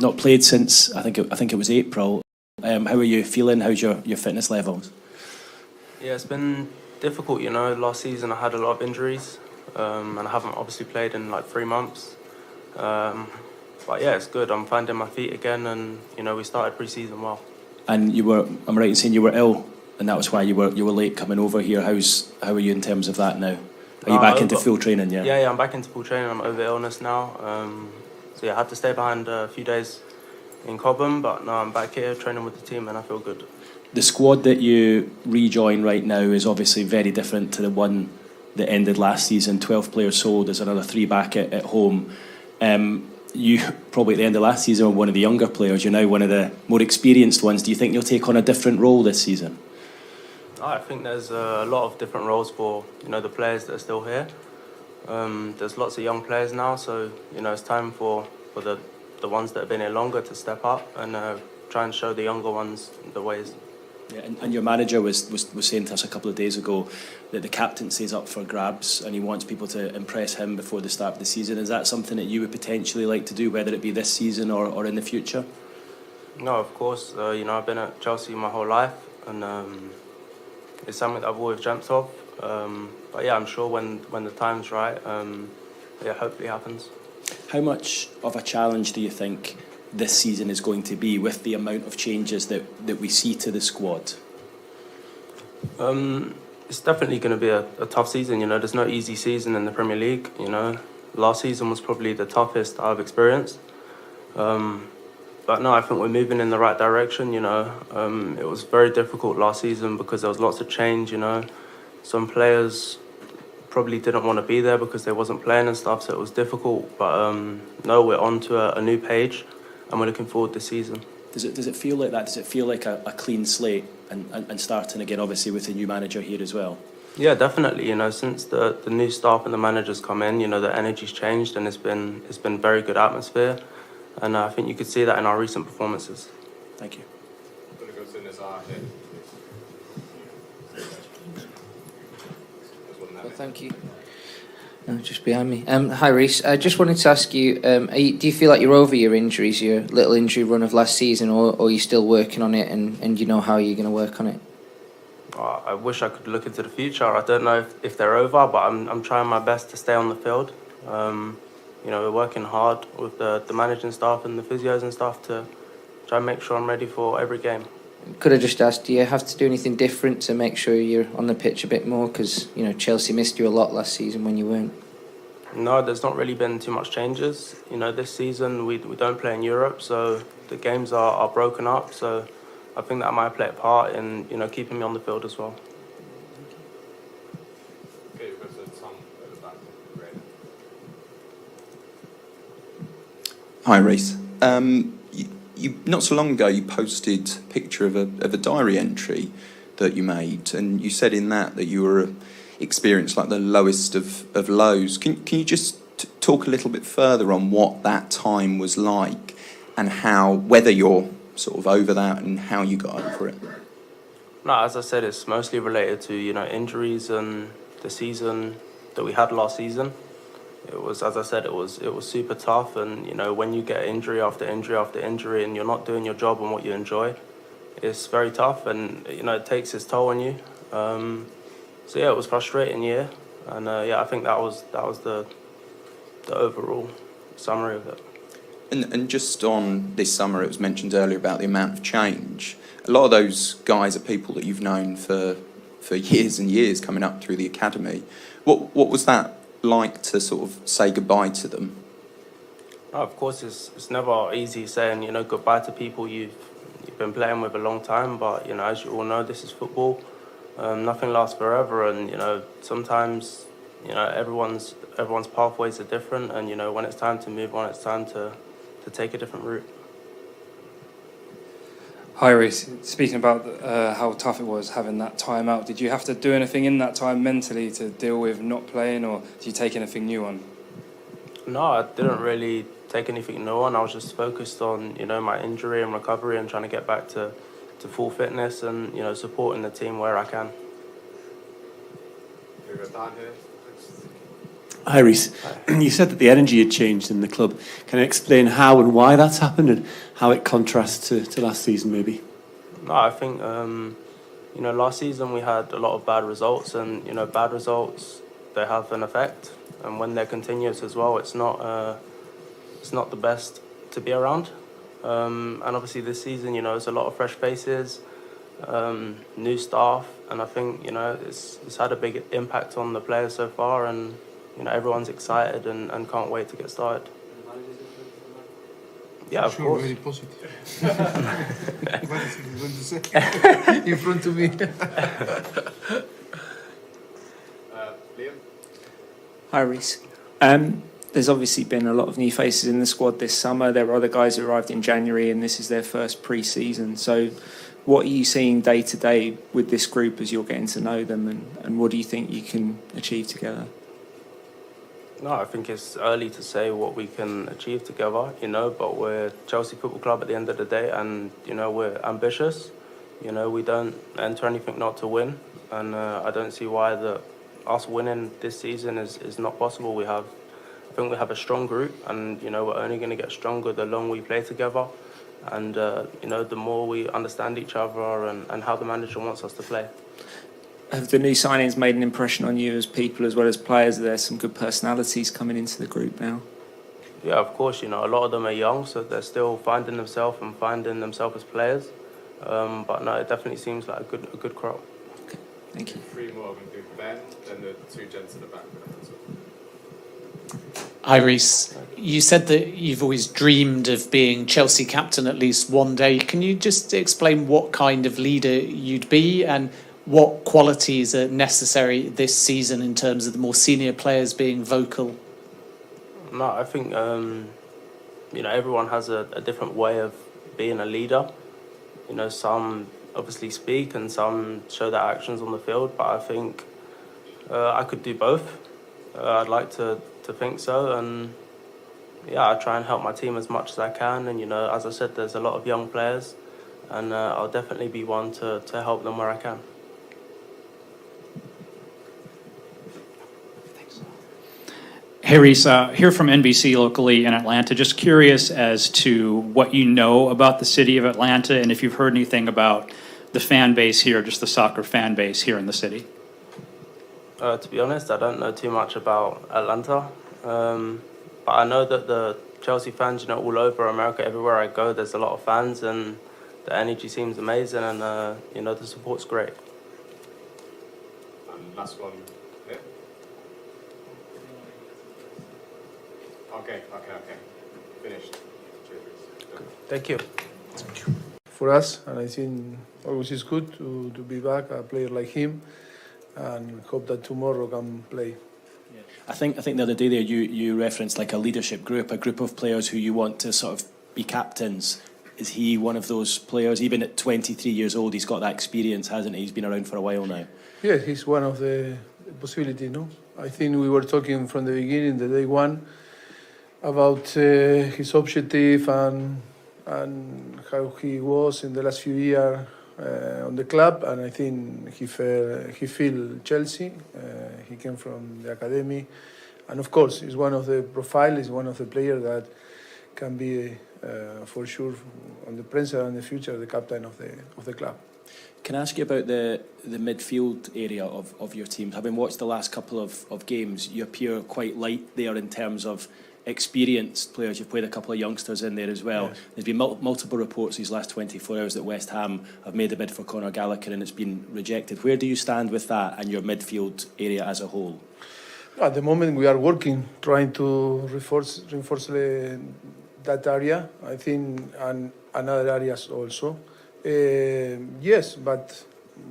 Not played since I think it was April. How are you feeling? How's your fitness levels? Yeah, it's been difficult. Last season I had a lot of injuries, and I haven't obviously played in like 3 months. But yeah, it's good. I'm finding my feet again, and we started pre-season well. And I'm right in saying you were ill, and that was why you were late coming over here. How are you in terms of that now? Are you back into full training? Yeah, I'm back into full training. I'm over illness now. So yeah, I had to stay behind a few days in Cobham, but now I'm back here training with the team, and I feel good. The squad that you rejoin right now is obviously very different to the one that ended last season. 12 players sold. There's another 3 back at home. You probably at the end of last season were one of the younger players. You're now one of the more experienced ones. Do you think you'll take on a different role this season? I think there's a lot of different roles for the players that are still here. There's lots of young players now, so it's time for the ones that have been here longer to step up and try and show the younger ones the ways. Yeah, and your manager was saying to us a couple of days ago that the captaincy is up for grabs and he wants people to impress him before the start of the season. Is that something that you would potentially like to do, whether it be this season or in the future? No, of course. I've been at Chelsea my whole life, and it's something that I've always dreamt of. But yeah, I'm sure when the time's right, hopefully it happens. How much of a challenge do you think this season is going to be with the amount of changes that we see to the squad? It's definitely going to be a tough season. There's no easy season in the Premier League. Last season was probably the toughest I've experienced. But no, I think we're moving in the right direction. It was very difficult last season because there was lots of change. Some players probably didn't want to be there because they wasn't playing and stuff, so it was difficult. But no, we're on to a new page, and we're looking forward to this season. Does it feel like that? Does it feel like a clean slate and starting again, obviously with the new manager here as well? Yeah, definitely. Since the new staff and the managers come in, the energy's changed, and it's been very good atmosphere, and I think you could see that in our recent performances. Thank you. Well, thank you. No, just behind me. Hi, Reece. I just wanted to ask you, do you feel like you're over your injuries, your little injury run of last season, or are you still working on it, and you know how you're going to work on it? I wish I could look into the future. I don't know if they're over, but I'm trying my best to stay on the field. We're working hard with the managing staff and the physios and stuff to try and make sure I'm ready for every game. Could I just ask, do you have to do anything different to make sure you're on the pitch a bit more? Because, Chelsea missed you a lot last season when you weren't. No, there's not really been too much changes. This season we don't play in Europe, so the games are broken up. So I think that might play a part in, keeping me on the field as well. Okay, you've got Tom at the back. Hi, Reece. You not so long ago you posted a picture of a diary entry that you made, and you said in that you were experienced like the lowest of lows. Can you just talk a little bit further on what that time was like and whether you're sort of over that and how you got over it? No, as I said, it's mostly related to injuries and the season that we had last season. It was, as I said, it was super tough, and when you get injury after injury after injury, and you're not doing your job and what you enjoy, it's very tough, and it takes its toll on you. So yeah, it was a frustrating year, and I think that was the overall summary of it. And just on this summer, it was mentioned earlier about the amount of change. A lot of those guys are people that you've known for years and years coming up through the academy. What was that like to sort of say goodbye to them? Oh, of course, it's never easy saying goodbye to people you've been playing with a long time, but as you all know, this is football. Nothing lasts forever, and sometimes everyone's pathways are different, and when it's time to move on, it's time to take a different route. Hi, Reece. Speaking about how tough it was having that time out, did you have to do anything in that time mentally to deal with not playing, or did you take anything new on? No, I didn't really take anything new on. I was just focused on my injury and recovery and trying to get back to full fitness and supporting the team where I can. Hi, Reece. You said that the energy had changed in the club. Can you explain how and why that's happened and how it contrasts to last season, maybe? No, I think last season we had a lot of bad results, and bad results, they have an effect, and when they're continuous as well, it's not the best to be around. And obviously this season, it's a lot of fresh faces, new staff, and I think it's had a big impact on the players so far, and everyone's excited and can't wait to get started. Yeah, of course. Very positive. What is he going to say? In front of me. Liam? Hi, Reece. There's obviously been a lot of new faces in the squad this summer. There were other guys who arrived in January, and this is their first pre-season. So what are you seeing day to day with this group as you're getting to know them, and what do you think you can achieve together? No, I think it's early to say what we can achieve together, but we're Chelsea Football Club at the end of the day, and, we're ambitious. We don't enter anything not to win, and I don't see why us winning this season is not possible. I think we have a strong group, and, we're only going to get stronger the longer we play together, and, the more we understand each other and how the manager wants us to play. Have the new signings made an impression on you as people as well as players? There's some good personalities coming into the group now. Yeah, of course, a lot of them are young, so they're still finding themselves as players. But no, it definitely seems like a good crop. Okay, thank you. Three more. I'm going to do Ben, then the two gents at the back. Hi, Reece. You said that you've always dreamed of being Chelsea captain at least one day. Can you just explain what kind of leader you'd be and what qualities are necessary this season in terms of the more senior players being vocal? No, I think everyone has a different way of being a leader. Some obviously speak and some show their actions on the field, but I think I could do both. I'd like to think so, and I try and help my team as much as I can. And as I said, there's a lot of young players, and I'll definitely be one to help them where I can. Hey, Reece, here from NBC locally in Atlanta. Just curious as to what you know about the city of Atlanta and if you've heard anything about the fan base here, just the soccer fan base here in the city. To be honest, I don't know too much about Atlanta, but I know that the Chelsea fans, all over America, everywhere I go, there's a lot of fans, and the energy seems amazing, and the support's great. And last one. Okay. Finished. Thank you. For us, and I think always it's good to be back, a player like him, and hope that tomorrow can play. I think the other day there you referenced like a leadership group, a group of players who you want to sort of be captains. Is he one of those players? Even at 23 years old, he's got that experience, hasn't he? He's been around for a while now. Yeah, he's one of the possibilities, no? I think we were talking from the beginning, the day one, about his objective and how he was in the last few years on the club, and I think he feel Chelsea. He came from the academy, and of course, he's one of the profile. He's one of the players that can be for sure on the present and the future the captain of the club. Can I ask you about the midfield area of your team? Having watched the last couple of games, you appear quite light there in terms of experienced players. You've played a couple of youngsters in there as well. Yes. There's been multiple reports these last 24 hours that West Ham have made a bid for Conor Gallagher and it's been rejected. Where do you stand with that and your midfield area as a whole? At the moment we are working, trying to reinforce that area, I think, and other areas also. Yes, but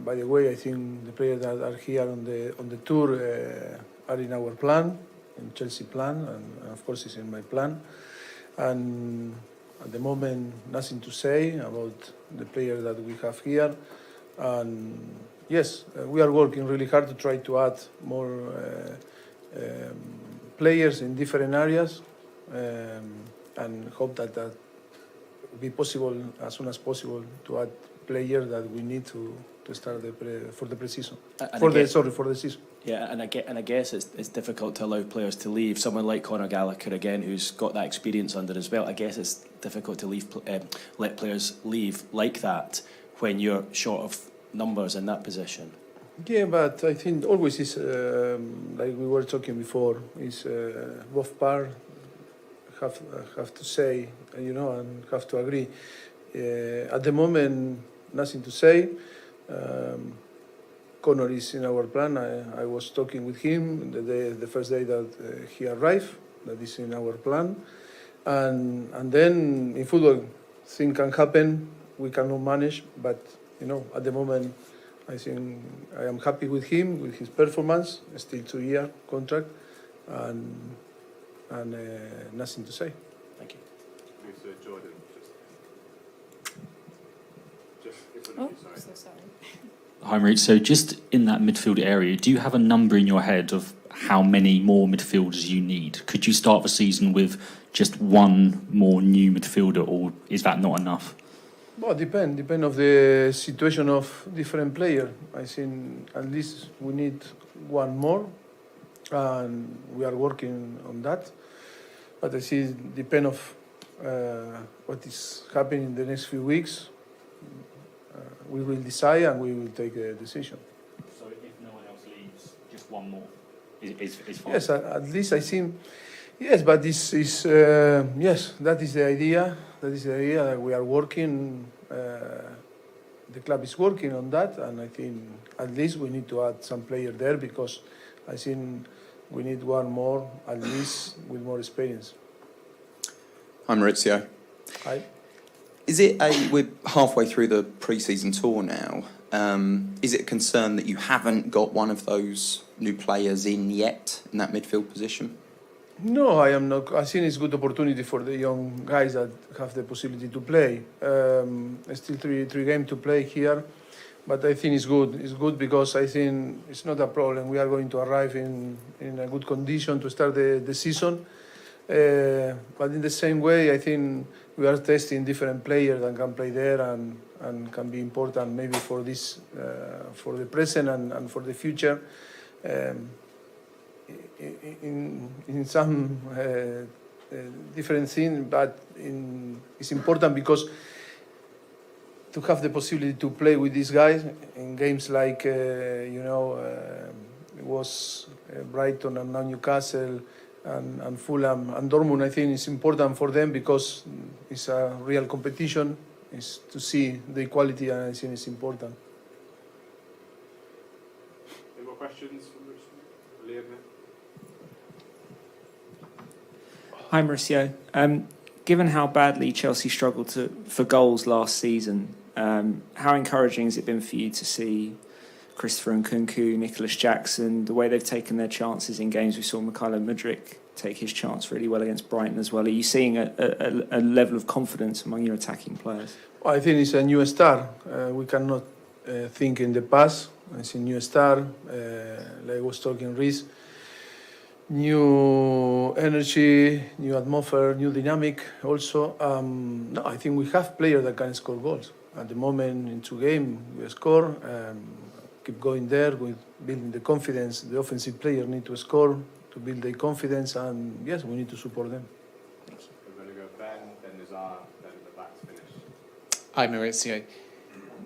by the way, I think the players that are here on the tour are in our plan, in Chelsea plan, and of course it's in my plan. And at the moment, nothing to say about the players that we have here. And yes, we are working really hard to try to add more players in different areas, and hope that will be possible as soon as possible to add players that we need to start for the pre-season. And For again- the season. Yeah, and I guess it's difficult to allow players to leave. Someone like Conor Gallagher again, who's got that experience under his belt. I guess it's difficult to let players leave like that when you're short of numbers in that position. Yeah, but I think always is like we were talking before. Is both parts have to say, and have to agree. At the moment, nothing to say. Conor is in our plan. I was talking with him the first day that he arrived. That is in our plan, and then in football, things can happen. We cannot manage, but at the moment, I think I am happy with him, with his performance. Still 2-year contract, and nothing to say. Thank you. Move to Jordan. Just in front of you, sorry. So sorry. Hi, Marit. So just in that midfield area, do you have a number in your head of how many more midfielders you need? Could you start the season with just one more new midfielder, or is that not enough? Well, depend of the situation of different player. I think at least we need one more, and we are working on that. But I see depend of what is happening in the next few weeks. We will decide and we will take a decision. So if no one else leaves, just one more is fine? Yes, at least I think, yes, but this is, yes, that is the idea. That is the idea that we are working, the club is working on that, and I think at least we need to add some player there because I think we need one more, at least with more experience. Hi, Maurizio. Hi. We're halfway through the pre-season tour now. Is it a concern that you haven't got one of those new players in yet in that midfield position? No, I am not. I think it's a good opportunity for the young guys that have the possibility to play. Still three games to play here, but I think it's good. It's good because I think it's not a problem. We are going to arrive in a good condition to start the season. But in the same way, I think we are testing different players that can play there and can be important maybe for this, for the present and for the future. In some different things, but it's important because to have the possibility to play with these guys in games like it was Brighton and now Newcastle and Fulham and Dortmund, I think it's important for them because it's a real competition. Is to see the equality, and I think it's important. Any more questions from Liam? Hi, Mauricio. Given how badly Chelsea struggled for goals last season, how encouraging has it been for you to see Christopher Nkunku, Nicholas Jackson, the way they've taken their chances in games? We saw Mykhailo Mudryk take his chance really well against Brighton as well. Are you seeing a level of confidence among your attacking players? Well, I think it's a new start. We cannot think in the past. It's a new start. Like I was talking, Reece. New energy, new atmosphere, new dynamic also. No, I think we have players that can score goals. At the moment, in 2 games, we score. Keep going there with building the confidence. The offensive players need to score to build their confidence, and yes, we need to support them. We're going to go Ben, then Nazar, then the back to finish. Hi, Maurizio.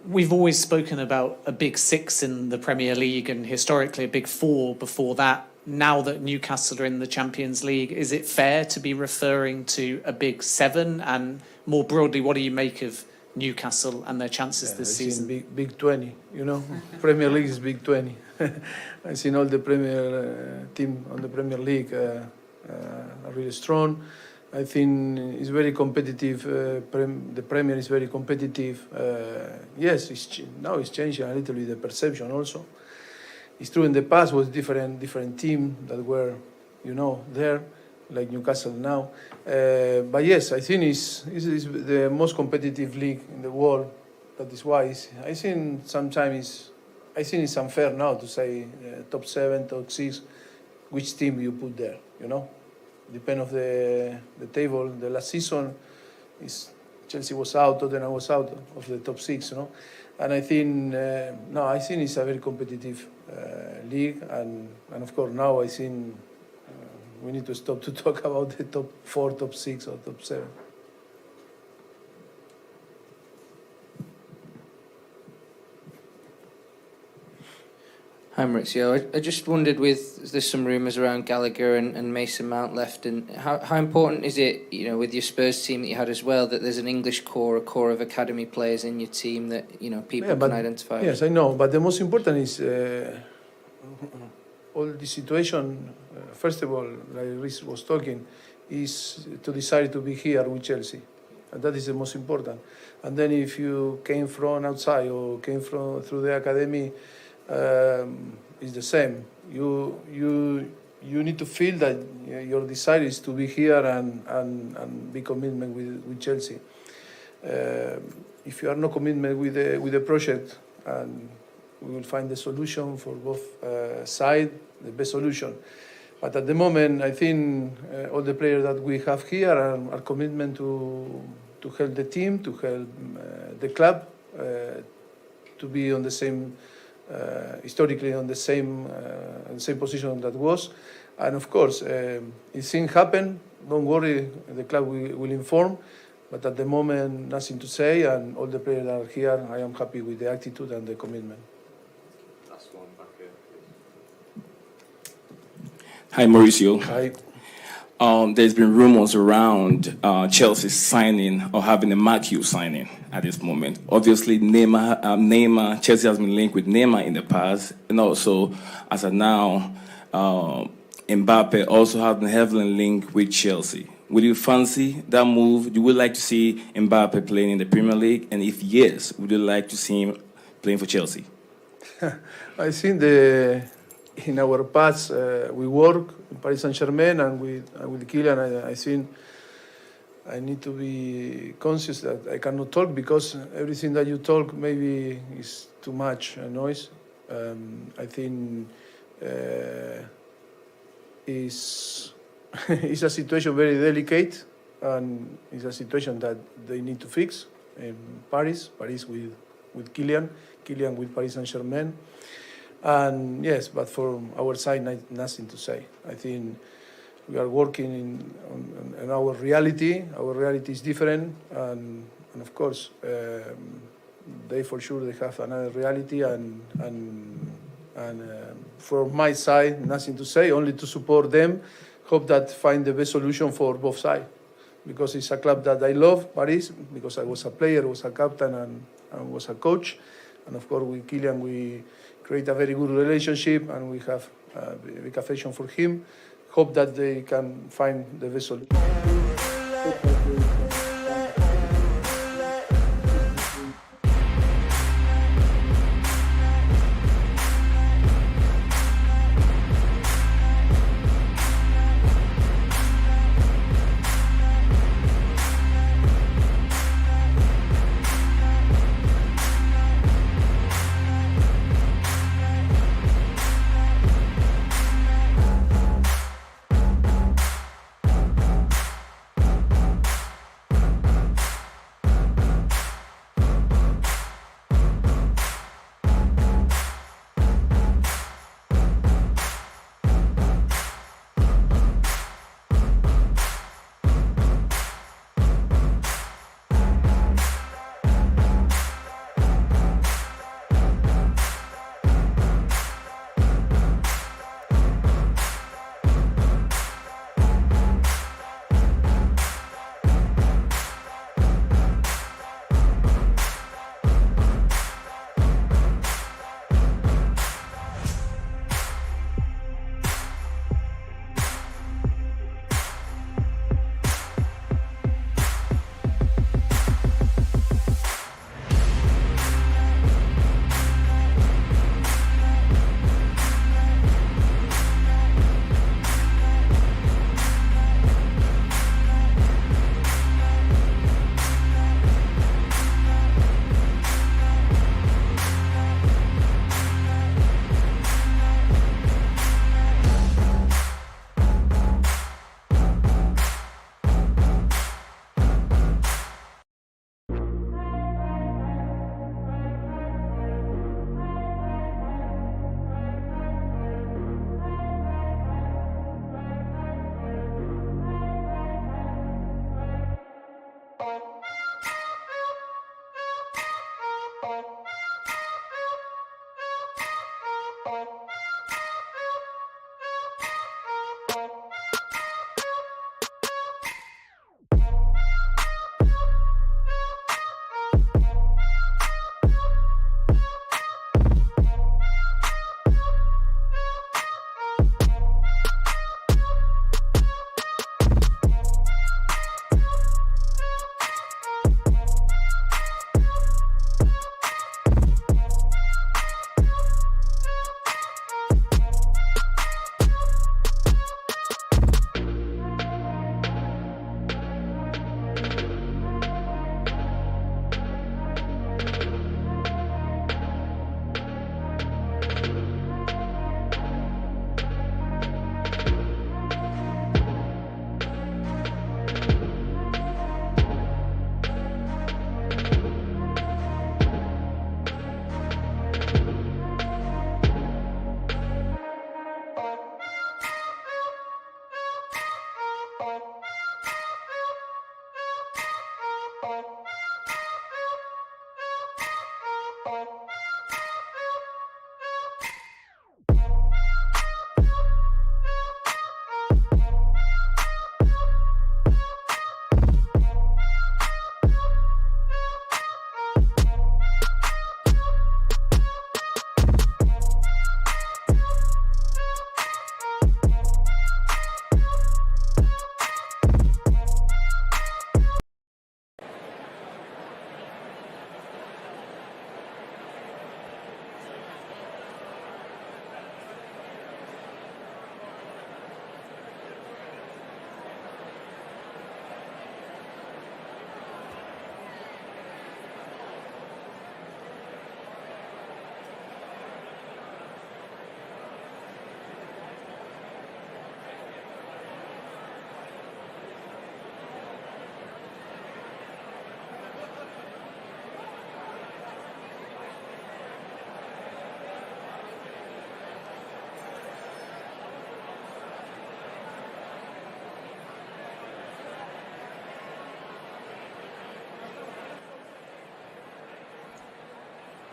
We've always spoken about a big 6 in the Premier League and historically a big 4 before that. Now that Newcastle are in the Champions League, is it fair to be referring to a big 7? And more broadly, what do you make of Newcastle and their chances this season? Big 20, Premier League is big 20. I've seen all the Premier team on the Premier League are really strong. I think it's very competitive. The Premier is very competitive. Yes, now it's changing a little bit the perception also. It's true in the past was different team that were, there, like Newcastle now. But yes, I think it's the most competitive league in the world. That is why I think sometimes it's unfair now to say top 7, top 6, which team you put there. Depend of the table. The last season, Chelsea was out, Tottenham was out of the top 6. And I think I think it's a very competitive league, and of course now I think we need to stop to talk about the top 4, top 6, or top 7. Hi Maurizio, I just wondered, there's some rumours around Gallagher and Mason Mount left, and how important is it, with your Spurs team that you had as well, that there's an English core, a core of academy players in your team that people can identify? Yes, I know, but the most important is all the situation. First of all, like Reece was talking, is to decide to be here with Chelsea, and that is the most important. And then if you came from outside or came from through the academy, it's the same. You need to feel that your desire is to be here and be commitment with Chelsea. If you are no commitment with the project, and we will find the solution for both sides, the best solution. But at the moment, I think all the players that we have here are commitment to help the team, to help the club, to be on the same. Historically on the same position that was, and of course if things happen, don't worry, the club will inform, but at the moment nothing to say, and all the players that are here, I am happy with the attitude and the commitment. Last one back here, please. Hi Mauricio. Hi. There's been rumors around Chelsea signing or having a Matthew signing at this moment. Obviously, Neymar, Chelsea has been linked with Neymar in the past, and also as of now, Mbappe also has been heavily linked with Chelsea. Would you fancy that move? You would like to see Mbappe playing in the Premier League, and if yes, would you like to see him playing for Chelsea? I think in our past we work in Paris Saint-Germain, and with Kylian, I think I need to be conscious that I cannot talk, because everything that you talk maybe is too much noise. I think is it's a situation very delicate, and it's a situation that they need to fix in Paris with Kylian with Paris Saint-Germain. And yes, but from our side, nothing to say. I think we are working in our reality. Our reality is different, and of course, they for sure they have another reality. And from my side, nothing to say. Only to support them. Hope that find the best solution for both sides, because it's a club that I love, Paris, because I was a player, was a captain, and was a coach. And of course, with Kylian, we create a very good relationship, and we have a big affection for him. Hope that they can find the best solution.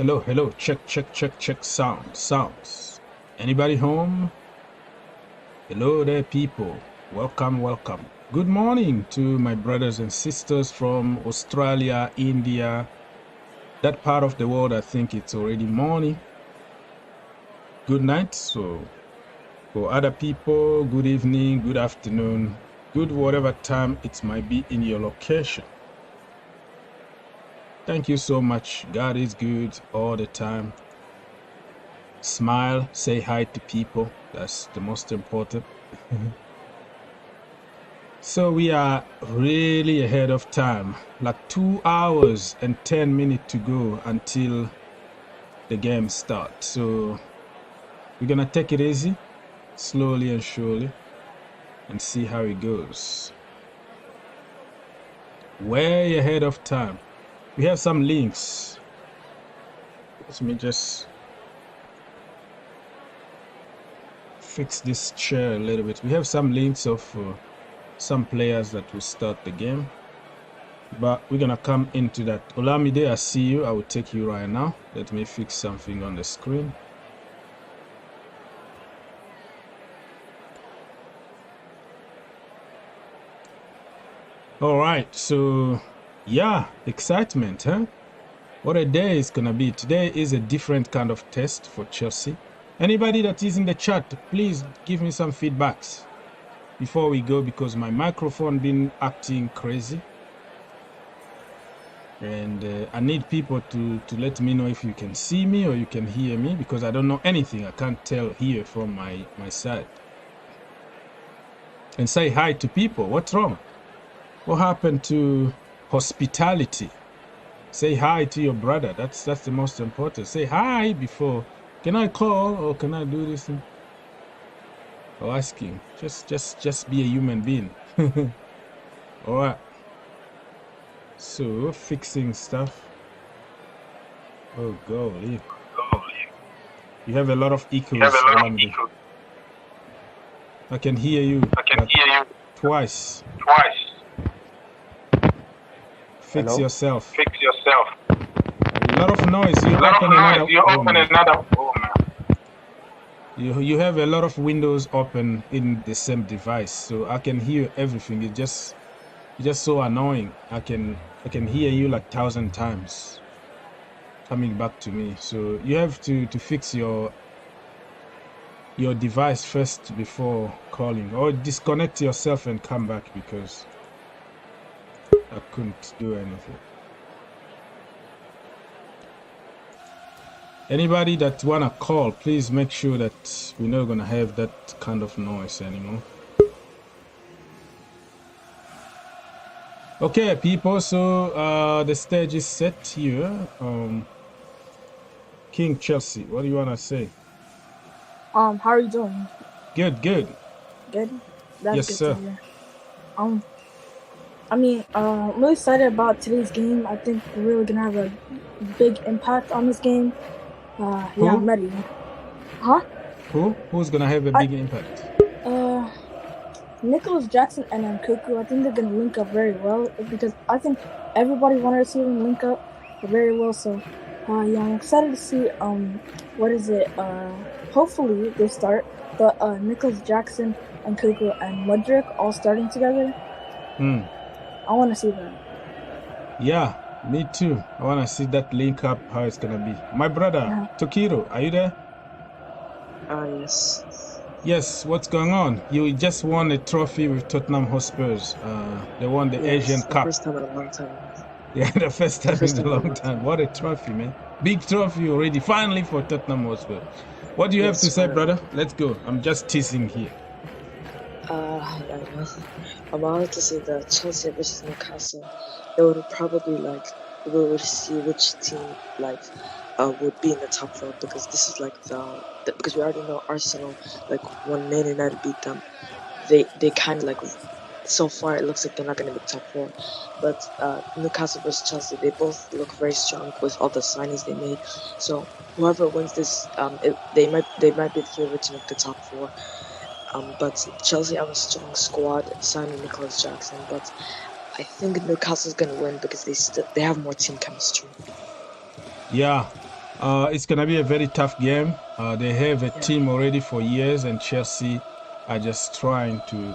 Hello. Check. Sounds. Anybody home? Hello there, people. Welcome. Good morning to my brothers and sisters from Australia, India. That part of the world, I think it's already morning. Good night. So for other people, good evening, good afternoon, good whatever time it might be in your location. Thank you so much. God is good all the time. Smile, say hi to people. That's the most important. So we are really ahead of time. Like 2 hours and 10 minutes to go until the game starts. So we're gonna take it easy, slowly and surely, and see how it goes. Way ahead of time. We have some links. Let me just fix this chair a little bit. We have some links of some players that will start the game, but we're gonna come into that. Olamide, I see you. I will take you right now. Let me fix something on the screen. All right, so yeah, excitement, huh? What a day it's gonna be. Today is a different kind of test for Chelsea. Anybody that is in the chat, please give me some feedbacks before we go, because my microphone been acting crazy, and I need people to let me know if you can see me or you can hear me, because I don't know anything. I can't tell here from my side. And say hi to people. What's wrong? What happened to hospitality? Say hi to your brother. That's the most important. Say hi before. Can I call or can I do this thing? Or asking. Just be a human being. All right. So fixing stuff. Oh golly. You have a lot of echoes. I can hear you. Twice. Fix Hello? yourself. A lot of noise. You have a lot of windows open in the same device, so I can hear everything. It's just so annoying. I can hear you like 1,000 times coming back to me. So you have to fix your device first before calling, or disconnect yourself and come back, because I couldn't do anything. Anybody that wanna call, please make sure that we're not gonna have that kind of noise anymore. Okay, people, so the stage is set here. King Chelsea, what do you wanna say? How are you doing? Good. Good? That's Yes, good sir. to hear. I'm really excited about today's game. I think we're really gonna have a big impact on this game. Yeah, I'm ready. Huh? Who's gonna have a big impact? Nicholas Jackson and Lukaku, I think they're gonna link up very well, because I think everybody wanted to see them link up very well. So, yeah, I'm excited to see hopefully they start the Nicholas Jackson and Lukaku and Mudryk all starting together. I want to see that. Yeah, me too. I want to see that link up, how it's going to be. My brother, Tokiro, are you there? Yes. Yes, what's going on? You just won a trophy with Tottenham Hotspurs. They won the Asian Cup. First time in a long time. Yeah, the first time in a long time. What a trophy, man. Big trophy already, finally, for Tottenham Hotspur. What do you have to say, brother? Let's go. I'm just teasing here. I'm about to say that Chelsea versus Newcastle, it would probably we would see which team would be in the top four, because this is because we already know Arsenal, when Man United beat them, they kind of so far it looks like they're not going to make top four. But Newcastle versus Chelsea, they both look very strong with all the signings they made. So whoever wins this, they might be the favorite to make the top four. But Chelsea have a strong squad signing Nicholas Jackson, but I think Newcastle's gonna win because they have more team chemistry. Yeah, It's gonna be a very tough game. They have a team already for years, and Chelsea are just trying to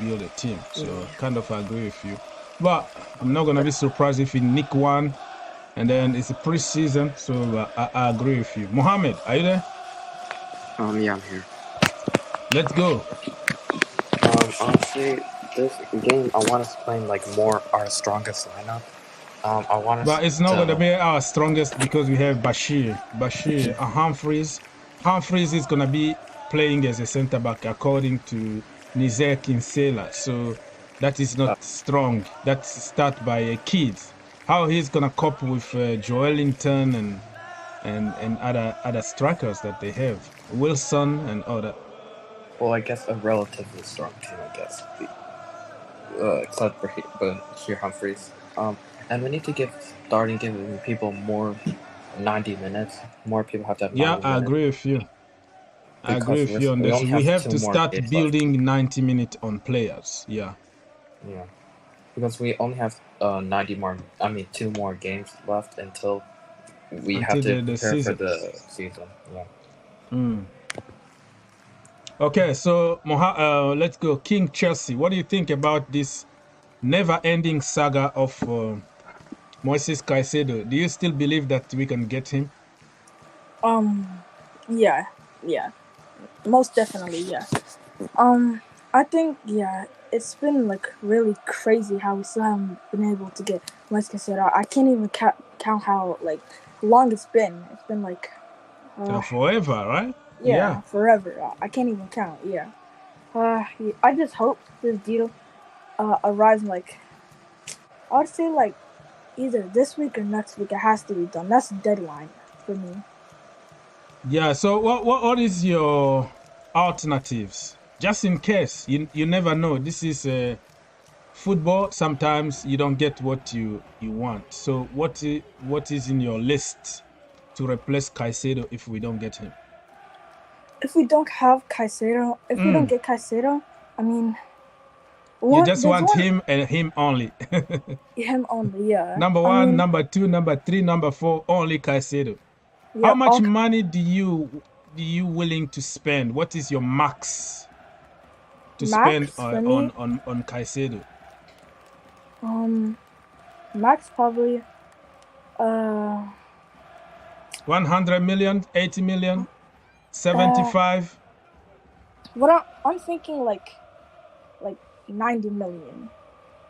build a team. So kind of agree with you. But I'm not gonna be surprised if we nick one, and then it's a pre-season. So I agree with you. Mohammed, are you there? Yeah, I'm here. Let's go. Honestly, this game, I want us playing like more our strongest lineup. I want us But it's not gonna to. be our strongest because we have Bashir, Humphreys. Humphreys is gonna be playing as a centre back according to Nizer Kinsella. So that is not strong. That's start by a kid. How he's gonna cope with Joelinton and other strikers that they have, Wilson and other. Well, I guess a relatively strong team, I guess. Except for here Humphreys. And we need to give people more 90 minutes. More people have to have 90 Yeah, minutes. I agree with you. I agree with you on we this. only We have have two to more start games building 90 minutes on players. Yeah. Yeah. Because we only have 2 more games left until we have Until to the prepare for season. the season. Yeah. Mm. Okay, so let's go. King Chelsea. What do you think about this never-ending saga of Moises Caicedo? Do you still believe that we can get him? Yeah, most definitely, yeah. I think, yeah, it's been like really crazy how we still haven't been able to get Caicedo. I can't even count how like long it's been. It's been like Forever, right? yeah, forever. I can't even count. Yeah. I just hope this deal arrives in, like, I would say like either this week or next week. It has to be done. That's the deadline for me. Yeah. So what is your alternatives? Just in case, you never know. This is football. Sometimes you don't get what you want. So what is in your list to replace Caicedo if we don't get him? If we don't have Caicedo, if we don't get Caicedo, I mean, you just want him and him only. Him only, yeah. Number one, number two, number three, number four, only Caicedo. Yeah, how much money do you willing to spend? What is your max to spend on Caicedo? Max probably 100 million, 80 million, 75. What I'm thinking like 90 million.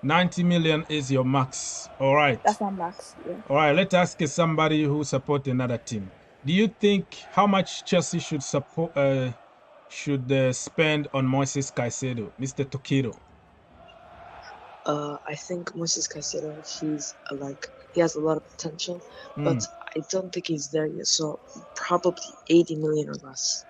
90 million is your max. All right. That's my max. Yeah. All right. Let's ask somebody who supports another team. Do you think how much Chelsea should spend on Moises Caicedo, Mr. Tokido? I think Moises Caicedo, he has a lot of potential, but I don't think he's there yet. So probably 80 million or less.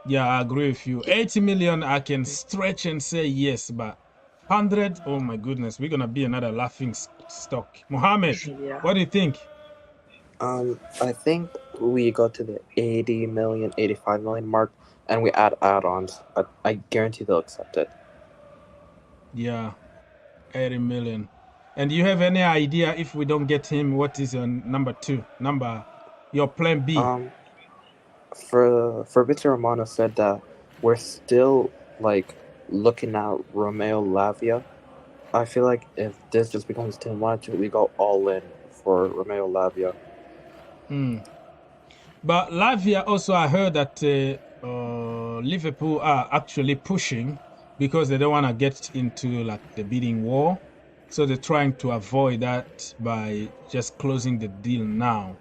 Yeah, I agree with you. 80 million, I can stretch and say yes, but 100, oh my goodness, we're gonna be another laughing stock. Mohammed, what do you think? I think we go to the 80 million, 85 million mark, and we add add-ons. I guarantee they'll accept it. Yeah, 80 million. And do you have any idea if we don't get him, what is your number two? Your plan B? Fabrizio Romano said that we're still like looking at Romeo Lavia. I feel like if this just becomes too much, we go all in for Romeo Lavia. But Lavia also, I heard that Liverpool are actually pushing because they don't want to get into like the bidding war. So they're trying to avoid that by just closing the deal now.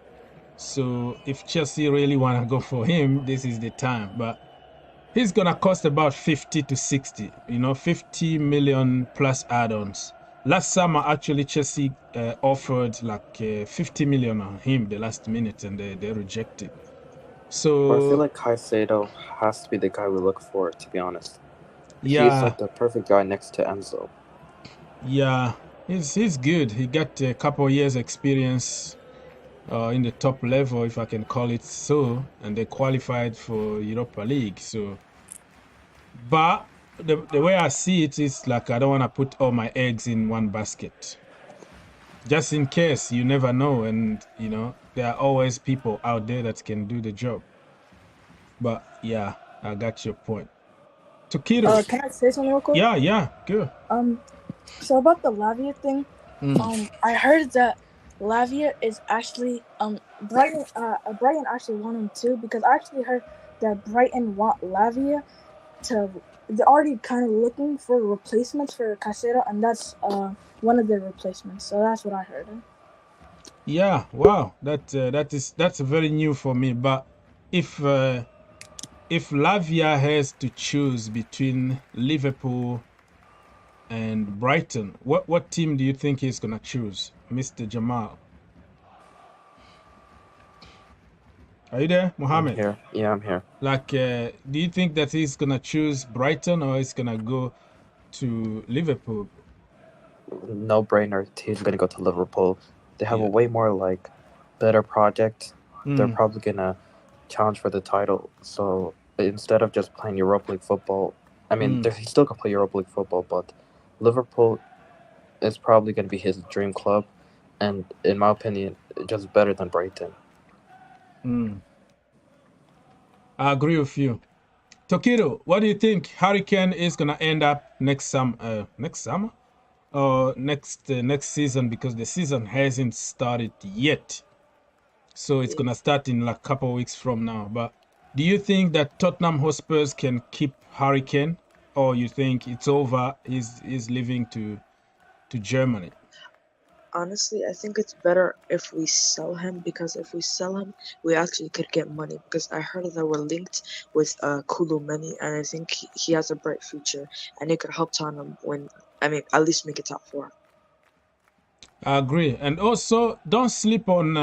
So if Chelsea really want to go for him, this is the time. But he's going to cost about 50 to 60, 50 million plus add-ons. Last summer, actually, Chelsea offered like 50 million on him the last minute, and they rejected. So I feel like Caicedo has to be the guy we look for, to be honest. Yeah. He's like the perfect guy next to Enzo. Yeah, he's good. He got a couple years experience in the top level, if I can call it so, and they qualified for Europa League. So, but the way I see it is like I don't want to put all my eggs in one basket. just in case, you never know, and you know there are always people out there that can do the job. But yeah, I got your point. Takedo. Can I say something real quick? Yeah, good. So about the Lavia thing, I heard that Lavia is actually Brighton. Brighton actually want him too, because I actually heard that Brighton want Lavia to. They're already kind of looking for replacements for Caicedo, and that's one of their replacements. So that's what I heard. Yeah, wow, that's very new for me. But if Lavia has to choose between Liverpool and Brighton, what team do you think he's gonna choose, Mr. Jamal? Are you there, Mohammed? I'm here. Yeah, I'm here. Like, do you think that he's gonna choose Brighton or he's gonna go to Liverpool? No brainer. He's gonna go to Liverpool. They have a way more like better project. They're probably gonna challenge for the title. So instead of just playing Europa League football, I mean, he still can play Europa League football, but Liverpool is probably gonna be his dream club, and in my opinion, just better than Brighton. I agree with you. Takedo, what do you think Harry Kane is gonna end up next summer or next season, because the season hasn't started yet, so it's gonna start in like a couple of weeks from now. But do you think that Tottenham Hotspurs can keep Harry Kane, or you think it's over? He's leaving to Germany? Honestly, I think it's better if we sell him, because if we sell him, we actually could get money. Because I heard that we're linked with Kulumeni, and I think he has a bright future, and it could help Tottenham win. I mean, at least make it top 4. I agree, and also don't sleep on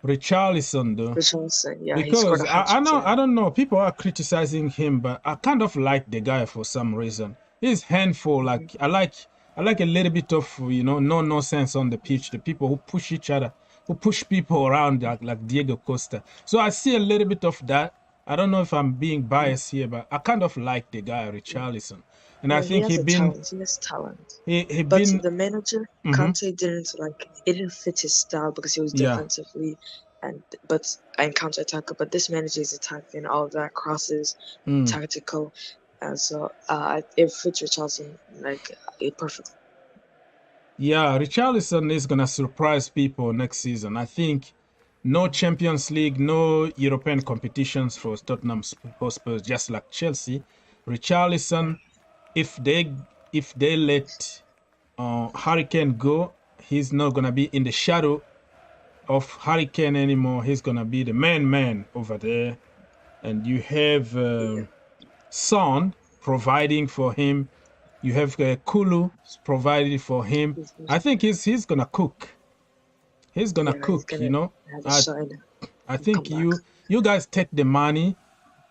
Richarlison though. Richarlison, yeah, he scored Because a hat-trick. I don't know. People are criticizing him, but I kind of like the guy for some reason. He's handful. Like I like a little bit of, you know, no nonsense on the pitch. The people who push each other, who push people around like Diego Costa. So I see a little bit of that. I don't know if I'm being biased here, but I kind of like the guy Richarlison, and I think he has talent. But the manager Conte didn't fit his style, because he was defensively but counter attacker. But this manager is attacking, all of that, crosses, tactical, and so it fits Richarlison like perfectly. Yeah, Richarlison is gonna surprise people next season. I think no Champions League, no European competitions for Tottenham Hotspur, just like Chelsea. Richarlison, if they let Harry Kane go, he's not gonna be in the shadow of Harry Kane anymore. He's gonna be the man over there, and you have Son providing for him. You have Kulu provided for him. I think he's gonna cook. He's gonna cook. You know, I think you guys take the money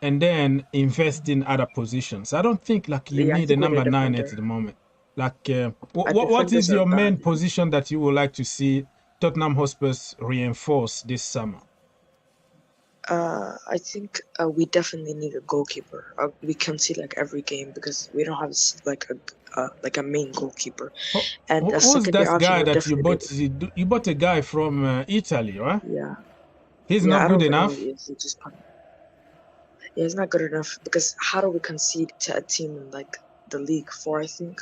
and then invest in other positions. I don't think like you need a number 9 at the moment. Like, what is your main position that you would like to see Tottenham Hotspurs reinforce this summer? I think we definitely need a goalkeeper. We can see like every game, because we don't have like a main goalkeeper. And who's that guy that you bought? You bought a guy from Italy, right? Yeah. He's not good enough. He's not good enough, because how do we concede to a team in like the League 4? I think.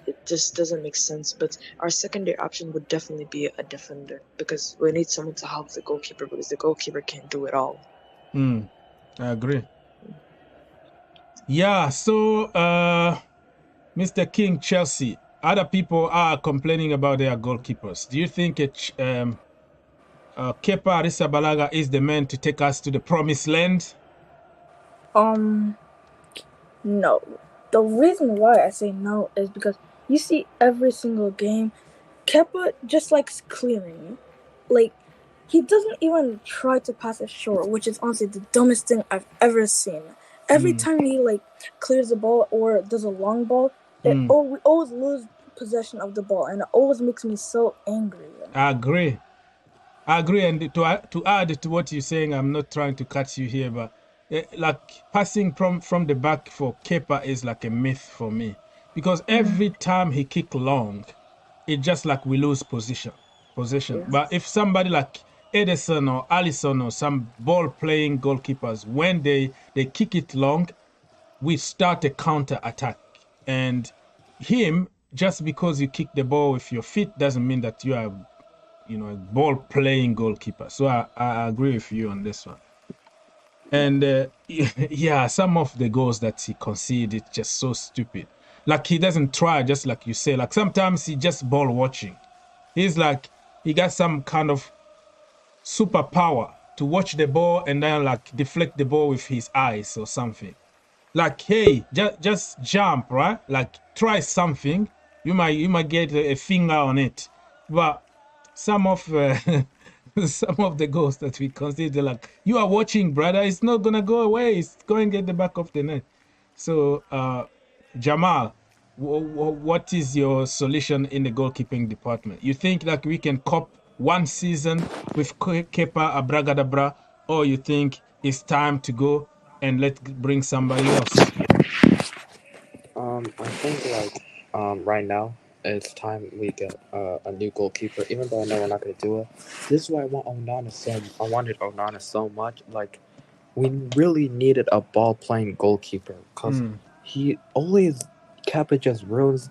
It just doesn't make sense. But our secondary option would definitely be a defender, because we need someone to help the goalkeeper, because the goalkeeper can't do it all. I agree. Yeah, so Mr. King, Chelsea, other people are complaining about their goalkeepers. Do you think Kepa Arrizabalaga is the man to take us to the promised land? No. The reason why I say no is because you see every single game, Kepa just likes clearing. Like, he doesn't even try to pass it short, which is honestly the dumbest thing I've ever seen. Every time he like clears the ball or does a long ball, we always lose possession of the ball, and it always makes me so angry. I agree, and to add to what you're saying, I'm not trying to cut you here, but like passing from the back for Kepa is like a myth for me, because every time he kick long, it's just like we lose possession. Yeah. But if somebody like Edison or Allison or some ball-playing goalkeepers, when they kick it long, we start a counter attack. And him, just because you kick the ball with your feet doesn't mean that you are, a ball-playing goalkeeper. So I agree with you on this one. And yeah, some of the goals that he conceded just so stupid. Like he doesn't try, just like you say. Like sometimes he just ball watching. He's like he got some kind of superpower to watch the ball and then like deflect the ball with his eyes or something. Like hey, just jump, right? Like try something. You might get a finger on it. But some of some of the goals that we consider like you are watching, brother, it's not gonna go away. It's going at the back of the net. So Jamal, what is your solution in the goalkeeping department? You think like we can cop one season with Kepa Abragadabra, or you think it's time to go and bring somebody else? I think right now it's time we get a new goalkeeper. Even though I know we're not gonna do it, this is why I wanted Onana so much. Like we really needed a ball playing goalkeeper because he always Kappa just ruins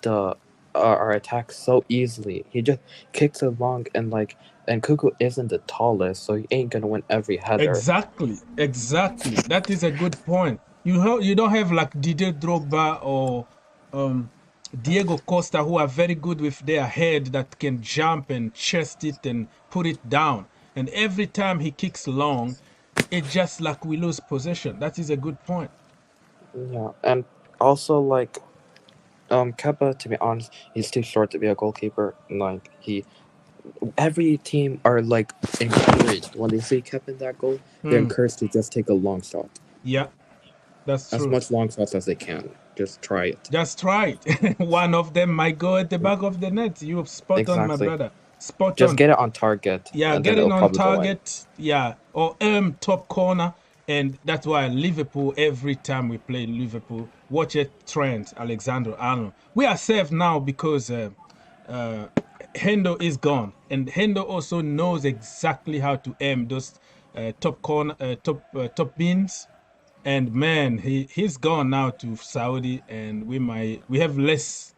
our attack so easily. He just kicks it long and Kuku isn't the tallest, so he ain't gonna win every header. Exactly. That is a good point. You don't have like Didier Drogba or Diego Costa who are very good with their head that can jump and chest it and put it down. And every time he kicks long, it's just like we lose possession. That is a good point. Yeah, and also Kepa, to be honest, he's too short to be a goalkeeper. Every team are encouraged when they see Kepa in that goal. They're encouraged to just take a long shot. Yeah, that's true. As much long shots as they can. Just try it. Just try it. One of them might go at the back of the net. You're spot on, my brother. Spot just on. Get it on target. Yeah, get it on target. Yeah, or top corner. And that's why Liverpool, every time we play Liverpool, watch it, Trent, Alexander-Arnold. We are safe now because Hendo is gone. And Hendo also knows exactly how to aim those top bins. And man, he's gone now to Saudi, and we have less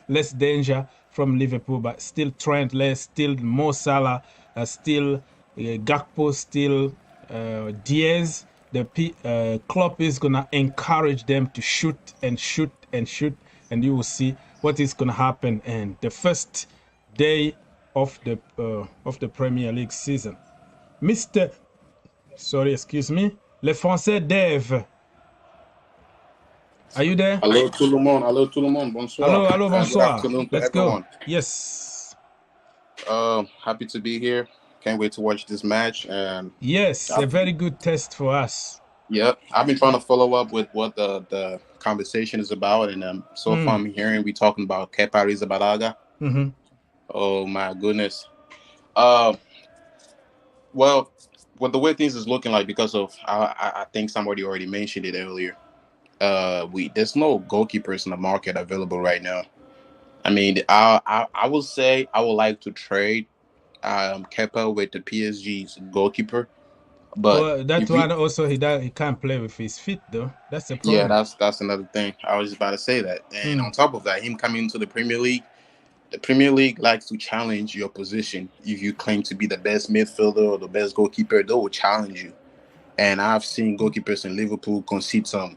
less danger from Liverpool, but still Trent less, still Mo Salah, still Gakpo, still Diaz. The Klopp is gonna encourage them to shoot and shoot and shoot, and you will see what is gonna happen. And the first day of the Premier League season, excuse me. Le Français Dave. Are you there? Hello tout le monde. Hello tout le monde. Bonsoir. Hello, bonsoir. Good afternoon to Let's everyone. go. Yes. Happy to be here. Can't wait to watch this match. And yes, a very good test for us. Yep. I've been trying to follow up with what the conversation is about, and so far I'm hearing we talking about Kepa Arrizabalaga. Oh my goodness. Well, the way things is looking like, because of I think somebody already mentioned it earlier. There's no goalkeepers in the market available right now. I mean, I will say I would like to trade Kepa with the PSG's goalkeeper, but that one also he can't play with his feet though. That's the problem. Yeah, that's another thing. I was just about to say that. And on top of that, him coming into the Premier League. The Premier League likes to challenge your position. If you claim to be the best midfielder or the best goalkeeper, they will challenge you. And I've seen goalkeepers in Liverpool concede some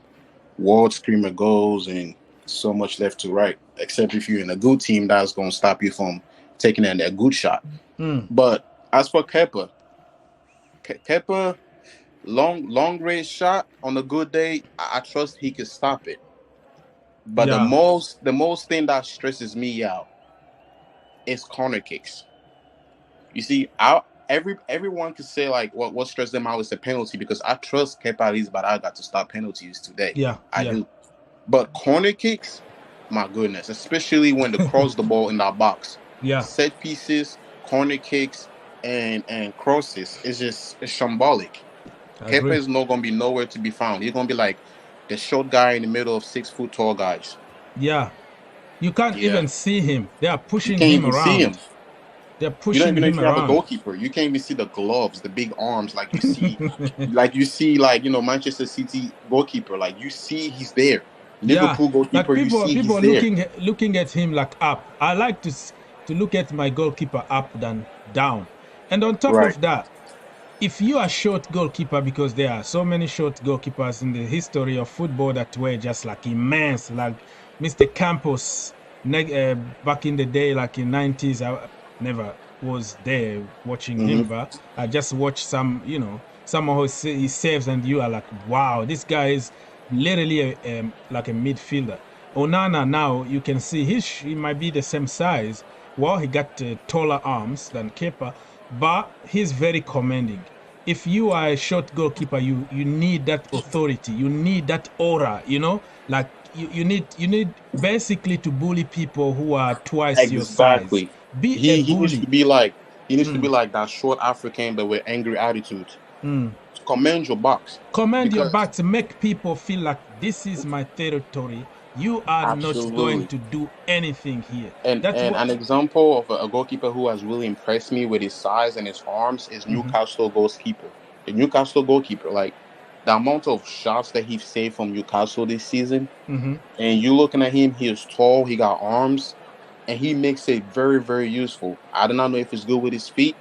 world screamer goals and so much left to right. Except if you're in a good team, that's going to stop you from taking a good shot. But as for Kepa, long range shot on a good day, I trust he can stop it. But the most thing that stresses me out is corner kicks. You see, everyone could say like what stressed them out is the penalty, because I trust Kepa Arrizabalaga to stop penalties today. Yeah, I do. But corner kicks, my goodness, especially when they cross the ball in that box. Yeah. Set pieces, corner kicks, and crosses is just shambolic. Kepa is not gonna be nowhere to be found. He's gonna be like the short guy in the middle of 6 foot tall guys. Yeah. You can't even see him. They are You pushing can't him even see him. around. They're You don't pushing even know if him you have a around. goalkeeper. You can't even see the gloves, the big arms, like you see, Manchester City goalkeeper. Like you see, he's there. Yeah, Liverpool like goalkeeper, you see, people he's there. looking at him like up. I like to look at my goalkeeper up than down. And on top Right. of that, if you are short goalkeeper, because there are so many short goalkeepers in the history of football that were just like immense, like Mr. Campos back in the day, like in 90s. I never was there watching him, Mm-hmm. but I just watched some, some of his saves, and you are like, wow, this guy is literally like a midfielder. Onana now, you can see he might be the same size. Well, he got taller arms than Kepa, but he's very commanding. If you are a short goalkeeper, you need that authority, you need that aura, like you need basically to bully people who are twice your size. Exactly. Be a He needs to bully. be like that short African, but with angry attitude. Command your box. Command your Because back to make people feel like this is my territory. You are not going absolutely. to do anything here. And That's what. an example of a goalkeeper who has really impressed me with his size and his arms is Newcastle goalkeeper. The Newcastle goalkeeper, like the amount of shots that he saved from Newcastle this season, Mhm. and you looking at him, he is tall, he got arms, and he makes it very, very useful. I do not know if it's good with his feet,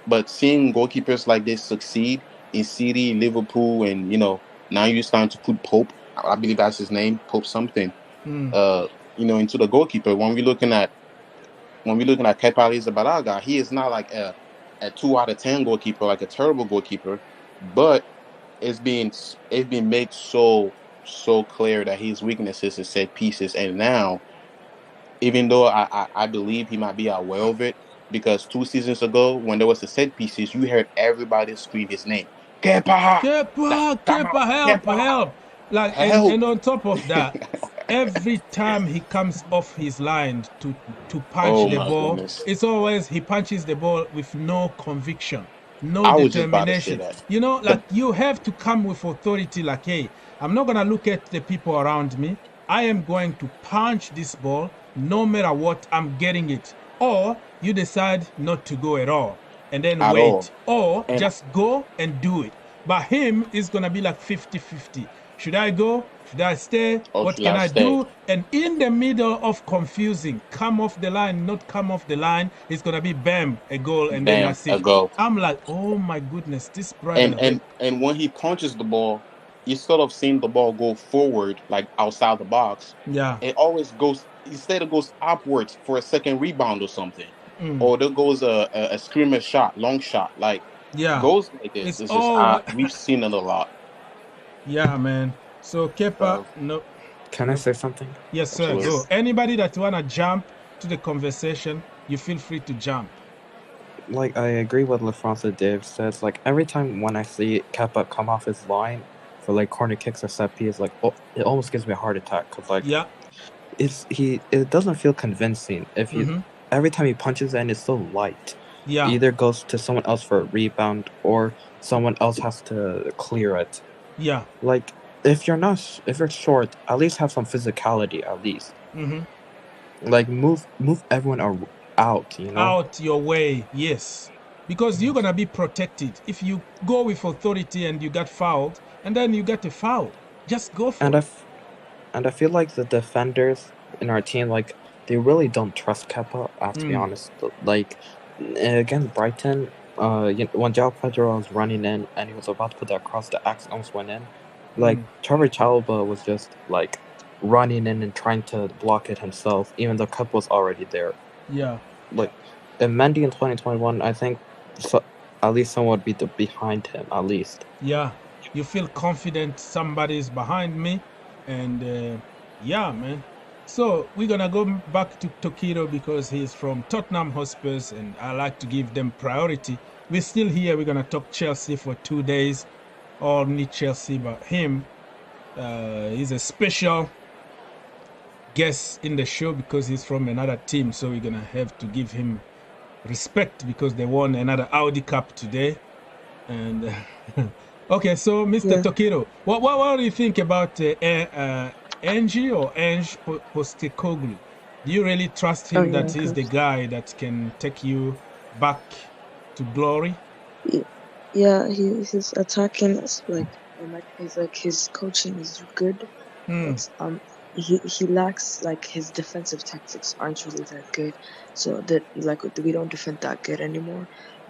but seeing goalkeepers like this succeed in City, Liverpool, and now you're starting to put Pope, I believe that's his name, Pope something, into the goalkeeper. When we're looking at Kepa Arrizabalaga, he is not like a 2 out of 10 goalkeeper, like a terrible goalkeeper, but it's been made so clear that his weaknesses is set pieces. And now, even though I believe he might be aware of it, because 2 seasons ago when there was a set pieces, you heard everybody scream his name, Kepa, help! Like, help. and on top of that, every time he comes off his line to punch Oh the my ball, goodness. it's always he punches the ball with no conviction, no I was just about to say determination. that. Like you have to come with authority. Like, hey, I'm not gonna look at the people around me. I am going to punch this ball, no matter what. I'm getting it. Or you decide not to go at all, and then At wait, all. or just go and do it. But him is gonna be like 50-50. Should I go? Should I stay? Or What should can I I stay? do? And in the middle of confusing, come off the line, not come off the line, it's gonna be bam, a goal, and then Bam, that's a it. goal. I'm like, oh my goodness, this brother. And when he punches the ball, instead of seeing the ball go forward, like outside the box, Yeah. it always goes, instead it goes upwards for a second rebound or something. Mm. Or there goes a screamer shot, long shot. Like, Yeah. goals like this. It's It's just, all. we've seen it a lot. Yeah, man. So Kepa, no. Can I say something? Yes, sir. Absolutely. Go. Anybody that wanna jump to the conversation, you feel free to jump. Like, I agree with LaFrance Dave says. Like, every time when I see Kepa come off his line for like corner kicks or set piece, like, it almost gives me a heart attack, because like, Yeah. it doesn't feel convincing. If you every time he punches in, it's so light. Yeah. It either goes to someone else for a rebound, or someone else has to clear it. Yeah. Like, if you're short, at least have some physicality, at least. Like, move everyone out, Out your way, yes. Because you're gonna be protected. If you go with authority and you get fouled, and then you get a foul, just go for it. And I feel like the defenders in our team, like, they really don't trust Kepa, I have to be honest. Like, against Brighton, when João Pedro was running in and he was about to put that cross, the axe almost went in. Like, Trevor Chalobah was just, like, running in and trying to block it himself, even though Kepa was already there. Yeah. Like, and Mendy in 2021, I think at least someone would be behind him, at least. Yeah. You feel confident somebody's behind me, and yeah, man. So we're gonna go back to Tokido because he's from Tottenham Hotspurs, and I like to give them priority. We're still here. We're gonna talk Chelsea for 2 days, only Chelsea, but him, he's a special guest in the show because he's from another team. So we're gonna have to give him respect because they won another Audi Cup today, and. Okay, so Mr. Tokido, what do you think about Ange Postecoglou? Do you really trust Oh him yeah, that of he's the course. guy that can take you back to glory? Yeah, his attacking is like his coaching is good, but he lacks like his defensive tactics aren't really that good, so that like we don't defend that good anymore.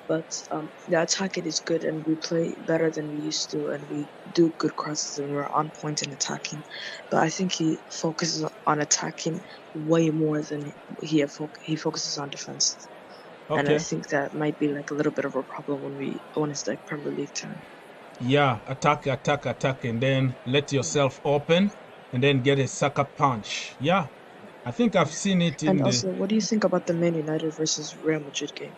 But the attacking is good, and we play better than we used to, and we do good crosses, and we're on point in attacking. But I think he focuses on attacking way more than he focuses on defense. And I Okay. think that might be like a little bit of a problem when it's like Premier League time. Yeah, attack, and then let yourself open, and then get a sucker punch. Yeah, I think I've seen it in And the. also, what do you think about the Man United versus Real Madrid game?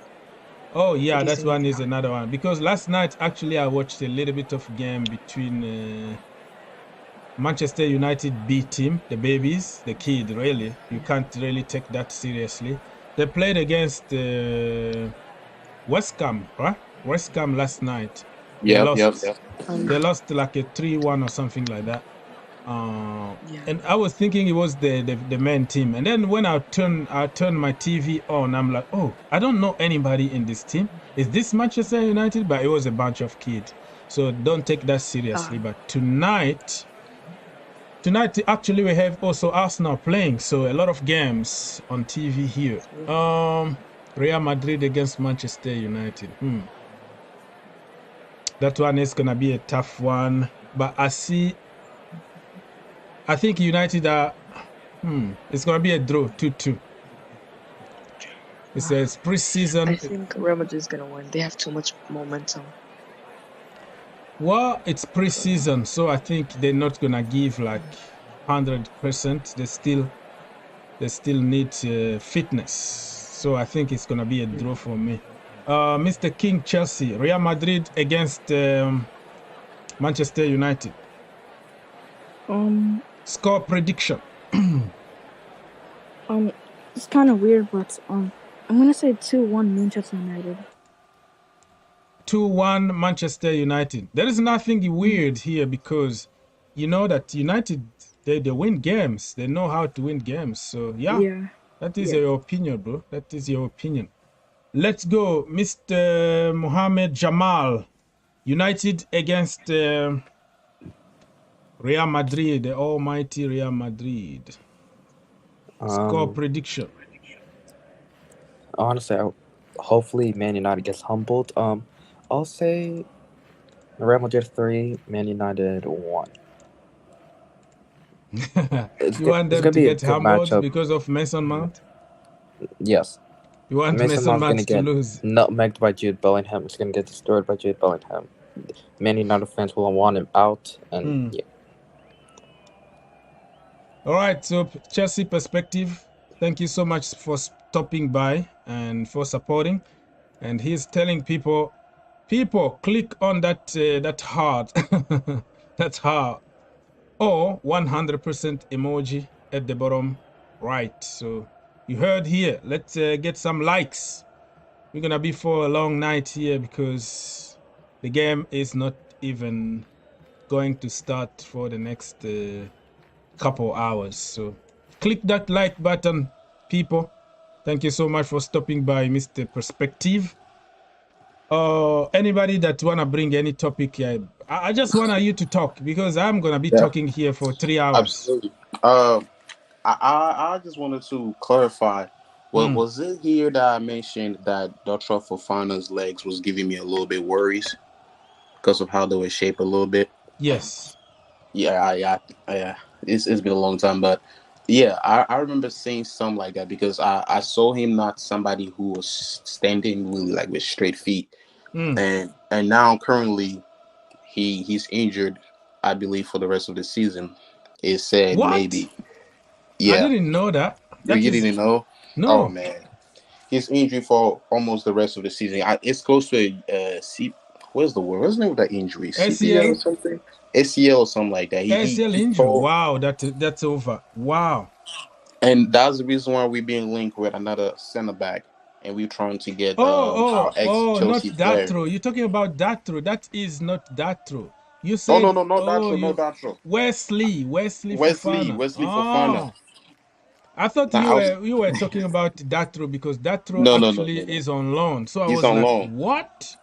Oh yeah, What do you that think one of is that? another one because last night actually I watched a little bit of game between Manchester United B team, the babies, the kid. Really, you can't really take that seriously. They played against West Ham, right? West Ham last night. They lost. They lost like a 3-1 or something like that. And I was thinking it was the main team. And then when I turned my TV on, I'm like, oh, I don't know anybody in this team. Is this Manchester United? But it was a bunch of kids. So don't take that seriously. But tonight actually we have also Arsenal playing. So a lot of games on TV here. Real Madrid against Manchester United. That one is gonna be a tough one. But I think United are. It's gonna be a draw, 2-2. It says pre-season. I think Real Madrid is gonna win. They have too much momentum. Well, it's pre-season, so I think they're not gonna give like 100%. They still need fitness. So I think it's gonna be a draw for me. Mr. King, Chelsea, Real Madrid against Manchester United. Score prediction. It's kind of weird, but I'm gonna say 2-1 Manchester United. 2-1 Manchester United. There is nothing weird here because you know that United they win games. They know how to win games. So yeah. That is your opinion, bro. That is your opinion. Let's go, Mr. Mohamed Jamal. United against Real Madrid, the almighty Real Madrid. Score prediction. Honestly, hopefully Man United gets humbled. I'll say Real Madrid 3, Man United 1. You want them to get humbled because of Mason Mount? Yes. You want Mason Mount to lose? Nutmegged by Jude Bellingham. It's going to get destroyed by Jude Bellingham. Man United fans will want him out, and yeah. All right, so Chelsea perspective. Thank you so much for stopping by and for supporting. And he's telling people, click on that heart, that heart, or 100% emoji at the bottom right. So you heard here. Let's get some likes. We're gonna be for a long night here because the game is not even going to start for the next couple hours. So click that like button, people. Thank you so much for stopping by, Mr. Perspective. Anybody that wanna bring any topic here? I just want you to talk because I'm gonna be talking here for 3 hours. Absolutely. I just wanted to clarify. Was it here that I mentioned that Dutra Fofana's legs was giving me a little bit worries because of how they were shaped a little bit? Yes. Yeah. It's been a long time, but yeah, I remember saying something like that because I saw him not somebody who was standing really like with straight feet, and now currently he's injured, I believe, for the rest of the season. It said maybe. Yeah, I didn't know that. You didn't know? No. Oh man, he's injured for almost the rest of the season. It's close to what's the word? What's the name of that injury? ACL or something. ACL or something like that. ACL injury. Wow, that's over. Wow. And that's the reason why we're being linked with another center back, and we're trying to get our ex-Chelsea not player. Datro. You're talking about Datro. That is not Datro. You said no, Datro, no Datro. Wesley Fofana. Fofana. I thought Nah, you were talking about Datro because Datro actually no. is on loan. So I He's was on like, loan. what?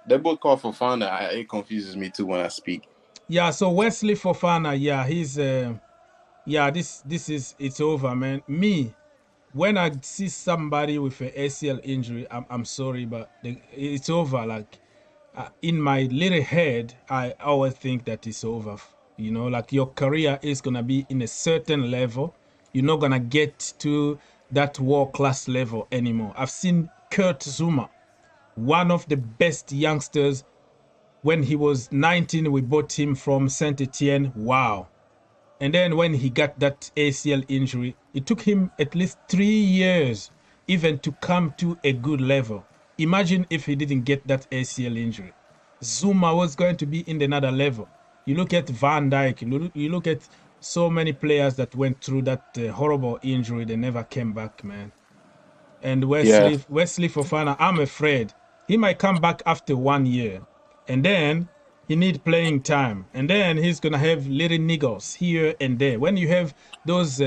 They both call for Fofana. It confuses me too when I speak. Yeah, so Wesley Fofana, yeah, he's yeah, this is it's over, man. Me, when I see somebody with an ACL injury, I'm sorry, but it's over. Like in my little head, I always think that it's over. You know, like your career is gonna be in a certain level. You're not gonna get to that world class level anymore. I've seen Kurt Zuma, one of the best youngsters. When he was 19, we bought him from Saint Etienne. Wow. And then when he got that ACL injury, it took him at least 3 years even to come to a good level. Imagine if he didn't get that ACL injury. Zuma was going to be in another level. You look at Van Dijk, you look at so many players that went through that horrible injury, they never came back, man. And Yeah. Wesley Fofana, I'm afraid he might come back after 1 year. And then he need playing time. And then he's going to have little niggles here and there. When you have those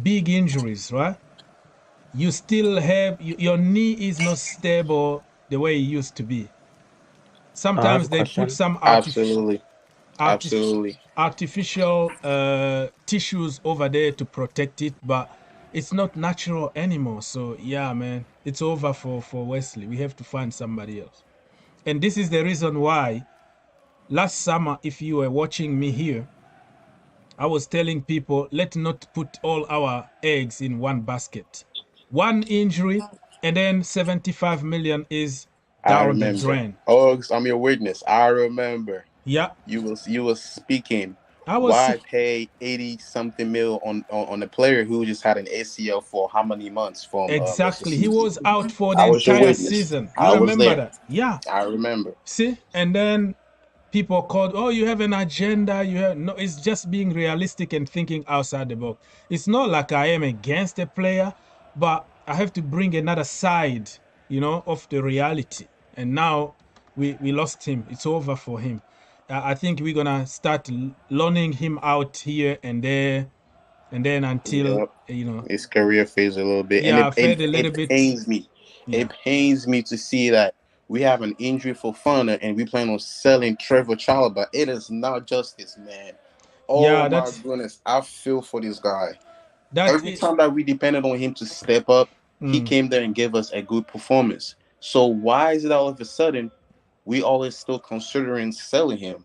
big injuries, right? You still have, your knee is not stable the way it used to be. I have a Sometimes they put question. some Absolutely. artificial tissues over there to protect it, but it's not natural anymore. So yeah, man, it's over for Wesley. We have to find somebody else. And this is the reason why last summer, if you were watching me here, I was telling people, let's not put all our eggs in one basket. One injury, and then 75 million is I down the remember. drain. Oh, I'm your witness. I remember. Yeah. You was speaking. I was Why pay 80 something mil on a player who just had an ACL for how many months from exactly. He was out for the I was your entire witness. season. I You was remember there. that? Yeah. I remember. See, and then people called, oh, you have an agenda. You have no. It's just being realistic and thinking outside the box. It's not like I am against a player, but I have to bring another side, you know, of the reality. And now we lost him. It's over for him. I think we're gonna start loaning him out here and there, and then until Yep. you know. His career phase a little bit. Yeah, And I've heard a little it bit. pains me. Yeah. It pains me to see that we have an injury for Fana and we plan on selling Trevor Chalobah. It is not justice, man. Oh Yeah, my goodness. I feel for this guy. That Every time that we depended on him to step up, he came there and gave us a good performance. So why is it all of a sudden we always still considering selling him?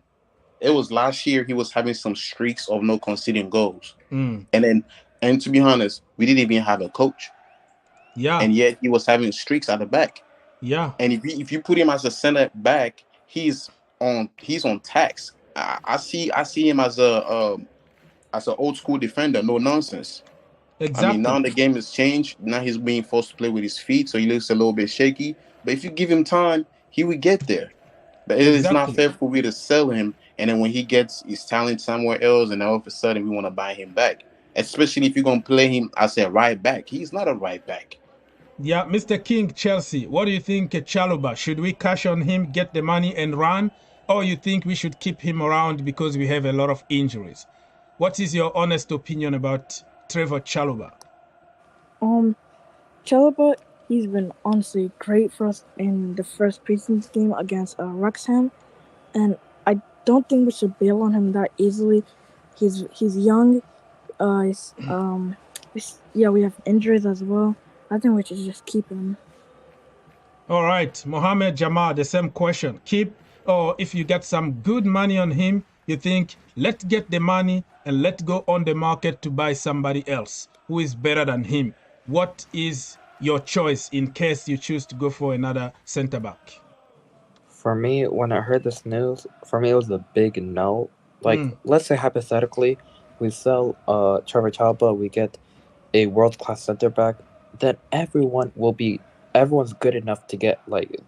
It was last year he was having some streaks of no conceding goals. And to be honest, we didn't even have a coach. Yeah. And yet he was having streaks at the back. Yeah. And if you put him as a center back, he's on tax. I see him as an old school defender, no nonsense. Exactly. I mean, now the game has changed. Now he's being forced to play with his feet, so he looks a little bit shaky. But if you give him time, he will get there. But it is not fair for we to sell him, and then when he gets his talent somewhere else, and all of a sudden we want to buy him back. Especially if you're going to play him as a right back. He's not a right back. Yeah, Mr. King, Chelsea, what do you think, Chalobah? Should we cash on him, get the money and run? Or you think we should keep him around because we have a lot of injuries? What is your honest opinion about Trevor Chalobah? Chalobah, he's been honestly great for us in the first preseason game against Wrexham. And I don't think we should bail on him that easily. He's young. We have injuries as well. I think we should just keep him. All right, Mohammed Jamal, the same question. Keep, or if you get some good money on him, you think, let's get the money and let's go on the market to buy somebody else who is better than him. What is your choice in case you choose to go for another center back? For me, when I heard this news, for me it was a big no. Like, let's say hypothetically, we sell Trevor Chalobah, we get a world-class center back, then everyone's good enough to get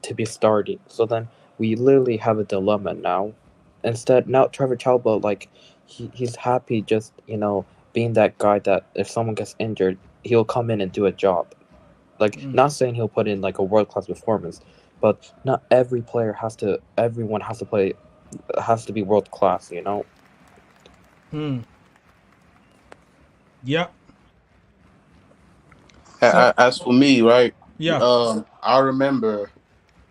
to be starting. So then we literally have a dilemma now. Instead, now Trevor Chalobah, he's happy just being that guy that if someone gets injured, he'll come in and do a job. Not saying he'll put in a world-class performance, but not every player everyone has to be world-class, you know? Yeah. As for me, right? Yeah. I remember,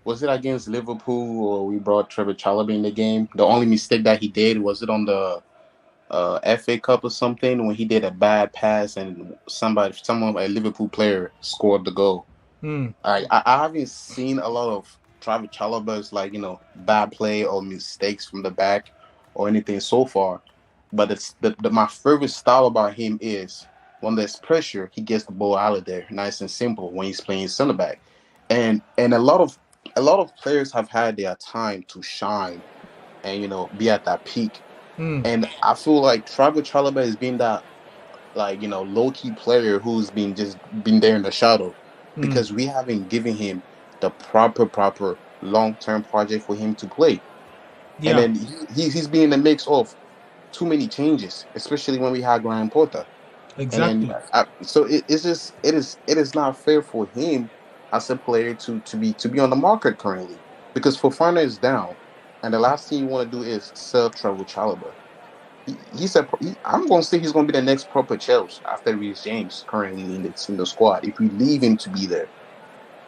was it against Liverpool or we brought Trevor Chalobah in the game? The only mistake that he did was it on the FA Cup or something when he did a bad pass and someone a Liverpool player scored the goal. I haven't seen a lot of Trevor Chalobah's bad play or mistakes from the back or anything so far. But it's my favorite style about him is when there's pressure, he gets the ball out of there, nice and simple when he's playing center back. And a lot of players have had their time to shine and be at that peak. And I feel like Trevor Chalobah has been that low key player who's been there in the shadow because we haven't given him the proper long term project for him to play. And then he's been in the mix of too many changes, especially when we had Graham Potter. Exactly. And then so it is not fair for him as a player to be on the market currently because Fofana is down, and the last thing you want to do is sell Trevor Chalobah. I'm going to say he's going to be the next proper Chelsea after Reece James currently in the squad if we leave him to be there.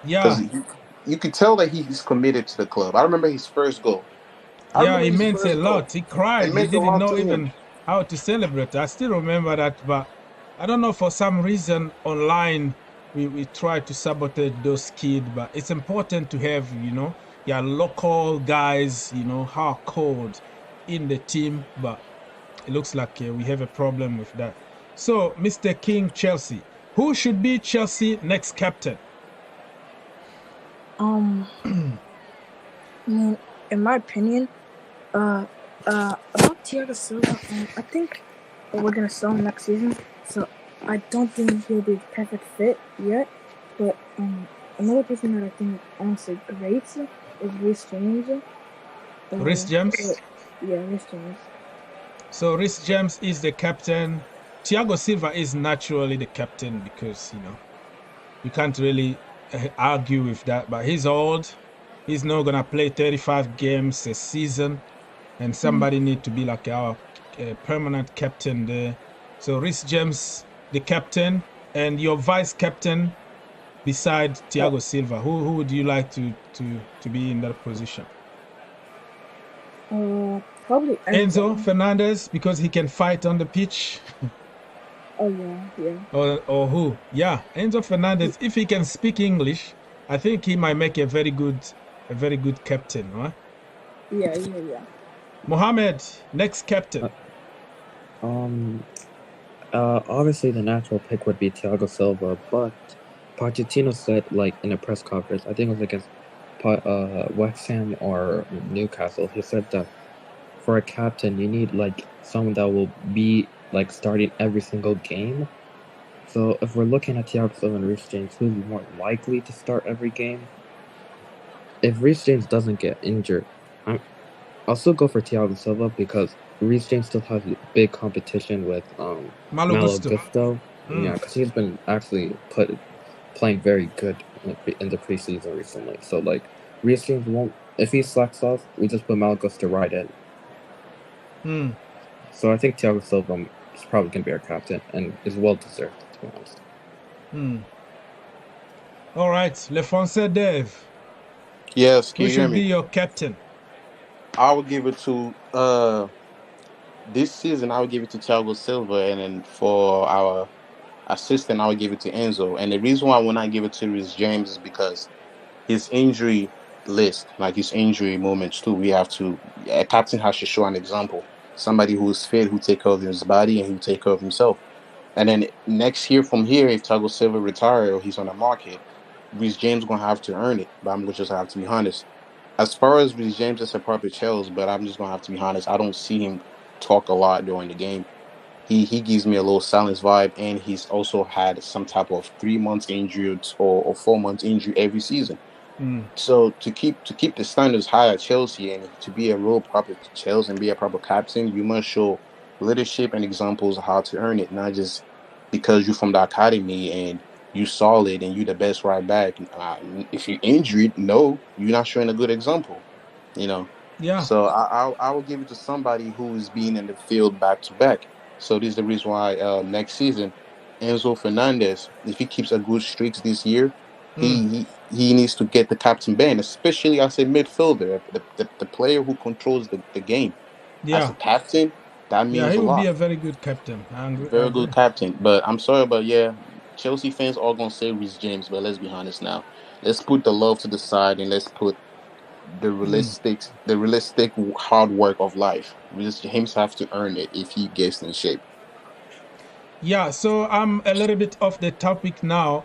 Yeah. Because you could tell that he's committed to the club. I remember his first goal. He meant a lot. He cried. He didn't know even how to celebrate. I still remember that, but I don't know, for some reason online we try to sabotage those kids, but it's important to have, your local guys, hardcore in the team, but it looks like we have a problem with that. So, Mr. King, Chelsea, who should be Chelsea next captain? I mean, in my opinion, about Thiago Silva, I think we're gonna sell him next season. So I don't think he'll be the perfect fit yet. But another person that I think honestly great is Reece James. Reece James? Yeah, Reece James. So Reece James is the captain. Thiago Silva is naturally the captain because, you can't really argue with that. But he's old. He's not going to play 35 games a season. And somebody need to be like our permanent captain there. So Reece James, the captain, and your vice captain beside Thiago Silva. Who would you like to be in that position? Probably Enzo Fernandez, because he can fight on the pitch. Oh yeah. Or who? Yeah, Enzo Fernandez. If he can speak English, I think he might make a very good captain, right? Yeah. Mohamed, next captain. Obviously the natural pick would be Thiago Silva, but Pochettino said, in a press conference, I think it was against West Ham or Newcastle, he said that for a captain, you need someone that will be starting every single game. So if we're looking at Thiago Silva and Reece James, who's more likely to start every game? If Reece James doesn't get injured, I'll still go for Thiago Silva because Reece James still has big competition with Malo Gusto. Yeah, because he's been actually playing very good in the preseason recently. So Reece James won't. If he slacks off, we just put Malo Gusto right in. So I think Thiago Silva is probably going to be our captain and is well deserved, to be honest. All right, Le Français Dave. Yes, can who you hear should me? be your captain? I would give it to this season. I would give it to Thiago Silva, and then for our assistant, I would give it to Enzo. And the reason why I would not give it to Reece James is because his injury list, his injury moments too. A captain has to show an example. Somebody who is fit, who take care of his body, and who take care of himself. And then next year, from here, if Thiago Silva retires or he's on the market, Reece James gonna have to earn it. But I'm gonna just have to be honest. As far as Reece James is a proper Chelsea, but I'm just gonna have to be honest. I don't see him talk a lot during the game. He gives me a little silence vibe, and he's also had some type of 3 months injury or 4 months injury every season. So to keep the standards high at Chelsea and to be a real proper Chelsea and be a proper captain, you must show leadership and examples of how to earn it, not just because you're from the academy and you solid and you the best right back. If you're injured, no, you're not showing a good example. Yeah. So I will give it to somebody who is being in the field back to back. So this is the reason why next season Enzo Fernandez, if he keeps a good streak this year, he needs to get the captain band, especially as a midfielder, the player who controls the game. As Yeah. a captain, that Yeah, means he a will be lot. a very good captain. I Very agree. good captain. But I'm sorry, but yeah, Chelsea fans are gonna say Reece James, but let's be honest now. Let's put the love to the side and let's put the realistic hard work of life. Reece James have to earn it if he gets in shape. Yeah, so I'm a little bit off the topic now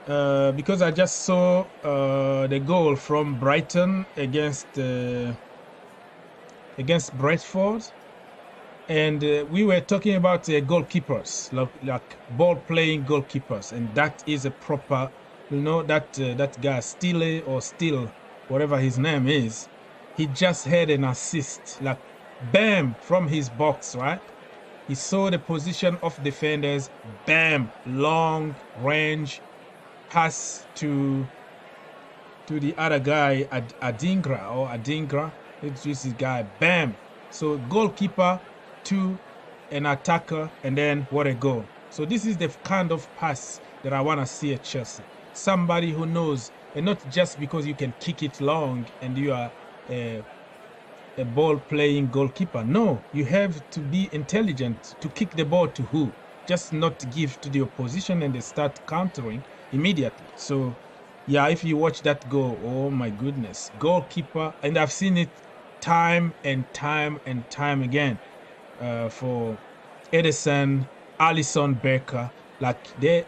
because I just saw the goal from Brighton against Bradford, and we were talking about goalkeepers, like ball-playing goalkeepers, and that is a proper, that guy Still, whatever his name is, he just had an assist, like bam, from his box, right? He saw the position of defenders, bam, long range pass to the other guy, Adingra. It's just this guy, bam. So goalkeeper to an attacker, and then what a goal. So this is the kind of pass that I want to see at Chelsea. Somebody who knows, and not just because you can kick it long and you are a ball-playing goalkeeper. No, you have to be intelligent to kick the ball to who? Just not give to the opposition and they start countering immediately. So, yeah, if you watch that goal, oh my goodness, goalkeeper, and I've seen it time and time and time again for Edison, Alisson Becker. Like they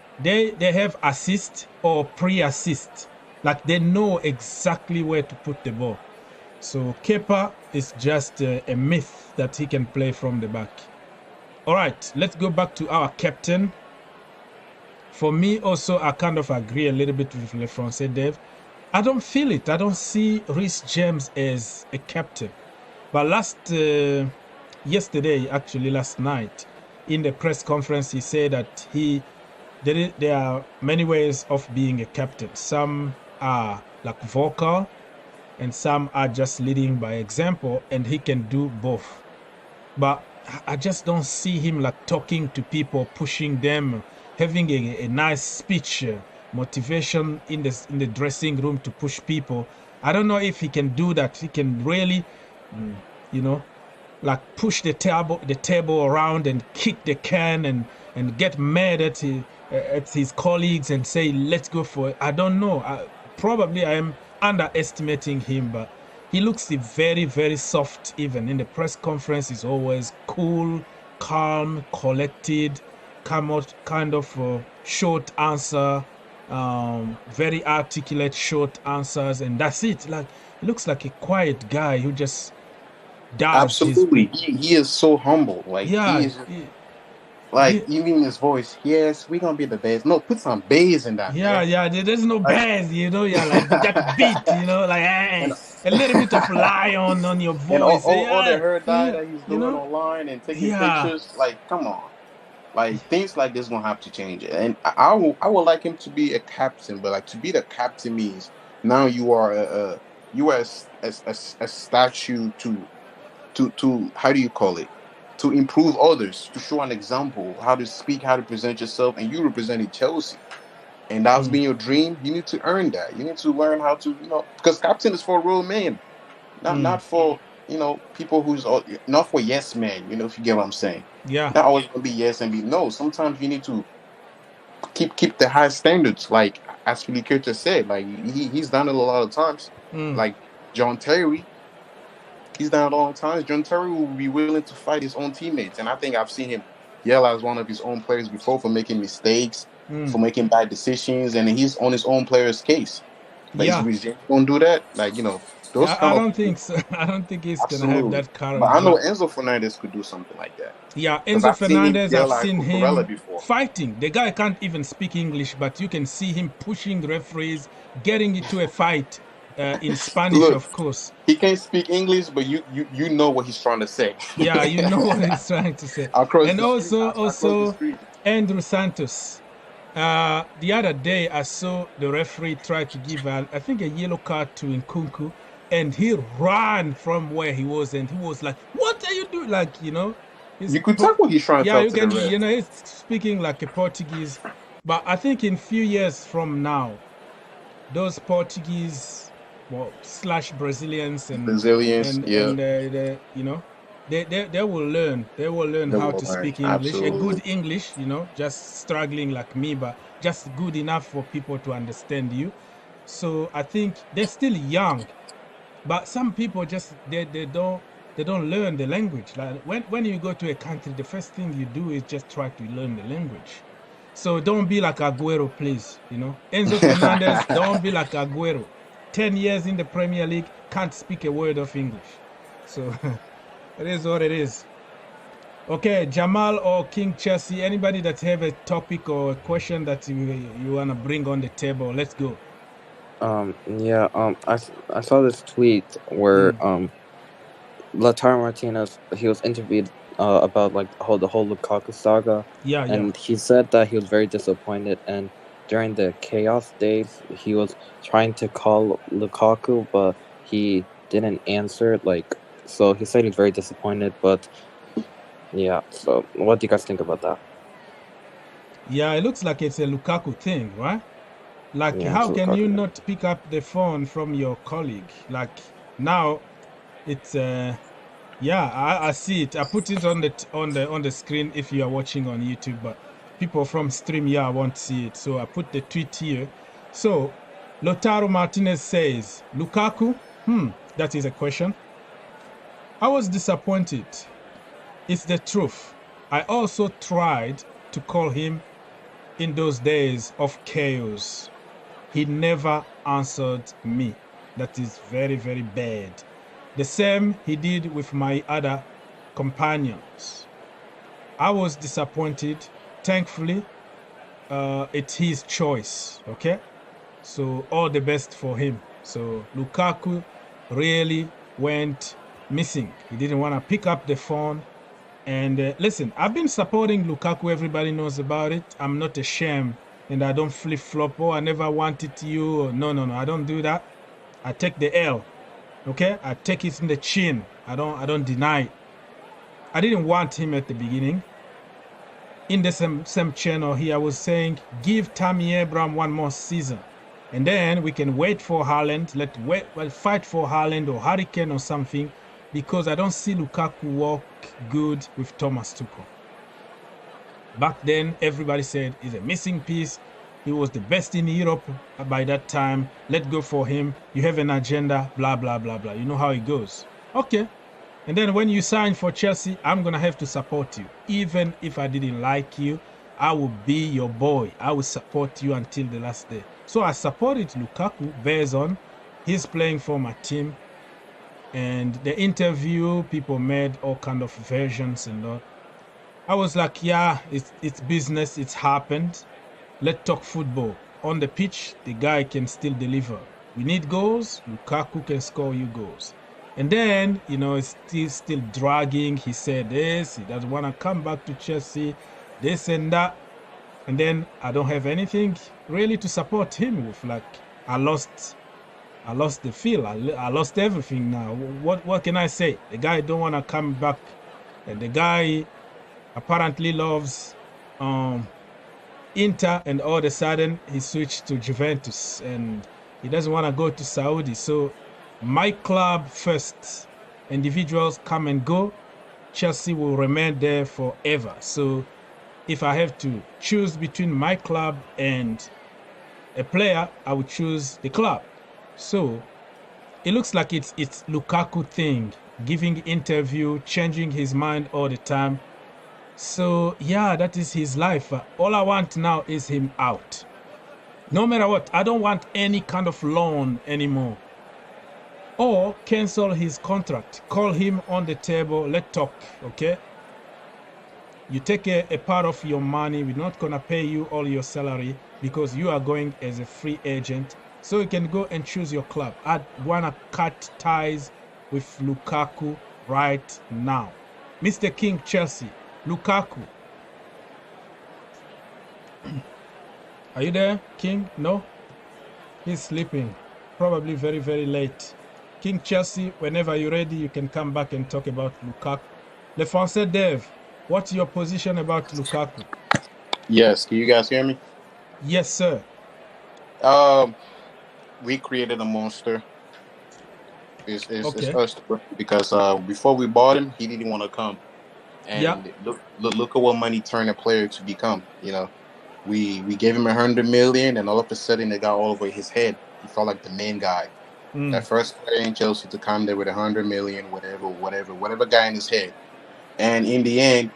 have assist or pre-assist. Like they know exactly where to put the ball. So Kepa is just a myth that he can play from the back. All right, let's go back to our captain. For me also, I kind of agree a little bit with Le Francais Dave. I don't feel it. I don't see Reece James as a captain. But last night, in the press conference, he said that there are many ways of being a captain. Some are like vocal, and some are just leading by example, and he can do both. But I just don't see him like talking to people, pushing them, having a nice speech, motivation in the dressing room to push people. I don't know if he can do that. He can really, like push the table around and kick the can and get mad at his colleagues and say, let's go for it. I don't know. Probably I am underestimating him, but he looks very, very soft. Even in the press conference, he's always cool, calm, collected, kind of short answer, very articulate short answers, and that's it. Like, he looks like a quiet guy who just does. Absolutely, he is so humble. Like, yeah, he is. Even his voice, yes, we're gonna be the best. No, put some bass in that. Yeah, there's no bass, like that beat, like a little bit of lion on your voice. And all the herd that he's doing online and taking pictures, like, come on. Like, things like this gonna have to change. And I would like him to be a captain, but like, to be the captain means now you are a statue to how do you call it? To improve others, to show an example, how to speak, how to present yourself, and you represented Chelsea. And that's been your dream. You need to earn that. You need to learn how to, because captain is for real men, not for, people who's not for yes men. If you get what I'm saying. Yeah. Not always gonna be yes and be no. Sometimes you need to keep the high standards. Like as Filikerta said, like he's done it a lot of times. Like John Terry. He's done it all the time. John Terry will be willing to fight his own teammates. And I think I've seen him yell at one of his own players before for making mistakes, for making bad decisions, and he's on his own player's case. Like, is James going to do that? Like, those I don't think so. I don't think he's going to have that courage. But I know Enzo Fernandez could do something like that. Yeah, Enzo Fernandez, I've seen him fighting. The guy can't even speak English, but you can see him pushing referees, getting into a fight. In Spanish, Look, of course. He can't speak English, but you know what he's trying to say. Yeah, you know what he's trying to say. And also Andrew Santos. The other day, I saw the referee try to give, I think, a yellow card to Nkunku, and he ran from where he was, and he was like, "What are you doing?" Like, he You could tell what he's trying to Yeah, tell you to the can. ref. You know, he's speaking like a Portuguese, but I think in few years from now, those Portuguese, well, slash Brazilians Brazilians, yeah. and you know, they will learn. They will learn They how will to learn, speak English, a absolutely. good English. You know, just struggling like me, but just good enough for people to understand you. So I think they're still young, but some people just they don't learn the language. Like when you go to a country, the first thing you do is just try to learn the language. So don't be like Aguero, please. You know, Enzo Fernandez, don't be like Aguero. 10 years in the Premier League, can't speak a word of English. So it is what it is. Okay, Jamal or King Chelsea, anybody that have a topic or a question that you want to bring on the table, let's go. Yeah, I saw this tweet where Lautaro Martinez, he was interviewed about like the whole Lukaku saga, Yeah, and he said that he was very disappointed, and during the chaos days he was trying to call Lukaku, but he didn't answer. Like, so he said he's very disappointed. But yeah, so what do you guys think about that? Yeah, it looks like it's a Lukaku thing, right? Like, Yeah, how it's can you Lukaku. not pick up the phone from your colleague? Like, now, it's yeah, I see it. I put it on the screen if you are watching on YouTube, but people from stream, yeah, won't see it. So I put the tweet here. So Lautaro Martinez says, Lukaku, that is a question. I was disappointed. It's the truth. I also tried to call him in those days of chaos. He never answered me. That is very, very bad. The same he did with my other companions. I was disappointed. Thankfully, it's his choice, okay? So all the best for him. So Lukaku really went missing. He didn't want to pick up the phone. And listen, I've been supporting Lukaku. Everybody knows about it. I'm not ashamed, and I don't flip-flop. Oh, I never wanted you. No, I don't do that. I take the L, okay? I take it in the chin. I don't deny it. I didn't want him at the beginning. In the same channel here, I was saying, give Tammy Abraham one more season. And then we can wait for Haaland. Let's fight for Haaland or Hurricane or something, because I don't see Lukaku work good with Thomas Tuchel. Back then, everybody said he's a missing piece. He was the best in Europe by that time. Let's go for him. You have an agenda, blah, blah, blah, blah. You know how it goes. Okay. And then when you sign for Chelsea, I'm going to have to support you. Even if I didn't like you, I will be your boy. I will support you until the last day. So I supported Lukaku based on he's playing for my team. And the interview, people made all kind of versions and all. I was like, yeah, it's business. It's happened. Let's talk football. On the pitch, the guy can still deliver. We need goals. Lukaku can score you goals. And then, you know, it's still dragging. He said this. He doesn't want to come back to Chelsea. This and that. And then I don't have anything really to support him with. Like, I lost the feel. I lost everything now. What can I say? The guy don't want to come back. And the guy apparently loves Inter, and all of a sudden he switched to Juventus, and he doesn't want to go to Saudi. So my club first. Individuals come and go. Chelsea will remain there forever. So if I have to choose between my club and a player, I would choose the club. So it looks like it's Lukaku thing, giving interview, changing his mind all the time. So yeah, that is his life. All I want now is him out. No matter what, I don't want any kind of loan anymore. Or cancel his contract. Call him on the table. Let's talk, okay? You take a part of your money. We're not going to pay you all your salary because you are going as a free agent. So you can go and choose your club. I want to cut ties with Lukaku right now. Mr. King, Chelsea. Lukaku. Are you there, King? No? He's sleeping. Probably very, very late. King Chelsea, whenever you're ready, you can come back and talk about Lukaku. Le Français Dev, What's your position about Lukaku? Yes, can you guys hear me? Yes, sir. We created a monster. It's Okay. us because before we bought him, he didn't want to come. Yeah. And look at what money turned a player to become. You know, we gave him 100 million, and all of a sudden they got all over his head. He felt like the main guy. That first player in Chelsea to come there with 100 million, whatever guy in his head. And in the end,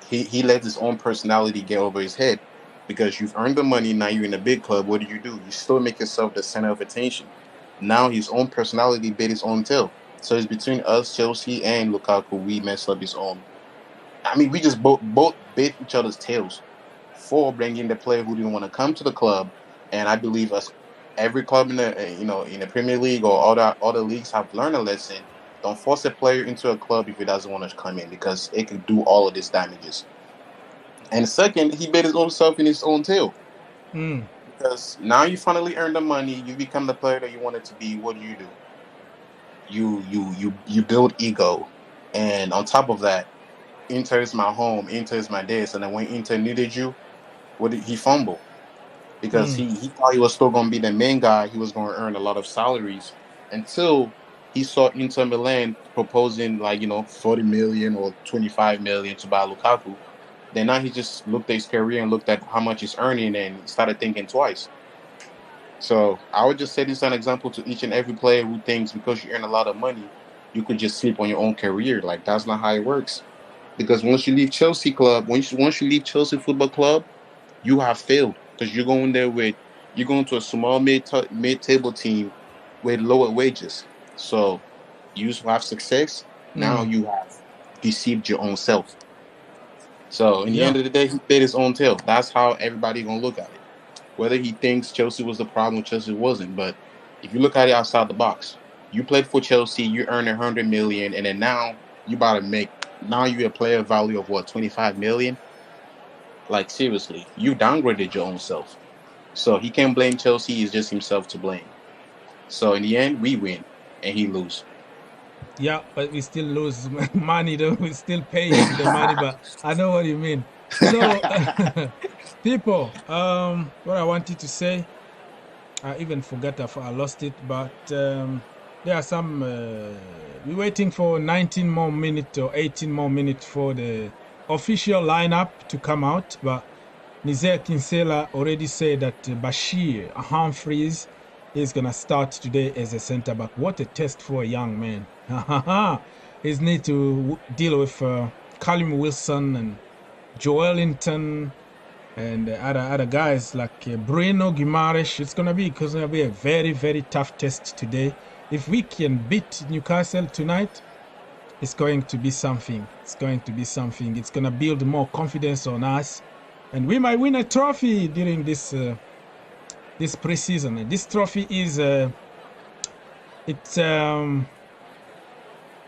he let his own personality get over his head because you've earned the money. Now you're in a big club. What do? You still make yourself the center of attention. Now his own personality bit his own tail. So it's between us, Chelsea, and Lukaku. We messed up his own. I mean, we just both bit each other's tails for bringing the player who didn't want to come to the club. And I believe every club in the in the Premier League or other leagues have learned a lesson. Don't force a player into a club if he doesn't want to come in because it could do all of these damages. And second, he bit his own self in his own tail. Because now you finally earn the money, you become the player that you wanted to be. What do? You build ego, and on top of that, Inter is my home, Inter is my this, and then when Inter needed you, what did he fumble? Because he thought he was still going to be the main guy, he was going to earn a lot of salaries until he saw Inter Milan proposing 40 million or 25 million to buy Lukaku. Then now he just looked at his career and looked at how much he's earning and started thinking twice. So I would just say this is an example to each and every player who thinks because you earn a lot of money, you could just sleep on your own career. Like, that's not how it works. Because once you leave Chelsea leave Chelsea Football Club, you have failed. Because you're going to a small mid-table team with lower wages. So you used to have success. Now you have deceived your own self. So in the end of the day, he bit his own tail. That's how everybody gonna look at it. Whether he thinks Chelsea was the problem, Chelsea wasn't. But if you look at it outside the box, you played for Chelsea, you earned 100 million, and then now you're a player value of what, 25 million? Like, seriously, you downgraded your own self. So he can't blame Chelsea, he's just himself to blame. So in the end, we win and he lose. Yeah, but we still lose money though. We still pay him the money, but I know what you mean. So, people, what I wanted to say, I even forgot I lost it, but there are some, we're waiting for 19 more minutes or 18 more minutes for the official lineup to come out, but Nizer Kinsella already said that Bashir Humphreys is going to start today as a center back. What a test for a young man. He's need to deal with Callum Wilson and Joelinton and other guys like Bruno Guimaraes. It's going to be a very, very tough test today. If we can beat Newcastle tonight, it's going to be something. It's going to build more confidence on us. And we might win a trophy during this this preseason. And this trophy is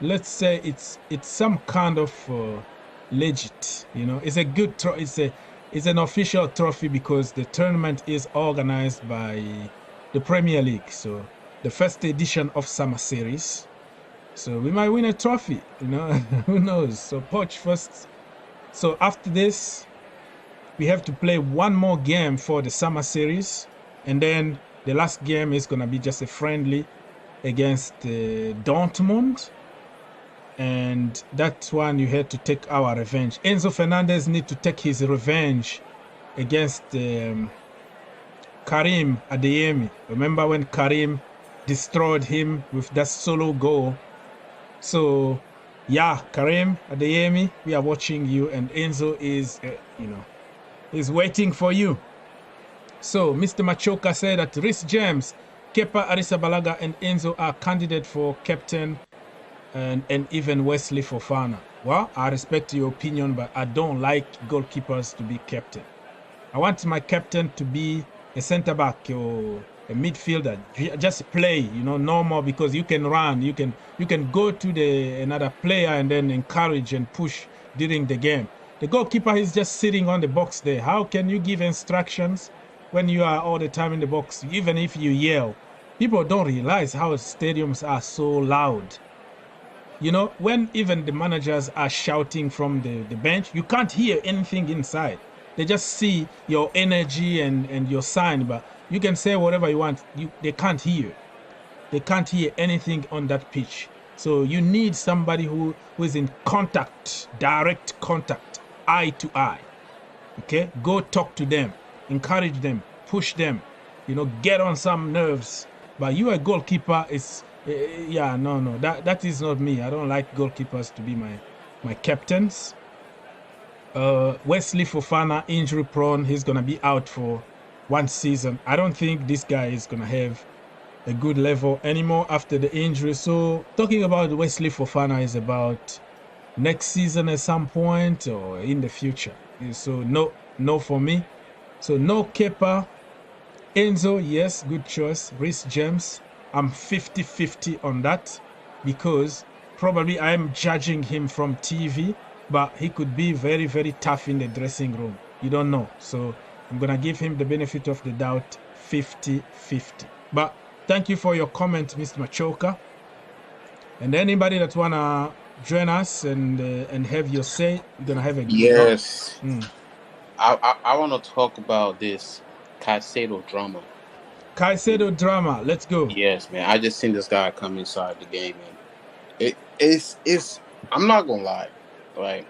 let's say it's some kind of legit, it's a good trophy. It's an official trophy because the tournament is organized by the Premier League, so the first edition of Summer Series. So we might win a trophy, who knows. So Poch first. So after this, we have to play one more game for the Summer Series, and then the last game is going to be just a friendly against Dortmund, and that one you had to take our revenge. Enzo Fernandez need to take his revenge against Karim Adeyemi. Remember when Karim destroyed him with that solo goal? So yeah, Karim Adeyemi, we are watching you, and Enzo is is waiting for you. So Mr. Machoka said that Reece James, Kepa Arrizabalaga and Enzo are candidate for captain, and even Wesley Fofana. Well, I respect your opinion, but I don't like goalkeepers to be captain. I want my captain to be a center back or a midfielder. Just play, normal, because you can run, you can go to another player and then encourage and push during the game. The goalkeeper is just sitting on the box there. How can you give instructions when you are all the time in the box, even if you yell? People don't realize how stadiums are so loud. You know, when even the managers are shouting from the bench, you can't hear anything inside. They just see your energy and your sign, but you can say whatever you want. They can't hear. They can't hear anything on that pitch. So you need somebody who is in contact, direct contact, eye to eye. Okay, go talk to them, encourage them, push them, you know, get on some nerves. But you a goalkeeper is, no, that is not me. I don't like goalkeepers to be my captains. Wesley Fofana, injury prone, he's gonna be out for 1 season. I don't think this guy is gonna have a good level anymore after the injury. So talking about Wesley Fofana is about next season at some point or in the future. So no for me. So no Kepa. Enzo, yes, good choice. Reece James, I'm 50-50 on that because probably I'm judging him from TV, but he could be very, very tough in the dressing room. You don't know. So I'm going to give him the benefit of the doubt, 50-50. But thank you for your comment, Mr. Machoka. And anybody that want to join us and have your say, you're going to have a good Yes. Mm. I want to talk about this Caicedo drama. Caicedo drama, let's go. Yes, man. I just seen this guy come inside the game, and it's I'm not gonna lie, right?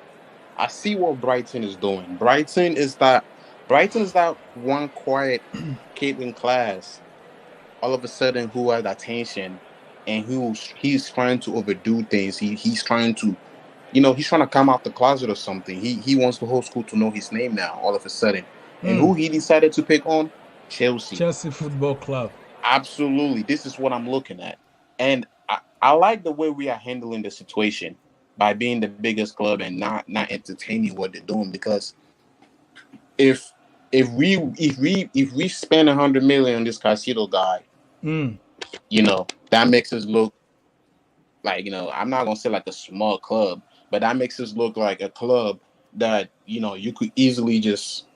I see what Brighton is doing. Brighton is that one quiet kid in class, all of a sudden who has attention, and he's trying to overdo things. He's trying to, he's trying to come out the closet or something. He wants the whole school to know his name now, all of a sudden. And who he decided to pick on? Chelsea Football Club. Absolutely. This is what I'm looking at. And I like the way we are handling the situation by being the biggest club and not entertaining what they're doing. Because if we spend 100 million on this Caicedo guy, that makes us look like, I'm not gonna say like a small club, but that makes us look like a club that, you could easily just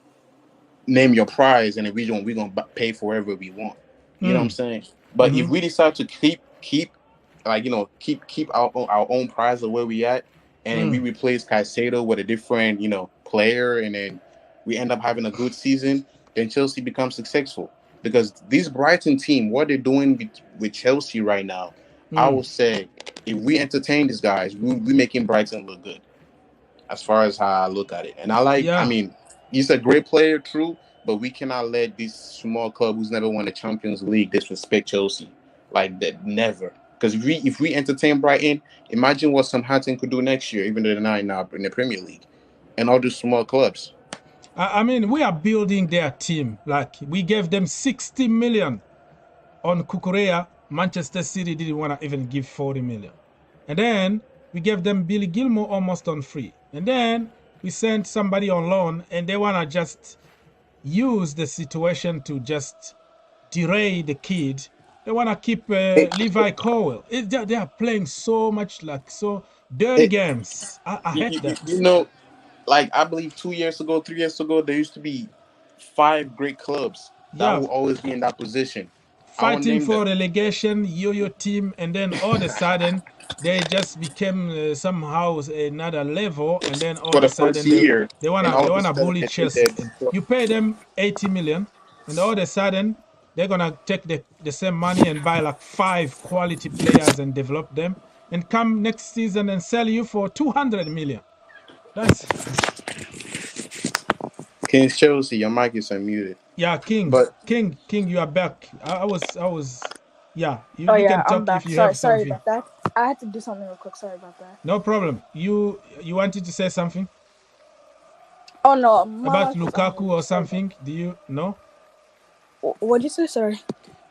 name your prize, and we're gonna pay for whatever we want. You know what I'm saying? But if we decide to keep our own prize of where we at, and we replace Caicedo with a different player, and then we end up having a good season, then Chelsea becomes successful. Because this Brighton team, what they're doing with Chelsea right now, I will say, if we entertain these guys, we making Brighton look good. As far as how I look at it, and I mean, he's a great player, true, but we cannot let this small club who's never won the Champions League disrespect Chelsea like that. Never. Because if we entertain Brighton, imagine what Southampton could do next year, even though they're not now in the Premier League, and all these small clubs. I mean, we are building their team. Like, we gave them 60 million on Cucurella. Manchester City didn't want to even give 40 million. And then we gave them Billy Gilmour almost on free. And then we sent somebody on loan, and they want to just use the situation to just derail the kid. They want to keep Levi Colwill. They are playing so much dirty games. I hate that. Like, I believe 3 years ago, there used to be 5 great clubs that will always be in that position. Fighting for relegation, yo-yo team, and then all of a sudden, they just became somehow another level, and then all of a sudden they wanna bully Chelsea. You pay them 80 million, and all of a sudden they're gonna take the same money and buy like 5 quality players and develop them, and come next season and sell you for 200 million. That's King Chelsea. Your mic is unmuted. Yeah, King, you are back. I was. Yeah, you can talk I'm back. if you have Sorry something. about that. I had to do something real quick. Sorry about that. No problem. You wanted to say something Oh no, about Lukaku or something? Do you know? What'd you say? Sorry.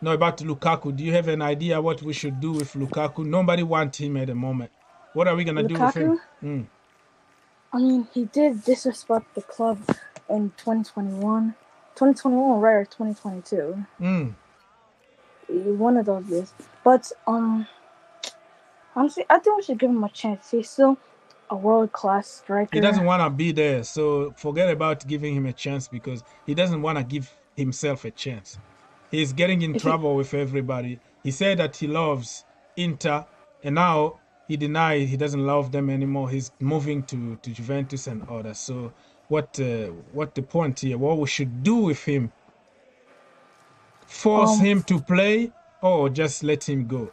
No, about Lukaku. Do you have an idea what we should do with Lukaku? Nobody wants him at the moment. What are we gonna do with him? I mean, he did disrespect the club in 2021. 2021, right, or 2022. One of those years. But honestly, I think we should give him a chance. He's still a world-class striker. He doesn't want to be there, so forget about giving him a chance because he doesn't want to give himself a chance. He's getting in trouble with everybody. He said that he loves Inter, and now he denied he doesn't love them anymore. He's moving to Juventus and others. So what the point here? What we should do with him? Force Um, him to play or just let him go?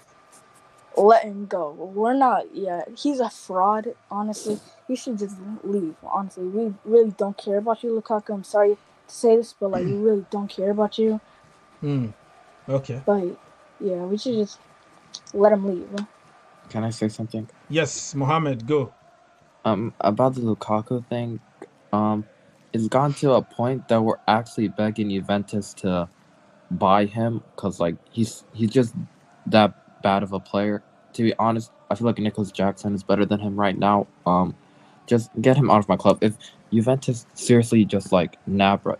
let him go. We're not. Yeah, he's a fraud. Honestly, he should just leave. Honestly, we really don't care about you, Lukaku. I'm sorry to say this, but like we really don't care about you. Okay. But yeah, we should just let him leave. Can I say something? Yes, Mohammed, go. About the Lukaku thing, it's gone to a point that we're actually begging Juventus to buy him because like he's just that bad of a player. To be honest, I feel like Nicholas Jackson is better than him right now. Just get him out of my club. If Juventus seriously just like Nabra,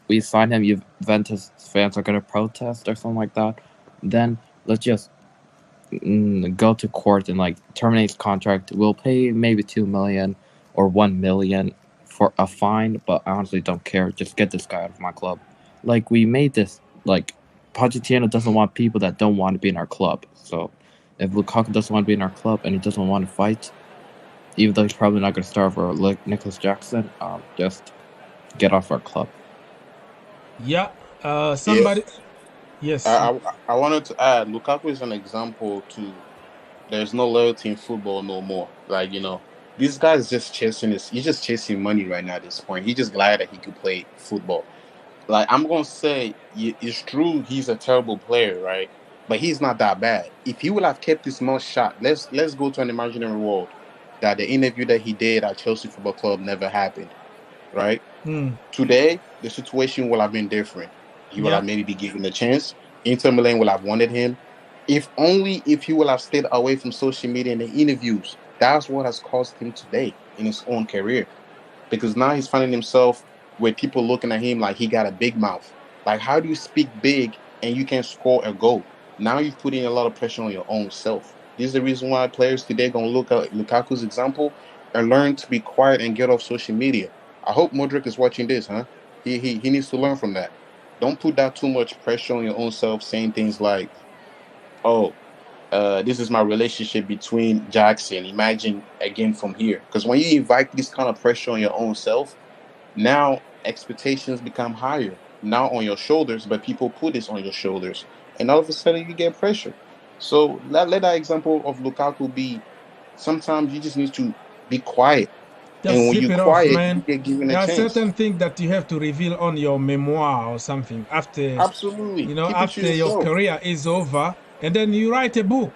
we sign him, Juventus fans are gonna protest or something like that. Then let's just go to court and like terminate his contract. We'll pay maybe 2 million or 1 million for a fine, but I honestly don't care. Just get this guy out of my club. Like we made this like Pochettino doesn't want people that don't want to be in our club. So if Lukaku doesn't want to be in our club and he doesn't want to fight, even though he's probably not going to start for like Nicholas Jackson, just get off our club. Yeah. Somebody. Yes. I wanted to add, Lukaku is an example to there's no loyalty in football no more. Like, this guy is just he's just chasing money right now at this point. He's just glad that he could play football. Like, I'm going to say, it's true he's a terrible player, right? But he's not that bad. If he would have kept his mouth shut, let's go to an imaginary world that the interview that he did at Chelsea Football Club never happened, right? Today, the situation would have been different. He would have maybe be given a chance. Inter Milan would have wanted him. If he would have stayed away from social media and the interviews, that's what has caused him today in his own career. Because now he's finding himself with people looking at him like he got a big mouth. Like, how do you speak big and you can score a goal? Now you're putting a lot of pressure on your own self. This is the reason why players today are going to look at Lukaku's example and learn to be quiet and get off social media. I hope Modric is watching this, huh? He needs to learn from that. Don't put that too much pressure on your own self, saying things like, this is my relationship between Jackson. Imagine again from here. Because when you invite this kind of pressure on your own self, now expectations become higher. Now on your shoulders, but people put this on your shoulders. And all of a sudden you get pressure. So let that example of Lukaku be, sometimes you just need to be quiet. Just and when zip you're it quiet, off, man. you get given There a are chance. certain things that you have to reveal on your memoir or something after. Absolutely. Keep it to after your yourself. career is over, and then you write a book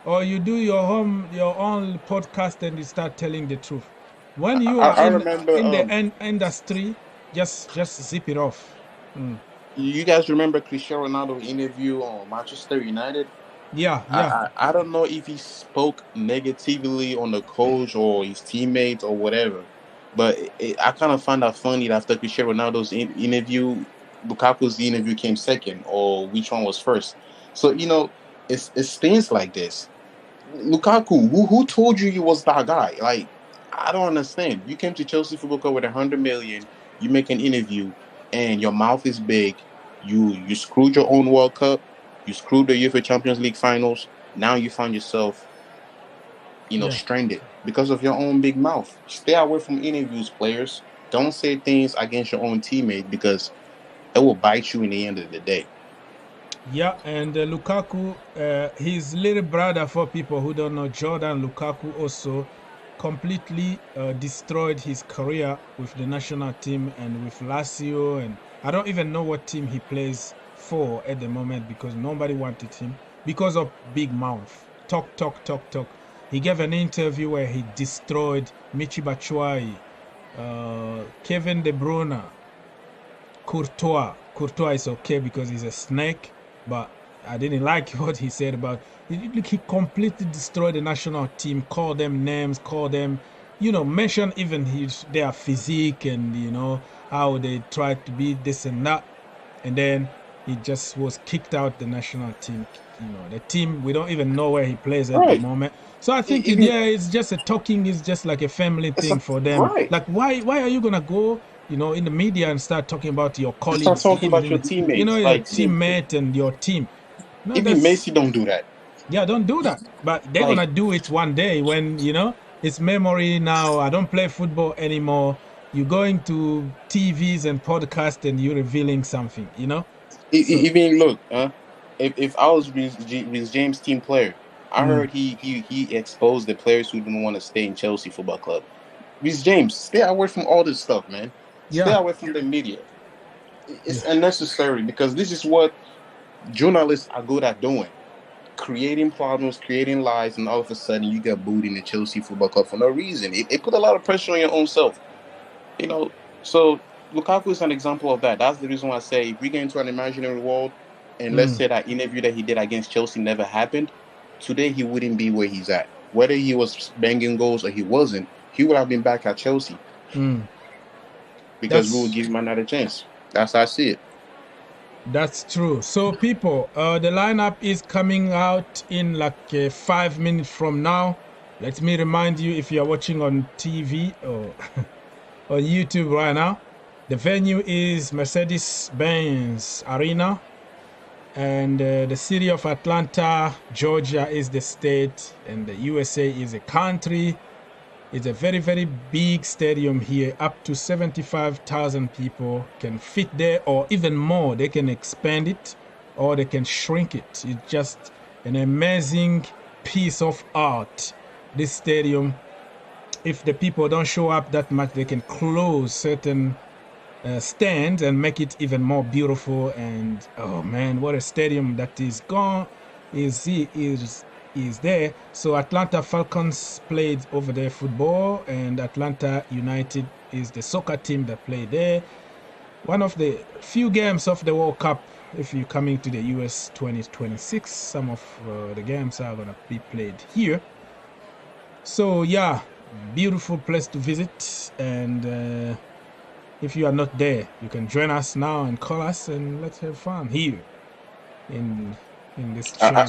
or you do your own podcast and you start telling the truth. When you are in the industry, just zip it off. You guys remember Cristiano Ronaldo's interview on Manchester United? Yeah. I don't know if he spoke negatively on the coach or his teammates or whatever, but I kind of find that funny that after Cristiano Ronaldo's interview, Lukaku's interview came second, or which one was first. So, it's things like this. Lukaku, who told you was that guy? Like, I don't understand. You came to Chelsea Football Club with 100 million, you make an interview, and your mouth is big. You screwed your own World Cup. You screwed the UEFA Champions League finals. Now you find yourself, stranded because of your own big mouth. Stay away from interviews, players. Don't say things against your own teammate because it will bite you in the end of the day. Yeah, and Lukaku, his little brother, for people who don't know, Jordan Lukaku also completely destroyed his career with the national team and with Lazio, and I don't even know what team he plays for at the moment because nobody wanted him because of big mouth. Talk. He gave an interview where he destroyed Michy Batshuayi, Kevin De Bruyne, Courtois. Courtois is okay because he's a snake, but I didn't like what he said about he completely destroyed the national team, called them names, mention even their physique and how they tried to be this and that, and then he just was kicked out the national team. The team, we don't even know where he plays at the moment. So I think it's just it's just like a family thing for them. Right. Like why are you gonna go in the media and start talking about your colleagues, start talking about your teammates, your teammate and your team? Even Messi don't do that. Yeah, don't do that. But they're Like, gonna do it one day when it's memory now. I don't play football anymore. You're going to TVs and podcasts and you're revealing something. So Even look, if I was Reece James' team player, I mm, heard he exposed the players who didn't want to stay in Chelsea Football Club. Reece James, stay away from all this stuff, man. Stay yeah, away from the media. yeah, It's unnecessary because this is what journalists are good at doing. Creating problems, creating lies, and all of a sudden you get booed in the Chelsea Football Club for no reason. It put a lot of pressure on your own self. You know, so Lukaku is an example of that. That's the reason why I say if we get into an imaginary world and let's mm, say that interview that he did against Chelsea never happened, today he wouldn't be where he's at. Whether he was banging goals or he wasn't, he would have been back at Chelsea mm. because we would give him another chance. That's how I see it. That's true. So, people, the lineup is coming out in like 5 minutes from now. Let me remind you, if you are watching on TV or on YouTube right now, the venue is Mercedes-Benz Arena, and the city of Atlanta, Georgia is the state, and the USA is a country. It's a very, very big stadium here. Up to 75,000 people can fit there, or even more. They can expand it or they can shrink it. It's just an amazing piece of art, this stadium. If the people don't show up that much, they can close certain stands and make it even more beautiful. And oh man, what a stadium that is gone is there. So Atlanta Falcons played over there football, and Atlanta United is the soccer team that played there. One of the few games of the World Cup, if you're coming to the US 2026, some of the games are going to be played here. So yeah, beautiful place to visit, and if you are not there, you can join us now and call us and let's have fun here in this channel.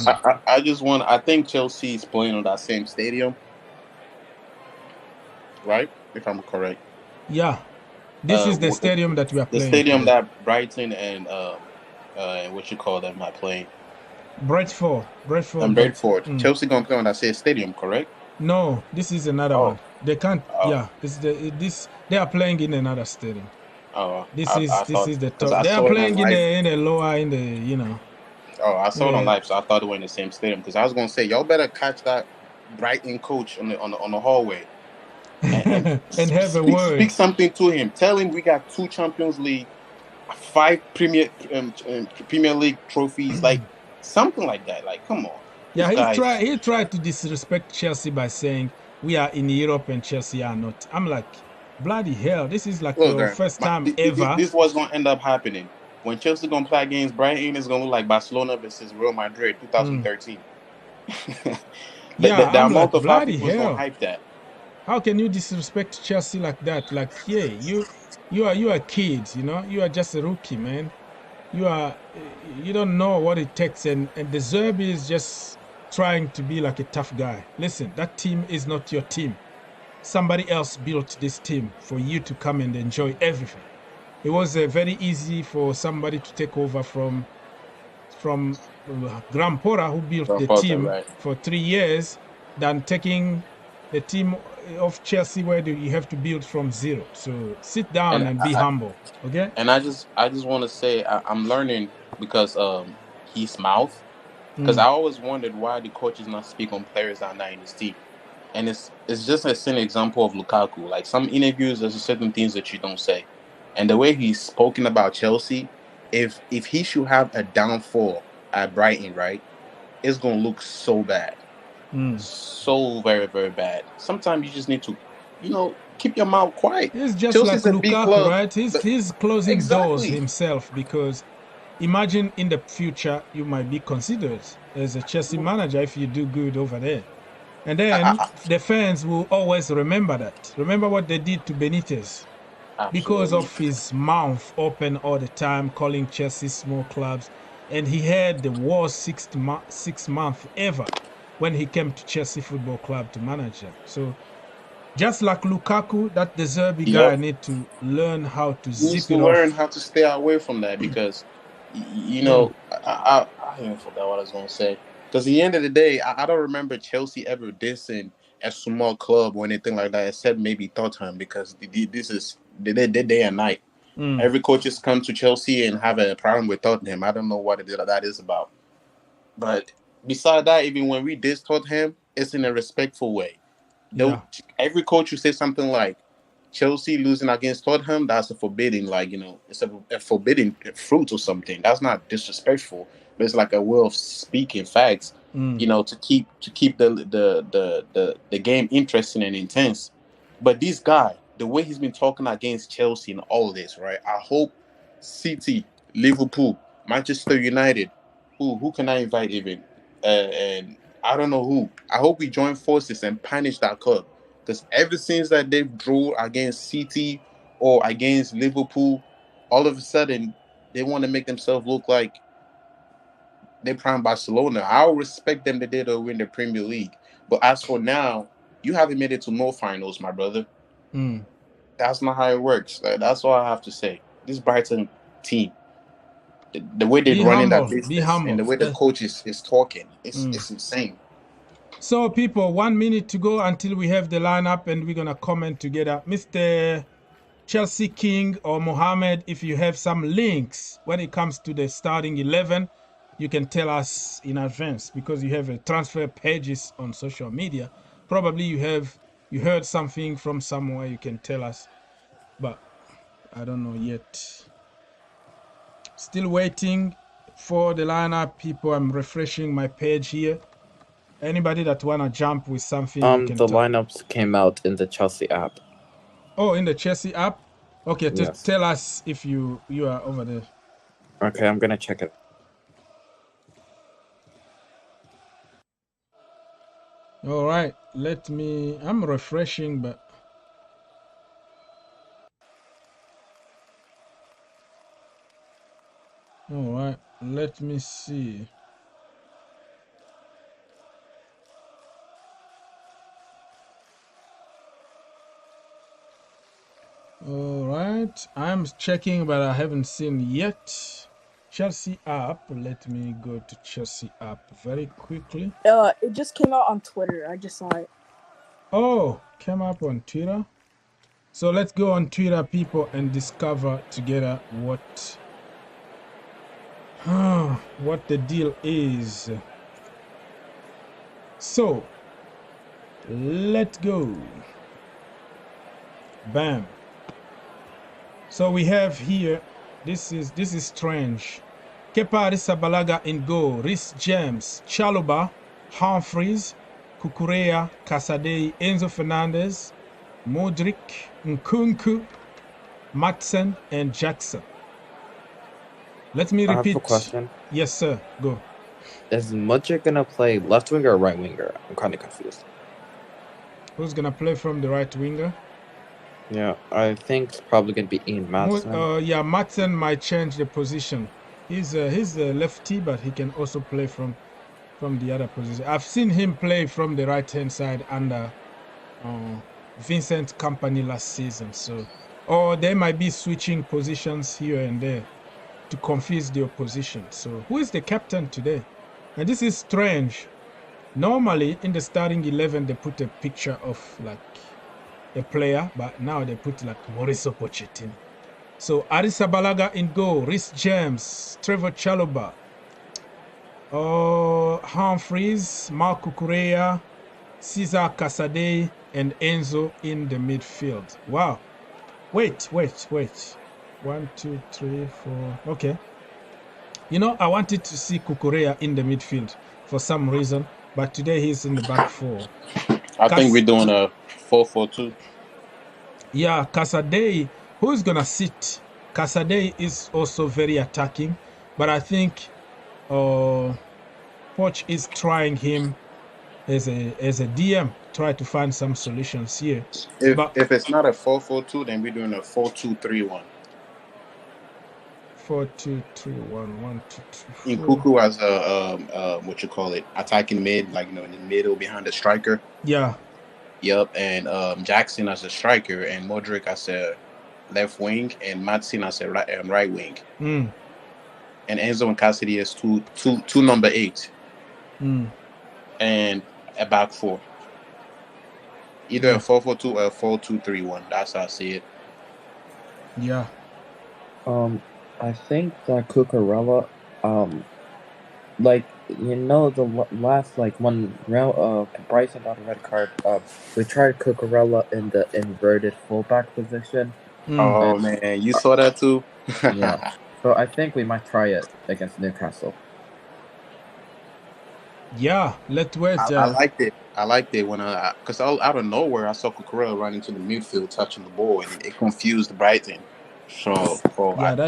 I think Chelsea is playing on that same stadium, right? If I'm correct. Yeah, this is the stadium that we are the playing. The stadium that Brighton and what you call them are playing. Brentford. Mm. Chelsea gonna play on that same stadium, correct? No, this is another one. They can't. Yeah, they are playing in another stadium. This is the top. They are playing in the lower Oh, I saw it on live, so I thought they were in the same stadium. Because I was gonna say, y'all better catch that Brighton coach on the hallway and have a word. Speak something to him. Tell him we got 2 Champions League, 5 Premier League trophies, like something like that. Like, come on. Yeah, he tried to disrespect Chelsea by saying we are in Europe and Chelsea are not. I'm like, bloody hell! This is like your first time ever. This was gonna end up happening. When Chelsea gonna play against Brighton, it's gonna look like Barcelona versus Real Madrid 2013. Yeah, the I'm amount like, of bloody was hell! gonna hype that. How can you disrespect Chelsea like that? Like, yeah, you are kids, you are just a rookie, man. You don't know what it takes, and the Zerbi is just trying to be like a tough guy. Listen, that team is not your team. Somebody else built this team for you to come and enjoy everything. It was very easy for somebody to take over from Graham Potter, who built the team for 3 years, than taking the team of Chelsea where you have to build from zero. So sit down and be humble, okay? And I just want to say I'm learning because his mouth. Because I always wondered why the coaches not speak on players that are not in his team. And it's just a silly example of Lukaku. Like some interviews, there's certain things that you don't say. And the way he's spoken about Chelsea, if he should have a downfall at Brighton, right, it's going to look so bad. So very, very bad. Sometimes you just need to, keep your mouth quiet. It's just Chelsea's like Lukaku, right? He's closing doors himself, because imagine in the future you might be considered as a Chelsea manager if you do good over there. And then the fans will always remember that. Remember what they did to Benitez. Absolutely. Because of his mouth open all the time, calling Chelsea small clubs. And he had the worst 6 months ever when he came to Chelsea Football Club to manage them. So just like Lukaku, that De Zerbi guy need to learn how to zip it off. He needs to learn how to stay away from that, because, I even forgot what I was going to say. Because at the end of the day, I don't remember Chelsea ever dissing a small club or anything like that, except maybe Tottenham, because this is they day and night. Every coach has come to Chelsea and have a problem with Tottenham. I don't know what that is about. But beside that, even when we diss Tottenham, it's in a respectful way. Yeah. Every coach who says something like Chelsea losing against Tottenham, that's a forbidden, it's a forbidden fruit or something. That's not disrespectful, but it's like a way of speaking facts. To keep the game interesting and intense. But this guy, the way he's been talking against Chelsea and all this, right? I hope City, Liverpool, Manchester United, who can I invite even? And I don't know who. I hope we join forces and punish that club. Because ever since that they drew against City or against Liverpool, all of a sudden they want to make themselves look like they're prime Barcelona. I'll respect them that they don't win the Premier League. But as for now, you haven't made it to no finals, my brother. That's not how it works. That's all I have to say. This Brighton team, the way they're running that business and the way the coach is talking, it's insane. So, people, 1 minute to go until we have the lineup, and we're going to comment together. Mr. Chelsea King or Mohammed, if you have some links when it comes to the starting 11, you can tell us in advance, because you have transfer pages on social media. Probably you heard something from somewhere, you can tell us, but I don't know yet. Still waiting for the lineup, people. I'm refreshing my page here. Anybody that wanna jump with something, you can the lineups came out in the Chelsea app. Oh, in the Chelsea app? Okay, Yes. tell us if you are over there. Okay, I'm gonna check it. All right, I'm refreshing, but all right, let me see. All right, I'm checking, but I haven't seen yet. Chelsea app. Let me go to Chelsea app very quickly. It just came out on Twitter. I just saw it. Oh, came up on Twitter. So let's go on Twitter, people, and discover together what the deal is. So let's go. Bam. So we have here, this is strange. Kepa Arrizabalaga in goal, Reece James, Chalobah, Humphries, Cucurella, Caicedo, Enzo Fernandez, Modric, Nkunku, Maatsen, and Jackson. Let me repeat. I have a question. Yes, sir. Go. Is Modric gonna play left winger or right winger? I'm kind of confused. Who's gonna play from the right winger? Yeah, I think it's probably gonna be Ian Maatsen. Yeah, Maatsen might change the position. He's a lefty, but he can also play from the other position. I've seen him play from the right-hand side under Vincent Kompany last season. So, or they might be switching positions here and there to confuse the opposition. So, who is the captain today? And this is strange. Normally, in the starting 11, they put a picture of like a player, but now they put like Mauricio Pochettino. So Arrizabalaga in goal, Reece James, Trevor Chalobah, Humphries, Marco Correa, Cesar Caicedo, and Enzo in the midfield. Wow. Wait. 1, 2, 3, 4. Okay. You know, I wanted to see Cucurella in the midfield for some reason, but today he's in the back four. I think we're doing a 4-4-2. Yeah, Caicedo, who's gonna sit? Caicedo is also very attacking, but I think Poch is trying him as a DM, try to find some solutions here. If it's not a 4-4-2, then we're doing a 4-2-3-1. 4-2-3-1, 1, 2, 3, 4. Nkunku as a attacking mid, in the middle behind the striker. Yeah. Yep, and Jackson as a striker, and Modric as a left wing, and Maatsen as a right wing. And Enzo and Cassidy as two number 8. and a back four. Either a 4-4-2 or a 4-2-3-1. That's how I see it. Yeah. I think that Cucurella, like the last when Bryson got a red card, we tried Cucurella in the inverted fullback position. Oh man, you saw that too? Yeah. So I think we might try it against Newcastle. Yeah, let's wait. I liked it. I liked it when because out of nowhere I saw Cucurella run into the midfield, touching the ball, and it confused Brighton. For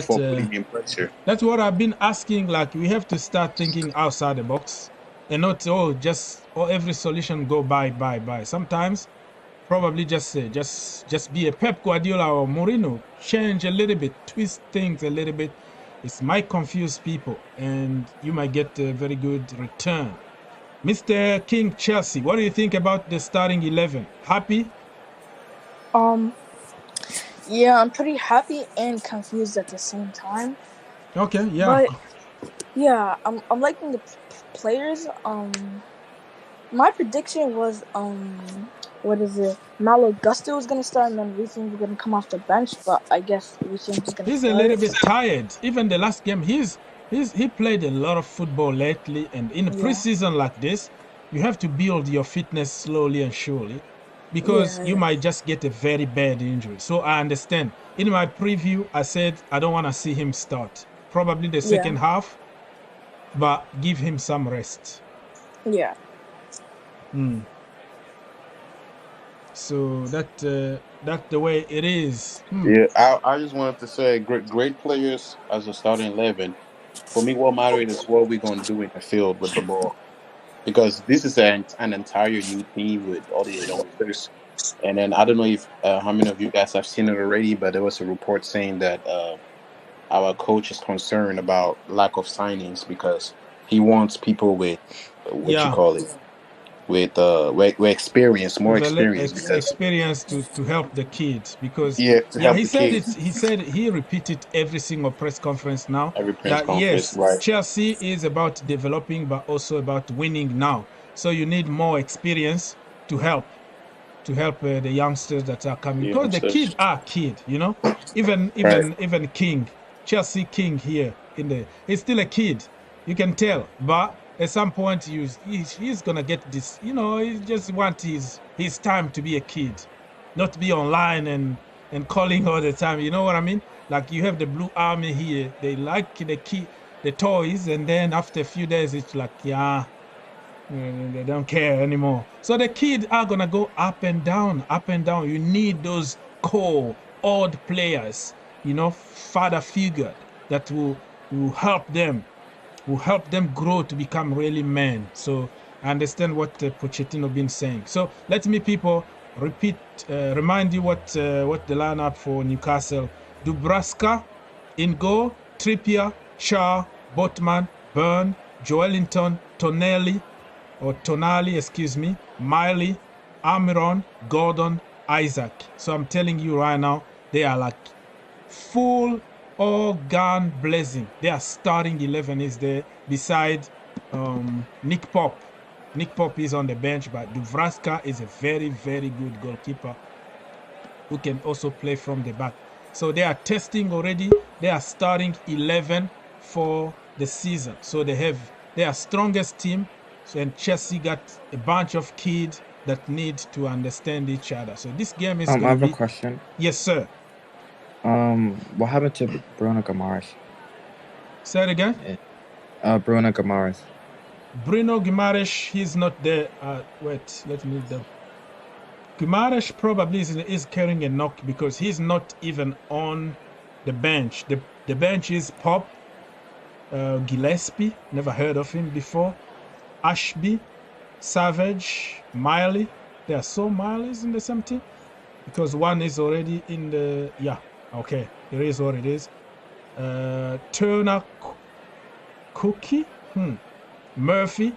putting in pressure. That's what I've been asking. Like, we have to start thinking outside the box, and not every solution go by. Sometimes, probably just be a Pep Guardiola or Mourinho. Change a little bit, twist things a little bit. It might confuse people, and you might get a very good return. Mr. King, Chelsea, what do you think about the starting 11? Happy? Yeah, I'm pretty happy and confused at the same time. Okay, yeah. But yeah, I'm liking the players. My prediction was Malo Gusto was gonna start, and then Reece James was gonna come off the bench. But I guess Reece James is gonna. He's start. a little bit tired. Even the last game, he played a lot of football lately, and in a preseason like this, you have to build your fitness slowly and surely, because you might just get a very bad injury. So I understand. In my preview, I said I don't want to see him start. Probably the second half, but give him some rest. Yeah. So that's the way it is. Yeah, I just wanted to say great players as a starting 11. For me, what matters is what we're going to do in the field with the ball. Because this is an entire new team with all these youngsters. And then I don't know if how many of you guys have seen it already, but there was a report saying that our coach is concerned about lack of signings because he wants people with with experience, more experience, experience to help the kids, because he said he repeated every single press conference now Chelsea is about developing but also about winning now, so you need more experience to help the youngsters that are coming, because the kids are even King, Chelsea King here he's still a kid, you can tell, but at some point, he's gonna get this. He just wants his time to be a kid, not be online and calling all the time. You know what I mean? Like, you have the Blue Army here. They like the toys, and then after a few days, it's like, they don't care anymore. So the kids are gonna go up and down, up and down. You need those core odd players, father figure that will help them. Will help them grow to become really men. So I understand what Pochettino been saying. So let me, people, remind you what the lineup for Newcastle: Dubraska in goal, Trippier, Shaw, Botman, Byrne, Joelinton, Tonali, Miley, Amiron, Gordon, Isaac. So I'm telling you right now, they are like full all gun blazing. Their starting 11 is there beside Nick Pope. Nick Pope is on the bench, but Duvraska is a very, very good goalkeeper who can also play from the back. So they are testing already. They are starting 11 for the season. So they have their strongest team. And Chelsea got a bunch of kids that need to understand each other. So this game is I have a question. Yes, sir. What happened to Bruno Guimaraes? Say it again? Bruno Guimaraes. Bruno Guimaraes, he's not there. Wait, let me down. Guimaraes probably is carrying a knock because he's not even on the bench. The bench is Pop, Gillespie, never heard of him before, Ashby, Savage, Miley. There are so Mileys in the same team because one is already in the okay, it is what it is. Turner, Cookie, Murphy,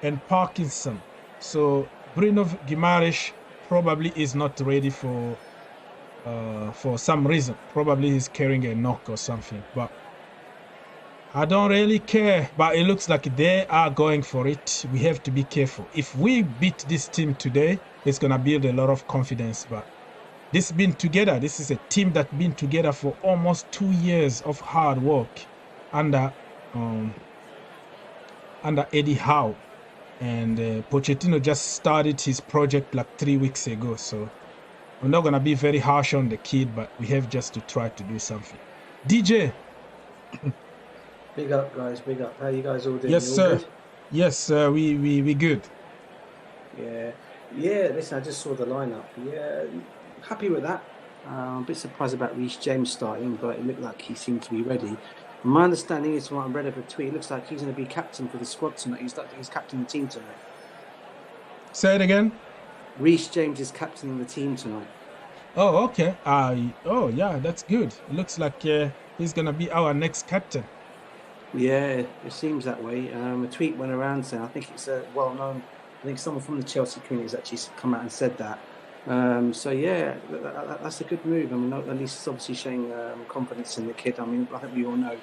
and Parkinson. So Bruno Guimaraes probably is not ready for some reason. Probably he's carrying a knock or something. But I don't really care, but it looks like they are going for it. We have to be careful. If we beat this team today, it's going to build a lot of confidence. But this been together. This is a team that's been together for almost 2 years of hard work under Eddie Howe. And Pochettino just started his project like 3 weeks ago. So I'm not going to be very harsh on the kid, but we have just to try to do something. DJ. Big up, guys. Big up. How you guys all doing? Yes, You all sir. good? Yes, we good. Yeah. Yeah, listen, I just saw the lineup. Yeah, happy with that. A bit surprised about Reece James starting, but it looked like he seemed to be ready. My understanding is, from what I read of a tweet, it looks like he's going to be captain for the squad tonight. He's captaining the team tonight. Say it again. Reece James is captaining the team tonight. Oh, okay. Oh, yeah, that's good. It looks like he's going to be our next captain. Yeah, it seems that way. A tweet went around saying, I think it's well-known, I think someone from the Chelsea community has actually come out and said that. So, yeah, that's a good move. I mean, at least it's obviously showing confidence in the kid. I mean, I think we all know.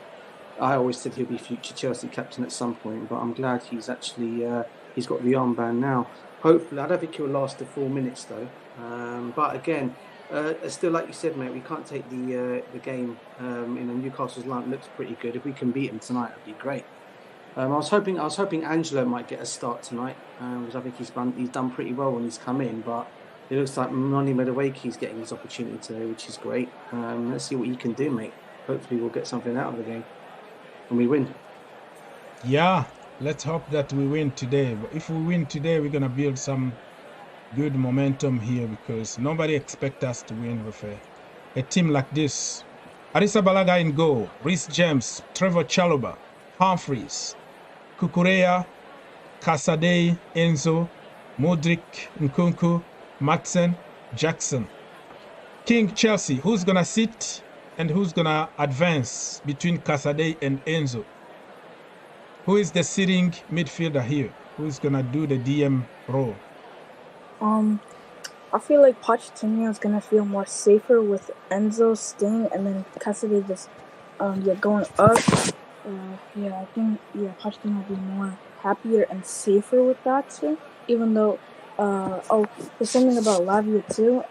I always said he'll be future Chelsea captain at some point, but I'm glad he's actually he's got the armband now. Hopefully, I don't think he'll last the 4 minutes though. But again, still, like you said, mate, we can't take the game. Newcastle's line looks pretty good. If we can beat him tonight, it'd be great. I was hoping Angelo might get a start tonight, because I think he's done pretty well when he's come in. But it looks like Noni Madueke's getting his opportunity today, which is great. Let's see what he can do, mate. Hopefully, we'll get something out of the game and we win. Yeah, let's hope that we win today. But if we win today, we're gonna build some good momentum here, because nobody expects us to win with a team like this. Arisa Balaga in goal, Reece James, Trevor Chalobah, Humphreys, Kukurea, Caicedo, Enzo, Modric, Nkunku, Madsen, Jackson. King Chelsea, who's gonna sit and who's gonna advance between Caicedo and Enzo? Who is the sitting midfielder here? Who's gonna do the DM role? I feel like Pochettino is gonna feel more safer with Enzo staying and then Caicedo just going up. I think Pochettino will be more happier and safer with that too. Even though there's something about Lavia too.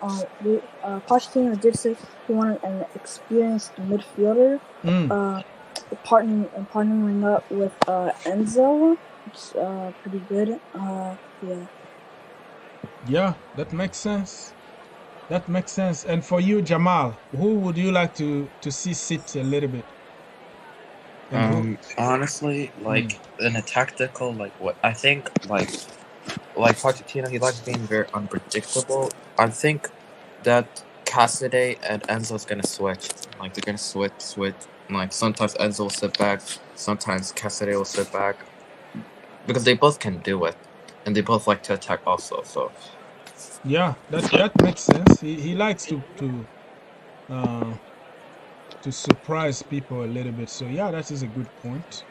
Pochettino did say he wanted an experienced midfielder. Partnering up with Enzo, it's pretty good. Yeah, that makes sense. That makes sense. And for you, Jamal, who would you like to see sit a little bit? Honestly, like in a tactical, like what I think, like Pochettino, he likes being very unpredictable. I think that Caicedo and Enzo's gonna switch. Like they're gonna switch. Like sometimes Enzo will sit back, sometimes Caicedo will sit back, because they both can do it, and they both like to attack also. So yeah, that makes sense. He likes to surprise people a little bit. So yeah, that is a good point.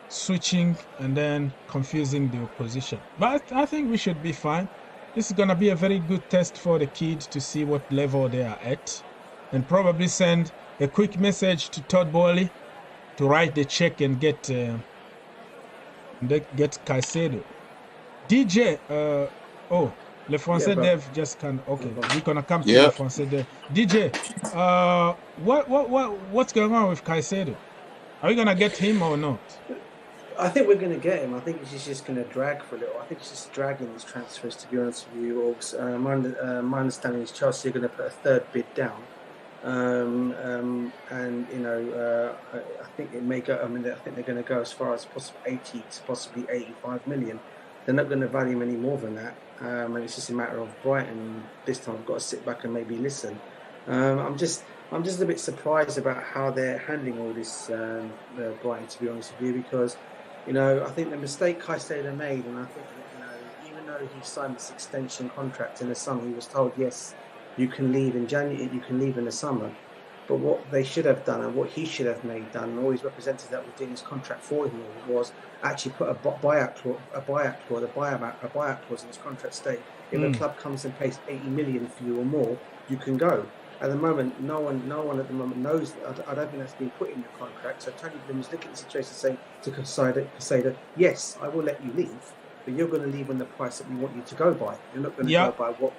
Switching and then confusing the opposition, but I think we should be fine. This is gonna be a very good test for the kids to see what level they are at, and probably send a quick message to Todd Boehly to write the check and get Caicedo. DJ, Le Français Dev just can. Okay, we're gonna come to Le Français Dev. DJ, what's going on with Caicedo? Are we gonna get him or not? I think we're going to get him. I think he's just going to drag for a little. I think he's just dragging these transfers, to be honest with you, Orgs. My understanding is Chelsea are going to put a third bid down. I think it may go. I mean, I think they're going to go as far as possibly 80 to possibly 85 million. They're not going to value him any more than that. And it's just a matter of Brighton this time have got to sit back and maybe listen. I'm just a bit surprised about how they're handling all this, Brighton, to be honest with you, because I think the mistake Caicedo made, and I think even though he signed this extension contract in the summer, he was told, yes, you can leave in January, you can leave in the summer. But what they should have done, and what he should have done, and all his representatives that were doing his contract for him, was actually put a buyout clause in his contract state. If a club comes and pays 80 million for you or more, you can go. At the moment, no one at the moment knows. I don't think that's been put in the contract. So Tony Bloom is looking at the situation, saying to Caicedo, yes, I will let you leave, but you're going to leave on the price that we want you to go by. You're not going to go by what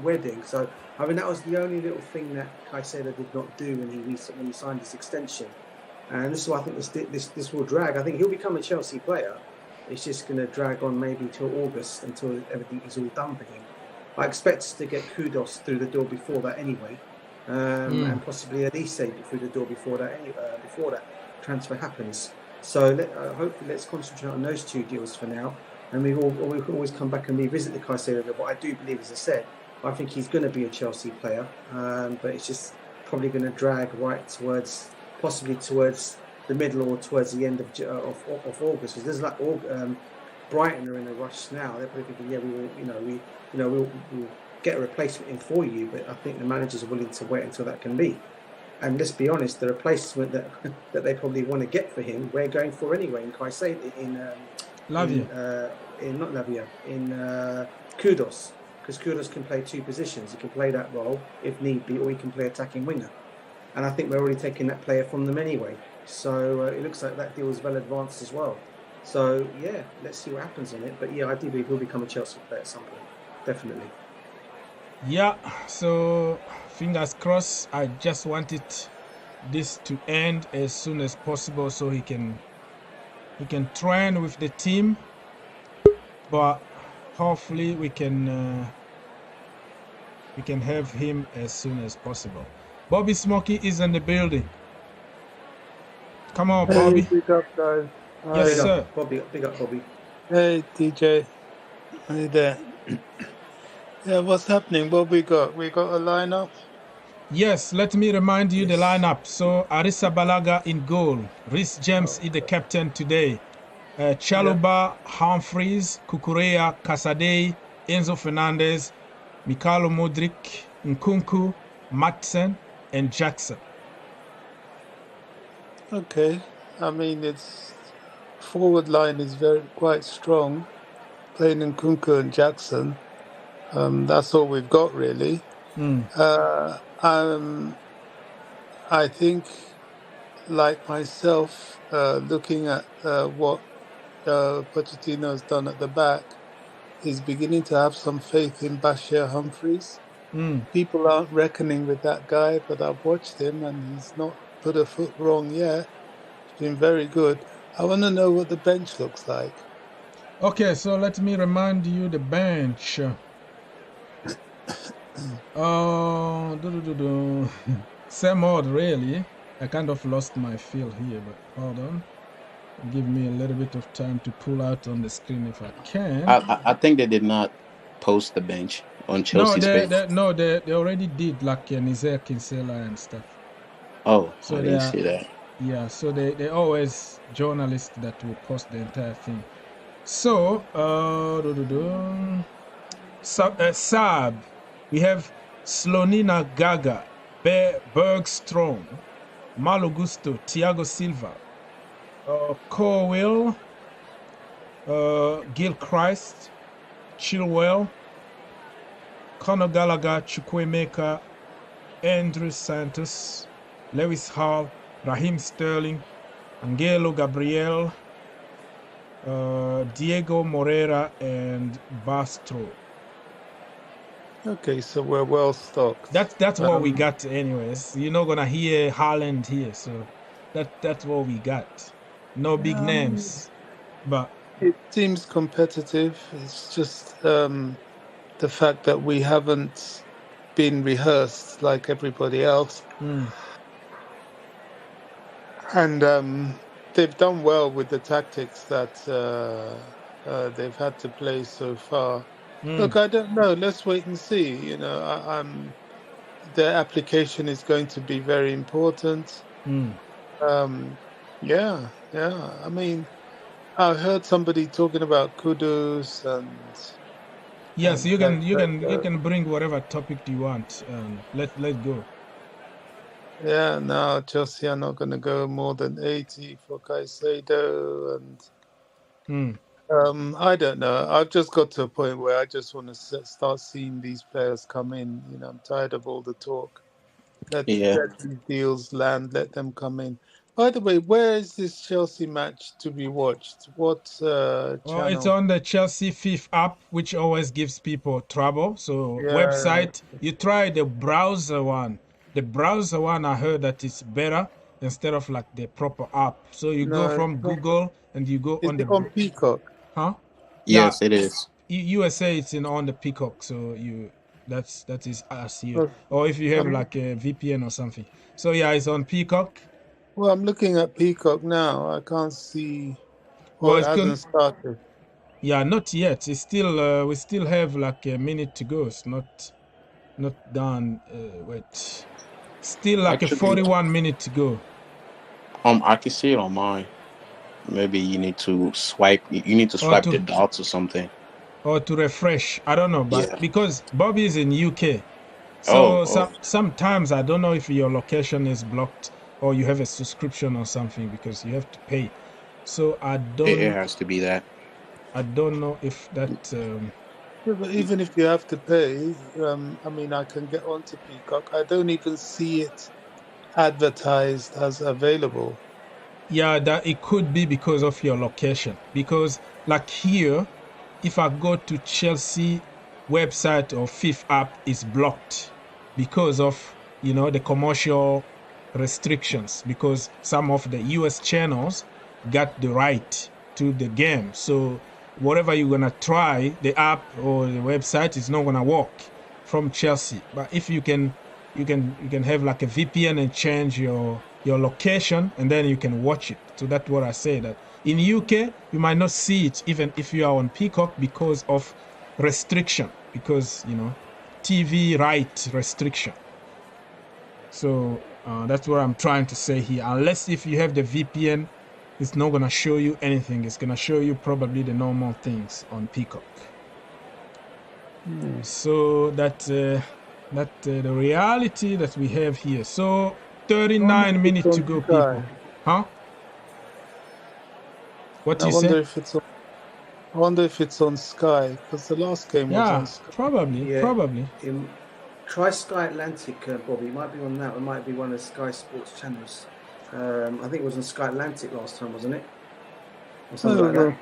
we're doing. So I mean, that was the only little thing that Caicedo did not do when he signed his extension, and this is why I think this will drag. I think he'll become a Chelsea player. It's just going to drag on maybe till August until everything is all done for him. I expect us to get Kudos through the door before that anyway, and possibly Elise through the door before that transfer happens. So hopefully let's concentrate on those two deals for now, and we can always come back and revisit the Caicedo. What I do believe, as I said, I think he's going to be a Chelsea player, but it's just probably going to drag right towards the middle or towards the end of August, because there's like Brighton are in a rush now. They're probably thinking, we'll get a replacement in for you, but I think the managers are willing to wait until that can be. And let's be honest, the replacement that they probably want to get for him, we're going for anyway in Caicedo, in Kudos, because Kudos can play two positions. He can play that role if need be, or he can play attacking winger. And I think we're already taking that player from them anyway. So it looks like that deal is well advanced as well. So yeah, let's see what happens on it. But yeah, I do believe he'll become a Chelsea player at some point. Definitely. Yeah, so fingers crossed. I just wanted this to end as soon as possible so he can train with the team. But hopefully we can have him as soon as possible. Bobby Smokey is in the building. Come on, Bobby. Big up, guys. Yes, sir. Big up, Bobby. Hey, DJ. Hey there. Yeah, what's happening? What we got? We got a lineup? Yes, let me remind you the lineup. So Arisa Balaga in goal. Reece James is the captain today. Chaluba, Humphreys, Kukurea, Casadei, Enzo Fernandez, Mikhailo Modric, Nkunku, Matson, and Jackson. Okay. I mean, its forward line is quite strong. Playing Nkunku and Jackson. That's all we've got, really. I think, like myself, looking at what Pochettino has done at the back, he's beginning to have some faith in Bashir Humphreys. People aren't reckoning with that guy, but I've watched him and he's not put a foot wrong yet. He's been very good. I want to know what the bench looks like. Okay, so let me remind you the bench. Same old, really. I kind of lost my feel here, but hold on. Give me a little bit of time to pull out on the screen if I can. I think they did not post the bench on Chelsea's page. They already did, like Nizer Kinsella and stuff. Oh, so I didn't see that. Yeah, so they always journalists that will post the entire thing. So, Saab, we have Slonina Gaga, Bergstrom, Malo Gusto, Thiago Silva, Colwell, Gil Christ, Chilwell, Conor Gallagher, Chukwuemeka, Andrew Santos, Lewis Hall, Raheem Sterling, Angelo Gabriel, Diego Moreira, and Bastro. Okay, so we're well stocked. That's what we got anyways. You're not gonna hear Haaland here, so that's what we got. No big names, but it seems competitive. It's just the fact that we haven't been rehearsed like everybody else. And they've done well with the tactics that they've had to play so far. Look, I don't know. Let's wait and see. You know, their application is going to be very important. Yeah. I mean, I heard somebody talking about Kudus and. Yes, you can bring whatever topic you want. Let's go. Yeah, no, Chelsea are not going to go more than 80 for Caicedo, and I don't know. I've just got to a point where I just want to start seeing these players come in. You know, I'm tired of all the talk. Let Yeah. these deals land. Let them come in. By the way, where is this Chelsea match to be watched? What Oh, it's channel? on the Chelsea Fifth app, which always gives people trouble. So Yeah. website, you try the browser one. The browser one, I heard that it's better instead of like the proper app. So you go No, it's from not. Google and you go Is on it the, on Peacock? huh? Yeah, Yes, it is. USA it's in on the Peacock. So that is us here. Oh, Or if you have um, like a VPN or something. So yeah, it's on Peacock. well, I'm looking at Peacock now. I can't see. Oh, Well, it it's going. hasn't started. Yeah, not yet. It's still we still have like a minute to go. It's not done. Wait, still like a Actually, 41 minute to go. I can see it on mine. Maybe you need to swipe. You need to Or swipe the to dots or something. refresh. I don't know, but Yeah. because Bobby is in UK, Oh, so oh. sometimes I don't know if your location is blocked or you have a subscription or something because you have to pay. So It has to be that. I don't know if that. Yeah, but even if you have to pay, I mean, I can get onto Peacock. I don't even see it advertised as available. Yeah, that it could be because of your location. Because like here, if I go to Chelsea website or Fifth app, is blocked because of the commercial restrictions. Because some of the US channels got the right to the game, so whatever you're gonna try, the app or the website is not gonna work from Chelsea. But if you can have like a VPN and change your location, and then you can watch it. So that's what I say, that in UK you might not see it even if you are on Peacock because of restriction, because TV right restriction. So that's what I'm trying to say here. Unless if you have the VPN, it's not gonna show you anything. It's gonna show you probably the normal things on Peacock. So that the reality that we have here. So 39 minutes to go, people. Huh? What I you wonder say? if it's on. I wonder if it's on Sky because the last game was on Yeah, Sky. probably. Try Sky Atlantic, Bobby. It might be on that. It might be one of Sky Sports channels. I think it was on Sky Atlantic last time, wasn't it? Or something like that.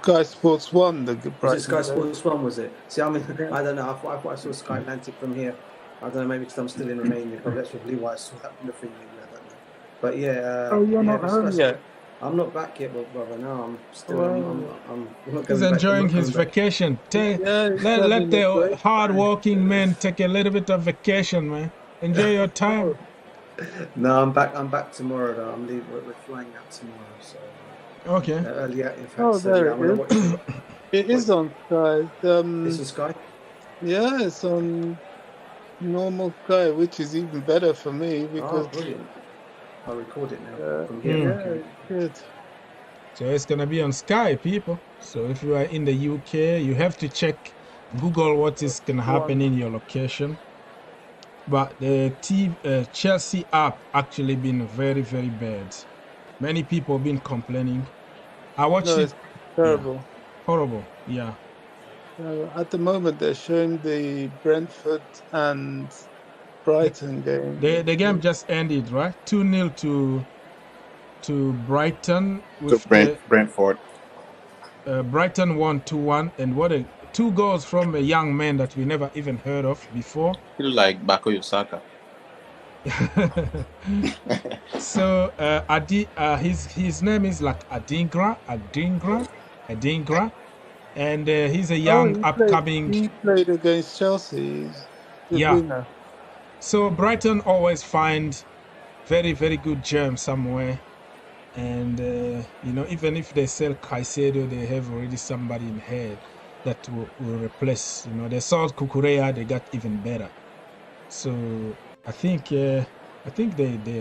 Sky Sports 1, the Was it Sky Brighton game. Sports 1, was it? See, I mean, I don't know. I thought I saw Sky Atlantic from here. I don't know, maybe because I'm still in Romania. Probably that's probably why I saw that on the thing. Maybe, I don't know. But yeah. Oh, you're yeah, not home yet? I'm not back yet, brother. No, I'm still. I'm not He's going enjoying back. his vacation. Let having a the great hard-working man take a little bit of vacation, man. Enjoy your time. No, I'm back. I'm back tomorrow. Though I'm leaving. We're flying out tomorrow. So. Okay. Early out, in fact. Oh, So, there yeah, I'm gonna watch it. It is on Sky. It's on Sky? Yeah, it's on normal Sky, which is even better for me because. Oh, brilliant. I'll record it now from here. Yeah, good. So it's gonna be on Sky, people. So if you are in the UK, you have to check Google what is gonna happen in your location. But the Chelsea app actually been very, very bad. Many people been complaining. I watched it. It's terrible. Yeah. Horrible. Yeah. At the moment, they're showing the Brentford and Brighton game. The game just ended, right? 2-0 to Brighton with Brentford. Brighton won 2-1, and two goals from a young man that we never even heard of before. You look like Bakoyo Saka. So his name is like Adingra, and he's a young upcoming. He played against Chelsea. Yeah. So Brighton always find very, very good gems somewhere, and even if they sell Caicedo, they have already somebody in head that will replace. They sold Kukurea, they got even better. So I think they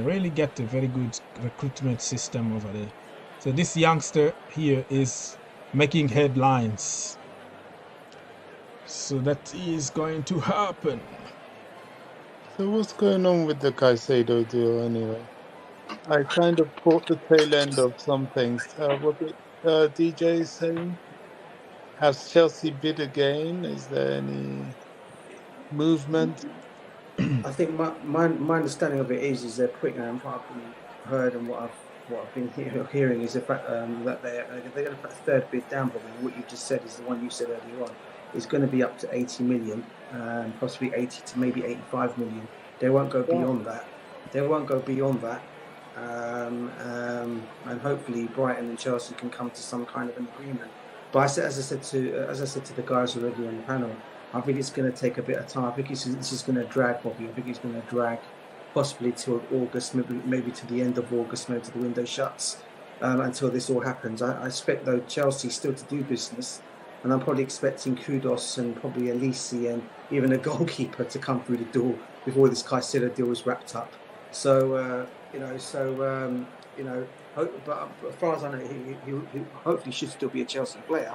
really get a very good recruitment system over there. So this youngster here is making headlines. So that is going to happen. So what's going on with the Caicedo deal anyway? I kind of caught the tail end of some things. What did DJ saying? Has Chelsea bid again? Is there any movement? I think my understanding of it is they're putting what I've been heard and what I've been hearing is the fact that they're going to put a third bid down. Probably what you just said is the one you said earlier on is going to be up to 80 million, possibly 80 to maybe 85 million. They won't go beyond that. They won't go beyond that. And hopefully Brighton and Chelsea can come to some kind of an agreement. But as I said to the guys already on the panel, I think it's going to take a bit of time. I think this is going to drag, Bobby. I think it's going to drag possibly till August, maybe to the end of August, maybe to the window shuts, until this all happens. I expect, though, Chelsea still to do business, and I'm probably expecting Kudos and probably Elise and even a goalkeeper to come through the door before this Caicedo deal is wrapped up. So, but as far as I know, he hopefully should still be a Chelsea player.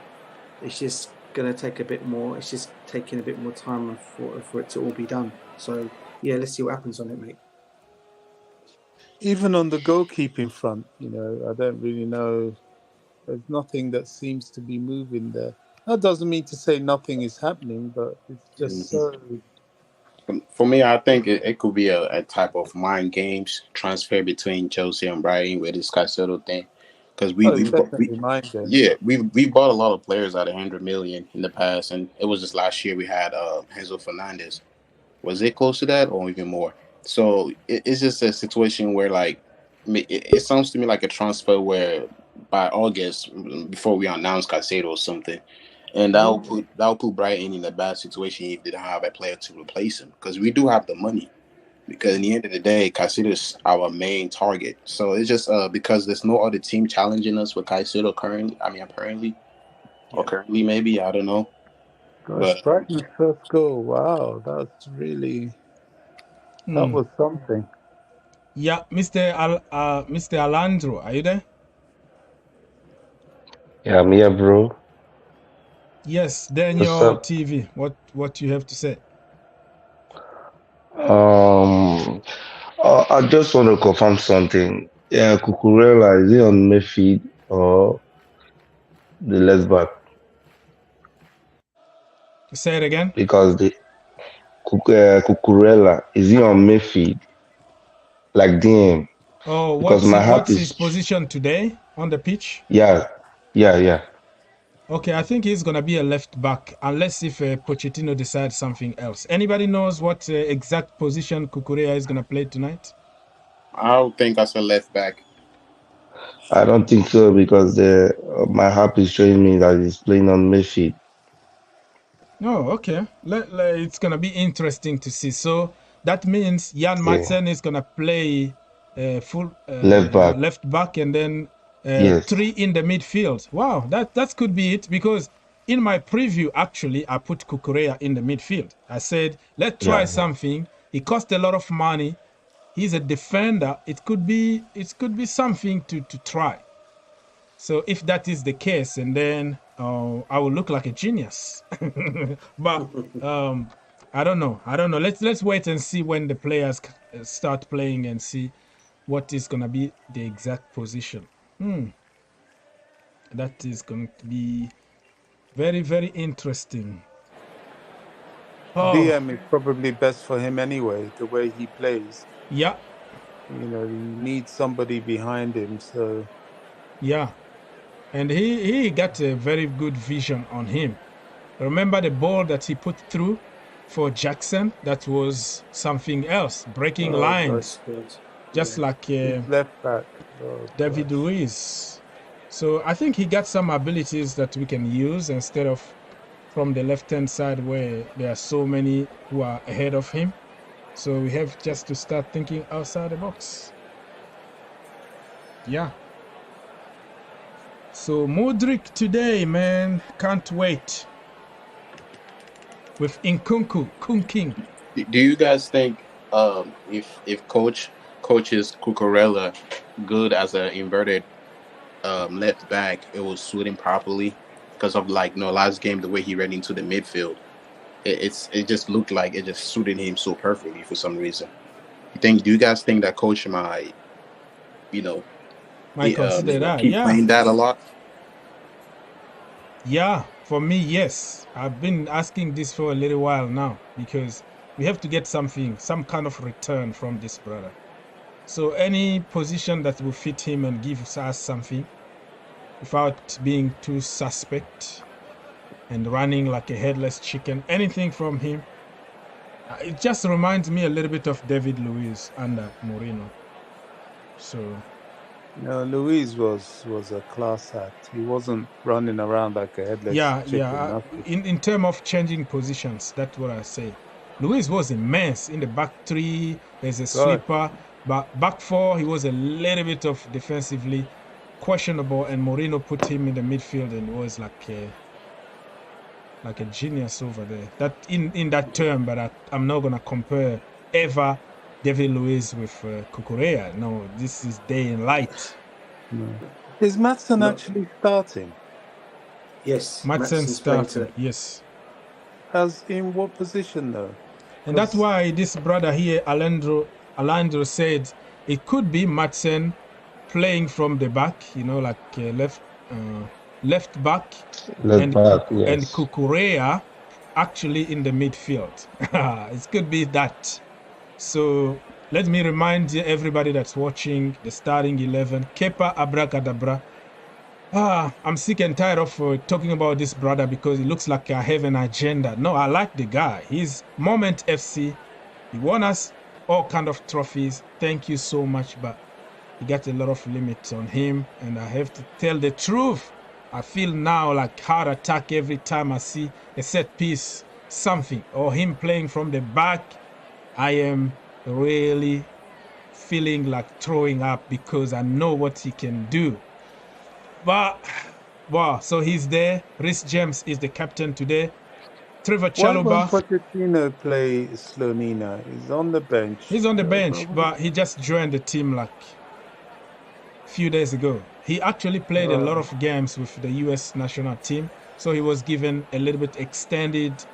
It's just going to take a bit more. It's just taking a bit more time for it to all be done. So, yeah, let's see what happens on it, mate. Even on the goalkeeping front, I don't really know. There's nothing that seems to be moving there. That doesn't mean to say nothing is happening, but it's just so... For me, I think it could be a type of mind games transfer between Chelsea and Brighton with this Caicedo thing. Because we bought a lot of players at 100 million in the past, and it was just last year we had Enzo Fernandez. Was it close to that or even more? So it's just a situation where, like, it sounds to me like a transfer where by August, before we announce Caicedo or something, and that'll put Brighton in a bad situation if they don't have a player to replace him. Because we do have the money. Because in the end of the day, Caicedo is our main target. So it's just because there's no other team challenging us with Caicedo currently. I mean, apparently. Or currently, maybe. I don't know. Gosh, Brighton's first goal. Wow, that's really... That was something. Yeah, Mr. Alandro, are you there? Yeah, I'm here, bro. Yes, then What's your up? TV. What you have to say? I just want to confirm something. Yeah, Cucurella, is he on midfield or the left back? Say it again. Because the Cucurella, is he on midfield? Like DM? Oh, Because what's his position today on the pitch? Yeah. Okay, I think he's gonna be a left back, unless if Pochettino decides something else. Anybody knows what exact position Cucurella is gonna play tonight? I don't think that's a left back. I don't think so because my app is showing me that he's playing on midfield. Oh, okay. It's gonna be interesting to see. So that means Jan Madsen is gonna play full left back, and then Yes. 3 in the midfield. Wow, that could be it. Because in my preview, actually, I put Cucurella in the midfield. I said, let's try something. It cost a lot of money. He's a defender. It could be something to try. So if that is the case, and then I will look like a genius. But I don't know. Let's wait and see when the players start playing and see what is gonna be the exact position. That is going to be very, very interesting. DM is probably best for him anyway, the way he plays. Yeah. He needs somebody behind him, so... Yeah. And he got a very good vision on him. Remember the ball that he put through for Jackson? That was something else, breaking lines. Just like left back. David Luiz. So I think he got some abilities that we can use instead of from the left-hand side where there are so many who are ahead of him. So we have just to start thinking outside the box. Yeah. So Modric today, man, can't wait. With Nkunku, Kunking. Do you guys think if coaches Cucurella good as an inverted left back, it will suit him properly because of last game the way he ran into the midfield, it just looked like it just suited him so perfectly for some reason. Do you guys think that coach might consider that? keep playing that a lot? Yeah, for me, yes. I've been asking this for a little while now because We have to get something, some kind of return from this brother. So any position that will fit him and give us something without being too suspect and running like a headless chicken, anything from him. It just reminds me a little bit of David Luiz under Mourinho. So, no, Luis was a class act. He wasn't running around like a headless chicken. In terms of changing positions, that's what I say. Luis was immense in the back three. There's a sweeper, but back four he was a little bit of defensively questionable, and Mourinho put him in the midfield and was like a genius over there. That in that term, but I'm not gonna compare ever David Luiz with Cucurella. No, this is day and light. No. Is Maatsen actually starting? Yes, Maatsen starting. Yes. As in what position though? And that's why this brother here, Alejandro said it could be Maatsen playing from the back, like left back, and Cucurella actually in the midfield. It could be that. So let me remind everybody that's watching the starting 11. Kepa Abracadabra. I'm sick and tired of talking about this brother because it looks like I have an agenda. No, I like the guy. He's Moment FC. He won us all kind of trophies. Thank you so much, but he got a lot of limits on him, and I have to tell the truth. I feel now like heart attack every time I see a set piece, something, or him playing from the back. I am really feeling like throwing up because I know what he can do. But, wow, so he's there. Reece James is the captain today. Trevor Chalobah. Why won't Pochettino play Slonina? He's on the bench. He's on the bench, but he just joined the team like a few days ago. He actually played a lot of games with the US national team, so he was given a little bit extended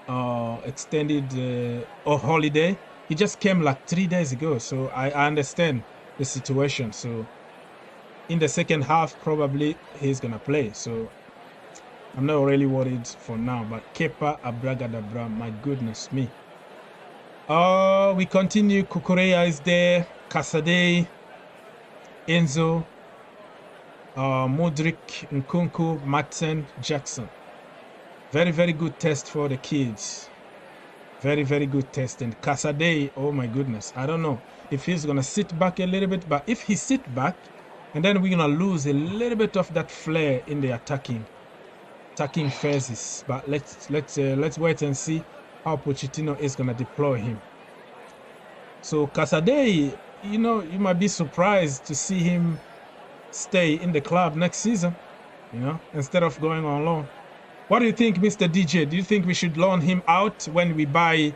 holiday. He just came like 3 days ago, so I understand the situation. So in the second half, probably he's gonna play. So I'm not really worried for now. But Kepa Abracadabra, my goodness me. We continue. Cucurella is there. Caicedo, Enzo, Modric, Nkunku, Maatsen, Jackson. Very, very good test for the kids. Very, very good test. And Caicedo, oh my goodness. I don't know if he's going to sit back a little bit. But if he sit back, and then we're going to lose a little bit of that flair in the attacking phases. But let's wait and see how Pochettino is going to deploy him. So Caicedo, you might be surprised to see him stay in the club next season, instead of going on loan. What do you think, Mr. DJ? Do you think we should loan him out when we buy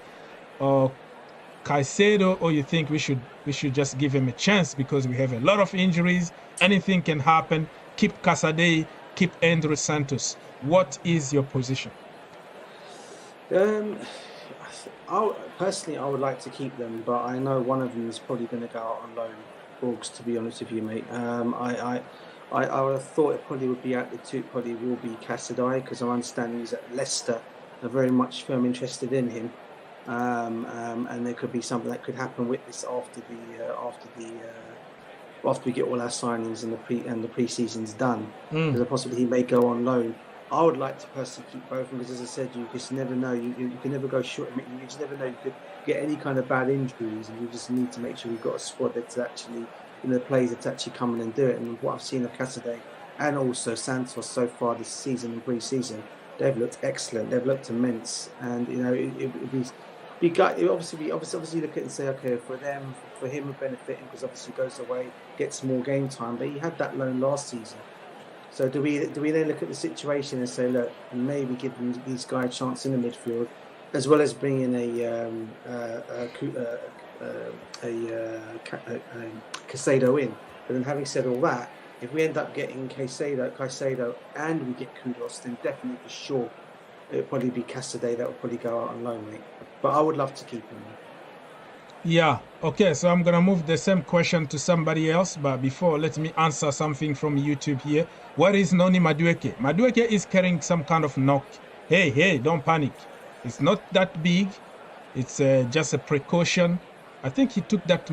Caicedo, or you think we should just give him a chance because we have a lot of injuries? Anything can happen. Keep Caicedo, keep Andrew Santos. What is your position? Personally, I would like to keep them, but I know one of them is probably going to go out on loan. Borgs, to be honest with you, mate. I would have thought it probably would be at the two. Probably will be Caicedo because I understand he's at Leicester. Are very much firm interested in him, and there could be something that could happen with this after we get all our signings and the pre-season's done. Because possibly he may go on loan. I would like to personally keep both of them because, as I said, you just never know. You can never go short. You just never know. You could get any kind of bad injuries, and you just need to make sure you've got a squad that's actually, players that's actually come in and do it. And what I've seen of Caicedo and also Santos so far this season and pre-season, they've looked excellent. They've looked immense, and obviously look at it and say, okay, for him benefiting because obviously he goes away, gets more game time, but he had that loan last season. So do we then look at the situation and say, look, maybe give these guys a chance in the midfield, as well as bringing a Caicedo in? But then having said all that, if we end up getting Caicedo and we get Kudus, then definitely for sure it would probably be Caicedo that would probably go out on loan, mate. But I would love to keep him. Yeah, okay, so I'm going to move the same question to somebody else, but before, let me answer something from YouTube here. What is Noni Madueke? Madueke is carrying some kind of knock. Hey, don't panic. It's not that big. It's just a precaution. I think he took that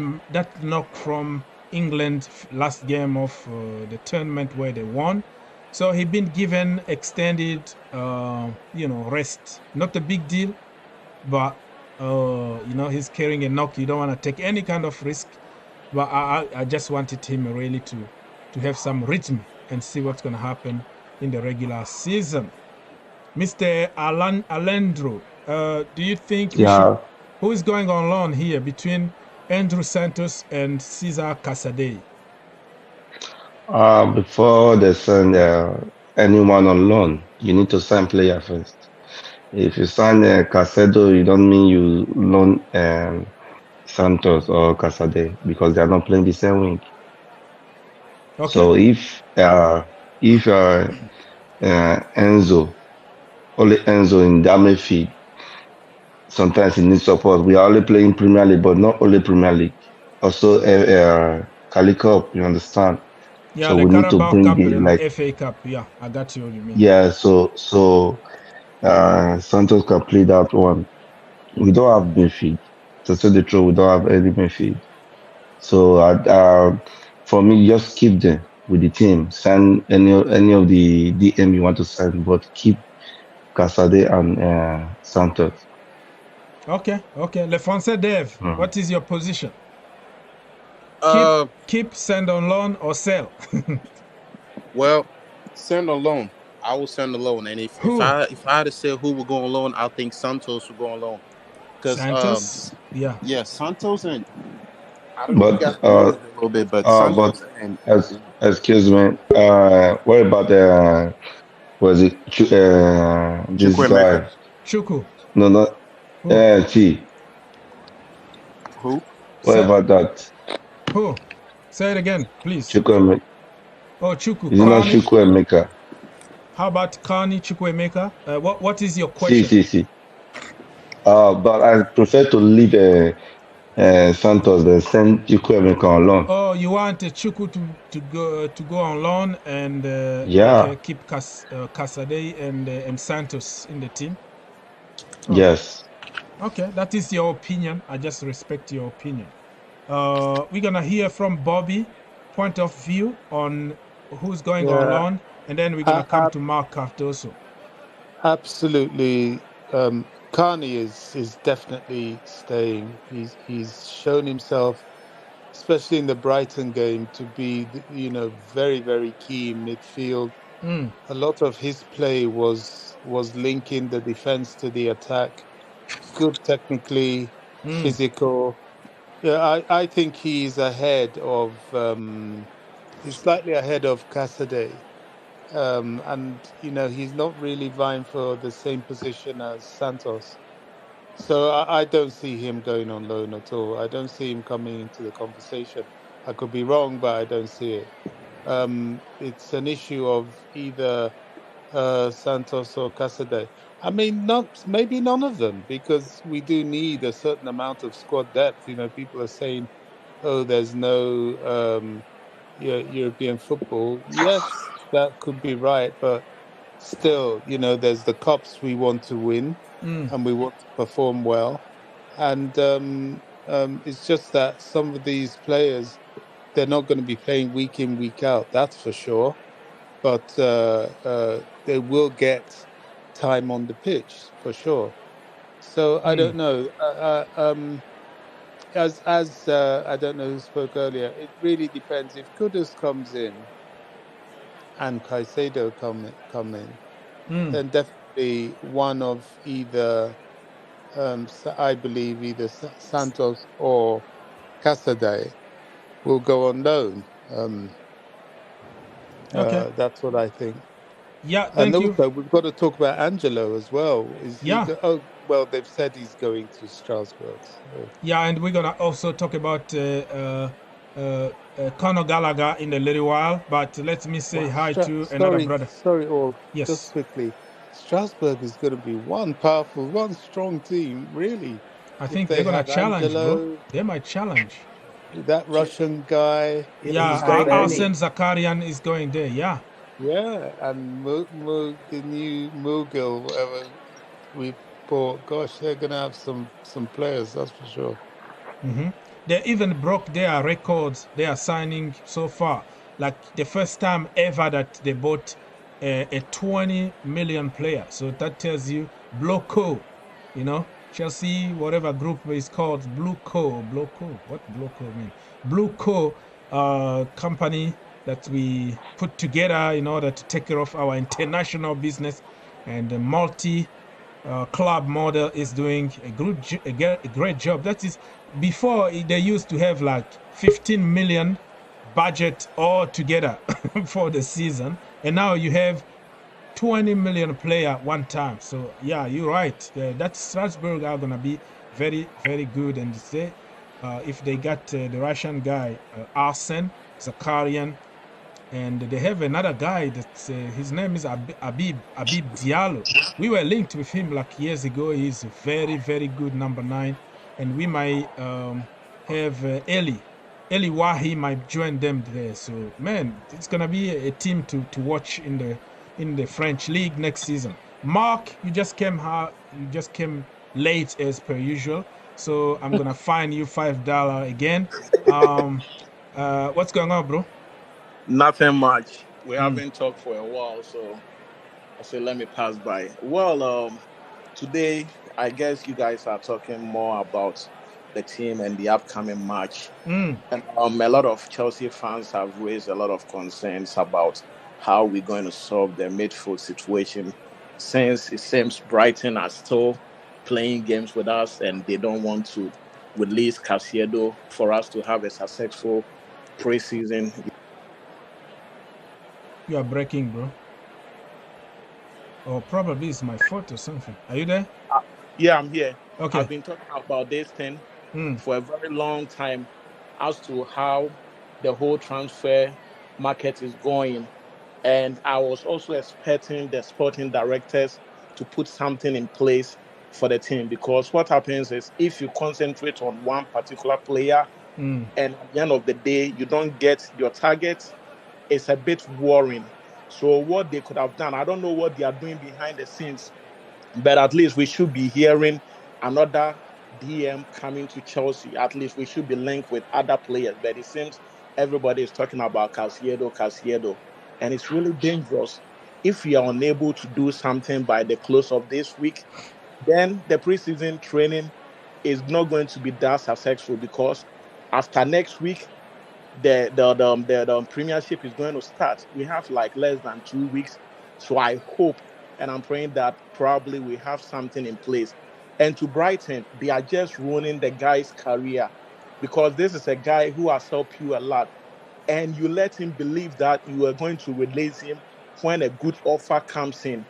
knock from England last game of the tournament where they won. So he's been given extended, rest. Not a big deal, but he's carrying a knock. You don't want to take any kind of risk. But I just wanted him really to have some rhythm and see what's going to happen in the regular season. Mr. Alendro, do you think who is going on loan here between Andrew Santos and Cesar Caicedo? Before they send anyone on loan, you need to sign player first. If you sign Caicedo, you don't mean you loan Santos or Caicedo because they are not playing the same wing. Okay. So if Enzo, only Enzo in that midfield, sometimes he needs support. We are only playing Premier League, but not only Premier League. Also, Cali Cup, you understand? Yeah, So the we need to Carabao bring Cup the and FA Cup. Yeah, I got you what you mean. yeah. So Santos can play that one. We don't have midfield. To tell the truth, we don't have any midfield. So for me, just keep them with the team. Sign any of the DM you want to sign, but keep Casade and Santos. Okay. Le Français Dev, what is your position? Keep, send on loan, or sell? Well, send on loan. I will send on loan, and if I had to say who will go on loan, I think Santos will go on loan. Santos, yeah, Santos and I don't know if you guys know him a little bit, but Santos and excuse me. What about was it this guy? Chuku. No, not T. Who? What about that? Who? Say it again, please. Chukwuemeka. Oh, Chuku. Is it not Chukwuemeka? How about Kani Chukwuemeka? What is your question? Si. But I prefer to leave Santos than send Chukwuemeka on loan. Oh, you want Chuku to go on loan and keep Casade and Santos in the team? Oh. Yes. Okay, that is your opinion. I just respect your opinion. We're gonna hear from Bobby point of view on who's going on loan, and then we're gonna come to Mark Cardoso. Absolutely. Carney is definitely staying. He's shown himself, especially in the Brighton game, to be very, very key in midfield. A lot of his play was linking the defense to the attack. Good technically, physical. Yeah, I think he's ahead of he's slightly ahead of Caicedo. And he's not really vying for the same position as Santos. So I don't see him going on loan at all. I don't see him coming into the conversation. I could be wrong, but I don't see it. It's an issue of either Santos or Caicedo. I mean, maybe none of them, because we do need a certain amount of squad depth. People are saying, "Oh, there's no European football." Yes, that could be right, but still, there's the cups we want to win, and we want to perform well. And it's just that some of these players, they're not going to be playing week in, week out. That's for sure. But they will get time on the pitch for sure. So I don't know. As I don't know who spoke earlier, it really depends. If Kudus comes in and Caicedo come in, then definitely one of either I believe either Santos or Caicedo will go on loan. Okay. That's what I think. Yeah, and also we've got to talk about Angelo as well. Is he well, they've said he's going to Strasbourg. So. Yeah, and we're gonna also talk about Conor Gallagher in a little while. But let me say hi to another brother. Sorry, all. Yes. Just quickly, Strasbourg is going to be one strong team, really. I think they're gonna challenge, bro. They might challenge. That Russian guy. Yeah, Arsene Zakarian is going there. Yeah, and the new Mughal, whatever. but gosh, they're gonna have some players, that's for sure. They even broke their records. They are signing so far, like the first time ever that they bought a 20 million player. So that tells you Bloco, you know, Chelsea, whatever group is called, Bloco. What Bloco mean? Bloco company that we put together in order to take care of our international business, and the multi club model is doing a great job. That is, before they used to have like 15 million budget all together for the season, and now you have 20 million player one time. So yeah, you're right. That Strasbourg are gonna be very, very good. And say, if they got the Russian guy Arsene Zakarian, and they have another guy that his name is Abib Diallo. We were linked with him like years ago. He's a very, very good number 9, and we might have Eli Wahi might join them there. So man, it's gonna be a team to watch in the French league next season. Mark, you just came late as per usual, so I'm gonna fine you $5 again. What's going on, bro? Nothing much. We haven't talked for a while, so I said let me pass by. Well, today I guess you guys are talking more about the team and the upcoming match. And a lot of Chelsea fans have raised a lot of concerns about how we're going to solve the midfield situation, since it seems Brighton are still playing games with us and they don't want to release Caicedo for us to have a successful preseason. You are breaking, bro. Or probably it's my fault or something. Are you there? Yeah, I'm here. Okay. I've been talking about this thing for a very long time as to how the whole transfer market is going. And I was also expecting the sporting directors to put something in place for the team, because what happens is if you concentrate on one particular player and at the end of the day you don't get your target, it's a bit worrying. So what they could have done, I don't know what they are doing behind the scenes, but at least we should be hearing another DM coming to Chelsea. At least we should be linked with other players. But it seems everybody is talking about Caicedo. And it's really dangerous. If we are unable to do something by the close of this week, then the preseason training is not going to be that successful, because after next week, the Premiership is going to start. We have like less than 2 weeks. So I hope and I'm praying that probably we have something in place. And to Brighton, they are just ruining the guy's career, because this is a guy who has helped you a lot. And you let him believe that you are going to release him when a good offer comes in.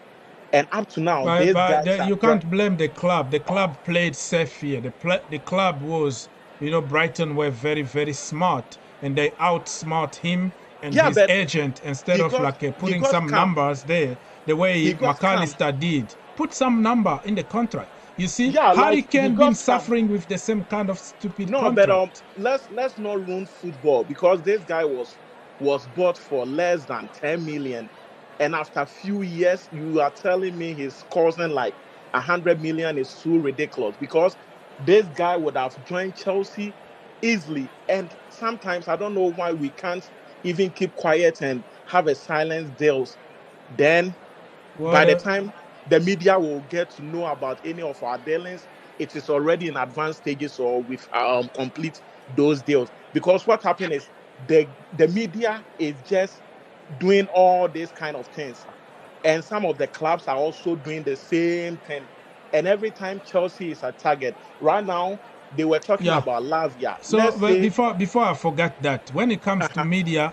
And up to now, these guys you can't blame the club. The club played safe here. The club was, Brighton were very, very smart, and they outsmart him and his agent instead of putting some numbers there the way McAllister did. Put some number in the contract. You see, Harry Kane been suffering with the same kind of stupid contract. But let's not ruin football, because this guy was bought for less than 10 million. And after a few years, you are telling me he's causing like 100 million is too ridiculous, because this guy would have joined Chelsea easily. And sometimes I don't know why we can't even keep quiet and have a silence deals. Then by the time the media will get to know about any of our dealings, it is already in advanced stages, or we've complete those deals. Because what happened is the media is just doing all these kind of things, and some of the clubs are also doing the same thing. And every time Chelsea is a target, right now they were talking about Lavia. So before I forget that, when it comes to media,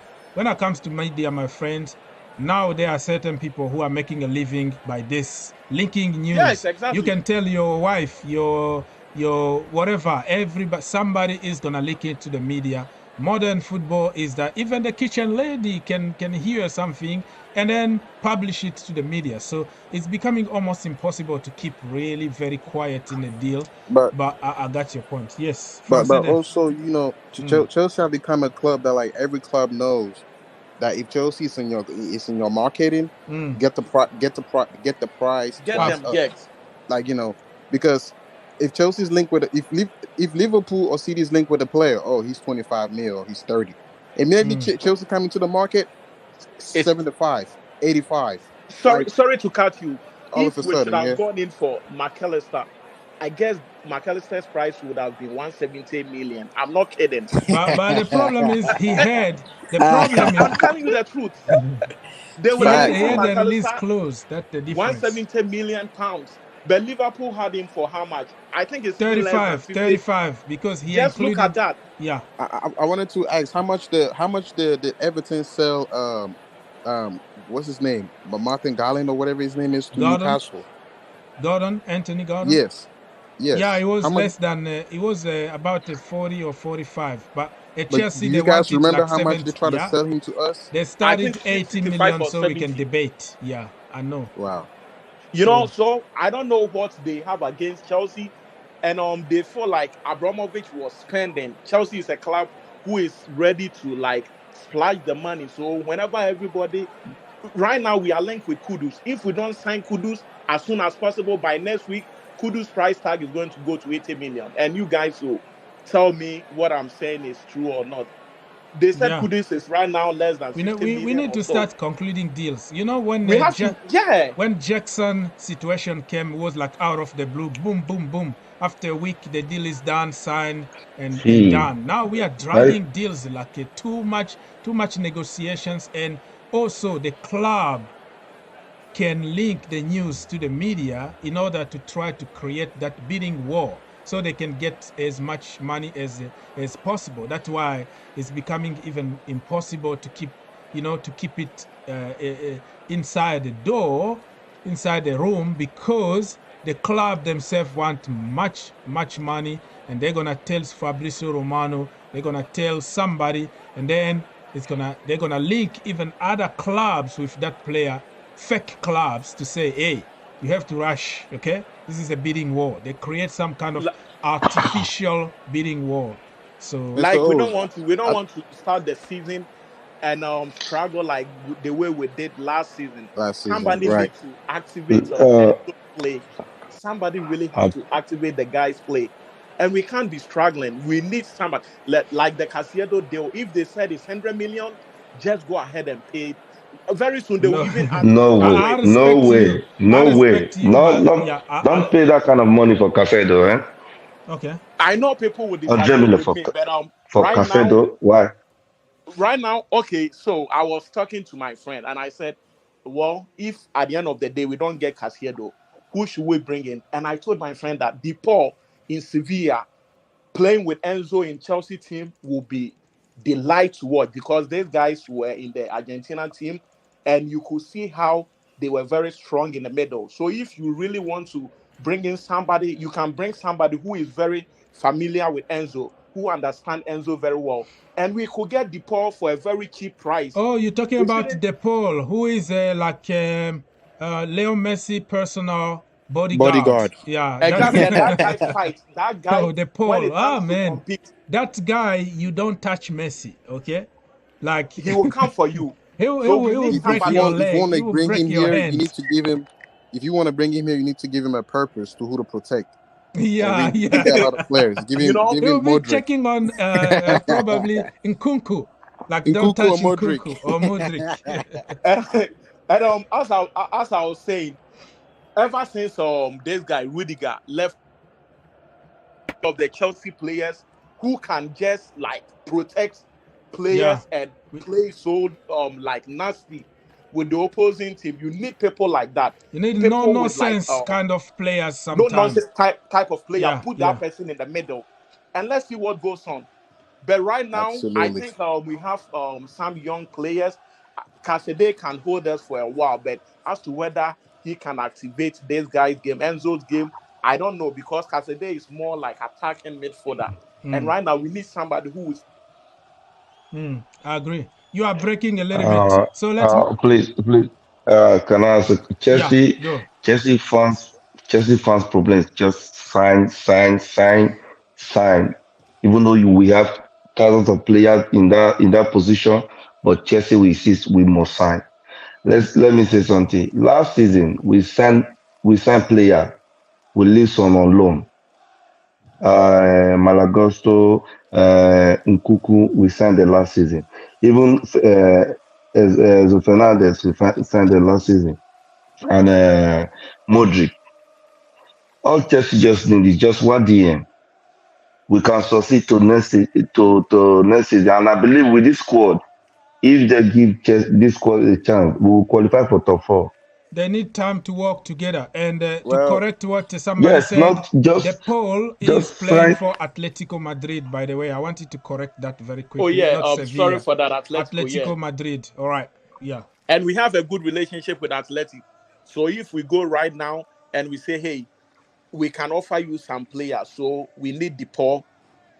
my friends, now there are certain people who are making a living by this linking news. Yes, exactly. You can tell your wife, your whatever, somebody is gonna link it to the media. Modern football is that even the kitchen lady can hear something and then publish it to the media. So it's becoming almost impossible to keep really very quiet in the deal. But I got your point. Yes. But also, Chelsea have become a club that like every club knows that if Chelsea is in your marketing, get the price. Get them gigs. Like because if Chelsea's linked with if Liverpool or City's linked with a player, oh, he's 25 mil, or he's 30. Immediately Chelsea coming to the market, 75, 85. Sorry to cut you. All If of a we should sudden, have gone in for McAllister, I guess McAllister's price would have been 170 million. I'm not kidding. But the problem is he had the problem. I'm telling you the truth. They would he have had given the release McAllister clause. That's the difference. 170 million pounds. But Liverpool had him for how much? I think it's still less than 50. 35 because he Just included, look at that. Yeah. I wanted to ask how much the Everton sell what's his name? Martin Garland or whatever his name is to Newcastle. Anthony Gordon. Yes. Yeah, it was less than it was about 40 or 45. But at Chelsea, do you guys remember how much they tried to sell him to us? They started 80 million, so we can debate. Yeah, I know. Wow. You know, so I don't know what they have against Chelsea, and they feel like Abramovich was spending. Chelsea is a club who is ready to like splash the money. So whenever everybody, right now we are linked with Kudus. If we don't sign Kudus as soon as possible by next week, Kudus' price tag is going to go to 80 million. And you guys will tell me what I'm saying is true or not. They said Kudus is right now less than 50 million. We need to start concluding deals. You know, when when Jackson situation came, it was like out of the blue. Boom, boom, boom. After a week, the deal is done, signed, and done. Now we are dragging deals like too much negotiations, and also the club can link the news to the media in order to try to create that bidding war, so they can get as much money as possible. That's why it's becoming even impossible to keep it inside the door, inside the room, because the club themselves want much money, and they're gonna tell Fabrizio Romano, they're gonna tell somebody, and then they're gonna link even other clubs with that player, fake clubs, to say, hey, you have to rush, okay? This is a bidding war. They create some kind of artificial bidding war. So like we don't want to start the season and struggle like the way we did last season. Somebody needs to activate play. Somebody really has to activate the guy's play. And we can't be struggling. We need somebody like the Caicedo deal. If they said it's 100 million, just go ahead and pay. Very soon they will even no way. Don't pay that kind of money for Caicedo, eh? Okay. I know people would disagree with me, but for right Caicedo, now, why? Right now, okay, so I was talking to my friend and I said, well, if at the end of the day we don't get Caicedo, who should we bring in? And I told my friend that DePaul in Sevilla playing with Enzo in Chelsea team will be delight to watch, because these guys were in the Argentina team and you could see how they were very strong in the middle. So if you really want to bring in somebody, you can bring somebody who is very familiar with Enzo, who understands Enzo very well. And we could get DePaul for a very cheap price. Oh, you're talking about DePaul, who is like Leo Messi personal bodyguard. Yeah, exactly. That guy fights. That guy. Oh, DePaul. Ah, man. That guy, you don't touch Messi, okay? Like he will come for you. He will break your leg. If you want to bring him here, you need to give him. If you want to bring him here, you need to give him a purpose to who to protect. Yeah. We got a lot of players. Give him. He'll be checking on probably Nkunku, like don't touch Nkunku or Modric. And as I was saying, ever since this guy Rudiger left, of the Chelsea players who can just like protect players and play so like nasty with the opposing team, you need people like that. You need no nonsense kind of players sometimes. No nonsense type of player. Put that person in the middle, and let's see what goes on. But right now, I think we have some young players. Caicedo can hold us for a while, but as to whether he can activate this guy's game, Enzo's game, I don't know, because Caicedo is more like attacking midfielder, and right now we need somebody who is. I agree. You are breaking a little bit, so let's. Please. Can I ask Chelsea fans problems? Just sign. Even though we have thousands of players in that position, but Chelsea will insist we must sign. Let me say something. Last season we signed player we leave some on loan. Malagosto, Nkuku, we signed the last season. Even Enzo Fernandez, we signed the last season. And Modric. All Chelsea just need is just one DM. We can succeed to next season. And I believe with this squad, if they give this squad a chance, we will qualify for top 4. They need time to work together. And to Well, correct what somebody yes, said, not just the Paul is just playing sign. for Atletico Madrid, by the way. I wanted to correct that very quickly. Oh yeah, Not sorry Sevilla. for that, Atletico. Yeah. Atletico Madrid. All right. Yeah. And we have a good relationship with Atletico. So if we go right now and we say, hey, we can offer you some players, so we need the Paul.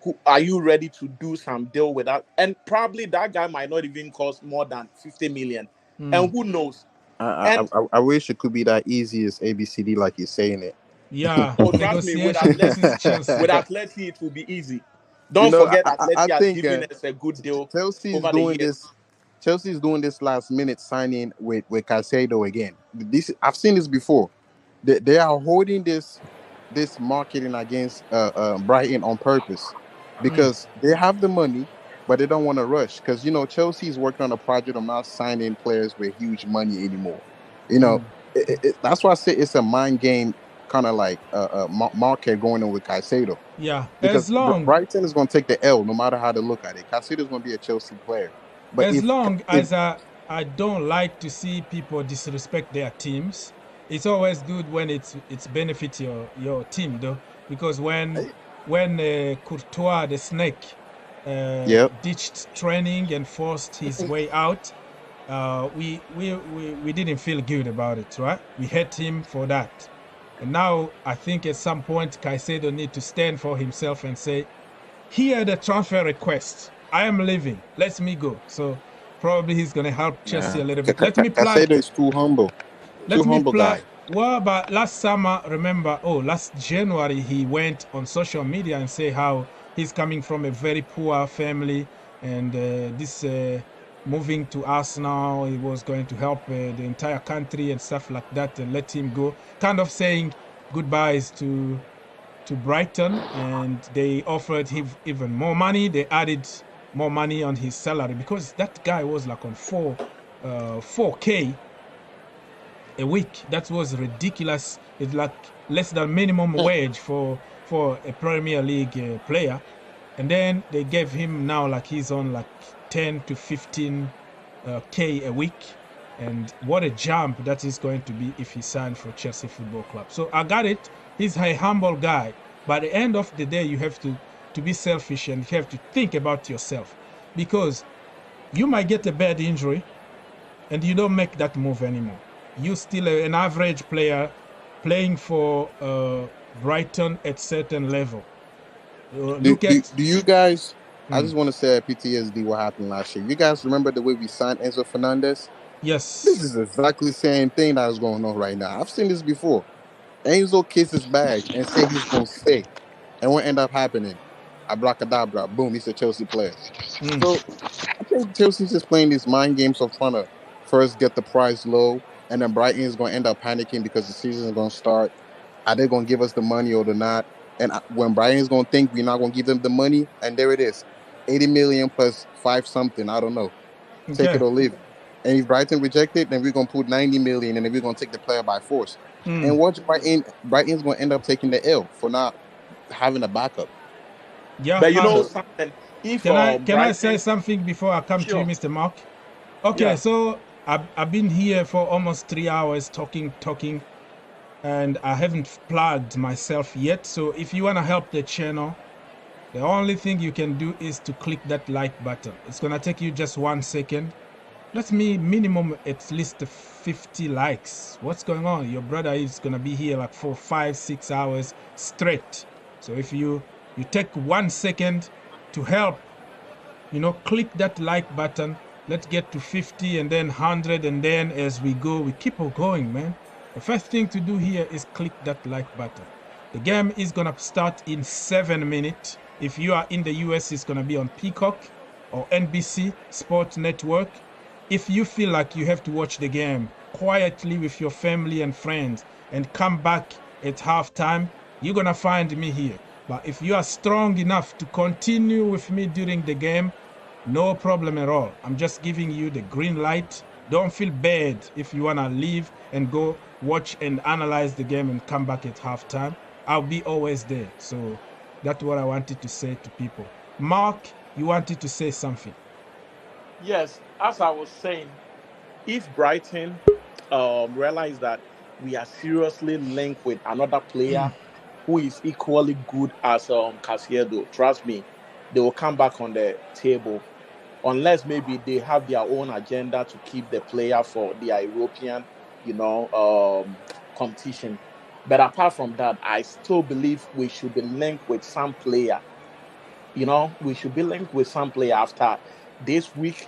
Who are you ready to do some deal with that? And probably that guy might not even cost more than 50 million. And who knows? I wish it could be that easy as ABCD like you're saying it. Yeah. Oh, trust me, with Atleti, it will be easy. Don't forget Atleti has given us a good deal Chelsea's over doing the years. this. Chelsea's doing this last minute signing with Caicedo again. I've seen this before. They are holding this marketing against Brighton on purpose because they have the money, but they don't want to rush because Chelsea's working on a project of not signing players with huge money anymore. That's why I say it's a mind game, kind of like market going on with Caicedo. Yeah, because as long Brighton is going to take the L no matter how they look at it. Caicedo is going to be a Chelsea player, but as long as I don't like to see people disrespect their teams. It's always good when it's benefit your team though, because when Courtois the snake ditched training and forced his way out, we didn't feel good about it, right? We hate him for that. And now I think at some point Caicedo need to stand for himself and say, here the transfer request. I am leaving. Let me go. So probably he's gonna help Chelsea a little bit. Let me plug. Caicedo is too humble. Guy. Well, but last summer, last January, he went on social media and say how he's coming from a very poor family and this moving to Arsenal, he was going to help the entire country and stuff like that and let him go. Kind of saying goodbyes to Brighton, and they offered him even more money. They added more money on his salary because that guy was like on 4K a week. That was ridiculous. It's like less than minimum wage for a Premier League player. And then they gave him now like he's on like 10 to 15 K a week. And what a jump that is going to be if he signed for Chelsea Football Club. So I got it. He's a humble guy. But at the end of the day, you have to be selfish and you have to think about yourself. Because you might get a bad injury and you don't make that move anymore. You're still an average player playing for Brighton at certain level. Do you guys, I just want to say at PTSD what happened last year. You guys remember the way we signed Enzo Fernandez? Yes. This is exactly the same thing that is going on right now. I've seen this before. Enzo kiss his bag and say he's going to stay. And what ended up happening? Abracadabra, boom, he's a Chelsea player. So I think Chelsea's just playing these mind games of trying to first get the price low, and then Brighton is going to end up panicking because the season is going to start. Are they going to give us the money or not? And when Brighton is going to think we're not going to give them the money, and there it is, 80 million plus 5 something, I don't know. Take it or leave it. And if Brighton reject it, then we're going to put 90 million, and then we're going to take the player by force. And watch Brighton's going to end up taking the L for not having a backup. Yeah, but you know something. Can I say something before I come to you, Mr. Mark? Okay, so I've been here for almost 3 hours talking, and I haven't plugged myself yet. So if you want to help the channel, the only thing you can do is to click that like button. It's gonna take you just 1 second. Let me minimum at least 50 likes. What's going on? Your brother is gonna be here like for 5, 6 hours straight. So if you take 1 second to help, click that like button. Let's get to 50 and then 100, and then as we go, we keep on going, man. The first thing to do here is click that like button. The game is gonna start in 7 minutes. If you are in the US, it's gonna be on Peacock or NBC Sports Network. If you feel like you have to watch the game quietly with your family and friends and come back at halftime, you're going to find me here. But if you are strong enough to continue with me during the game, no problem at all. I'm just giving you the green light. Don't feel bad if you want to leave and go watch and analyze the game and come back at halftime. I'll be always there. So that's what I wanted to say to people. Mark, you wanted to say something. Yes, as I was saying, if Brighton realize that we are seriously linked with another player who is equally good as Caicedo, trust me, they will come back on the table. Unless maybe they have their own agenda to keep the player for their European, competition. But apart from that, I still believe we should be linked with some player. We should be linked with some player after this week.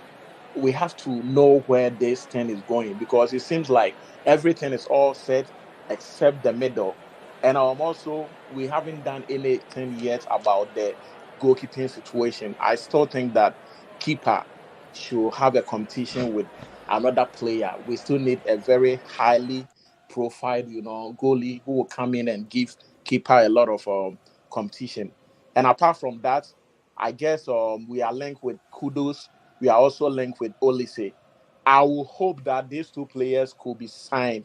We have to know where this thing is going because it seems like everything is all set except the middle. And also, we haven't done anything yet about the goalkeeping situation. I still think that keeper should have a competition with another player. We still need a very highly profiled, goalie who will come in and give keeper a lot of competition. And apart from that, I guess we are linked with Kudus. We are also linked with Olise. I will hope that these two players could be signed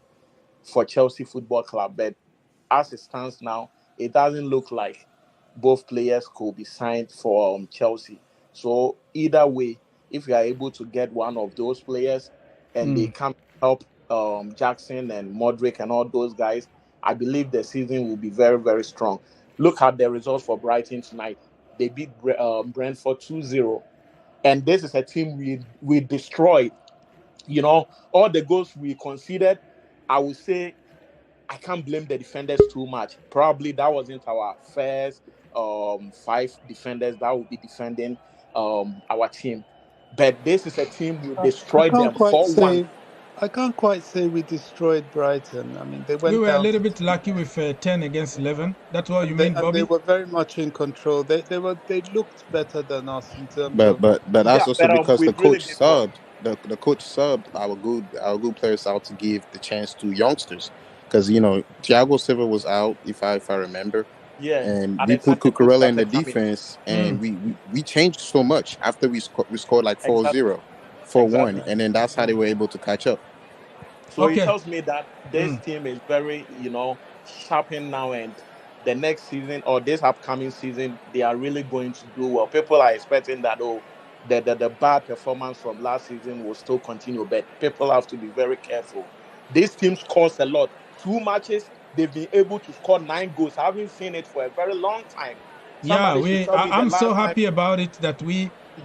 for Chelsea Football Club, but as it stands now, it doesn't look like both players could be signed for Chelsea. So either way, if we are able to get one of those players and they can help Jackson and Modric and all those guys, I believe the season will be very, very strong. Look at the results for Brighton tonight. They beat Brentford 2-0. And this is a team we destroyed. All the goals we conceded, I would say I can't blame the defenders too much. Probably that wasn't our first 5 defenders that will be defending our team. But this is a team we destroyed them 4-1. I can't quite say we destroyed Brighton. I mean, they went We were down a little bit lucky with 10 against 11. That's what you mean, Bobby? They were very much in control. They looked better than us in terms But of. but but that's also because we the really coach did well. subbed. The coach subbed our good players out to give the chance to youngsters. Because Thiago Silva was out, if I remember. Yeah. And At we the time, put the coach Cucurella in the started coming. defense, and we changed so much after we scored like 4-0, 4-1, and then that's how they were able to catch up. So it tells me that this team is very, sharpened now, and the next season or this upcoming season, they are really going to do well. People are expecting that the bad performance from last season will still continue, but people have to be very careful. This team scores a lot. 2 matches, they've been able to score 9 goals. I haven't seen it for a very long time. I'm so happy about it that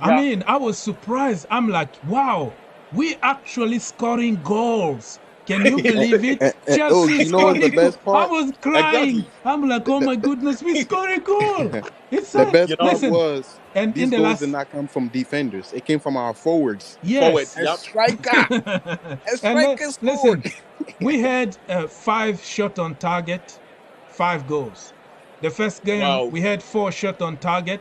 I mean, I was surprised. I'm like, wow, we actually scoring goals. Can you believe it? Chelsea you know what's the best part? I was crying. Exactly. I'm like, oh my goodness, we scored a goal. It's the best part listen, was and these in the goals last did not come from defenders. It came from our forwards. Yes. A striker. A striker listen, scored. we had 5 shots on target, 5 goals. The first game we had 4 shots on target,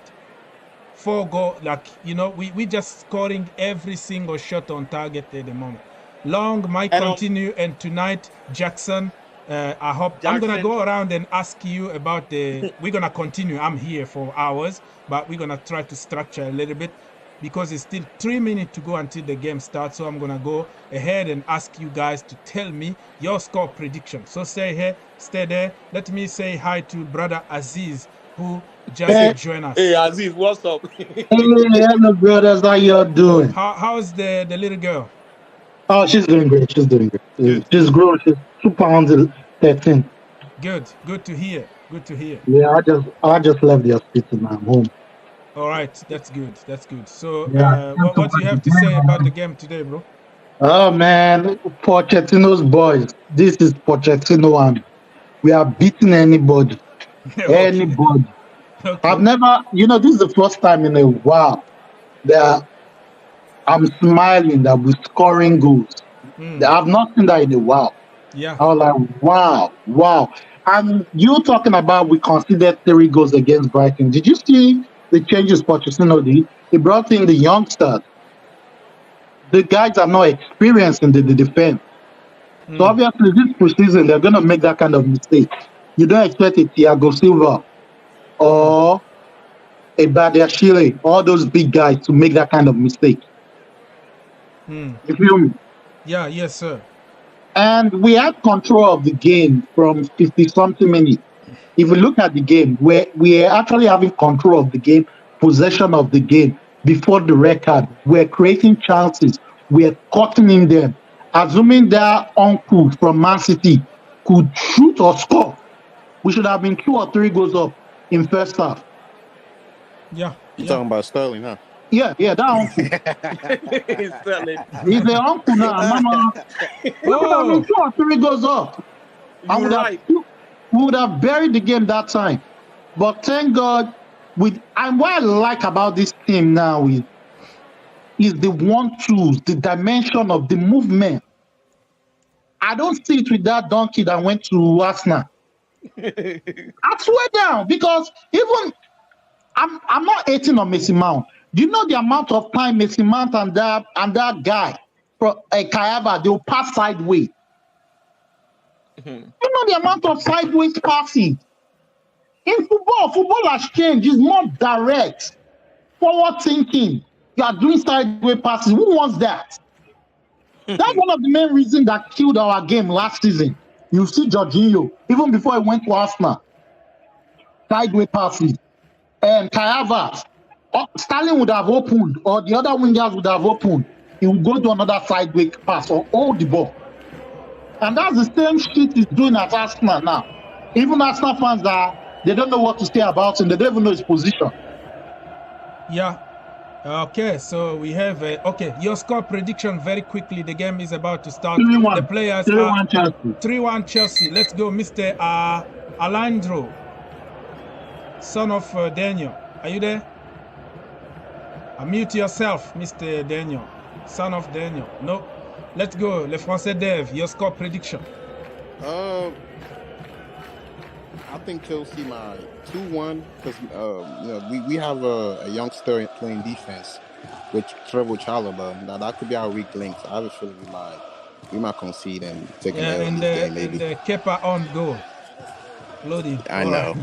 4 goals. Like we just scoring every single shot on target at the moment. Long might continue, and tonight Jackson. I hope I'm gonna go around and ask you about the. We're gonna continue. I'm here for hours, but we're gonna try to structure a little bit because it's still 3 minutes to go until the game starts. So I'm gonna go ahead and ask you guys to tell me your score prediction. So stay there. Let me say hi to brother Aziz, who just joined us. Hey Aziz, what's up? Hello, brothers. How y'all doing? How's the little girl? Oh, she's doing great. She's doing great. She's grown. She's 2 pounds 13. Good to hear. Yeah, I just left the hospital now. I'm home. All right, that's good. So, what do you have to say about the game today, bro? Oh man, Pochettino's boys. This is Pochettino, and we are beating anybody. Anybody. Okay. I've never, this is the first time in a while that I'm smiling that we're scoring goals. I've not seen that in a while. Yeah. I was like, wow. And you talking about we conceded 3 goals against Brighton. Did you see the changes Pochettino did? He brought in the youngsters. The guys are not experienced in the defense. So obviously this preseason, they're going to make that kind of mistake. You don't expect a Thiago Silva or a Badiashile, all those big guys to make that kind of mistake. Hmm. You feel me? Yeah, yes, sir. And we had control of the game from 50 something minutes. If you look at the game, we are actually having control of the game, possession of the game before the red card. We're creating chances. We're cutting in them. Assuming that uncle from Man City could shoot or score, we should have been 2 or 3 goals up in first half. Yeah. You talking about Sterling, huh? Yeah, that uncle. Sterling. He's the uncle now. Mama. We would have been 2 or 3 goals up. You're right. We would have buried the game that time. But thank God, and what I like about this team now is the 1-2s, the dimension of the movement. I don't see it with that donkey that went to Arsenal. I swear down, because even I'm not hating on Mason Mount. Do you know the amount of time Mason Mount and that guy from Kayava, they'll pass sideways? You know the amount of sideways passing. In football has changed. It's more direct, forward thinking. You are doing sideways passes. Who wants that? That's one of the main reasons that killed our game last season. You see Jorginho, even before he went to Arsenal, sideways passes. And Kayava, Sterling would have opened, or the other wingers would have opened. He would go to another sideways pass or hold the ball. And that's the same shit he's doing at Arsenal now. Even Arsenal fans they don't know what to say about him. They don't even know his position. Yeah. Okay, so we have your score prediction very quickly. The game is about to start. 3-1. The players 3-1 Chelsea. 3-1 Chelsea. Let's go, Mr. Alandro, son of Daniel. Are you there? Unmute yourself, Mr. Daniel, son of Daniel. No. Let's go. Le Français Dev, your score prediction. I think Chelsea might 2-1 because we have a youngster playing defense with Trevor Chalobah. Now that could be our weak link. So I have a feeling we might concede and take an L in this game maybe. And Kepa on goal. Loading. I know.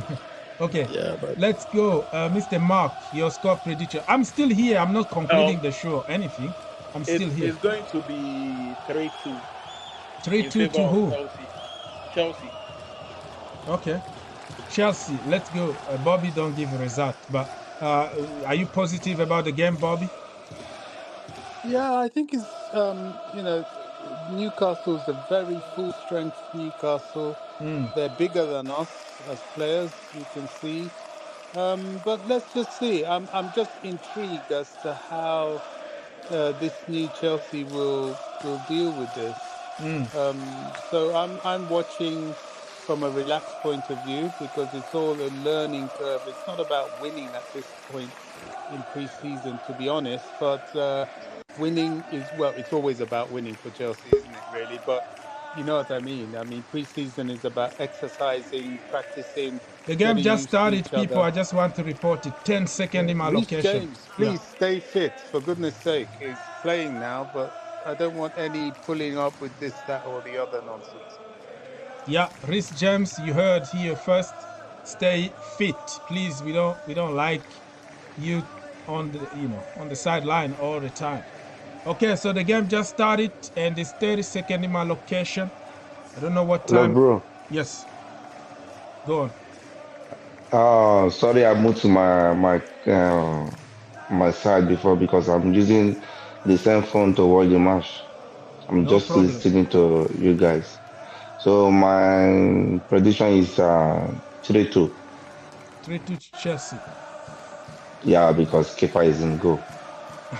Okay. Yeah, but let's go, Mr. Mark. Your score prediction. I'm still here. I'm not concluding the show or anything. I'm still here. It's going to be 3-2. 3-2 to who? Chelsea. Okay. Chelsea, let's go. Bobby don't give a result, but are you positive about the game, Bobby? Yeah, I think it's Newcastle's a very full strength Newcastle. They're bigger than us as players, you can see. But let's just see. I'm just intrigued as to how this new Chelsea will deal with this. So I'm watching from a relaxed point of view because it's all a learning curve. It's not about winning at this point in pre-season, to be honest, but winning is, it's always about winning for Chelsea, isn't it, really? But you know what I mean. I mean, pre-season is about exercising, practicing. The game just started, people. I just want to report it. 10 seconds in my Reece location. James, please stay fit, for goodness sake. He's playing now, but I don't want any pulling up with this, that, or the other nonsense. Yeah, Reece James, you heard here first. Stay fit, please. We don't like you on the sideline all the time. Okay, so the game just started and it's 30 seconds in my location. I don't know what time. Hello, bro. Yes. Go on. Sorry, I moved to my side before because I'm using the same phone to watch the match. I'm just listening to you guys. So my prediction is 3-2. 3-2 Chelsea. Yeah, because Kepa is in goal.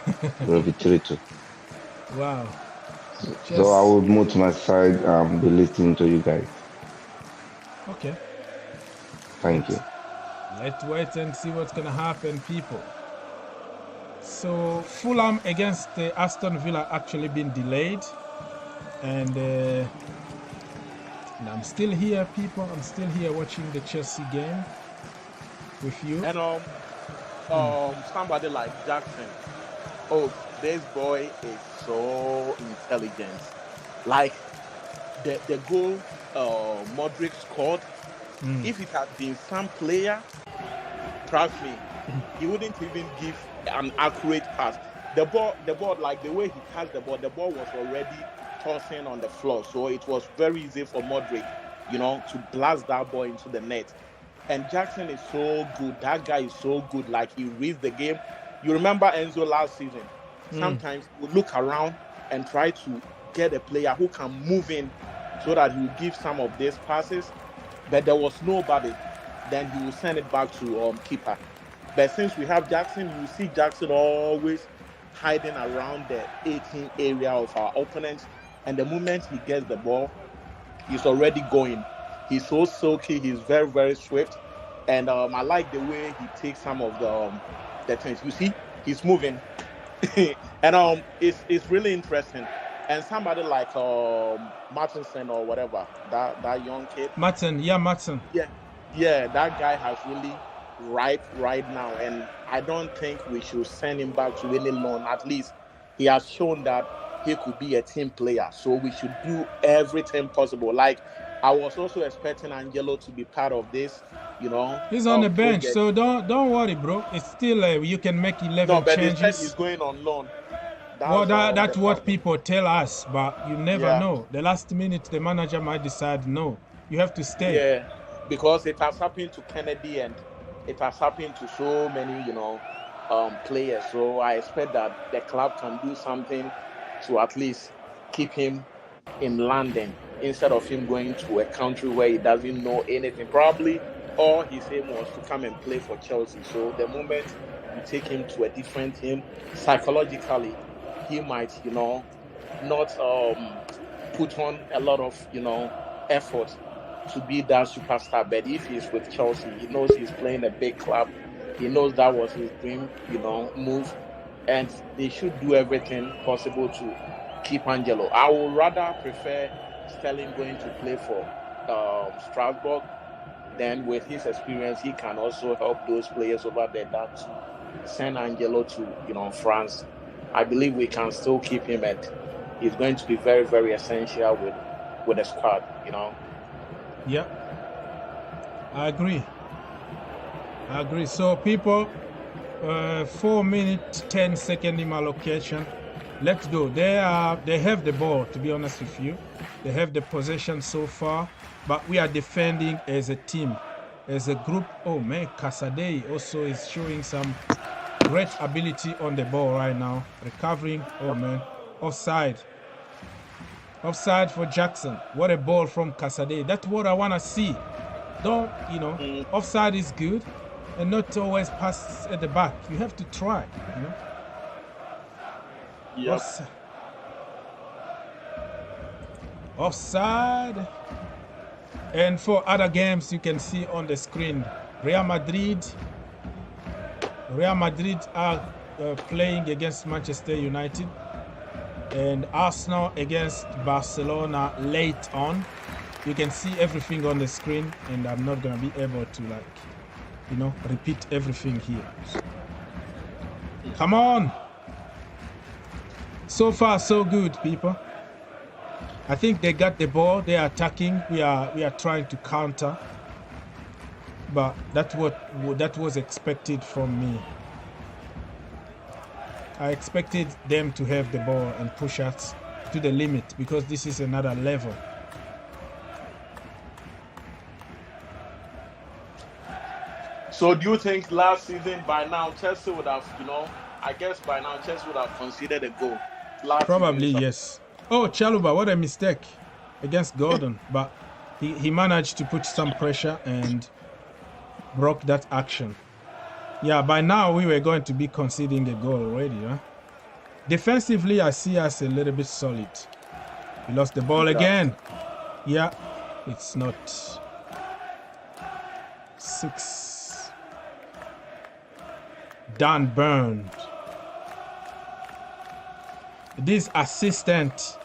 It will be 3-2. Wow. So I will move to my side and be listening to you guys. Okay. Thank you. Let's wait and see what's going to happen, people. So Fulham against Aston Villa actually been delayed. And I'm still here, people. I'm still here watching the Chelsea game with you. And somebody like Jackson. Oh, this boy is so intelligent. Like the goal Modric scored, Mm. If it had been some player, trust me, he wouldn't even give an accurate pass. The ball, like the way he passed the ball was already tossing on the floor. So it was very easy for Modric, to blast that ball into the net. And Jackson is so good. That guy is so good. Like, he reads the game. You remember Enzo last season? Mm. Sometimes he would look around and try to get a player who can move in so that he will give some of these passes. But there was nobody. Then he will send it back to keeper. But since we have Jackson, you see Jackson always hiding around the 18 area of our opponents. And the moment he gets the ball, he's already going. He's so silky. He's very, very swift. And I like the way he takes some of the things. You see, he's moving. And it's really interesting. And somebody like Martinson or whatever, that young kid. Matson. Yeah, that guy has really right now. And I don't think we should send him back to any loan. At least he has shown that he could be a team player. So we should do everything possible. Like, I was also expecting Angelo to be part of this, He's on the bench, project. so don't worry, bro. It's still you can make 11 No, but changes. they said he's going on loan. That's what people tell us, but you never Yeah. know. The last minute, the manager might decide, no, you have to stay. Yeah, because it has happened to Kennedy and it has happened to so many, players. So I expect that the club can do something to at least keep him in London instead of him going to a country where he doesn't know anything. Probably all his aim was to come and play for Chelsea. So the moment you take him to a different team, psychologically, he might, not put on a lot of, effort to be that superstar. But if he's with Chelsea, he knows he's playing a big club. He knows that was his dream, move. And they should do everything possible to keep Angelo. I would rather prefer Sterling going to play for Strasbourg. Then with his experience, he can also help those players over there that to send Angelo to, France. I believe we can still keep him, and he's going to be very, very essential with the squad, Yeah, I agree. So people, 4 minutes 10-second in my location. Let's go. They have the ball, to be honest with you. They have the possession so far, but we are defending as a team, as a group. Oh man, Caicedo also is showing some great ability on the ball right now. Recovering. Oh man, offside for Jackson. What a ball from Caicedo. That's what I want to see. Don't, offside is good, and not always pass at the back. You have to try, Yep. Offside. And for other games, you can see on the screen, Real Madrid are playing against Manchester United, and Arsenal against Barcelona late on. You can see everything on the screen, and I'm not gonna be able to repeat everything here. Come on. So far, so good, people. I think they got the ball. They are attacking. We are trying to counter, but that was expected from me. I expected them to have the ball and push us to the limit, because this is another level. So do you think last season by now Chelsea would have, I guess by now Chelsea would have conceded a goal? Probably, yes. Oh, Chaluba, what a mistake against Gordon. But he managed to put some pressure and broke that action. Yeah, by now we were going to be conceding a goal already. Huh? Defensively, I see us a little bit solid. We lost the ball again. Yeah, it's not 6. Dan burned. This assistant,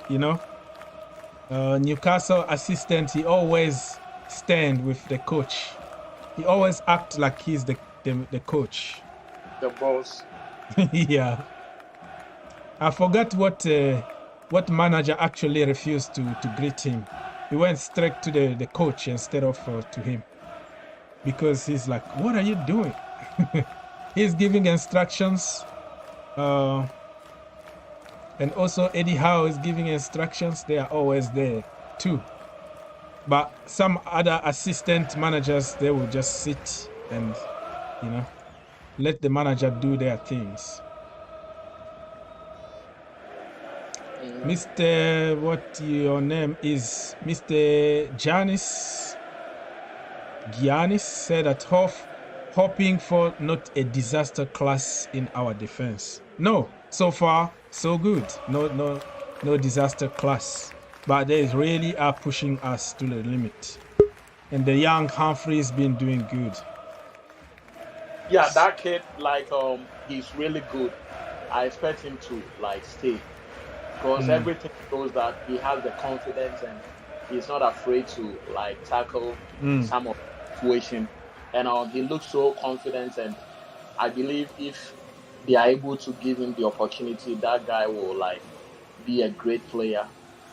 Newcastle assistant, he always stand with the coach. He always act like he's the coach. The boss. Yeah. I forgot what manager actually refused to greet him. He went straight to the coach instead of to him. because he's like, what are you doing? He's giving instructions. And also Eddie Howe is giving instructions. They are always there too. But some other assistant managers, they will just sit and, you know, let the manager do their things. Mr. What your name is? Mr. Giannis said at hoping for not a disaster class in our defense. No, so far so good. No disaster class. But they really are pushing us to the limit. And the young Humphrey's been doing good. Yeah, that kid, like, he's really good. I expect him to, like, stay. Because everything shows that he has the confidence and he's not afraid to, like, tackle some of the situation. And he looks so confident, and I believe if they are able to give him the opportunity, that guy will, like, be a great player.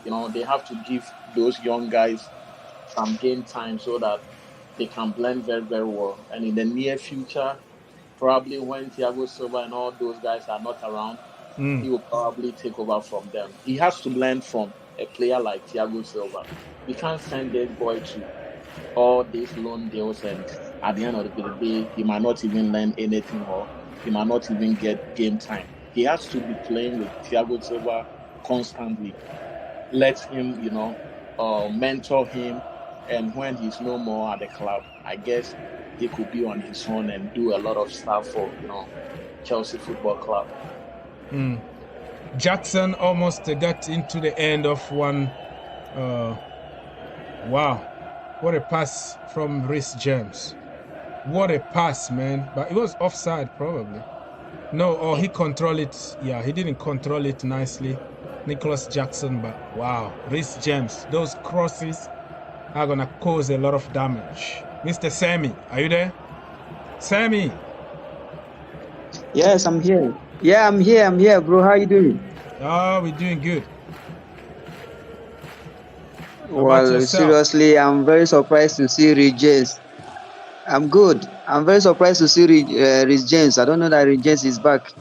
You know, they have to give those young guys some game time so that they can blend very, very well. And in the near future, probably when Thiago Silva and all those guys are not around, he will probably take over from them. He has to learn from a player like Thiago Silva. We can't send this boy to all these loan deals, and at the end of the day, he might not even learn anything, or he might not even get game time. He has to be playing with Thiago Silva constantly. Let him, you know, mentor him, and when he's no more at the club, I guess he could be on his own and do a lot of stuff for, you know, Chelsea Football Club. Jackson almost got into the end of one. Wow, what a pass from Reece James. What a pass, man. But it was offside probably. No, or he controlled it. Yeah, he didn't control it nicely, Nicholas Jackson. But wow, Reece James, those crosses are gonna cause a lot of damage. Mr. Sammy, are you there? Sammy. Yes, I'm here. Yeah, I'm here, bro. How you doing? Oh, we're doing good. Well, seriously, I'm very surprised to see Reece James. I'm good. I'm very surprised to see Reece James. I don't know that Reece James is back.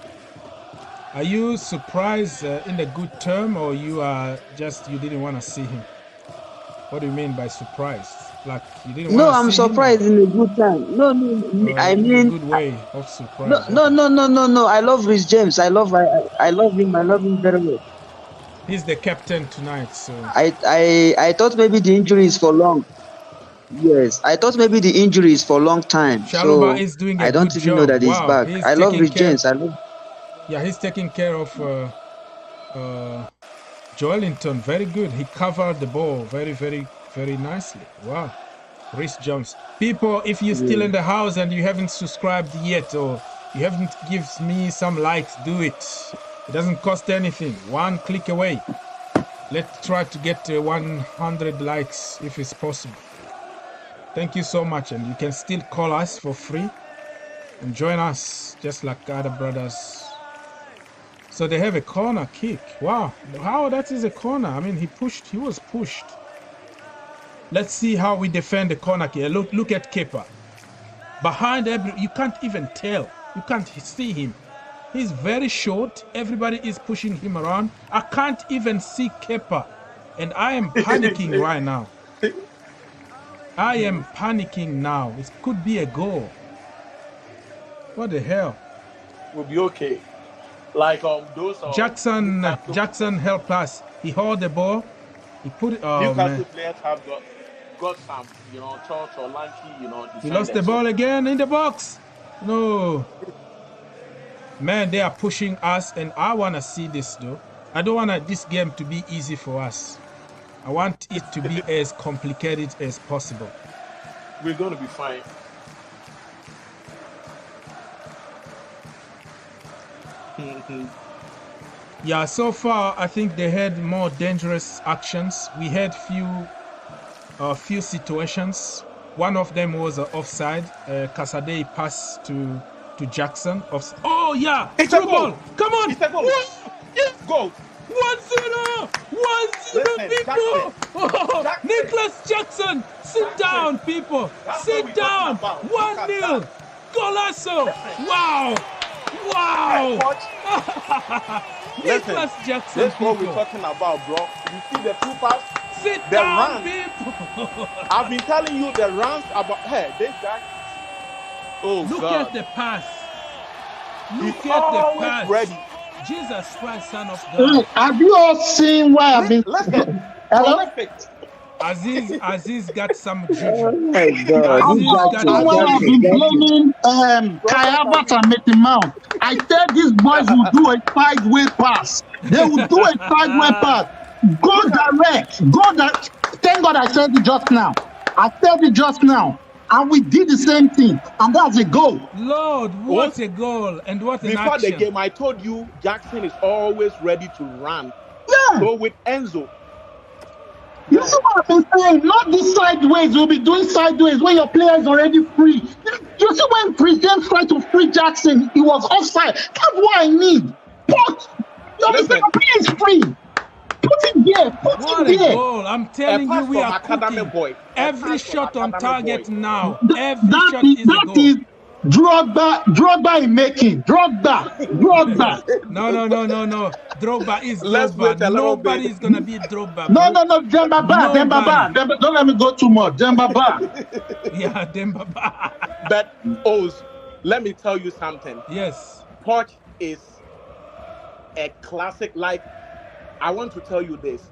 Are you surprised in the good term, or you are just you didn't want to see him? What do you mean by surprised? Like you didn't want to see him? No, I'm surprised in a good time. No, I mean, a good way of surprise. No. I love Reece James. I love him. I love him very well. He's the captain tonight, so I thought maybe the injury is for long. Yes, I thought maybe the injury is for a long time. Shaluba is doing a I don't good even job. know that he's Wow, back. I love Reece James. Yeah, he's taking care of Joelinton. Very good. He covered the ball very, very, very nicely. Wow. Reece James. People, if you're still in the house and you haven't subscribed yet, or you haven't given me some likes, do it. It doesn't cost anything. One click away. Let's try to get 100 likes if it's possible. Thank you so much. And you can still call us for free and join us just like other brothers. So they have a corner kick. Wow. How that is a corner? I mean, he was pushed. Let's see how we defend the corner kick. Look at Kepa. Behind you can't even tell. You can't see him. He's very short. Everybody is pushing him around. I can't even see Kepa. And I am panicking right now. I am panicking now. It could be a goal. What the hell? We'll be okay. Like those Jackson helped us. He held the ball. He put it. Oh Newcastle man! players have got some, you know, tall or lanky, you know. He lost the ball again in the box. No. Man, they are pushing us, and I wanna see this though. I don't want this game to be easy for us. I want it to be as complicated as possible. We're going to be fine. Yeah, so far I think they had more dangerous actions. We had few situations. One of them was offside. Caicedo pass to Jackson. Oh yeah, It's through a goal. ball. Come on. It's a goal. Yes. Goal. 1-0. 1-0, people. Oh, Nicholas Jackson, sit down, people. Sit down. 1-0. Golasso. Wow. Nicholas Jackson, this is what we're people. talking about, bro. You see the two pass? Sit The down, runs. people. I've been telling you the runs about. Hey, this guy. Oh, Look God. at the pass. He's Look at the always pass. ready. Jesus Christ, Son of God. Have you all seen where I've been? Listen, Hello? prolific. Aziz got some juju. Oh my God, Have this you all Jackson, seen where I've Jackson, been Jackson. blaming Kai Havertz and Mason Mount? I said these boys will do a sideway pass. They will do a sideway pass. Go direct. Thank God I said it just now. And we did the same thing. And that's a goal. Lord, what a goal and what an Before action. the game, I told you Jackson is always ready to run. Yeah. So with Enzo. You see what I've been saying? Not this sideways. We'll be doing sideways when your player is already free. You see when Reece James tried to free Jackson, he was offside. That's what I need. But your player is free. Put it there. What a goal. I'm telling you, we are cooking. Boy. Every shot on target now. Every That shot is a goal. is Drogba in making. Drogba. No. Drogba is Let's wait Drogba. a little Nobody is going to beat Drogba. No. Demba Ba. Don't let me go too much. Demba Ba. Yeah, Demba Ba. But, Oz, let me tell you something. Yes. Poch is a classic. Like, I want to tell you this.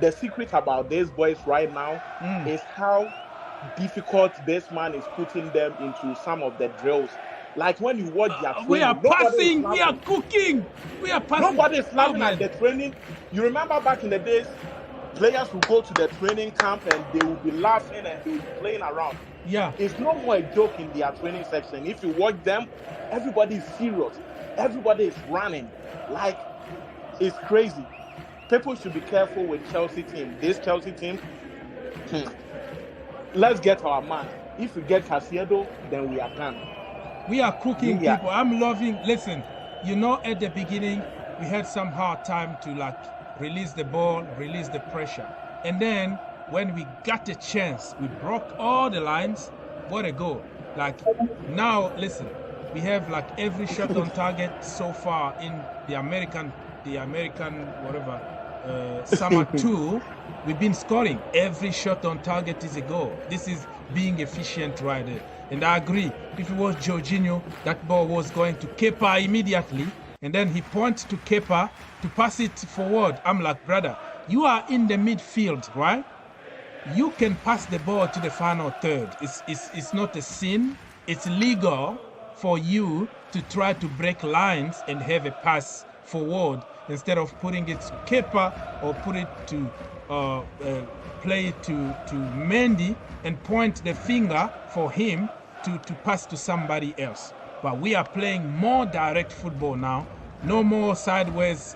The secret about these boys right now is how difficult this man is putting them into some of the drills. Like when you watch their training, we are passing, we are cooking, we are passing. Nobody is laughing at the training. You remember back in the days, players would go to the training camp and they would be laughing and they would be playing around. Yeah. It's no more a joke in their training section. If you watch them, everybody is serious. Everybody is running. Like, it's crazy. People should be careful with Chelsea team. This Chelsea team, let's get our man. If we get Caicedo, then we are done. We are cooking, people. I'm loving. Listen, at the beginning, we had some hard time to release the ball, release the pressure. And then when we got the chance, we broke all the lines. What a goal. Now, listen, we have every shot on target so far in the American whatever, summer 2. We've been scoring. Every shot on target is a goal. This is being efficient right there. And I agree. If it was Jorginho, that ball was going to Kepa immediately. And then he points to Kepa to pass it forward. I'm like, brother, you are in the midfield, right? You can pass the ball to the final third. It's not a sin. It's legal for you to try to break lines and have a pass forward instead of putting it to Kepa or put it to play to Mendy and point the finger for him to pass to somebody else. But we are playing more direct football now. No more sideways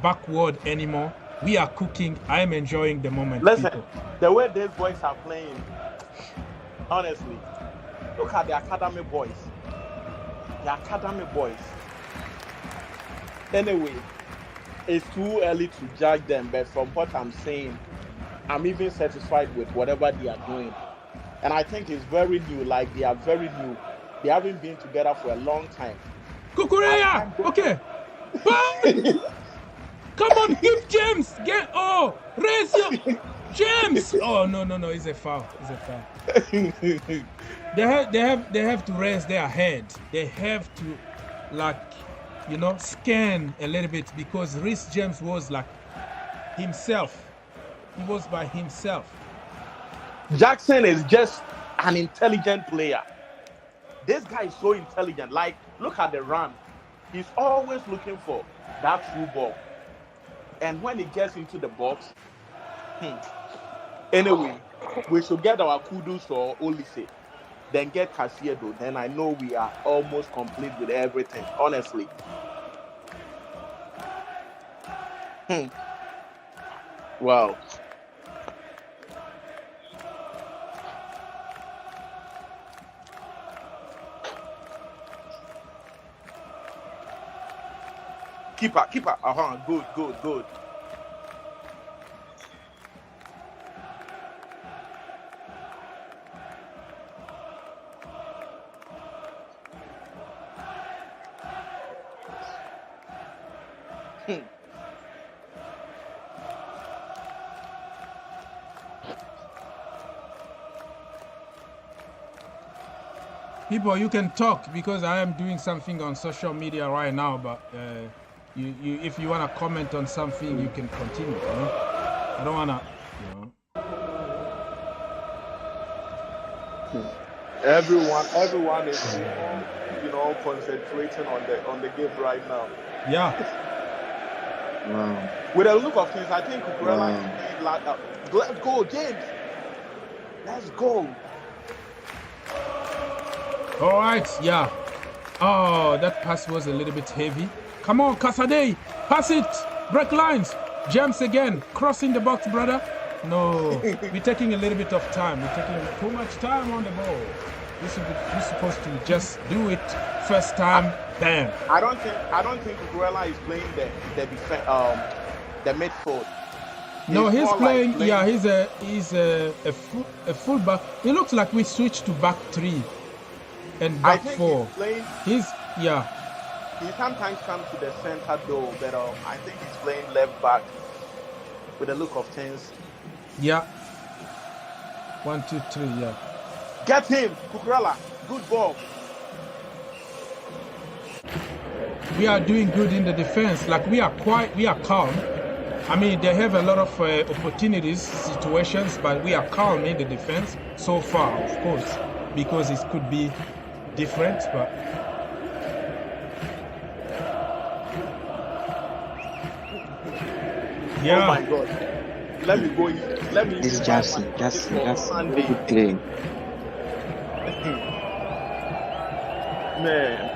backward anymore. We are cooking. I am enjoying the moment. Listen, people. The way these boys are playing, honestly, look at the academy boys. Anyway, it's too early to judge them, but from what I'm saying, I'm even satisfied with whatever they are doing. And I think it's very new, they are very new. They haven't been together for a long time. Kukureya! Okay. Come on, give James! Raise your... James! Oh, no, it's a foul. They have to raise their head. They have to, scan a little bit because Reece James was himself. He was by himself. Jackson is just an intelligent player. This guy is so intelligent. Look at the run. He's always looking for that through ball. And when he gets into the box, anyway, we should get our kudos for Olise. Then get Caicedo. Then I know we are almost complete with everything, honestly. Wow. Keeper. Good. People, you can talk because I am doing something on social media right now. But if you wanna comment on something, you can continue. You know? I don't wanna, Everyone is concentrating on the game right now. Yeah. Wow. With a look of things, I think Cucurella is playing like that. Let's go, James. Let's go. All right, yeah. Oh, that pass was a little bit heavy. Come on, Caicedo, pass it. Break lines. James again, crossing the box, brother. No, we're taking a little bit of time. We're taking too much time on the ball. You're supposed to just do it first time, bam. I don't think Cucurella is playing the midfield. No, he's playing. Yeah, he's a fullback. It looks like we switched to back three and back four. He sometimes comes to the center though, but I think he's playing left back with the look of things. Yeah. 1, 2, 3. Yeah. Get him, Cucurella. Good ball. We are doing good in the defense. Like we are calm. I mean, they have a lot of opportunities, situations, but we are calm in the defense so far, of course, because it could be different, but. Yeah. Oh my God. Let me go. Let me. This Jackson. Good play. Man.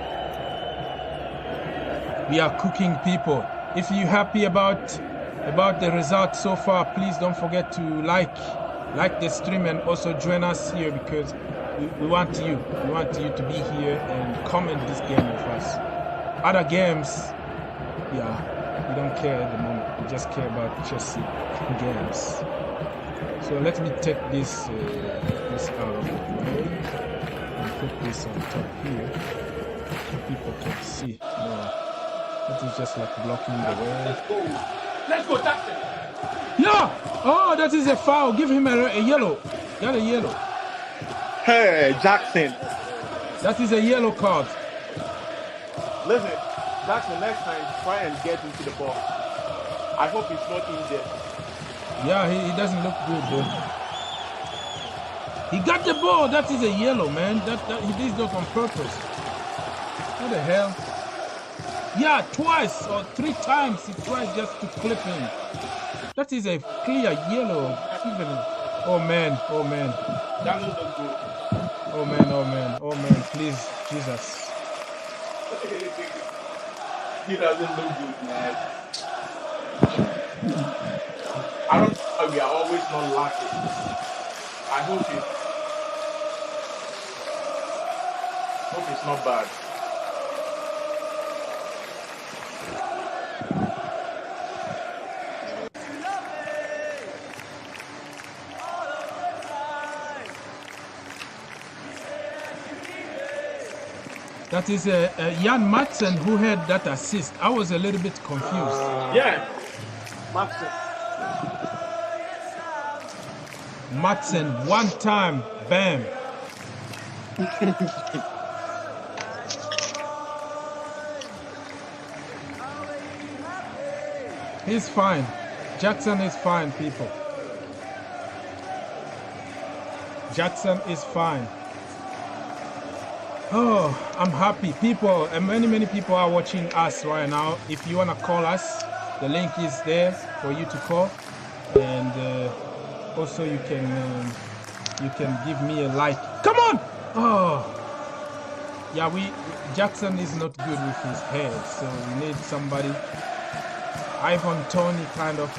We are cooking, people. If you're happy about the result so far, please don't forget to like the stream and also join us here because we want you to be here and comment this game with us. Other games, we don't care at the moment. We just care about Chelsea games. So let me take this out of the way and put this on top here so people can see. No, that is just like blocking the way. Let's go, Jackson. Yeah! Oh, that is a foul. Give him a yellow. Got a yellow. Hey, Jackson. That is a yellow card. Listen, Jackson, next time, try and get into the box. I hope he's not injured. Yeah, he doesn't look good, though. He got the ball. That is a yellow, man. He did that on purpose. What the hell? Yeah, twice or 3 times he tried just to clip him. That is a clear yellow. Oh man. That doesn't look good. Oh man, please, Jesus. He doesn't look good, man. I don't know why we are always not lucky. I hope it's not bad. That is Jan Madsen who had that assist. I was a little bit confused. Yeah, Madsen. Madsen, one time, bam. He's fine. Jackson is fine, people. Jackson is fine. Oh, I'm happy. People, and many people are watching us right now. If you want to call us, the link is there for you to call. And also you can give me a like. Come on! Oh, yeah, Jackson is not good with his head, so we need somebody, Ivan Toney kind of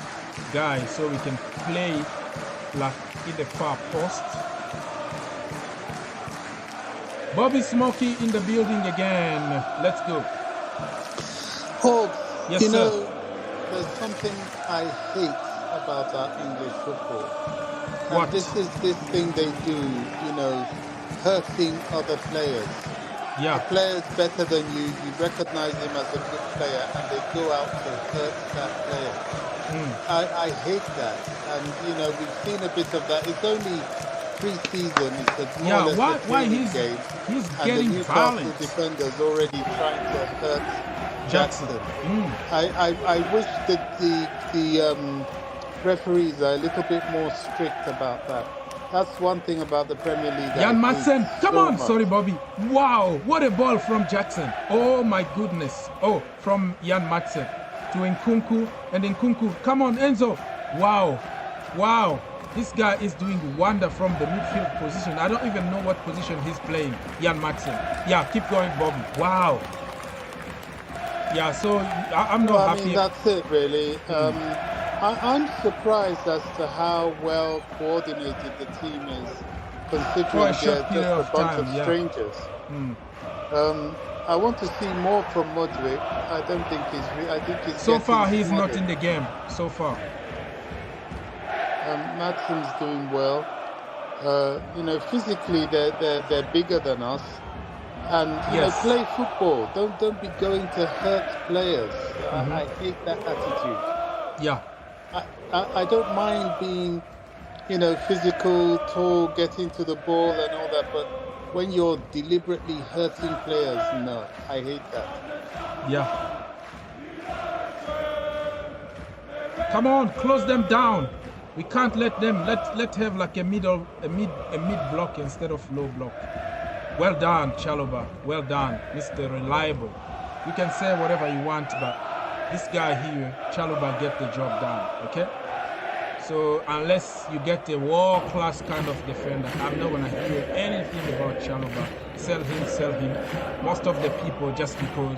guy, so we can play like in the far post. Bobby Smokey in the building again. Let's go. Hold. Yes, You sir. know, there's something I hate about our English football. And What? this is this thing they do, hurting other players. Yeah. A player's better than you, you recognize him as a good player, and they go out to hurt that player. I hate that. And, we've seen a bit of that. It's only pre-season, it's more or Yeah. less a Why training game, he's and the getting Newcastle violent? defender's already trying to hurt Jackson. Jackson. I wish that the referees are a little bit more strict about that. That's one thing about the Premier League. Jan I Madsen, hate come so on, much. sorry, Bobby. Wow, what a ball from Jackson. Oh my goodness. Oh, from Jan Madsen to Nkunku, and Nkunku. Come on, Enzo. Wow. This guy is doing wonder from the midfield position. I don't even know what position he's playing, Jan Madsen. Yeah, keep going, Bobby. Wow. Yeah, so I'm not happy. I mean, that's it, really. I'm surprised as to how well coordinated the team is, considering they're just a bunch of strangers. I want to see more from Modric. I don't think I think he's. So far, he's not in the game. So far. Madsen's doing well. Physically they're bigger than us, and play football. Don't be going to hurt players. I hate that attitude. Yeah. I don't mind being, physical, tall, getting to the ball and all that, but when you're deliberately hurting players, no, I hate that. Yeah. Come on, close them down. We can't let them. Let's have like a mid block instead of low block. Well done, Chalobah. Well done, Mr. Reliable. You can say whatever you want, but this guy here, Chalobah, get the job done. Okay. So unless you get a world-class kind of defender, I'm not gonna hear anything about Chalobah. Sell him. Most of the people, just because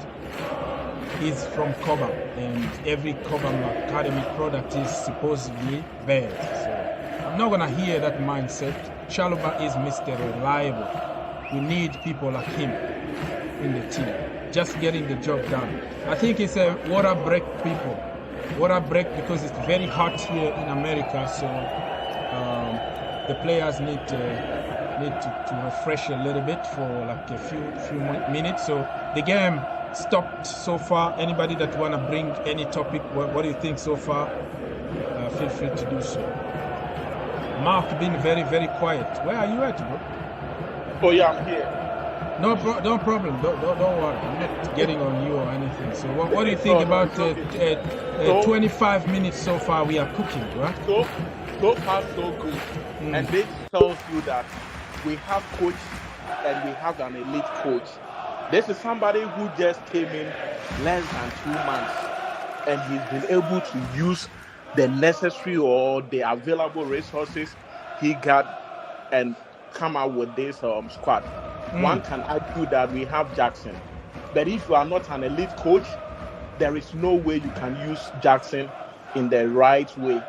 he's from Cobham, and every Cobham Academy product is supposedly bad. So I'm not gonna hear that mindset. Chalobah is Mr. Reliable. We need people like him in the team, just getting the job done. I think it's a water break, people. Water break, because it's very hot here in America, so the players need to refresh a little bit for like a few minutes. So the game stopped so far. Anybody that want to bring any topic, what do you think so far? Feel free to do so. Mark being very, very quiet. Where are you at, bro? Oh yeah, I'm here. No problem. Don't worry. I'm not getting on you or anything. So what do you think about 25 minutes so far? We are cooking, right? So far so good. And this tells you that we have coach and we have an elite coach. This is somebody who just came in less than 2 months, and he's been able to use the necessary or the available resources he got and come out with this squad. One can argue that we have Jackson, but if you are not an elite coach, there is no way you can use Jackson in the right way.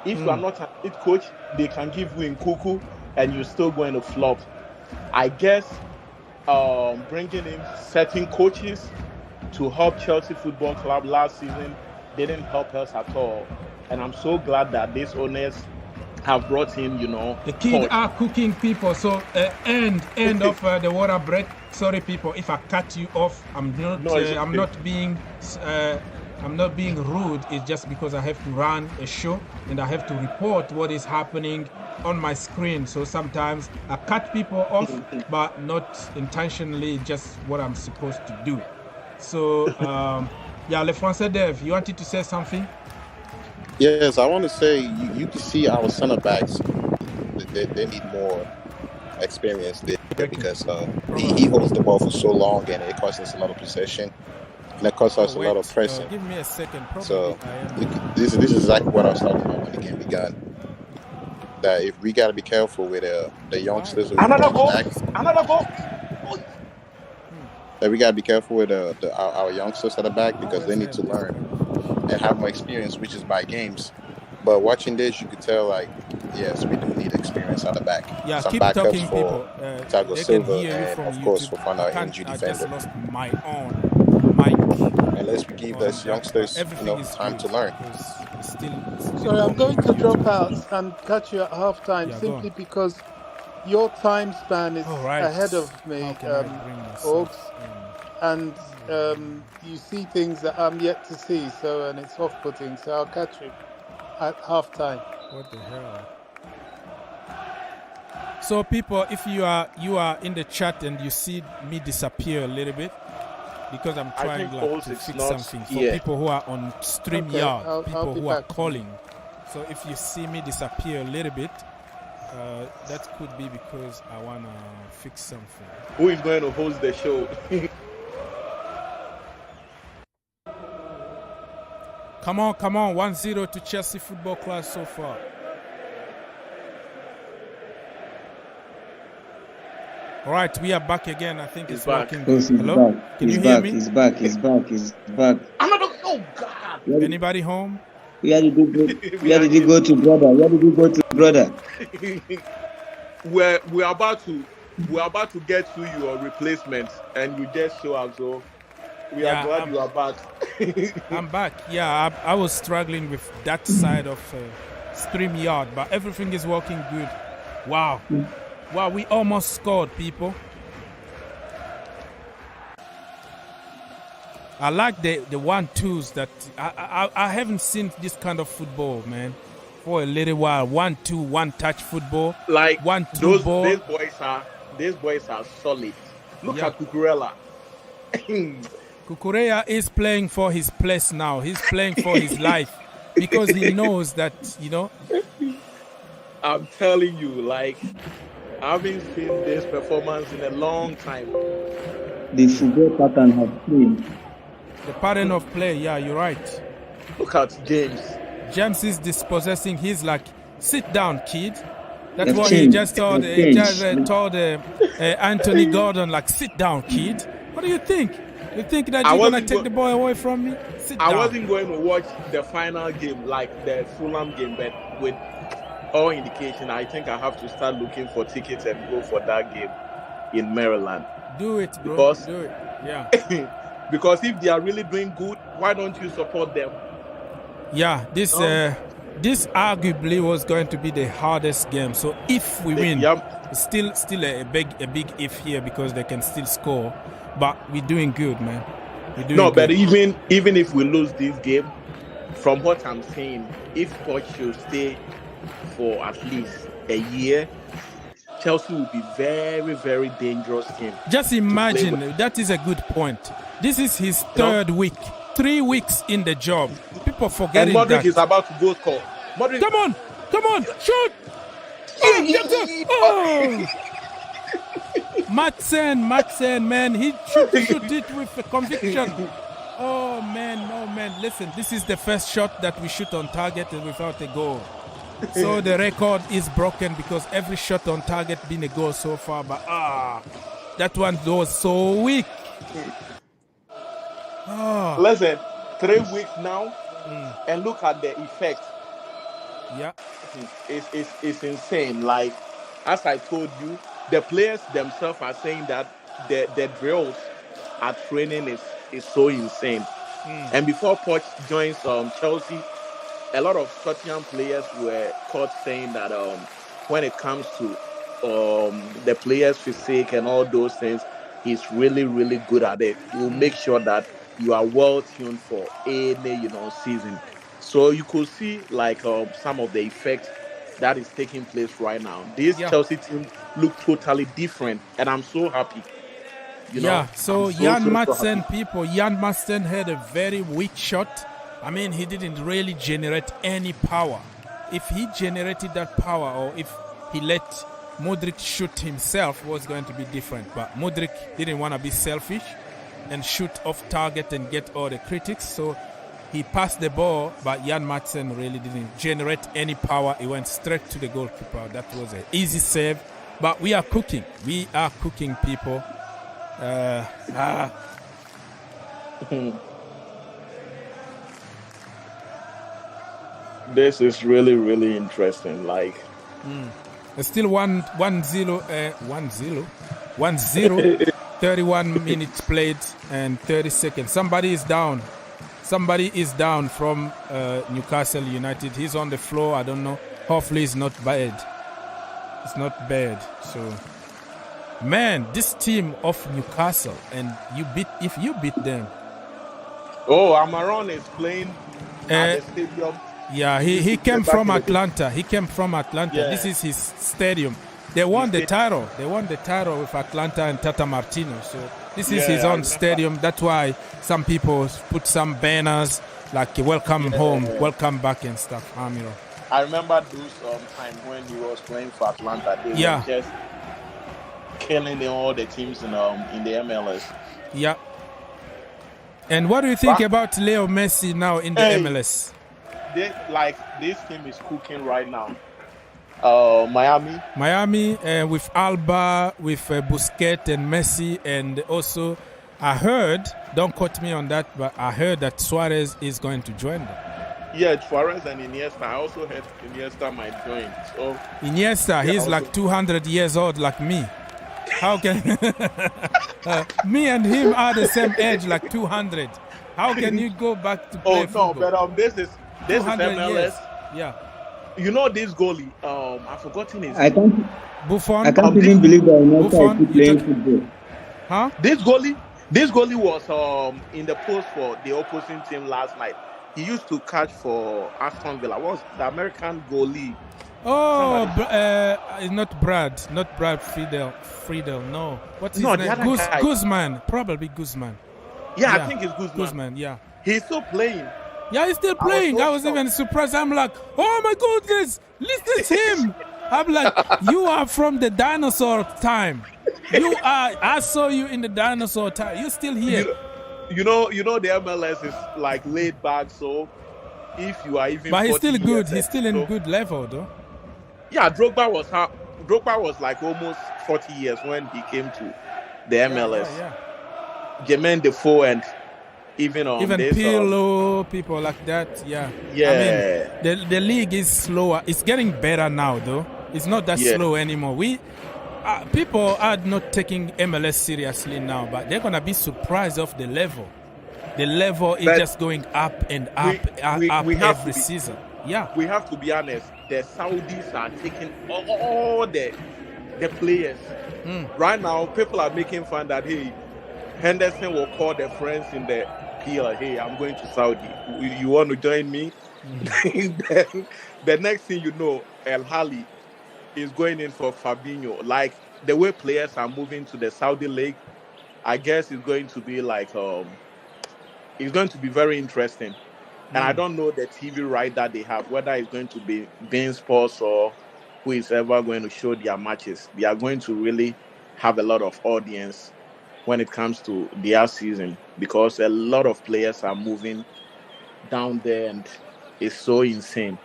If you are not an elite coach, they can give you Nkunku and you're still going to flop. I guess bringing in certain coaches to help Chelsea Football Club last season didn't help us at all. And I'm so glad that these owners have brought in, the kids are cooking, people. So end of the water break. Sorry, people, if I cut you off. I'm not being rude. It's just because I have to run a show and I have to report what is happening on my screen. So sometimes I cut people off, but not intentionally. Just what I'm supposed to do. So Le Français Dev, you wanted to say something? Yes, I want to say you can see our center backs. They need more experience there because he holds the ball for so long and it costs us a lot of possession and it costs us a lot of pressing. Give me a second. So this is exactly what I was talking about when the game began. That if we got to be careful with the youngsters. Another goal. That we got to be careful with our youngsters at the back because they need to learn and have more experience, which is by games. But watching this, you could tell, yes, we do need experience at the back. Yeah, some keep backups talking, for people. Thiago They Silva can hear you and, from of course, YouTube. for find our injury I defender. just lost my own mic. unless we give those youngsters time to learn. Sorry, I'm going to drop out and catch you at halftime Yeah, go simply on. because your time span is right. ahead of me, How can I bring myself Oaks, and you see things that I'm yet to see. So, and it's off-putting. So I'll catch you at halftime. What the hell? So, people, if you are in the chat and you see me disappear a little bit, because I'm trying think to it's fix not something for here. people who are on StreamYard, I'll people be who are back. calling. So if you see me disappear a little bit, that could be because I want to fix something. Who is going to host the show? Come on. 1-0 to Chelsea Football Club so far. All right, we are back again. I think it's working. He's Hello? back. Can He's you hear back. me? He's back. He's back. He's back. Oh God! Anybody home? Where did you go? Where did you go to, brother? Where did you go to, brother? we're about to get to your replacement, and you just show up. So we are glad you are back. I'm back. Yeah, I was struggling with that side of StreamYard, but everything is working good. Wow, we almost scored, people. I like the 1-2s that I haven't seen this kind of football, man, for a little while. 1-2, one-touch football, Like 1-2 ball. These boys are solid. Look at Cucurella. Cucurella is playing for his place now. He's playing for his life because he knows that, I'm telling you, like, I haven't seen this performance in a long time. The football pattern has changed. The pattern of play, yeah, you're right. Look at James. James is dispossessing. He's like, sit down, kid. That's They've what changed. he just told. They've He just changed. told Anthony Gordon, like, sit down, kid. What do you think? You think that you're gonna take the ball away from me? Sit down. I wasn't going to watch the final game, like the Fulham game, but with all indication, I think I have to start looking for tickets and go for that game in Maryland. Do it, bro. Because, do it. Yeah. Because if they are really doing good, why don't you support them? Yeah, this arguably was going to be the hardest game. So if we win, still a big if here because they can still score. But we're doing good, man. We're doing good. But even if we lose this game, from what I'm saying, if Poch should stay for at least a year, Chelsea will be very, very dangerous team. Just imagine, that is a good point. This is his third week. 3 weeks in the job. People forgetting and Modric that. is about to go score. Modric. Come on, shoot! Oh! Madsen, man, he shoot it with a conviction. Oh man, listen, this is the first shot that we shoot on target and without a goal. So the record is broken because every shot on target been a goal so far, but that one was so weak. Listen, 3 weeks now, and look at the effect. Yeah, it's insane. Like, as I told you, the players themselves are saying that the drills at training is so insane. And before Poch joins Chelsea, a lot of Scottish players were caught saying that when it comes to the players' physique and all those things, he's really, really good at it. He'll make sure that you are well tuned for any season. So you could see like some of the effects that is taking place right now. This Chelsea team look totally different, and I'm so happy. So Jan Madsen, people, Jan Madsen had a very weak shot. I mean, he didn't really generate any power. If he generated that power, or if he let Modric shoot himself, was going to be different. But Modric didn't want to be selfish and shoot off target and get all the critics. So he passed the ball, but Jan Madsen really didn't generate any power. He went straight to the goalkeeper. That was an easy save. But we are cooking. We are cooking, people. This is really, really interesting. Like, it's still 1-0 31 minutes played and 30 seconds. Somebody is down. Somebody is down from Newcastle United. He's on the floor. I don't know. Hopefully it's not bad. It's not bad. So, man, this team of Newcastle, and if you beat them. Oh, Amaron is playing at the stadium. Yeah, he came from Atlanta. He came from Atlanta. Yeah. This is his stadium. They won the title. They won the title with Atlanta and Tata Martino. So this is his own stadium. That's why some people put some banners like welcome home, welcome back and stuff. Amiro. I remember those time when he was playing for Atlanta. They were just killing all the teams in the MLS. Yeah. And what do you think about Leo Messi now in the MLS? This team is cooking right now. Miami with Alba, with Busquets and Messi, and also I heard, don't quote me on that, but I heard that Suarez is going to join them. Yeah, Suarez and Iniesta. I also heard Iniesta might join. So Iniesta, he's like 200 years old like me. How can me and him are the same age, like 200? How can you go back to play football? But this is MLS. Years. Yeah. You know this goalie? I've forgotten his name. Buffon. I can't even believe that Iniesta is playing football. Huh? This goalie was in the post for the opposing team last night. He used to catch for Aston Villa. What was the American goalie? Oh, not Brad Friedel. No, what's his name? Guzman, probably Guzman. Yeah, I think it's Guzman. Guzman, yeah. He's still playing. Yeah, he's still playing. I was even surprised. I'm like, oh my goodness, listen to him. I'm like, you are from the dinosaur time. You are. I saw you in the dinosaur time. You're still here. You know, the MLS is like laid back. So if you are even, but he's still good. He's still in good level, though. Yeah, Drogba was like almost 40 years when he came to the MLS. Yeah. Jermaine Defoe and even Pirlo, people like that. Yeah. I mean, the league is slower. It's getting better now, though. It's not that slow anymore. People are not taking MLS seriously now, but they're gonna be surprised of the level. The level is just going up and up every season. Yeah, we have to be honest. The Saudis are taking all the players. Right now, people are making fun that Henderson will call their friends in the PL. Hey, I'm going to Saudi. You want to join me? Then the next thing you know, El Hali is going in for Fabinho. Like the way players are moving to the Saudi league, I guess it's going to be like it's going to be very interesting. And I don't know the TV right that they have, whether it's going to be beIN Sports or who is ever going to show their matches. They are going to really have a lot of audience when it comes to their season, because a lot of players are moving down there and it's so insane.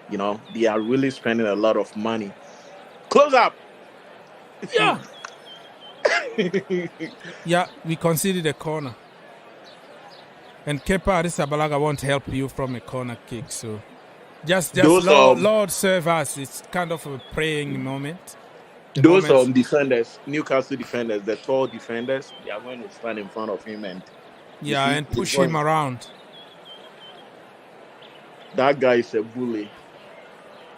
You know, they are really spending a lot of money. Close up! Yeah! Yeah, we conceded a corner. And Kepa Arrizabalaga won't help you from a corner kick. So just Lord serve us. It's kind of a praying moment. Those defenders, Newcastle defenders, the tall defenders, they are going to stand in front of him and push him around. That guy is a bully.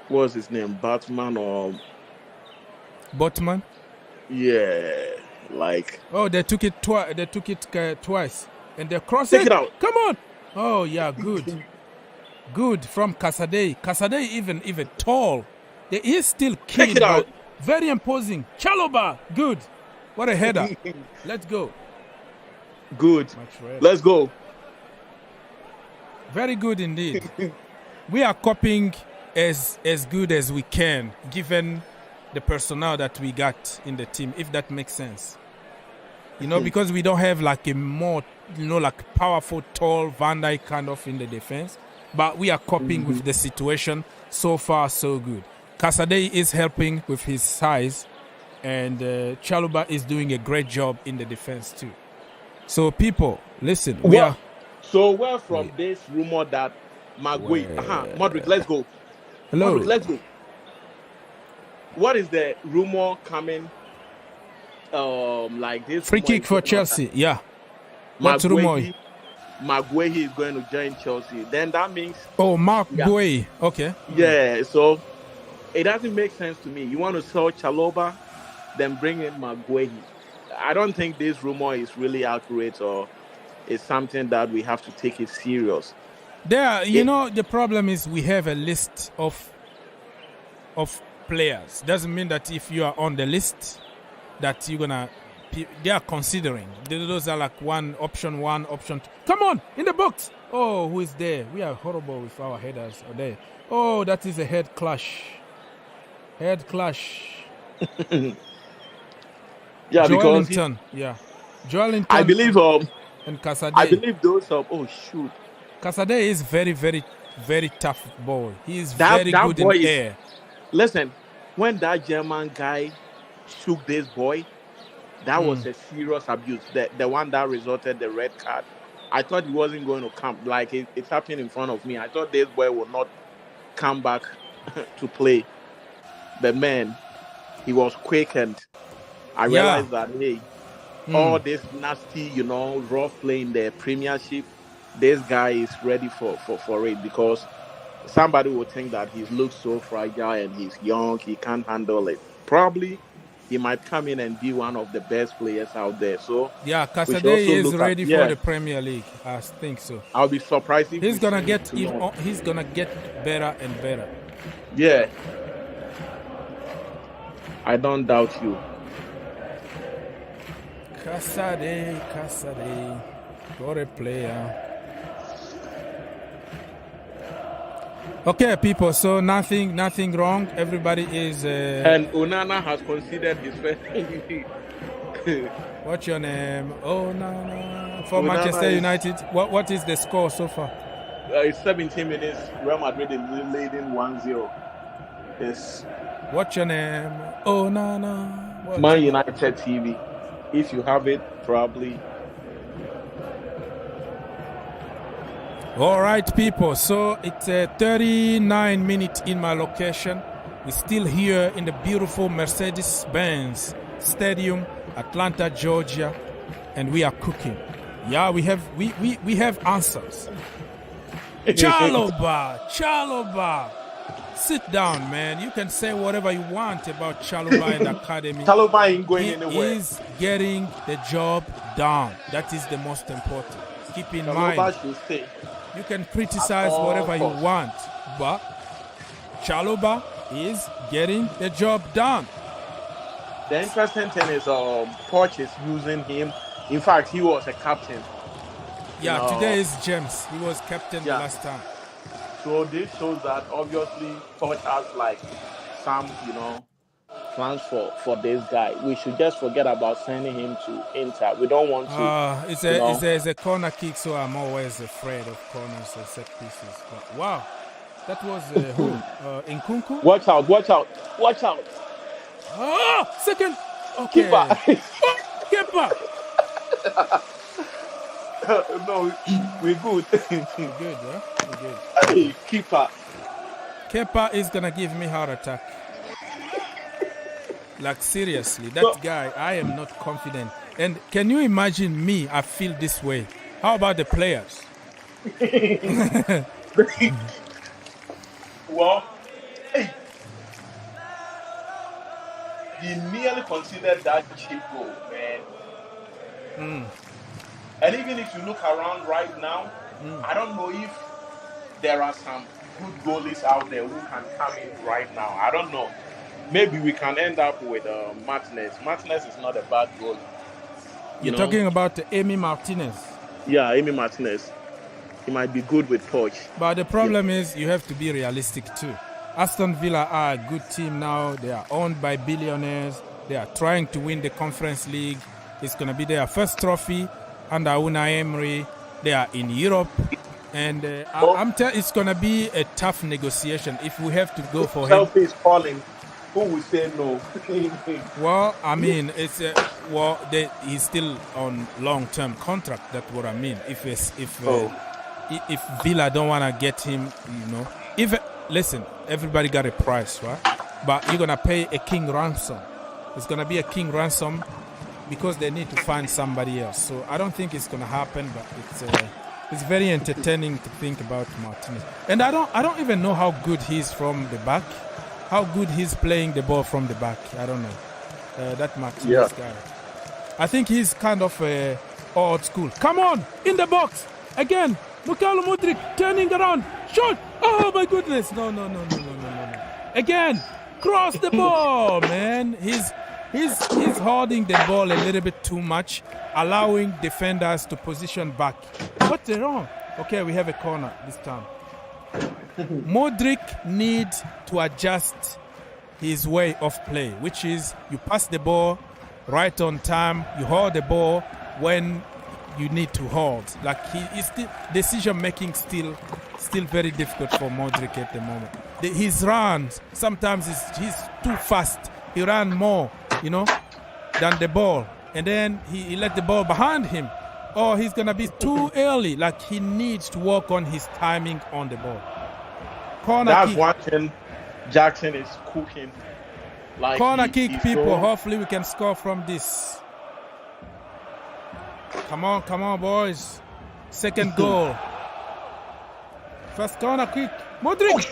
What's his name? Batman or Botman? Yeah, like. Oh, they took it twice. They took it twice, and they crossed it. Take it out. Come on. Oh yeah, good, good from Caicedo. Caicedo even tall. He is still keen. Take it out. Very imposing. Chaloba, good. What a header. Let's go. Good. Let's go. Very good indeed. We are copying as good as we can, given the personnel that we got in the team, if that makes sense. You know, because we don't have like a more, like powerful, tall Van Dijk kind of in the defense, but we are coping with the situation. So far, so good. Caicedo is helping with his size, and Chaluba is doing a great job in the defense too. So people, listen, So where from this rumor that Modric, let's go. Hello. Modric, let's go. What is the rumor coming like this. Free kick for Chelsea. Yeah. What's rumor? Maguire is going to join Chelsea. Then that means. Oh, Mark Gueye. Okay. Yeah. So it doesn't make sense to me. You want to sell Chalobah, then bring in Maguire. I don't think this rumor is really accurate or is something that we have to take it serious. The problem is we have a list of players. Doesn't mean that if you are on the list that you're gonna. They are considering. Those are like option one, option two. Come on, in the box. Oh, who is there? We are horrible with our headers there. Oh, that is a head clash. Head clash. Yeah, Joelinton. Yeah. Joelinton. I believe and Caicedo. I believe those oh shoot. Caicedo is very, very, very tough boy. He is very good in the air. Listen, when that German guy shook this boy, that was a serious abuse. The one that resulted the red card. I thought he wasn't going to come. Like it happened in front of me. I thought this boy would not come back to play. But man, he was quick, and I realized that all this nasty, rough play in the Premiership, this guy is ready for it, because somebody would think that he looks so fragile and he's young, he can't handle it. Probably he might come in and be one of the best players out there. So Caicedo is ready for the Premier League. I think so. I'll be surprised if he's gonna get better and better. Yeah, I don't doubt you. Caicedo, what a player. Okay, people. So nothing wrong. Everybody is. And Onana has considered his first. What's your name? Onana for Onana Manchester United. What is the score so far? It's 17 minutes. Real Madrid is leading 1-0. Yes. What's your name? Onana. Man United TV. If you have it, probably. All right, people. So it's 39 minutes in my location. We're still here in the beautiful Mercedes-Benz Stadium, Atlanta, Georgia, and we are cooking. Yeah, we have answers. Chalobah. Sit down, man. You can say whatever you want about Chalobah in the academy. Chalobah ain't going anywhere. He is getting the job done. That is the most important. Keep in mind. Should stay. You can criticize whatever you want, but Chalobah is getting the job done. The interesting thing is Poch is using him. In fact, he was a captain. Yeah, today is James. He was captain the last time. So this shows that obviously Poch has like some, plans for this guy. We should just forget about sending him to Inter. We don't want to. It's a corner kick, so I'm always afraid of corners and set pieces. But wow, that was who? Nkunku? Watch out! Ah, second. Okay. Keeper. No, we're good. We're good, huh? We're good. Hey, Keeper. Keeper is gonna give me heart attack. Like seriously, that guy, I am not confident. And can you imagine me? I feel this way. How about the players? Well, he nearly considered that cheap goal, man. And even if you look around right now, I don't know if there are some good goalies out there who can come in right now. I don't know. Maybe we can end up with Martinez. Martinez is not a bad goalie. You're talking about Emi Martinez? Yeah, Emi Martinez. He might be good with Poch. But the problem is you have to be realistic too. Aston Villa are a good team now. They are owned by billionaires. They are trying to win the Conference League. It's going to be their first trophy under Unai Emery. They are in Europe. And it's going to be a tough negotiation if we have to go for him. Chelsea is calling. Who will say no? Well, I mean, he's still on long-term contract. That's what I mean. If Villa don't want to get him, listen, everybody got a price, right? But you're gonna pay a king ransom. It's gonna be a king ransom, because they need to find somebody else. So I don't think it's going to happen, but it's very entertaining to think about Martinez. And I don't even know how good he's from the back, how good he's playing the ball from the back. I don't know. That Martinez guy. I think he's kind of old school. Come on, in the box again. Lukaku Modric turning around. Shot. Oh my goodness. No. Again, cross the ball, man. He's holding the ball a little bit too much, allowing defenders to position back. What's wrong? Okay, we have a corner this time. Modric needs to adjust his way of play, which is you pass the ball right on time, you hold the ball when you need to hold. Like his decision making still very difficult for Modric at the moment. His runs sometimes he's too fast. He ran more, than the ball, and then he let the ball behind him. Or he's gonna be too early. Like he needs to work on his timing on the ball. That's one thing Jackson is cooking. Like corner kick, people. Hopefully we can score from this. Come on, boys. Second goal. First corner kick. Modric.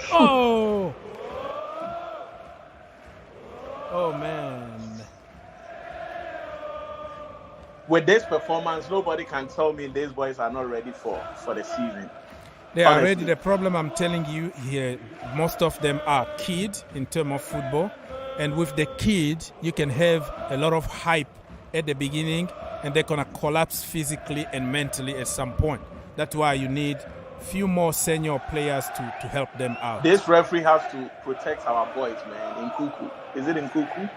Oh man. With this performance, nobody can tell me these boys are not ready for the season. They are ready. The problem I'm telling you here, most of them are kids in terms of football. And with the kid, you can have a lot of hype at the beginning and they're going to collapse physically and mentally at some point. That's why you need few more senior players to help them out. This referee has to protect our boys, man. In Kuku. Is it in Kuku?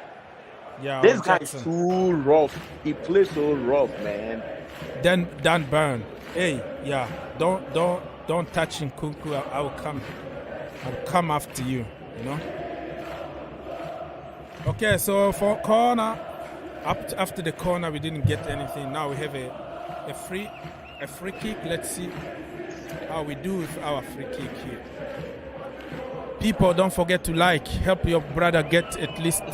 Yeah. This guy is too rough. He plays so rough, man. Dan Burn. Hey, yeah. Don't touch Nkunku. I'll come after you. Okay, so for corner, after the corner we didn't get anything. Now we have a free kick. Let's see how we do with our free kick here. People, don't forget to like. Help your brother get at least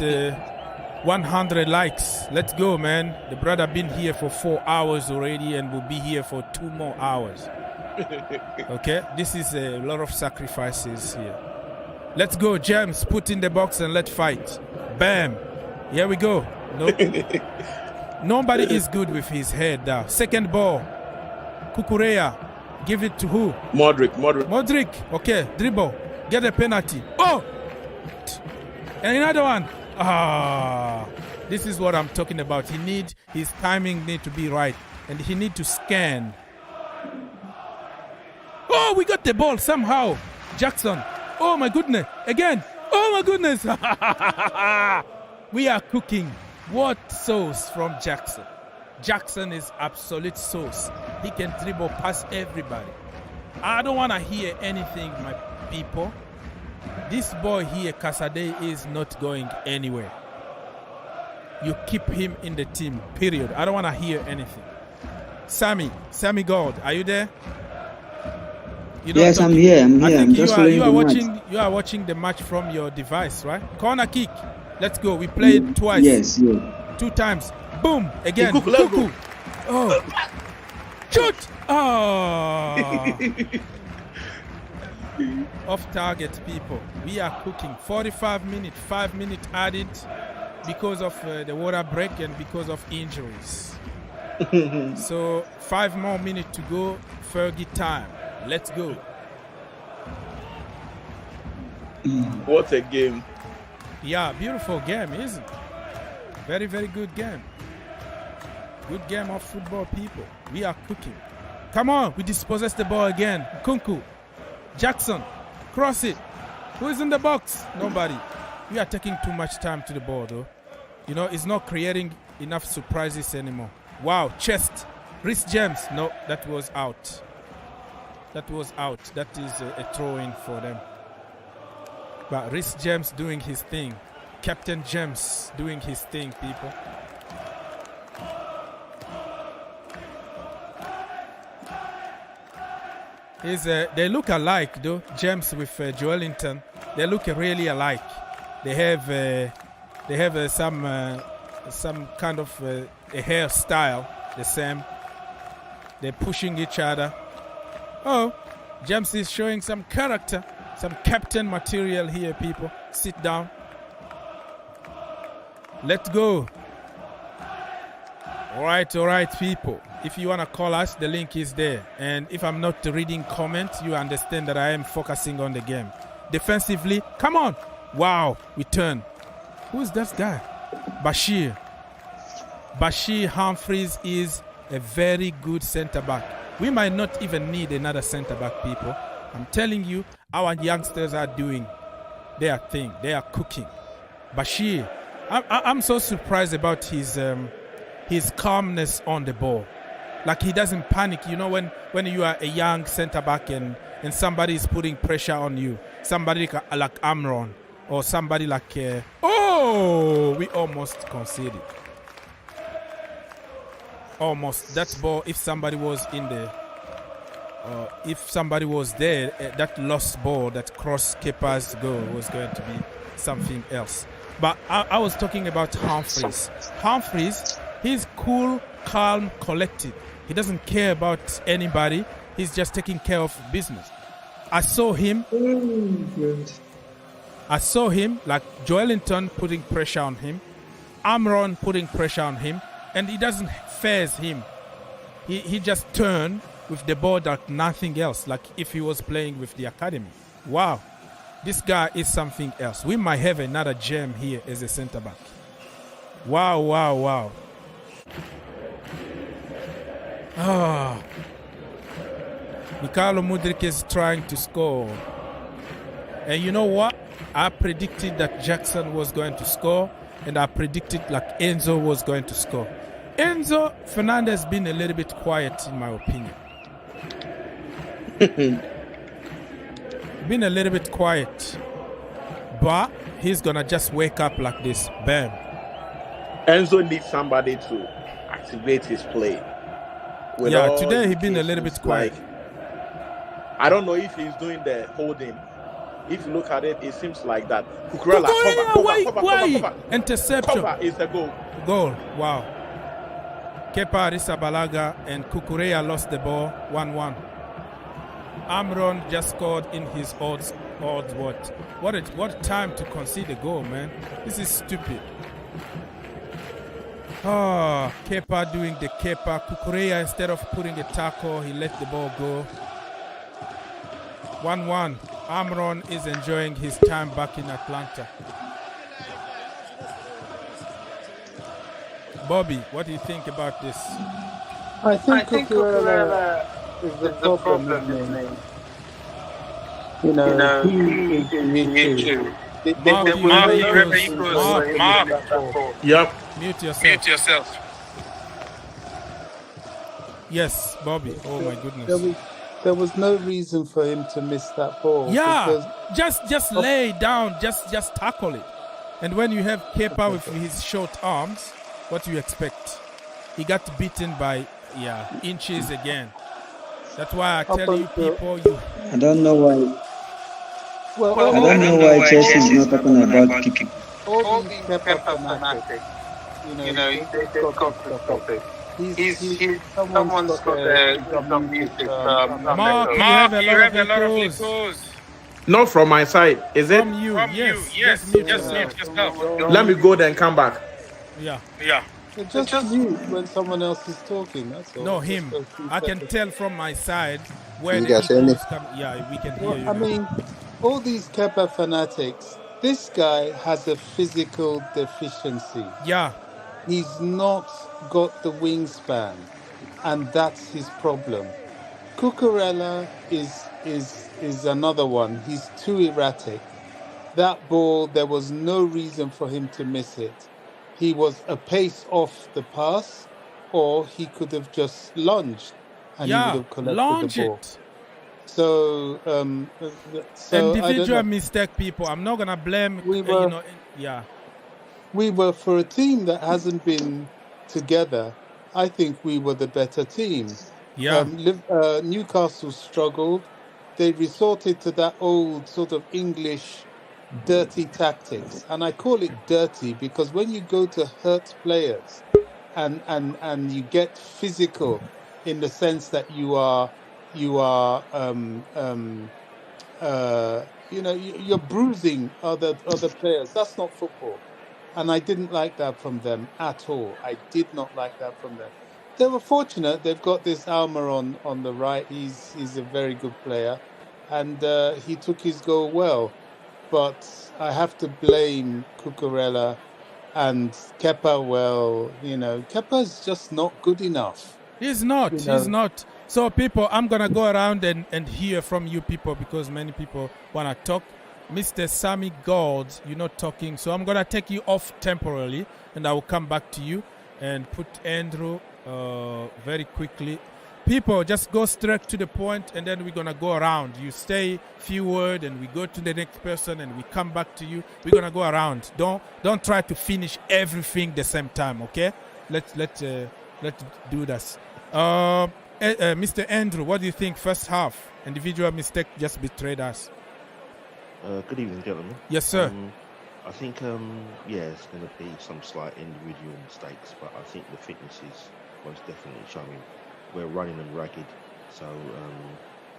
100 likes. Let's go, man. The brother been here for 4 hours already and will be here for 2 more hours. Okay, this is a lot of sacrifices here. Let's go, James. Put in the box and let's fight. Bam. Here we go. Nobody is good with his head now. Second ball. Kukureya. Give it to who? Modric. Okay, dribble. Get a penalty. Oh! And another one. This is what I'm talking about. His timing need to be right. And he need to scan. Oh, we got the ball somehow. Jackson. Oh my goodness. Again. Oh my goodness. We are cooking. What sauce from Jackson? Jackson is absolute sauce. He can dribble past everybody. I don't want to hear anything, my people. This boy here, Caicedo, is not going anywhere. You keep him in the team, period. I don't want to hear anything. Sammy God, are you there? Yes, I'm here. I'm just you are watching the match from your device, right? Corner kick. Let's go. We played twice. Yes. 2 times. Boom. Again. Kuku. Oh. Shoot. Oh. Off target, people. We are cooking. 45 minutes. 5 minutes added because of the water break and because of injuries. So 5 more minutes to go. Fergie time. Let's go. What a game. Yeah, beautiful game, isn't it? Very, very good game. Good game of football, people. We are cooking. Come on, we dispossess the ball again. Kunku. Jackson. Cross it. Who is in the box? Nobody. We are taking too much time to the ball, though. It's not creating enough surprises anymore. Wow, chest. Reece James. No, that was out. That is a throw-in for them. But Reece James doing his thing. Captain James doing his thing, people. They look alike, though. James with Joelinton. They look really alike. They have some kind of a hairstyle the same. They're pushing each other. Oh, James is showing some character, some captain material here, people. Sit down. Let's go. All right, people. If you want to call us, the link is there. And if I'm not reading comments, you understand that I am focusing on the game. Defensively, come on. Wow, we turn. Who's that guy? Bashir Humphreys is a very good centre-back. We might not even need another centre-back, people. I'm telling you, our youngsters are doing their thing. They are cooking. Bashir, I'm so surprised about his calmness on the ball. Like, he doesn't panic. You know, when you are a young centre-back and somebody is putting pressure on you, somebody like Amron or somebody like... we almost conceded. Almost. That ball, if somebody was in there, if somebody was there, that lost ball, that cross keeper's goal was going to be something else. But I was talking about Humphreys. Humphreys, he's cool, calm, collected. He doesn't care about anybody. He's just taking care of business. I saw him like Joelinton putting pressure on him, Amron putting pressure on him, and he doesn't faze him. He just turned with the ball like nothing else, like if he was playing with the academy. Wow, this guy is something else. We might have another gem here as a centre back. Wow. Mikhailo Mudryk is trying to score. And you know what? I predicted that Jackson was going to score, and I predicted like Enzo was going to score. Enzo Fernandez been a little bit quiet, in my opinion. Been a little bit quiet. But he's going to just wake up like this. Bam. Enzo needs somebody to activate his play. Yeah, today he's been a little bit quiet. I don't know if he's doing the holding. If you look at it, it seems like that. Cucurella, cover. Interception. Cover is the goal. Goal. Wow. Kepa Arrizabalaga and Cucurella lost the ball. 1-1. Amron just scored in his odds. What time to concede a goal, man? This is stupid. Kepa doing the Kepa. Cucurella, instead of putting a tackle, he let the ball go. 1-1. Amron is enjoying his time back in Atlanta. Bobby, what do you think about this? I think Cucurella is the problem with me. You know, he is YouTube. Mark. Yep. Mute yourself. Yes, Bobby. Oh my goodness. There was no reason for him to miss that ball. Yeah, just lay down, just tackle it. And when you have Kepa with his short arms, what do you expect? He got beaten by inches again. That's why I tell you people, I don't know why. I don't know why Chelsea is not talking about kicking. All these Kepa fanatics, they've got to stop it. Someone's got some music. Mark, you have a lot of echoes. Not from my side, is it? From you, yes. Just mute yourself. Let me go then come back. Yeah. Just mute when someone else is talking. That's all. No, him. I can tell from my side where You the guys hear me? echoes come. Yeah, we can hear you. I mean, all these Kepa fanatics, this guy has a physical deficiency. Yeah. He's not got the wingspan, and that's his problem. Cucurella is another one. He's too erratic. That ball, there was no reason for him to miss it. He was a pace off the pass, or he could have just lunged and he would have collected the ball. It. So individual mistake, people. I'm not gonna blame. We were, for a team that hasn't been together, I think we were the better team. Yeah. Newcastle struggled. They resorted to that old sort of English dirty tactics. And I call it dirty because when you go to hurt players, and you get physical in the sense that you are you're bruising other players. That's not football, and I didn't like that from them at all. I did not like that from them. They were fortunate; they've got this Alma on the right. He's a very good player, and he took his goal well. But I have to blame Cucurella and Kepa. Well, Kepa's just not good enough. He's not. He's not. So, people, I'm going to go around and hear from you people because many people want to talk. Mr. Sammy God, you're not talking. So, I'm going to take you off temporarily and I will come back to you and put Andrew very quickly. People, just go straight to the point and then we're going to go around. You say few words and we go to the next person and we come back to you. We're going to go around. Don't try to finish everything the same time, okay? Let's do this. Mr. Andrew, what do you think? First half, individual mistake just betrayed us. Good evening, gentlemen. Yes, sir. I think, it's going to be some slight individual mistakes, but I think the fitness is most definitely showing. We're running them ragged, so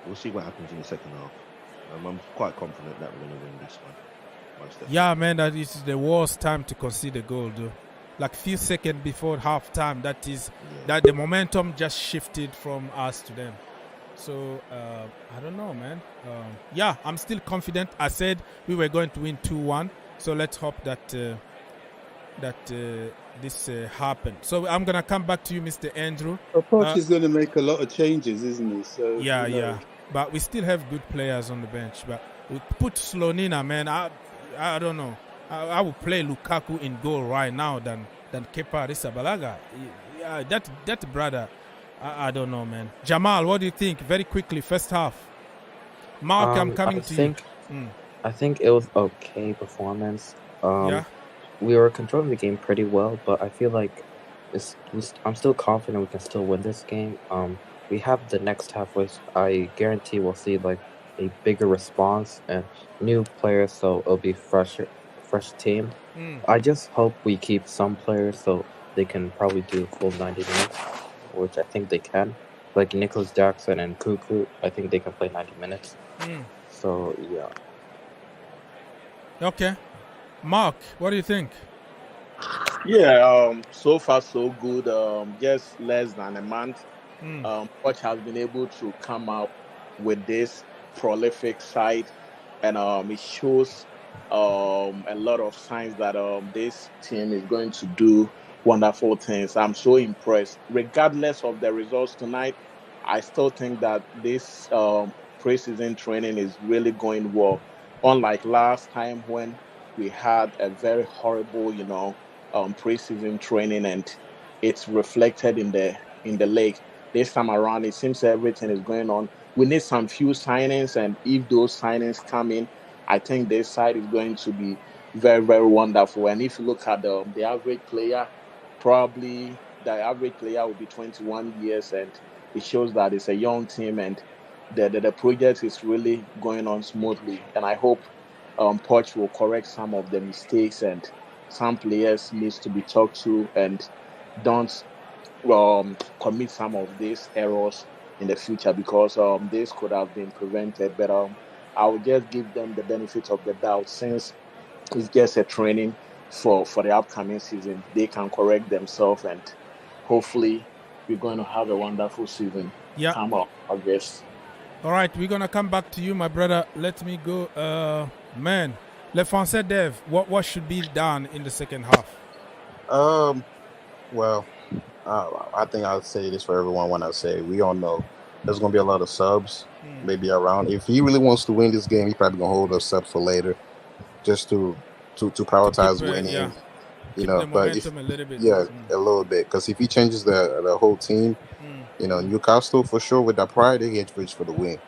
we'll see what happens in the second half. I'm quite confident that we're going to win this one. Most definitely. Yeah, man, that is the worst time to concede a goal, though. Like few seconds before half time, that the momentum just shifted from us to them. So I don't know, man. I'm still confident. I said we were going to win 2-1. So let's hope that this happened. So I'm gonna come back to you, Mr. Andrew. Poch is going to make a lot of changes, isn't he? So yeah. But we still have good players on the bench. But we put Slonina, man. I don't know. I would play Lukaku in goal right now than Kepa Arrizabalaga. Yeah, that brother, I don't know, man. Jamal, what do you think? Very quickly, first half. Mark, I'm coming to you. I think it was okay performance. We were controlling the game pretty well, but I feel like I'm still confident we can still win this game. We have the next half, which I guarantee we'll see like a bigger response and new players, so it'll be fresh team. I just hope we keep some players so they can probably do full 90 minutes, which I think they can. Like Nicholas Jackson and Cuckoo, I think they can play 90 minutes. So, yeah. Okay. Mark, what do you think? Yeah, so far so good. Just less than a month. Poch has been able to come out with this prolific side, and it shows a lot of signs that this team is going to do wonderful things. I'm so impressed. Regardless of the results tonight, I still think that this preseason training is really going well. Unlike last time when we had a very horrible, preseason training, and it's reflected in the league. This time around, it seems everything is going on. We need some few signings, and if those signings come in, I think this side is going to be very, very wonderful. And if you look at the average player, probably the average player will be 21 years, and it shows that it's a young team, and the project is really going on smoothly. And I hope Poch will correct some of the mistakes, and some players needs to be talked to and don't commit some of these errors in the future, because this could have been prevented. But I will just give them the benefit of the doubt, since it's just a training for the upcoming season. They can correct themselves, and hopefully we're going to have a wonderful season. Yeah. Come on, I guess. All right, we're going to come back to you, my brother. Let me go. Man, Le Français Dev, what should be done in the second half? Well, I think I'll say this for everyone when I say we all know there's going to be a lot of subs, maybe around. If he really wants to win this game, he's probably going to hold us subs for later, just to prioritize winning. Yeah. You Keep know, the but if, momentum a little bit. a little bit, because if he changes the whole team, Newcastle for sure with that pride, they get rich for the win.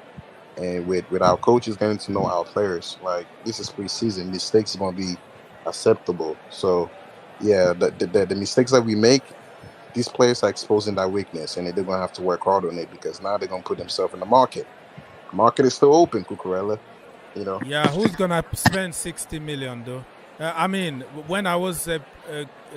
And with our coaches getting to know our players, like this is preseason, mistakes are going to be acceptable. So, yeah, the mistakes that we make, these players are exposing that weakness, and they're going to have to work hard on it, because now they're going to put themselves in the market. The market is still open, Cucurella. Yeah, who's going to spend 60 million, though? I mean, when I was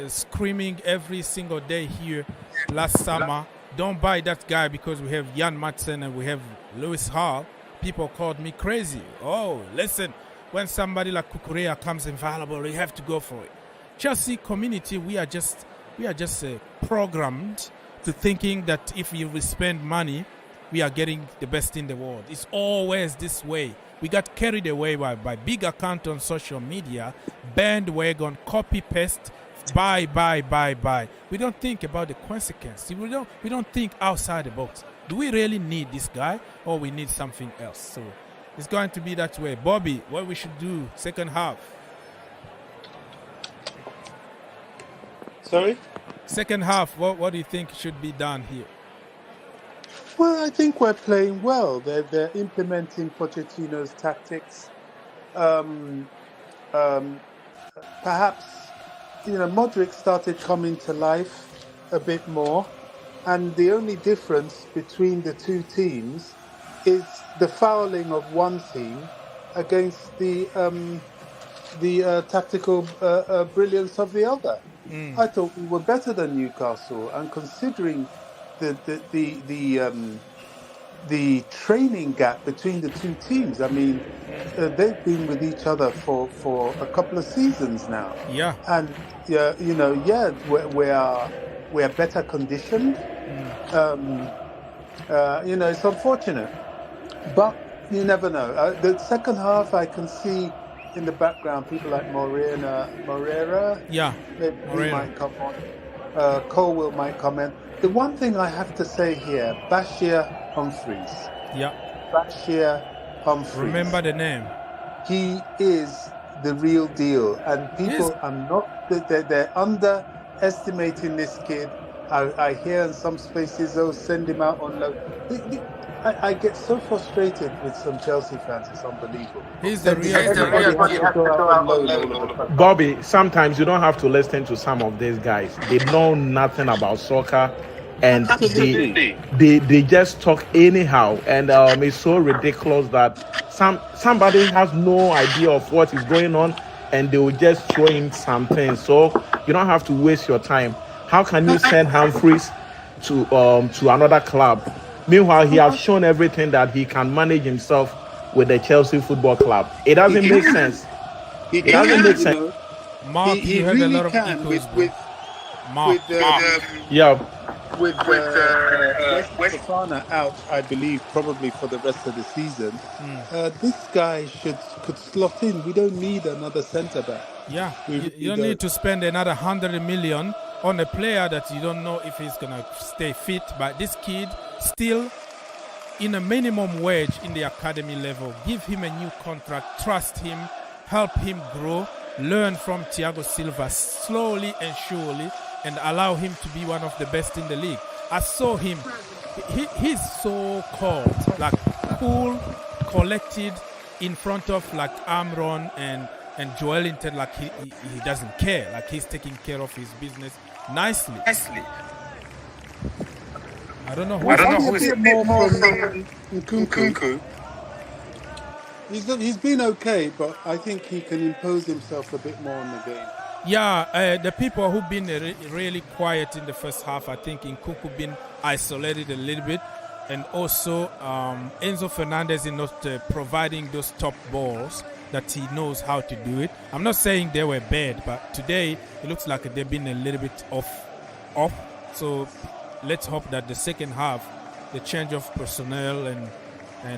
screaming every single day here last summer, don't buy that guy because we have Jan Madsen and we have Lewis Hall, people called me crazy. Oh, listen, when somebody like Cucurella comes available, you have to go for it. Chelsea community, we are just programmed to thinking that if we spend money, we are getting the best in the world. It's always this way. We got carried away by big account on social media, bandwagon, copy paste, buy. We don't think about the consequence. We don't think outside the box. Do we really need this guy or we need something else? So it's going to be that way. Bobby, what we should do second half? Sorry? Second half, what do you think should be done here? Well, I think we're playing well. They're implementing Pochettino's tactics. Perhaps, Modric started coming to life a bit more, and the only difference between the two teams is the fouling of one team against the tactical brilliance of the other. I thought we were better than Newcastle, and considering the training gap between the two teams. I mean, they've been with each other for a couple of seasons now. Yeah. And we are better conditioned. It's unfortunate, but you never know. The second half, I can see in the background people like Moreira. Yeah. He might come on. Colwell might come in. The one thing I have to say here, Bashir Humphreys. Yeah. Bashir Humphreys. Remember the name. He is the real deal, and people are not. They're underestimating this kid. I hear in some spaces, send him out on loan. I get so frustrated with some Chelsea fans. It's unbelievable. He's the real. Bobby, sometimes you don't have to listen to some of these guys. They know nothing about soccer, and they just talk anyhow. And it's so ridiculous that somebody has no idea of what is going on, and they will just throw in something. So you don't have to waste your time. How can you send Humphreys to another club? Meanwhile, he has shown everything that he can manage himself with the Chelsea Football Club. It doesn't make sense. It doesn't make sense. Mark, he you heard really a lot of can echoes, with West Fofana out, I believe, probably for the rest of the season. This guy could slot in. We don't need another centre back. Yeah, you don't need to spend another 100 million on a player that you don't know if he's gonna stay fit. But this kid still in a minimum wage in the academy level. Give him a new contract. Trust him. Help him grow. Learn from Thiago Silva slowly and surely, and allow him to be one of the best in the league. I saw him. He's so cold, like cool, collected in front of like Amron and Joelinton, like he doesn't care. Like he's taking care of his business nicely. I don't know who is it more from Nkunku. He's been okay, but I think he can impose himself a bit more on the game. Yeah, the people who've been really quiet in the first half, I think Nkunku been isolated a little bit, and also Enzo Fernandez is not providing those top balls that he knows how to do it. I'm not saying they were bad, but today it looks like they've been a little bit off. So let's hope that the second half, the change of personnel and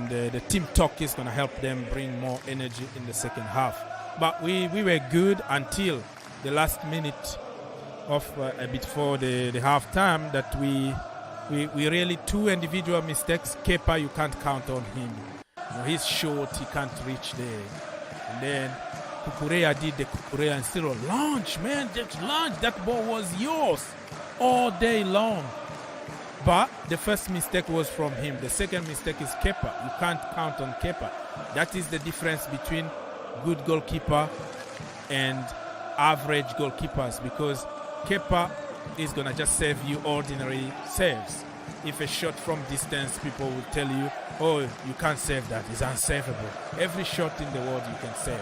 the team talk is going to help them bring more energy in the second half. But we were good until the last minute of a bit before the half time that we really two individual mistakes. Kepa, you can't count on him. He's short, he can't reach there. And then Cucurella did the Cucurella instead of launch, man. Just launch. That ball was yours all day long. But the first mistake was from him. The second mistake is Kepa. You can't count on Kepa. That is the difference between good goalkeeper and average goalkeepers, because Kepa is going to just save you ordinary saves. If a shot from distance, people will tell you, oh, you can't save that. It's unsavable. Every shot in the world you can save.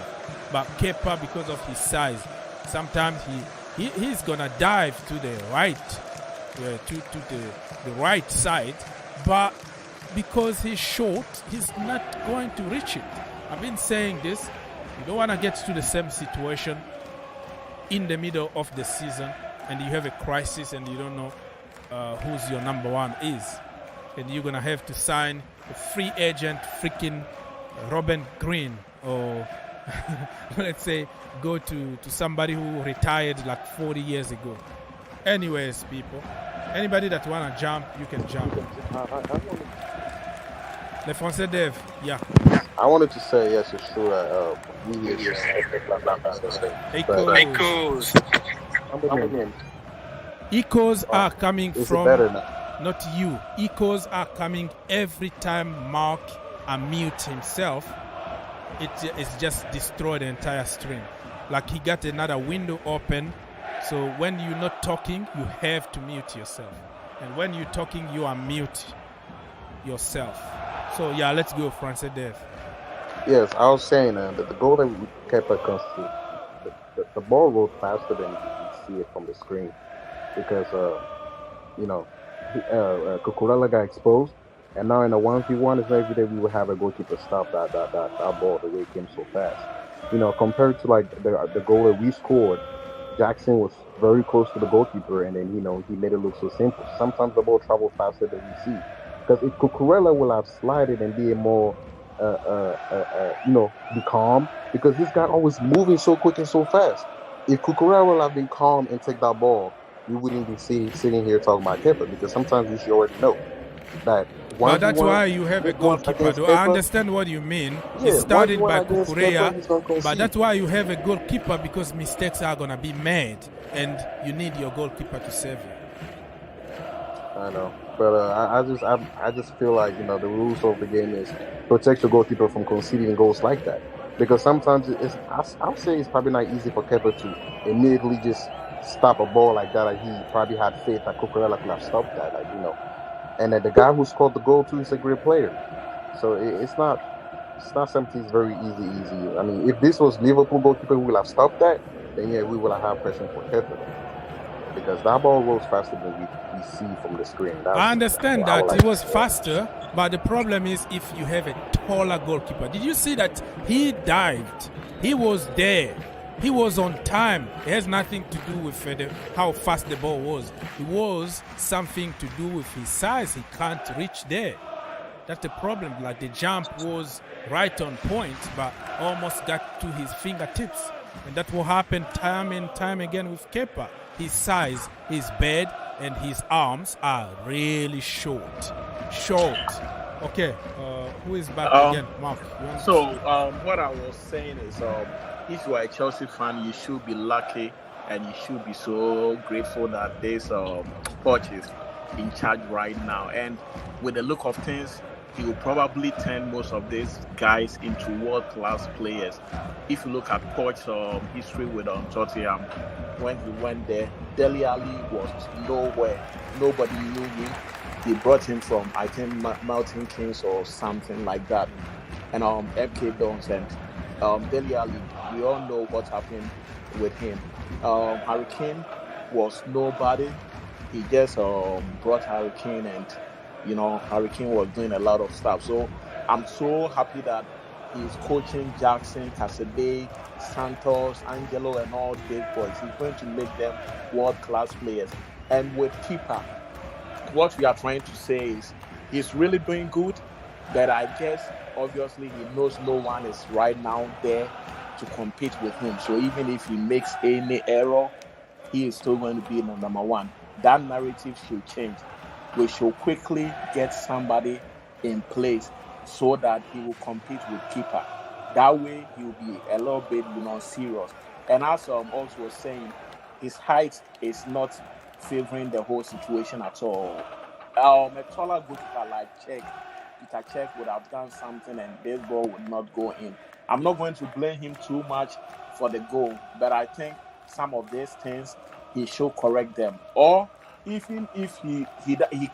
But Kepa, because of his size, sometimes he's gonna dive to the right, to the right side, but because he's short, he's not going to reach it. I've been saying this. You don't want to get to the same situation in the middle of the season and you have a crisis and you don't know who's your number one is. And you're going to have to sign a free agent freaking Robin Green, or let's say go to somebody who retired like 40 years ago. Anyways, people, anybody that want to jump, you can jump. Le Français Dev, yeah. I wanted to say, yes, it's true that we hear echoes are coming from, not you. Echoes are coming every time Mark unmutes himself. It's just destroyed the entire stream. Like he got another window open. So when you're not talking, you have to mute yourself. And when you're talking, you unmute yourself. So yeah, let's go, Francis Dev. Yes, I was saying that the goal that we kept conceding, the ball rolled faster than you can see it from the screen, because Cucurella got exposed, and now in a 1v1, it's not every day we would have a goalkeeper stop that ball the way it came so fast. Compared to like the goal that we scored, Jackson was very close to the goalkeeper, and then he made it look so simple. Sometimes the ball travels faster than we see, because if Cucurella will have slided and be a more be calm, because this guy always moving so quick and so fast. If Cucurella will have been calm and take that ball, we wouldn't be sitting here talking about Kepa, because sometimes you should already know that. But that's why you have a goalkeeper. Though I understand what you mean. Yeah, it started by Cucurella, but that's why you have a goalkeeper, because mistakes are gonna be made, and you need your goalkeeper to save you. I know. But I just feel like the rules of the game is protect your goalkeeper from conceding goals like that, because sometimes I'll say it's probably not easy for Kepa to immediately just stop a ball like that. Like he probably had faith that Cucurella could have stopped that, and then the guy who scored the goal too is a great player. So it's not something that's very easy. I mean, if this was Liverpool goalkeeper who will have stopped that, then yeah, we will have pressure for Kepa, because that ball rolls faster than we see from the screen. I understand that it was faster, but the problem is if you have a taller goalkeeper. Did you see that he dived? He was there. He was on time. It has nothing to do with how fast the ball was. It was something to do with his size. He can't reach there. That's the problem. Like the jump was right on point, but almost got to his fingertips. And that's what happened time and time again with Kepa. His size is bad, and his arms are really short. Okay, who is back again? Mark. So what I was saying is, if you are a Chelsea fan, you should be lucky, and you should be so grateful that this Poch is in charge right now. And with the look of things, he will probably turn most of these guys into world-class players. If you look at Poch's history with Tottenham, when he went there, Dele Alli was nowhere. Nobody knew him. He brought him from, I think, Milton Keynes or something like that. And FK Dons and Dele Alli, we all know what happened with him. Harry Kane was nobody. He just brought Harry Kane, and Harry Kane was doing a lot of stuff. So I'm so happy that he's coaching Jackson, Caicedo, Santos, Angelo, and all big boys. He's going to make them world-class players. And with keeper, what we are trying to say is he's really doing good, but I guess obviously he knows no one is right now there to compete with him. So even if he makes any error, he is still going to be the number one. That narrative should change. We should quickly get somebody in place so that he will compete with keeper. That way he will be a little bit serious. And as also was saying, his height is not favoring the whole situation at all. A taller goalkeeper like Peter Cech would have done something, and this ball would not go in. I'm not going to blame him too much for the goal, but I think some of these things he should correct them. Or even if he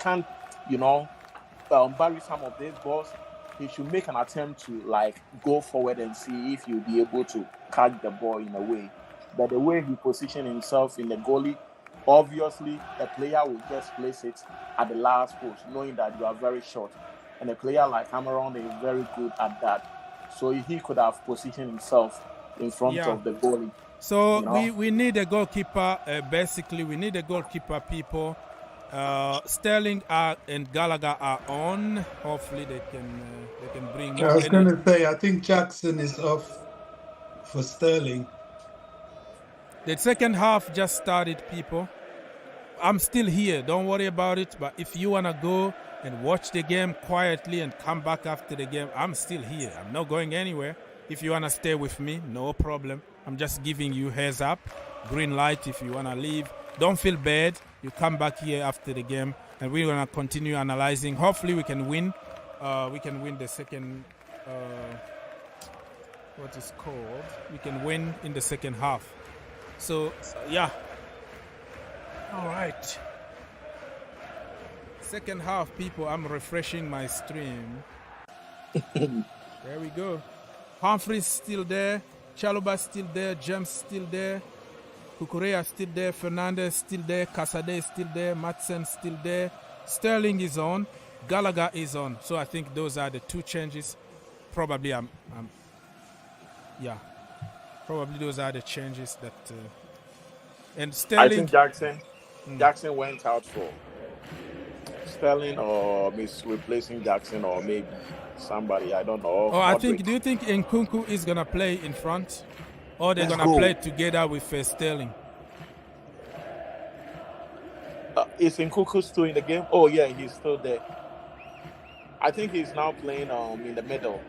can't, bury some of these balls, he should make an attempt to like go forward and see if he'll be able to catch the ball in a way. But the way he positioned himself in the goalie, obviously a player will just place it at the last post, knowing that you are very short. And a player like Cameron is very good at that. So he could have positioned himself in front of the goalie. So you know? we need a goalkeeper. Basically, we need a goalkeeper. People, Sterling and Gallagher are on. Hopefully, they can bring. I was going to say, I think Jackson is off for Sterling. The second half just started, people. I'm still here. Don't worry about it. But if you wanna go and watch the game quietly and come back after the game, I'm still here. I'm not going anywhere. If you wanna stay with me, no problem. I'm just giving you heads up. Green light if you wanna leave. Don't feel bad. You come back here after the game, and we're gonna continue analyzing. Hopefully, we can win. We can win the second. What is called? We can win in the second half. So yeah. All right. Second half, people. I'm refreshing my stream. There we go. Humphreys still there. Chaluba still there. James still there. Kukurea still there. Fernandez still there. Caicedo still there. Madsen still there. Sterling is on. Gallagher is on. So I think those are the two changes. Probably Probably those are the changes that. And Sterling. I think Jackson went out for Sterling or replacing Jackson or maybe somebody, I don't know. Oh, I think. Do you think Nkunku is gonna play in front, or they're gonna play together with Sterling? Is Nkunku still in the game? Oh yeah, he's still there. I think he's now playing in the middle.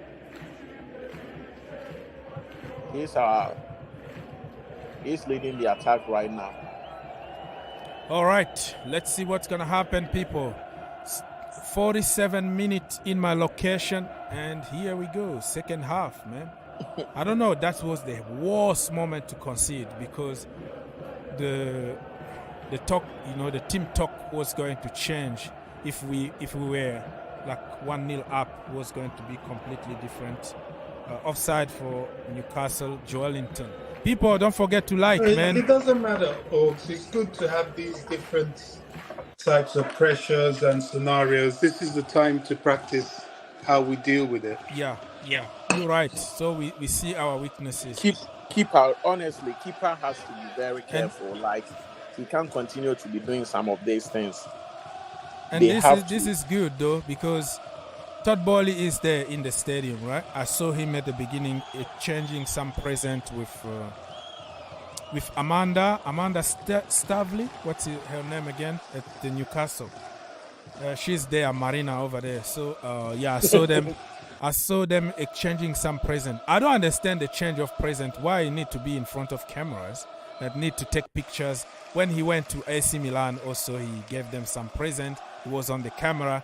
He's leading the attack right now. All right, let's see what's gonna happen, people. 47 minutes in my location, and here we go. Second half, man. I don't know. That was the worst moment to concede because the talk, the team talk was going to change if we were like 1-0 up. Was going to be completely different. Offside for Newcastle, Joelinton. People, don't forget to like, man. It doesn't matter, folks. It's good to have these different types of pressures and scenarios. This is the time to practice how we deal with it. Yeah, you're right. So we see our weaknesses. Keeper has to be very careful. Like, he can't continue to be doing some of these things. And this is good though, because Todd Bowley is there in the stadium, right? I saw him at the beginning exchanging some present with Amanda Stavely. What's her name again? At the Newcastle. She's there, Marina over there. So I saw them. I saw them exchanging some present. I don't understand the change of present. Why you need to be in front of cameras that need to take pictures? When he went to AC Milan, also he gave them some present. He was on the camera.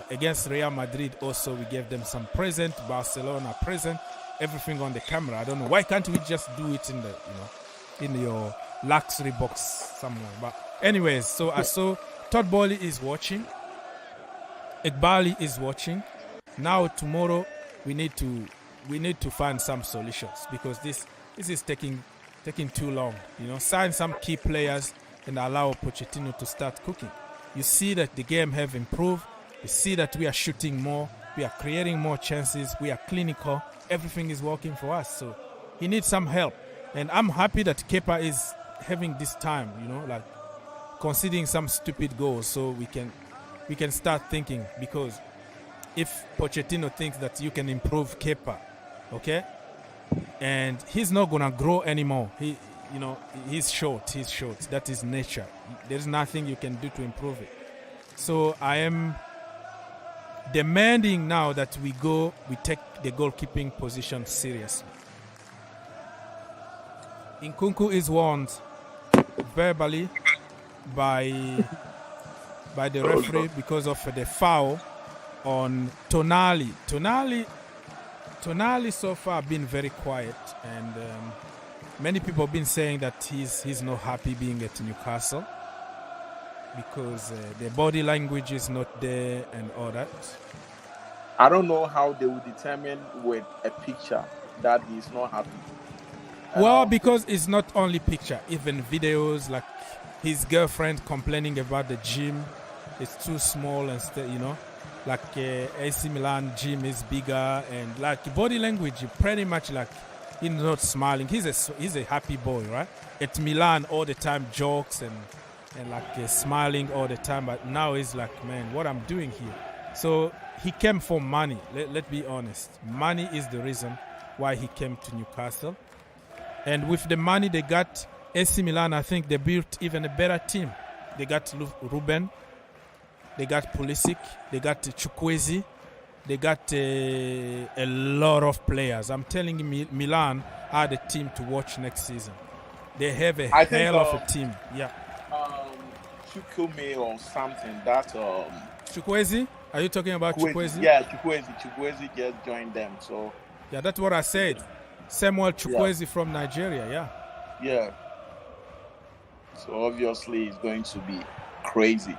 Against Real Madrid also we gave them some present. Barcelona present. Everything on the camera. I don't know, why can't we just do it in the in your luxury box somewhere? But anyways, so I saw Todd Bowley is watching, Iqbali is watching. Now tomorrow we need to find some solutions because this is taking too long. Sign some key players and allow Pochettino to start cooking. You see that the game have improved. You see that we are shooting more. We are creating more chances. We are clinical. Everything is working for us. So he needs some help. And I'm happy that Kepa is having this time, like conceding some stupid goals so we can start thinking. Because if Pochettino thinks that you can improve Kepa, okay, and he's not going to grow anymore. He's short. That is nature. There's nothing you can do to improve it. So I am demanding now that we take the goalkeeping position seriously. Nkunku is warned verbally by the referee because of the foul on Tonali. Tonali so far been very quiet, and many people have been saying that he's not happy being at Newcastle because the body language is not there and all that. I don't know how they will determine with a picture that he's not happy. Well, because it's not only picture, even videos, like his girlfriend complaining about the gym. It's too small and like AC Milan gym is bigger, and like body language, pretty much like he's not smiling. He's a happy boy, right? At Milan all the time, jokes and like smiling all the time. But now he's like, man, what I'm doing here? So he came for money. Let's be honest. Money is the reason why he came to Newcastle. And with the money they got, AC Milan, I think they built even a better team. They got Ruben, they got Pulisic, they got Chukwueze, they got a lot of players. I'm telling you, Milan are the team to watch next season. They have a hell of a team. Yeah. Chukwueze or something. That Chukwueze? Are you talking about Chukwueze? Yeah, Chukwueze just joined them. So yeah, that's what I said. Samuel Chukwueze from Nigeria. Yeah. Yeah. So obviously it's going to be crazy.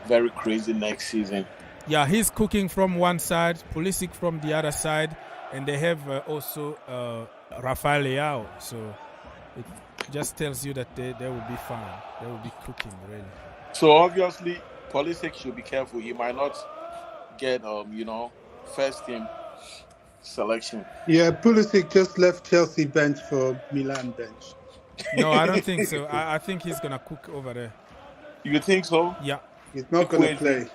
Very crazy next season. Yeah, he's cooking from one side, Pulisic from the other side, and they have also Rafael Leao. So it just tells you that they will be fine. They will be cooking, really. So obviously, Pulisic should be careful. He might not get, first team selection. Yeah, Pulisic just left Chelsea bench for Milan bench. No, I don't think so. I think he's going to cook over there. You think so? Yeah. He's not going to play.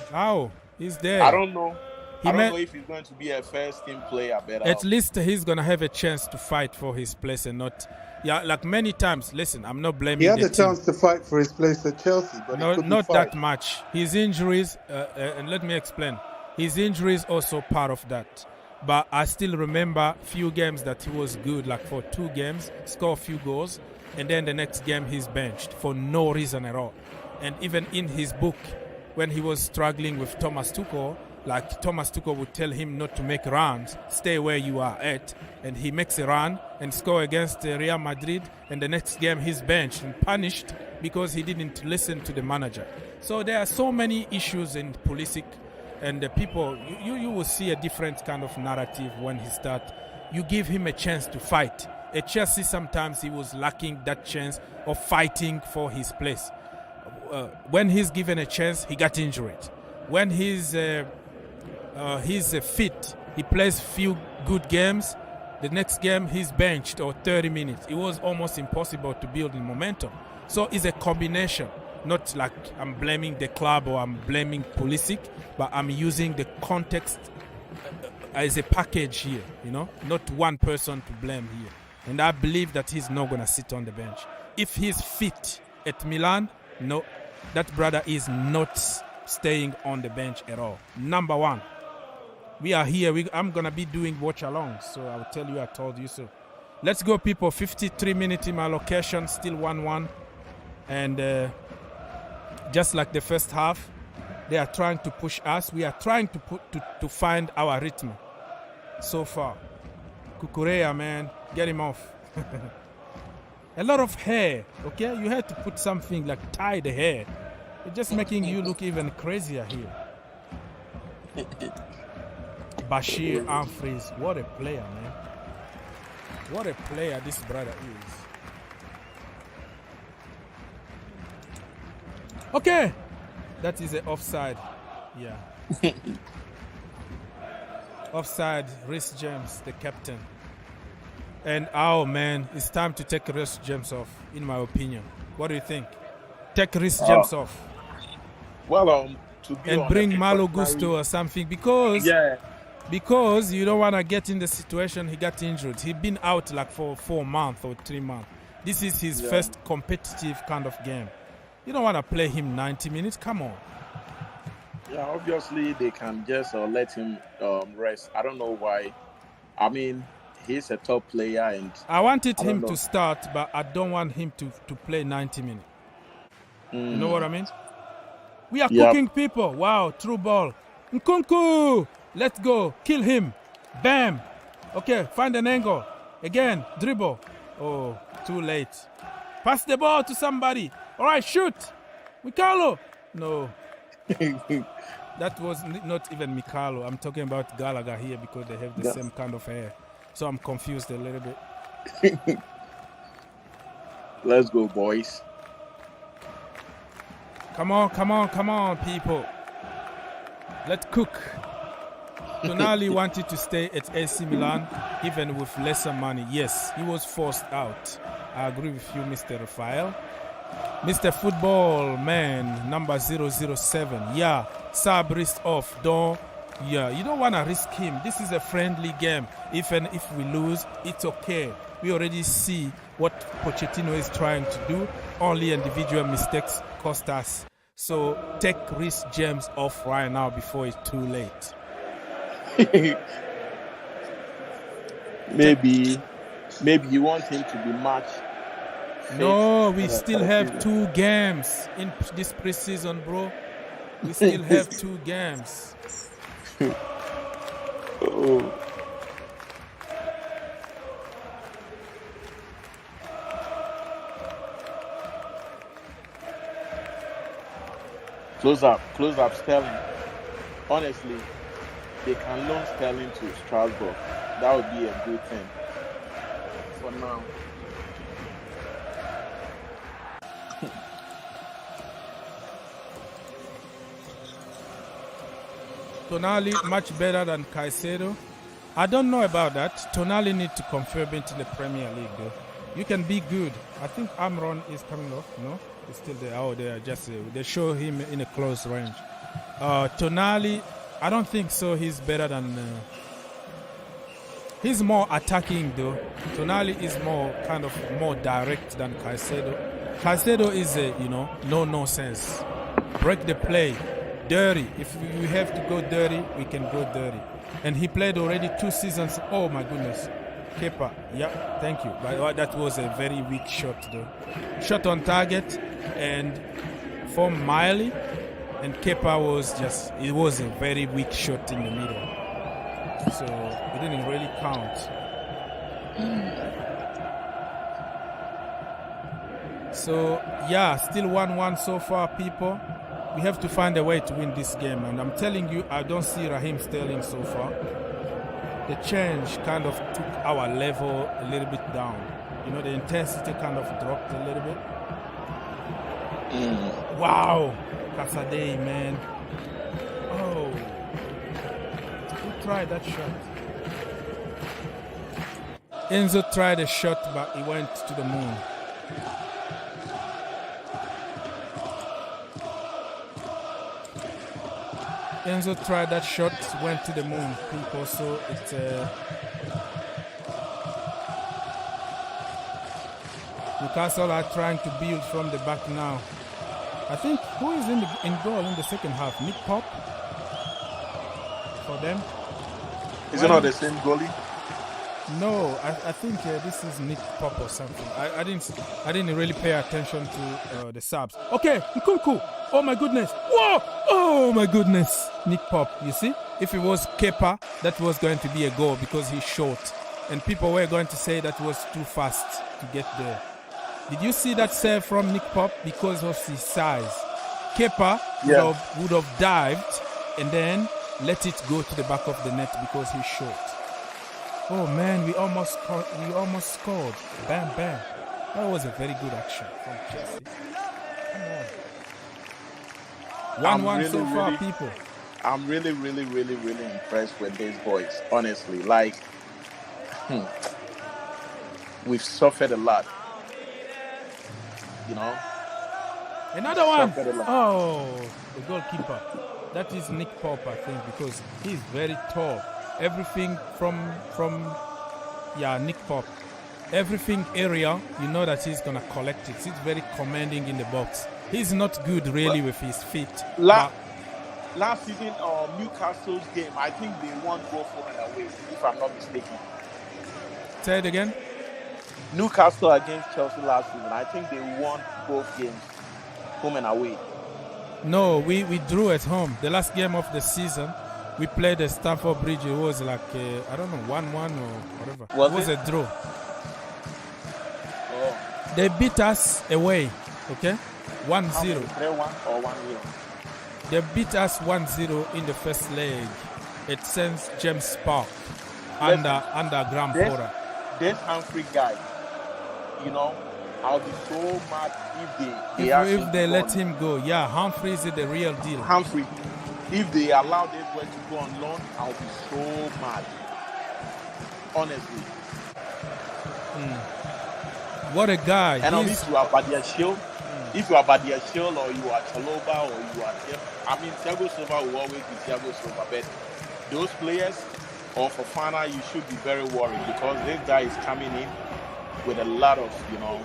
How? He's there. I don't know. I don't know if he's going to be a first team player. At least he's going to have a chance to fight for his place and not... Yeah, like many times, listen, I'm not blaming He had the a team. chance to fight for his place at Chelsea, but he couldn't not fight. that much. His injuries, and let me explain. His injuries also part of that. But I still remember few games that he was good, like for 2 games, score a few goals, and then the next game he's benched for no reason at all. And even in his book, when he was struggling with Thomas Tuchel, like Thomas Tuchel would tell him not to make runs, stay where you are at, and he makes a run and score against Real Madrid, and the next game he's benched and punished because he didn't listen to the manager. So there are so many issues in Pulisic, and the people, you will see a different kind of narrative when he starts. You give him a chance to fight. At Chelsea, sometimes he was lacking that chance of fighting for his place. When he's given a chance, he got injured. When he's fit, he plays few good games. The next game, he's benched or 30 minutes. It was almost impossible to build in momentum. So it's a combination. Not like I'm blaming the club or I'm blaming Pulisic, but I'm using the context as a package here, not one person to blame here. And I believe that he's not going to sit on the bench. If he's fit at Milan, no, that brother is not staying on the bench at all. Number one, we are here. I'm going to be doing Watchalong, so I'll tell you I told you so. Let's go, people. 53 minutes in my location, still 1-1. And just like the first half, they are trying to push us. We are trying to find our rhythm so far. Kukurea, man, get him off. A lot of hair, okay? You had to put something like tie the hair. It's just making you look even crazier here. Bashir Humphries, what a player, man. What a player this brother is. Okay, that is an offside. Yeah. Offside, Reece James, the captain. And oh man, it's time to take Reece James off, in my opinion. What do you think? Take Reece James off. Well, to be and bring Malo Gusto or something because you don't want to get in the situation he got injured. He's been out like for 4 months or 3 months. This is his first competitive kind of game. You don't want to play him 90 minutes. Come on. Yeah, obviously they can just let him rest. I don't know why. I mean, he's a top player, and I wanted him to start, but I don't want him to play 90 minutes. You know what I mean? We are cooking people. Wow, through ball. Nkunku, let's go. Kill him. Bam. Okay, find an angle. Again, dribble. Oh, too late. Pass the ball to somebody. All right, shoot. Mikalo. No. That was not even Mikalo. I'm talking about Gallagher here because they have the same kind of hair. So I'm confused a little bit. Let's go, boys. Come on, people. Let's cook. Tonali wanted to stay at AC Milan even with lesser money. Yes, he was forced out. I agree with you, Mr. Rafael. Mr. Football Man, number 007. Yeah, sub risk off. You don't want to risk him. This is a friendly game. Even if we lose, it's okay. We already see what Pochettino is trying to do. Only individual mistakes cost us. So take Reece James off right now before it's too late. Maybe you want him to be matched. No, we still have 2 games in this preseason, bro. We still have 2 games. Oh. Close up Sterling. Honestly, they can loan Sterling to Strasbourg. That would be a good thing for now. Tonali much better than Caicedo. I don't know about that. Tonali need to confirm into the Premier League though. You can be good. I think Amron is coming off. No, he's still there. Oh, they are just they show him in a close range. Tonali, I don't think so. He's better than. He's more attacking though. Tonali is more direct than Caicedo. Caicedo is no nonsense. Break the play. Dirty. If we have to go dirty, we can go dirty. And he played already 2 seasons. Oh my goodness. Kepa. Yeah, thank you. But that was a very weak shot though. Shot on target and from Miley. And Kepa it was a very weak shot in the middle. So it didn't really count. So yeah, still 1-1 so far, people. We have to find a way to win this game, and I'm telling you, I don't see Raheem Sterling so far. The change kind of took our level a little bit down. The intensity kind of dropped a little bit. Wow, Casadei, man. Oh, who tried that shot? Enzo tried a shot, but he went to the moon. Enzo tried that shot, went to the moon, people. So it's Newcastle are trying to build from the back now. I think who is in goal in the second half? Nick Pop for them. Is it not the same goalie? No, I think this is Nick Pop or something. I didn't really pay attention to the subs. Okay, Nkunku. Oh my goodness. Whoa! Oh my goodness. Nick Pop, you see? If it was Kepa, that was going to be a goal because he's short. And people were going to say that was too fast to get there. Did you see that save from Nick Pop? Because of his size. Kepa would have dived and then let it go to the back of the net because he's short. Oh man, we almost scored. Bam, bam. That was a very good action from Chelsea. Come on. 1-1 so far, people. I'm really impressed with these boys, honestly. We've suffered a lot. Another one. Oh, the goalkeeper. That is Nick Pope, I think, because he's very tall. Everything from Nick Pop. Everything area, that he's gonna collect it. He's very commanding in the box. He's not good really with his feet. Last season, Newcastle's game, I think they won both home and away, if I'm not mistaken. Say it again. Newcastle against Chelsea last season, I think they won both games, home and away. No, we drew at home. The last game of the season, we played at Stamford Bridge. It was like, 1-1 or whatever. It was a draw. Oh. They beat us away, okay? 1-0. 3-1 or 1-0? They beat us 1-0 in the first leg at St. James Park under Graham Potter. This Humphrey guy, you know, I'll be so mad if they let him go. Yeah, Humphrey is the real deal. Humphrey, if they allow this boy to go on loan, I'll be so mad. Honestly. What a guy. And if you are Badia Shield, if you are Badia Shield or you are Chaloba or you are Thiago Silva will always be Thiago Silva. But those players, or Fofana, you should be very worried because this guy is coming in with a lot of, you know,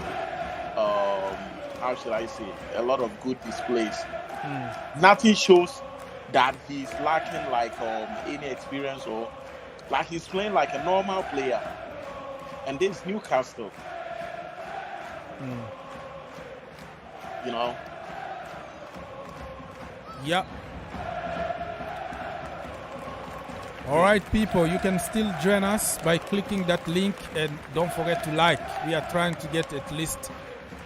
how should I say, a lot of good displays. Nothing shows that he's lacking like any experience or like he's playing like a normal player. And this Newcastle, you know. Yep. All right, people, you can still join us by clicking that link, and don't forget to like. We are trying to get at least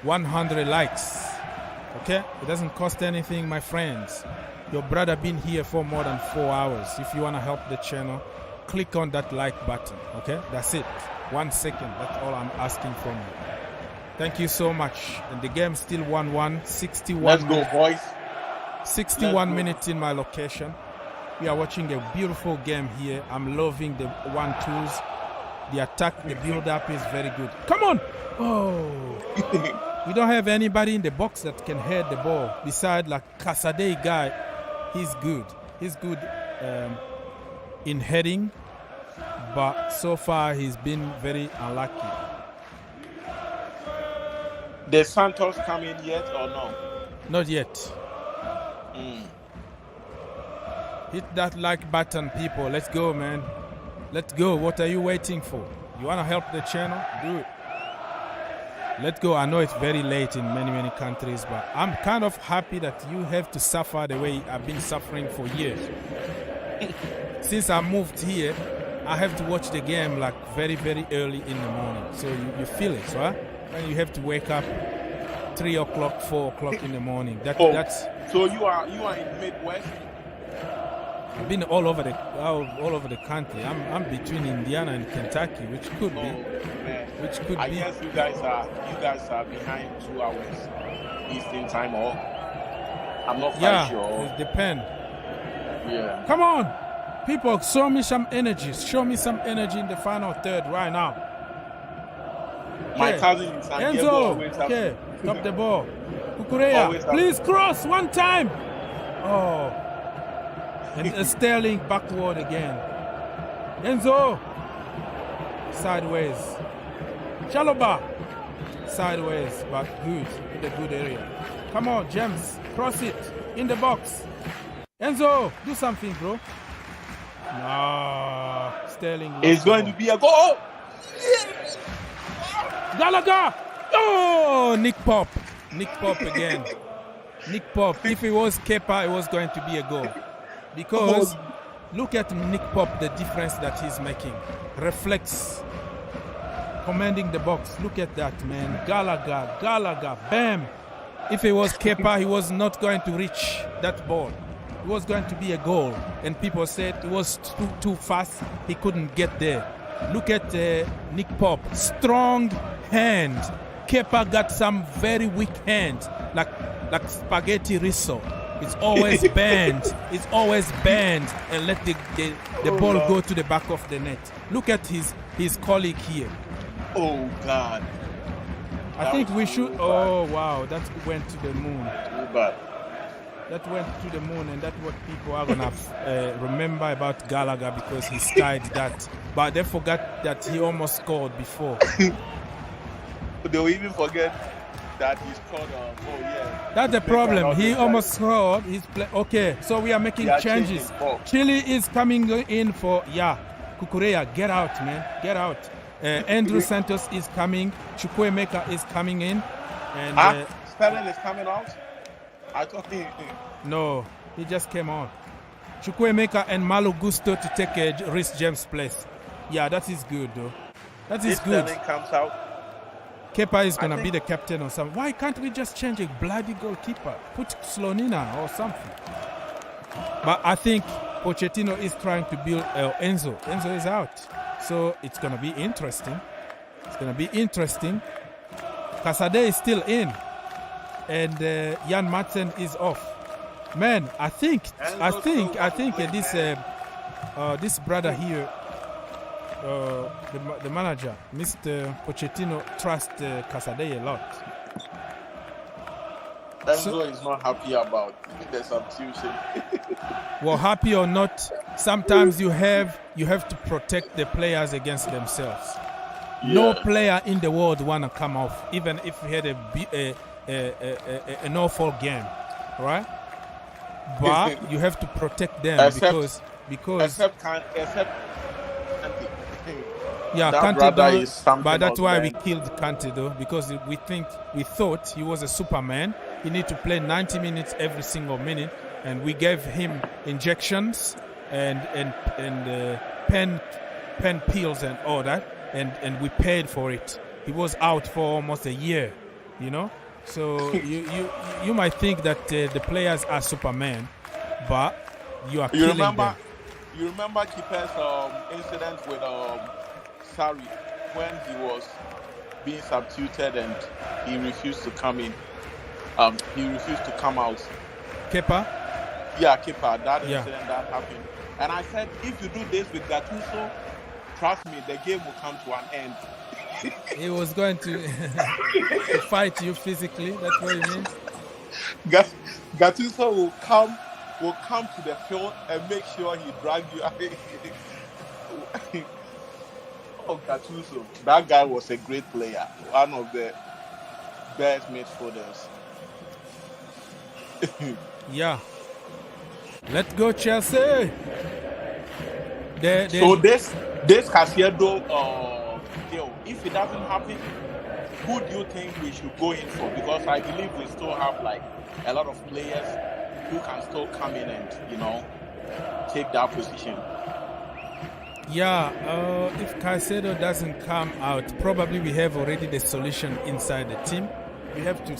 100 likes. Okay? It doesn't cost anything, my friends. Your brother been here for more than 4 hours. If you want to help the channel, click on that like button. Okay? That's it. 1 second. That's all I'm asking from you. Thank you so much. And the game still 1-1. 61 Let's go, boys. 61 minutes in my location. We are watching a beautiful game here. I'm loving the 1-2s. The attack, the build-up is very good. Come on! Oh! We don't have anybody in the box that can head the ball. Besides, like Caicedo guy, he's good. He's good in heading, but so far he's been very unlucky. Did Santos come in yet or no? Not yet. Hit that like button, people. Let's go, man. Let's go. What are you waiting for? You want to help the channel? Do it. Let's go. I know it's very late in many countries, but I'm kind of happy that you have to suffer the way I've been suffering for years. Since I moved here, I have to watch the game like very early in the morning. So you feel it, right? When you have to wake up 3 o'clock, 4 o'clock in the morning. That's. So you are in Midwest. I've been all over the country. I'm between Indiana and Kentucky, which could be. Man. Which could I be. guess you guys are behind 2 hours Eastern time, or I'm not quite sure. It depends. Yeah. Come on, people, show me some energy. Show me some energy in the final third right now. My cousin in San Diego always Enzo, okay, top the ball. Kukureya, please cross one time. Oh. And Sterling backward again. Enzo. Sideways. Chaloba. Sideways, but good. In the good area. Come on, James. Cross it. In the box. Enzo, do something, bro. No. Sterling. It's going to be a goal. Gallagher. Oh, Nick Pop. Nick Pop again. Nick Pop. If it was Kepa, it was going to be a goal. Because look at Nick Pop, the difference that he's making. Reflex. Commanding the box. Look at that, man. Gallagher. Bam. If it was Kepa, he was not going to reach that ball. It was going to be a goal. And people said it was too fast. He couldn't get there. Look at Nick Pop. Strong hand. Kepa got some very weak hand. Like spaghetti riso. It's always bend. It's always bend and let the ball go to the back of the net. Look at his colleague here. Oh God! I think we should. Oh wow! That went to the moon. Bad. That went to the moon, and that's what people are gonna remember about Gallagher because he skied that. But they forgot that he almost scored before. They'll even forget that he scored. That's the problem. He almost scored. Okay, so we are making changes. Chile is coming in for Kukureya. Get out, man. Get out. Andrew Santos is coming. Chukwuemeka is coming in. And Sterling is coming out. I thought he. No, he just came on. Chukwuemeka and Malo Gusto to take Reece James' place. Yeah, that is good though. That is good. Sterling comes out. Kepa is going to be the captain or something. Why can't we just change a bloody goalkeeper? Put Slonina or something. But I think Pochettino is trying to build Enzo. Enzo is out. So it's going to be interesting. Caicedo is still in. And Jan Madsen is off. Man, I think this brother here, the manager, Mr. Pochettino, trusts Caicedo a lot. Enzo is not happy about the substitution. Well, happy or not, sometimes you have to protect the players against themselves. Yeah. No player in the world want to come off, even if he had an awful game, right? But you have to protect them because except yeah, that Kante is something. But that's why we man. killed Kante though, because we thought he was a Superman. He need to play 90 minutes every single minute, and we gave him injections and pen pills and all that, and we paid for it. He was out for almost a year, you know. So you might think that the players are Superman, but you are killing them. You remember Keeper's incident with Sarri when he was being substituted and he refused to come in. He refused to come out. Kepa? Yeah, Kepa. That incident that happened. And I said, if you do this with Gattuso, trust me, the game will come to an end. He was going to fight you physically. That's what you mean? Gattuso will come to the field and make sure he drags you out. Oh, Gattuso. That guy was a great player. One of the best midfielders. Yeah. Let's go, Chelsea. So this Caicedo deal, if it doesn't happen, who do you think we should go in for? Because I believe we still have like a lot of players who can still come in and take that position. Yeah, if Caicedo doesn't come out, probably we have already the solution inside the team. We have to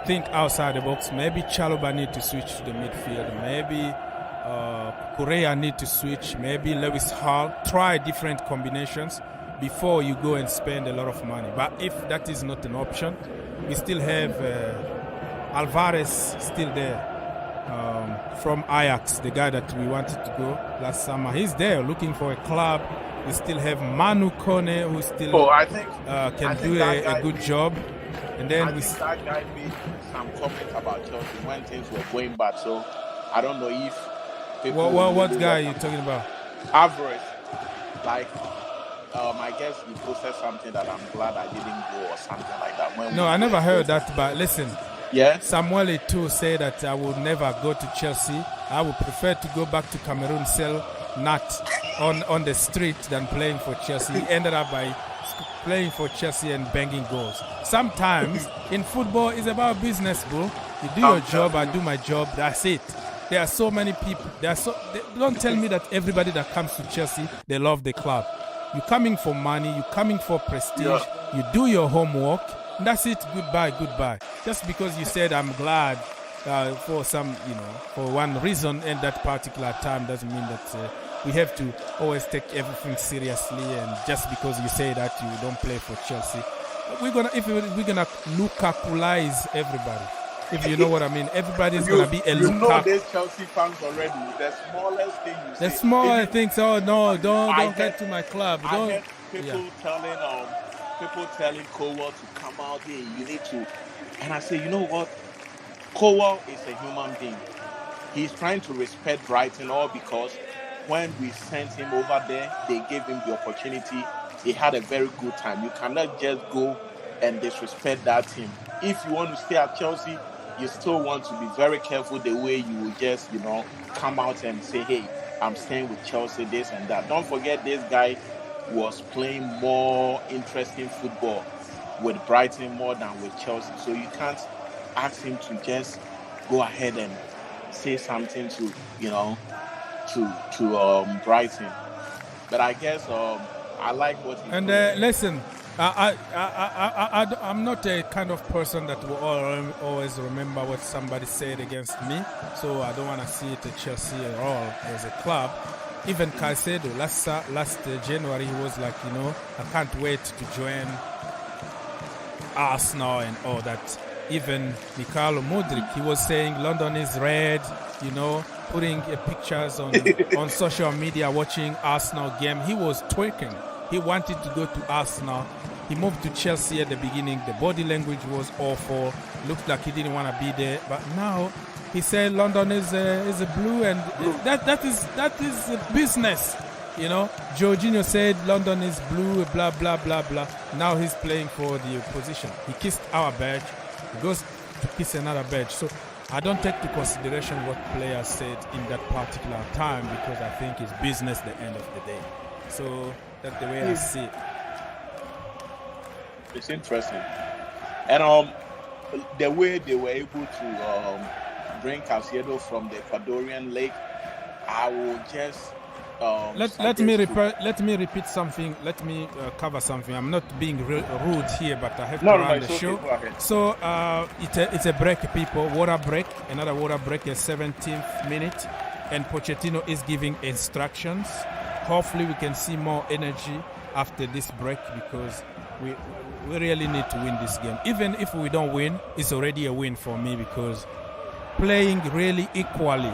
think outside the box. Maybe Chalobah need to switch to the midfield. Maybe Correa need to switch. Maybe Lewis Hall. Try different combinations before you go and spend a lot of money. But if that is not an option, we still have Alvarez still there. From Ajax, the guy that we wanted to go last summer. He's there looking for a club. We still have Manu Kone, who still can do a good job. And then that guy made some comments about Chelsea when things were going bad. So I don't know if people. What guy are you talking about? Alvarez. Like, I guess he posted something that I'm glad I didn't go or something like that. No, I never heard that. But listen. Yeah. Samuel Eto'o said that I would never go to Chelsea. I would prefer to go back to Cameroon, sell nuts on the street than playing for Chelsea. He ended up by playing for Chelsea and banging goals. Sometimes in football, it's about business, bro. You do your job, I do my job. That's it. There are so many people. Don't tell me that everybody that comes to Chelsea, they love the club. You're coming for money. You're coming for prestige. Yeah. You do your homework. That's it. Goodbye. Just because you said I'm glad for one reason and that particular time doesn't mean that we have to always take everything seriously. And just because you say that you don't play for Chelsea, we're gonna Lukakuize everybody. If you know what I mean, everybody's gonna be a Lukaku. You know these Chelsea fans already. The smallest thing you say. The small things. Oh no! Don't get to my club. Don't. I heard people telling Cowell to come out here. You need to. And I say, you know what? Cowell is a human being. He's trying to respect Brighton, all because when we sent him over there, they gave him the opportunity. He had a very good time. You cannot just go and disrespect that team. If you want to stay at Chelsea, you still want to be very careful the way you will just, come out and say, hey, I'm staying with Chelsea, this and that. Don't forget this guy was playing more interesting football with Brighton more than with Chelsea. So you can't ask him to just go ahead and say something to Brighton. But I guess I like what he and listen, I'm not a kind of person that will always remember what somebody said against me, so I don't want to see it at Chelsea at all as a club. Even Caicedo, last January, he was like, I can't wait to join Arsenal and all that. Even Mikhailo Mudryk, he was saying London is red, putting pictures on social media, watching Arsenal game. He was twerking. He wanted to go to Arsenal. He moved to Chelsea at the beginning. The body language was awful. Looked like he didn't want to be there. But now he said London is a blue, and that is a business. Jorginho said London is blue, blah blah blah blah. Now he's playing for the opposition. He kissed our badge. He goes to kiss another badge. So I don't take into consideration what players said in that particular time, because I think it's business at the end of the day. So that's the way I see it. It's interesting. And the way they were able to bring Caicedo from the Ecuadorian league, I will just let me repeat something. Let me cover something. I'm not being rude here, but I have to run the show. Okay. So it's a break, people. Water break. Another water break is 17th minute, and Pochettino is giving instructions. Hopefully, we can see more energy after this break, because we really need to win this game. Even if we don't win, it's already a win for me, because playing really equally,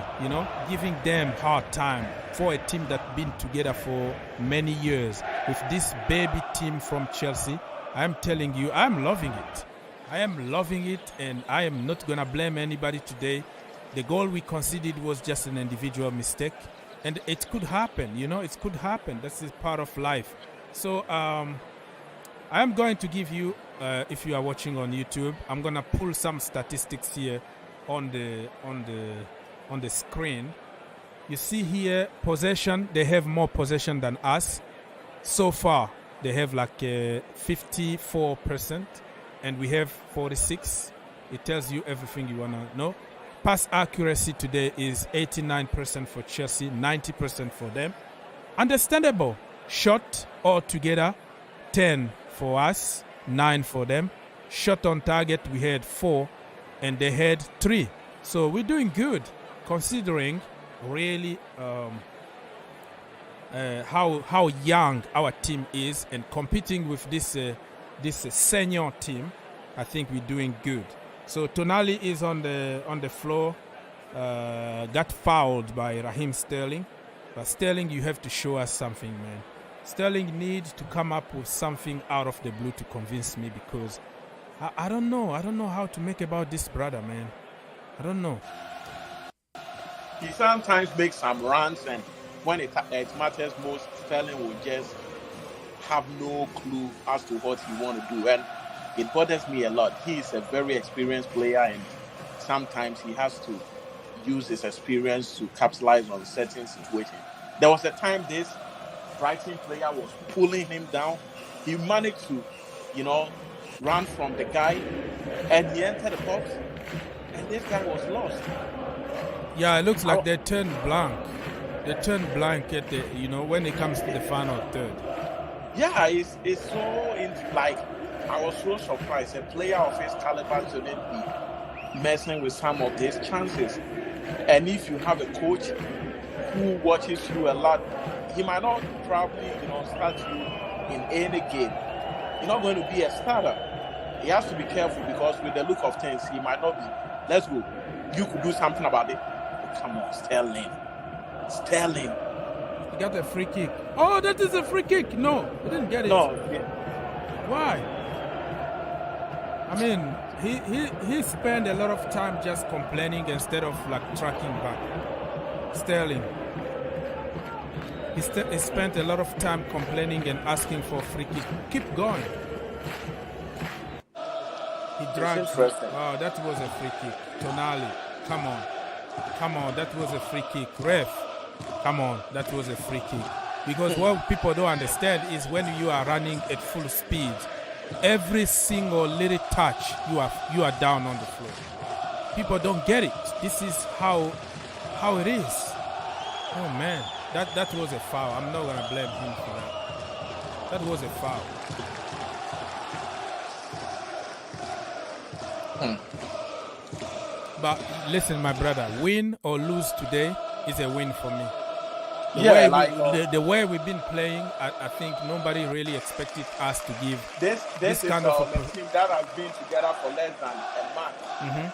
giving them hard time for a team that's been together for many years. With this baby team from Chelsea, I'm telling you, I'm loving it. I am loving it, and I am not going to blame anybody today. The goal we conceded was just an individual mistake, and it could happen, it could happen. This is part of life. So I'm going to give you, if you are watching on YouTube, I'm going to pull some statistics here on the screen. You see here, possession, they have more possession than us. So far, they have like 54%, and we have 46. It tells you everything you want to know. Pass accuracy today is 89% for Chelsea, 90% for them. Understandable. Shot altogether, 10 for us, 9 for them. Shot on target, we had 4, and they had 3. So we're doing good, considering really how young our team is, and competing with this senior team. I think we're doing good. So Tonali is on the floor, got fouled by Raheem Sterling. But Sterling, you have to show us something, man. Sterling needs to come up with something out of the blue to convince me, because I don't know. I don't know how to make about this brother, man. I don't know. He sometimes makes some runs, and when it matters most, Sterling will just have no clue as to what he want to do. And it bothers me a lot. He is a very experienced player, and sometimes he has to use his experience to capitalize on certain situations. There was a time this Brighton player was pulling him down. He managed to, run from the guy, and he entered the box, and this guy was lost. Yeah, it looks like they turned blank. They turned blank at the, when it comes to the final third. Yeah, it's so I was so surprised. A player of his caliber shouldn't be messing with some of these chances. And if you have a coach who watches you a lot, he might not probably, start you in any game. You're not going to be a starter. He has to be careful, because with the look of things, he might not be. Let's go. You could do something about it. Oh, come on, Sterling. He got a free kick. Oh, that is a free kick. No, he didn't get it. No. Why? I mean, he spent a lot of time just complaining instead of tracking back. Sterling. He spent a lot of time complaining and asking for a free kick. Keep going. He dragged. Oh, that was a free kick. Tonali, come on, that was a free kick. Ref, come on, that was a free kick. Because what people don't understand is when you are running at full speed, every single little touch, you are down on the floor. People don't get it. This is how it is. Oh man, that was a foul. I'm not gonna blame him for that. That was a foul. But listen, my brother, win or lose today is a win for me. The way we've been playing, I think nobody really expected us to give this kind is of a team that has been together for less than a month. Mm-hmm.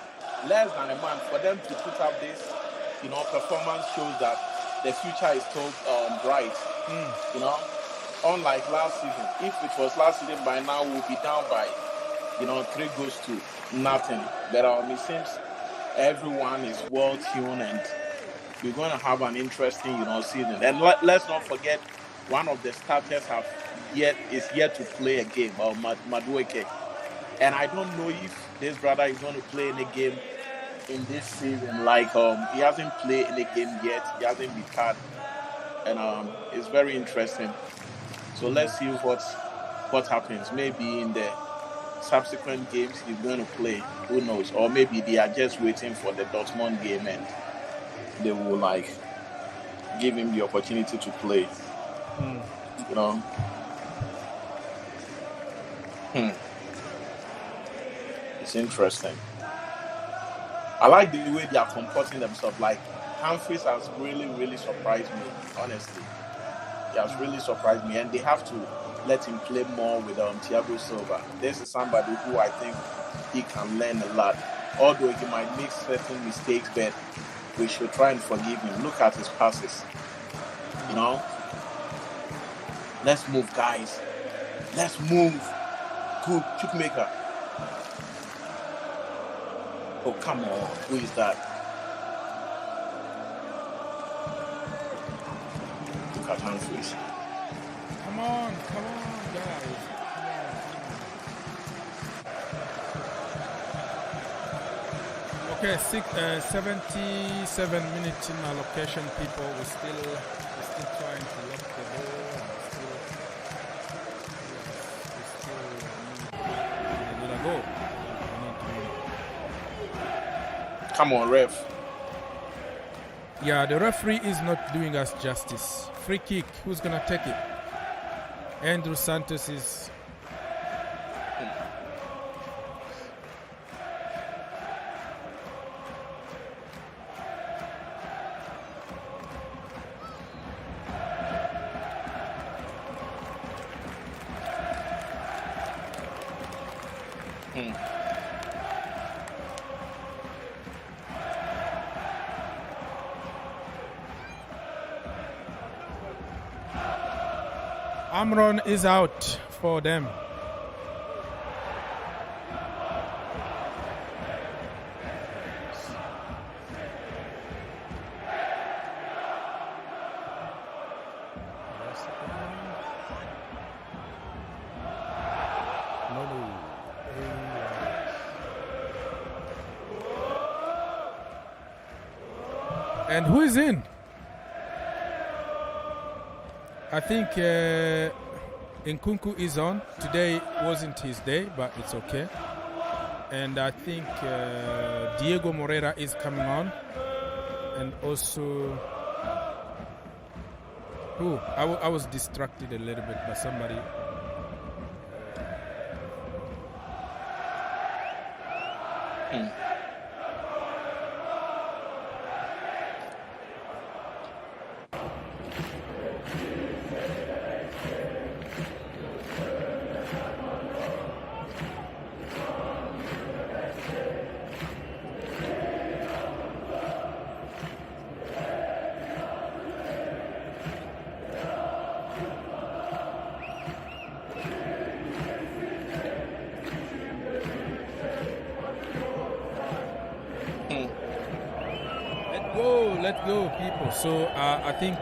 Less than a month for them to put up this, performance shows that the future is still bright. Unlike last season. If it was last season, by now we'll be down by 3-0. But it seems everyone is well tuned and we're going to have an interesting, season. And let's not forget, one of the starters is yet to play a game, Madueke. And I don't know if this brother is going to play any game in this season. Like he hasn't played any game yet. He hasn't been cut, and it's very interesting. So let's see what happens. Maybe in the subsequent games he's going to play. Who knows? Or maybe they are just waiting for the Dortmund game and they will give him the opportunity to play. It's interesting. I like the way they are comporting themselves. Like Humphries has really, really surprised me, honestly. He has really surprised me, and they have to let him play more with Thiago Silva. This is somebody who I think he can learn a lot. Although he might make certain mistakes, but we should try and forgive him. Look at his passes. Let's move, guys. Let's move. Good kickmaker. Oh, come on. Who is that? Look at Humphries. Come on, guys. Okay, 77 minutes in allocation, people. We're still trying to lock the ball. We still need a goal. Come on, ref. Yeah, the referee is not doing us justice. Free kick. Who's gonna take it? Andrew Santos is. Amron is out for them. And who is in? I think Nkunku is on. Today wasn't his day, but it's okay. And I think Diego Moreira is coming on. And also, I was distracted a little bit by somebody. Let's go, people. So I think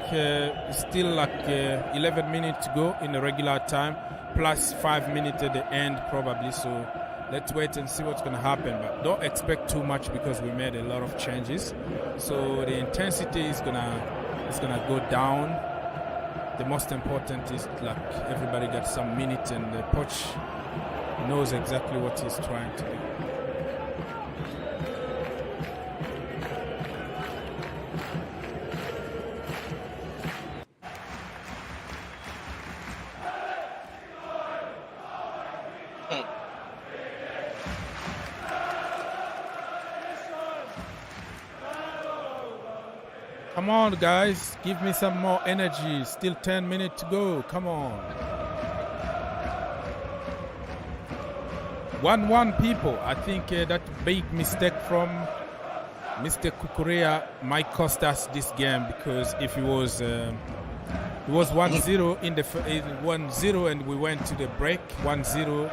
still like 11 minutes to go in the regular time, plus 5 minutes at the end probably. So let's wait and see what's going to happen. But don't expect too much because we made a lot of changes. So the intensity is gonna go down. The most important is like everybody gets some minutes and the coach knows exactly what he's trying to do. Come on, guys. Give me some more energy. Still 10 minutes to go. Come on. 1-1, people. I think that big mistake from Mr. Kukurea might cost us this game, because if it was 1-0 in the 1-0 and we went to the break 1-0,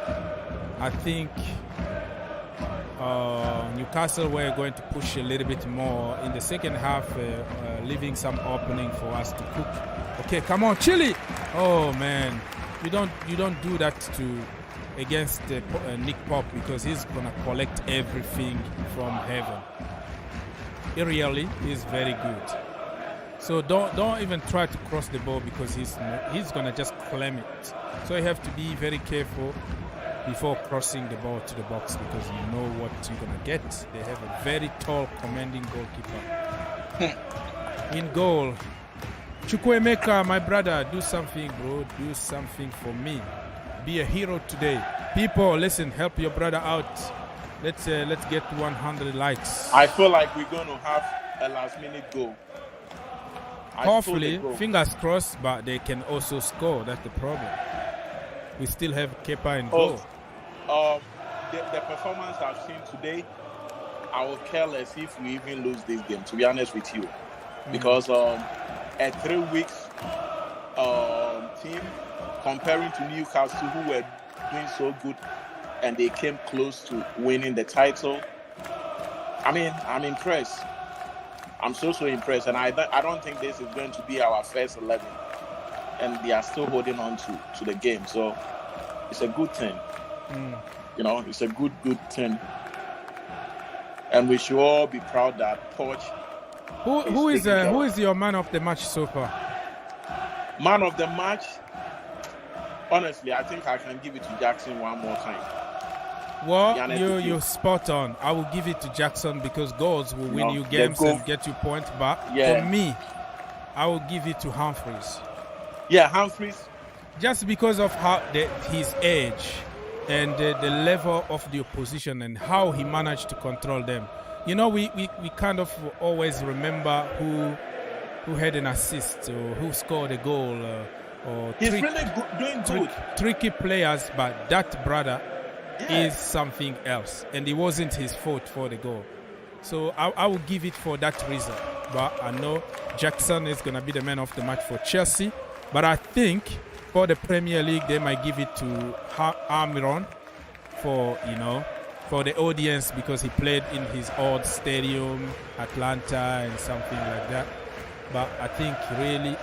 I think Newcastle were going to push a little bit more in the second half, leaving some opening for us to cook. Okay, come on, Chile. Oh man, you don't do that against Nick Pope, because he's gonna collect everything from heaven. He really is very good. So don't even try to cross the ball, because he's gonna just claim it. So you have to be very careful before crossing the ball to the box, because you know what you're gonna get. They have a very tall, commanding goalkeeper. In goal, Chukwuemeka, my brother, do something, bro. Do something for me. Be a hero today. People, listen, help your brother out. Let's get 100 likes. I feel like we're going to have a last-minute goal. Hopefully, fingers crossed, but they can also score. That's the problem. We still have Kepa in goal. The performance I've seen today, I will care less if we even lose this game, to be honest with you. Because a 3 weeks team, comparing to Newcastle, who were doing so good, and they came close to winning the title. I mean, I'm impressed. I'm so impressed, and I don't think this is going to be our first 11, and they are still holding on to the game. So it's a good thing. You know, it's a good thing, and we should all be proud that Poch. Who is your man of the match so far? Man of the match. Honestly, I think I can give it to Jackson one more time. Well, you're spot on. I will give it to Jackson, because goals will win you games and get you points. But for me, I will give it to Humphreys. Yeah, Humphreys. Just because of his age and the level of the opposition and how he managed to control them. You know, we kind of always remember who had an assist or who scored a goal. Or he's really doing good. Tricky players, but that brother is something else, and it wasn't his fault for the goal. So I will give it for that reason. But I know Jackson is going to be the man of the match for Chelsea. But I think for the Premier League, they might give it to Almiron for the audience, because he played in his old stadium, Atlanta, and something like that. But I think really,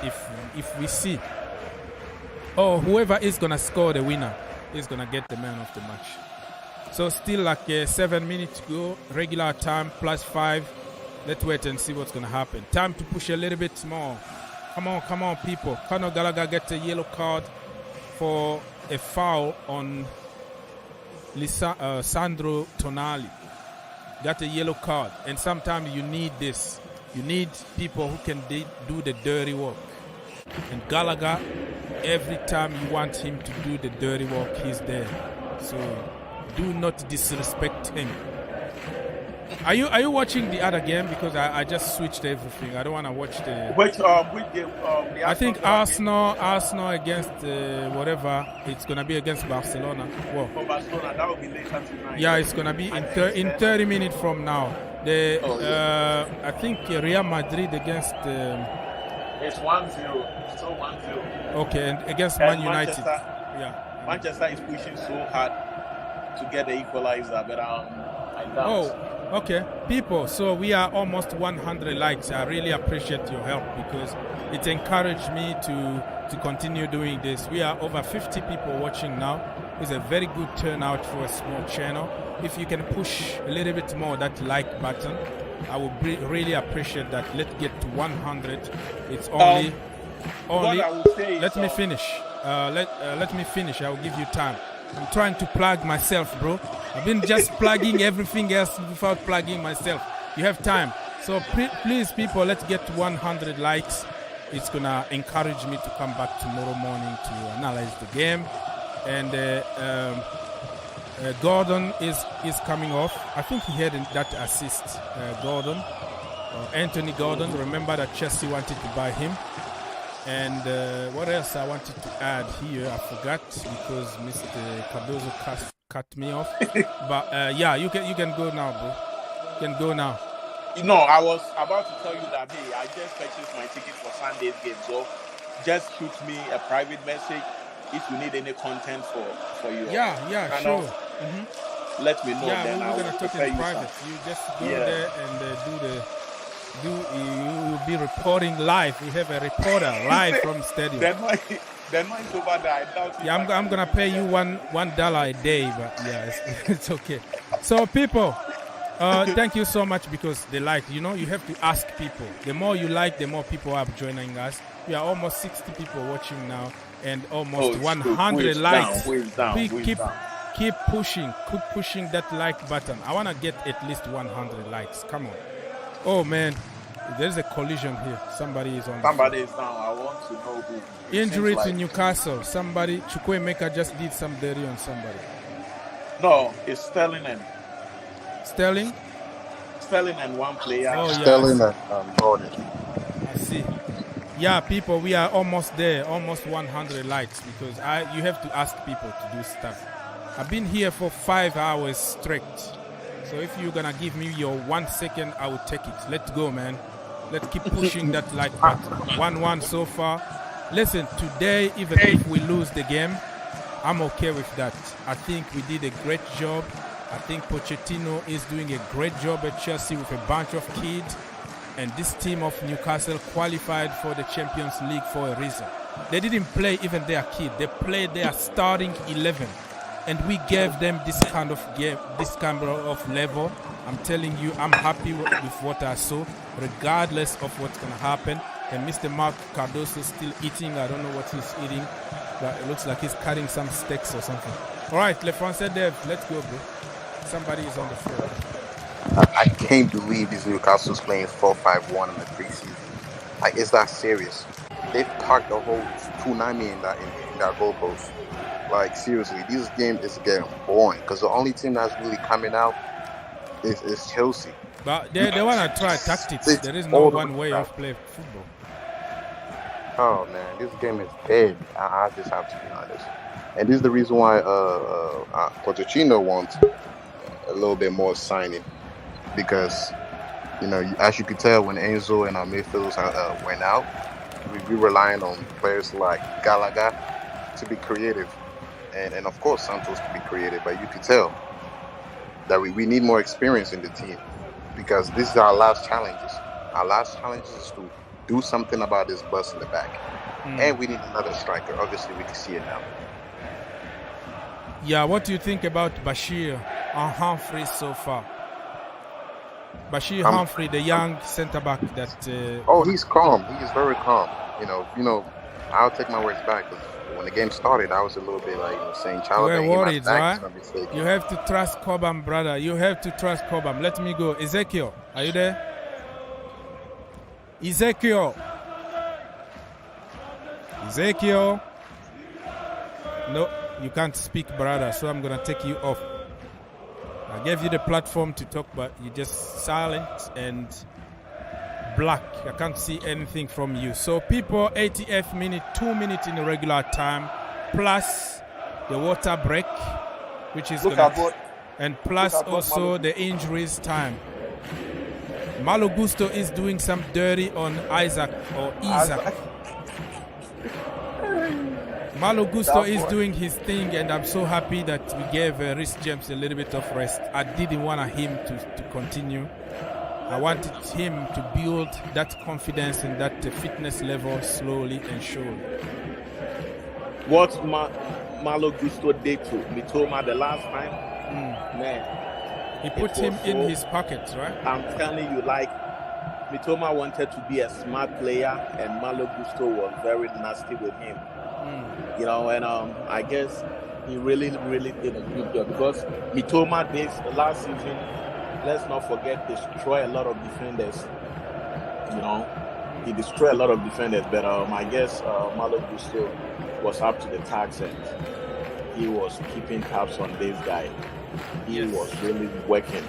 if we see, whoever is going to score the winner is going to get the man of the match. So still like 7 minutes to go, regular time +5. Let's wait and see what's going to happen. Time to push a little bit more. Come on, people. Conor Gallagher gets a yellow card for a foul on Sandro Tonali. Got a yellow card. And sometimes you need this. You need people who can do the dirty work. And Gallagher, every time you want him to do the dirty work, he's there. So do not disrespect him. Are you watching the other game? Because I just switched everything. I don't want to watch the. Which game? I think Arsenal against whatever. It's gonna be against Barcelona. Whoa. For Barcelona, that will be later tonight. Yeah, it's gonna be in 30 minutes from now. I think Real Madrid against. It's 1-0. Still 1-0. Okay, and against Man United. Manchester is pushing so hard to get the equalizer, but I doubt. Okay, people. So we are almost 100 likes. I really appreciate your help, because it encouraged me to continue doing this. We are over 50 people watching now. It's a very good turnout for a small channel. If you can push a little bit more that like button, I would really appreciate that. Let's get to 100. It's only. What I would say is, let me finish. Let me finish. I will give you time. I'm trying to plug myself, bro. I've been just plugging everything else without plugging myself. You have time. So please, people, let's get to 100 likes. It's going to encourage me to come back tomorrow morning to analyze the game. And Gordon is coming off. I think he had that assist, Gordon. Anthony Gordon. Remember that Chelsea wanted to buy him. And what else I wanted to add here? I forgot because Mr. Cardozo cut me off. But yeah, you can go now, bro. You can go now. No, I was about to tell you that, hey, I just purchased my ticket for Sunday's game. So just shoot me a private message if you need any content for you. Yeah, sure. Let me know. Yeah, then we're gonna talk in private. You just go there and you'll be reporting live. We have a reporter live from stadium. Then mine's over there. I doubt it. Yeah, I'm gonna pay you $1 a day, but yeah, it's okay. So people, thank you so much because they like. You have to ask people. The more you like, the more people are joining us. We are almost 60 people watching now, and almost 100 likes. Keep pushing that like button. I wanna get at least 100 likes. Come on. Oh man, there's a collision here. Somebody is on. Somebody is down. I want to know who. Injury to Newcastle. Somebody, Chukwuemeka just did some dirty on somebody. No, it's Sterling and one player. Oh, yeah. Sterling and Jordan. I see. Yeah, people, we are almost there. Almost 100 likes because you have to ask people to do stuff. I've been here for 5 hours straight. So if you're gonna give me your 1 second, I will take it. Let's go, man. Let's keep pushing that like button. 1-1 so far. Listen, today, even if we lose the game, I'm okay with that. I think we did a great job. I think Pochettino is doing a great job at Chelsea with a bunch of kids. And this team of Newcastle qualified for the Champions League for a reason. They didn't play even their kid. They played their starting 11. And we gave them this kind of game, this kind of level. I'm telling you, I'm happy with what I saw, regardless of what's going to happen. And Mr. Mark Cardoso is still eating. I don't know what he's eating, but it looks like he's cutting some steaks or something. All right, Le Français Dev, let's go, bro. Somebody is on the floor. I can't believe these Newcastle's playing 4-5-1 in the preseason. Like, is that serious? They've parked the whole tsunami in that goalpost. Like, seriously, this game is getting boring because the only team that's really coming out is Chelsea. But they want to try tactics. There is no one way of playing football. Oh, man, this game is dead. I just have to be honest. And this is the reason why Pochettino wants a little bit more signing. Because, as you could tell, when Enzo and our midfielders went out, we relying on players like Gallagher to be creative. And of course, Santos to be creative. But you could tell that we need more experience in the team. Because this is our last challenges. Our last challenge is to do something about this bus in the back. And we need another striker. Obviously, we can see it now. Yeah, what do you think about Bashir and Humphrey so far? Bashir Humphrey, the young centre-back that... he's calm. He is very calm. I'll take my words back. When the game started, I was a little bit saying, "Child, we're worried, right? You have to trust Cobham, brother. You have to trust Cobham. Let me go. Ezekiel, are you there? Ezekiel. No, you can't speak, brother. So I'm gonna take you off. I gave you the platform to talk, but you're just silent and black. I can't see anything from you. So people, 80th minute, 2 minutes in the regular time, plus the water break, which is and plus also the injuries time. Malo Gusto is doing some dirty on Isaac. Malo Gusto is doing his thing, and I'm so happy that we gave Reece James a little bit of rest. I didn't want him to continue. I wanted him to build that confidence and that fitness level slowly and surely. What Malo Gusto did to Mitoma the last time, man. He put him in his pocket, right? I'm telling you, Mitoma wanted to be a smart player, and Malo Gusto was very nasty with him. And I guess he really, really did a good job because Mitoma last season, let's not forget, destroy a lot of defenders. He destroyed a lot of defenders, but I guess Malo Gusto was up to the task and he was keeping tabs on this guy. He was really working.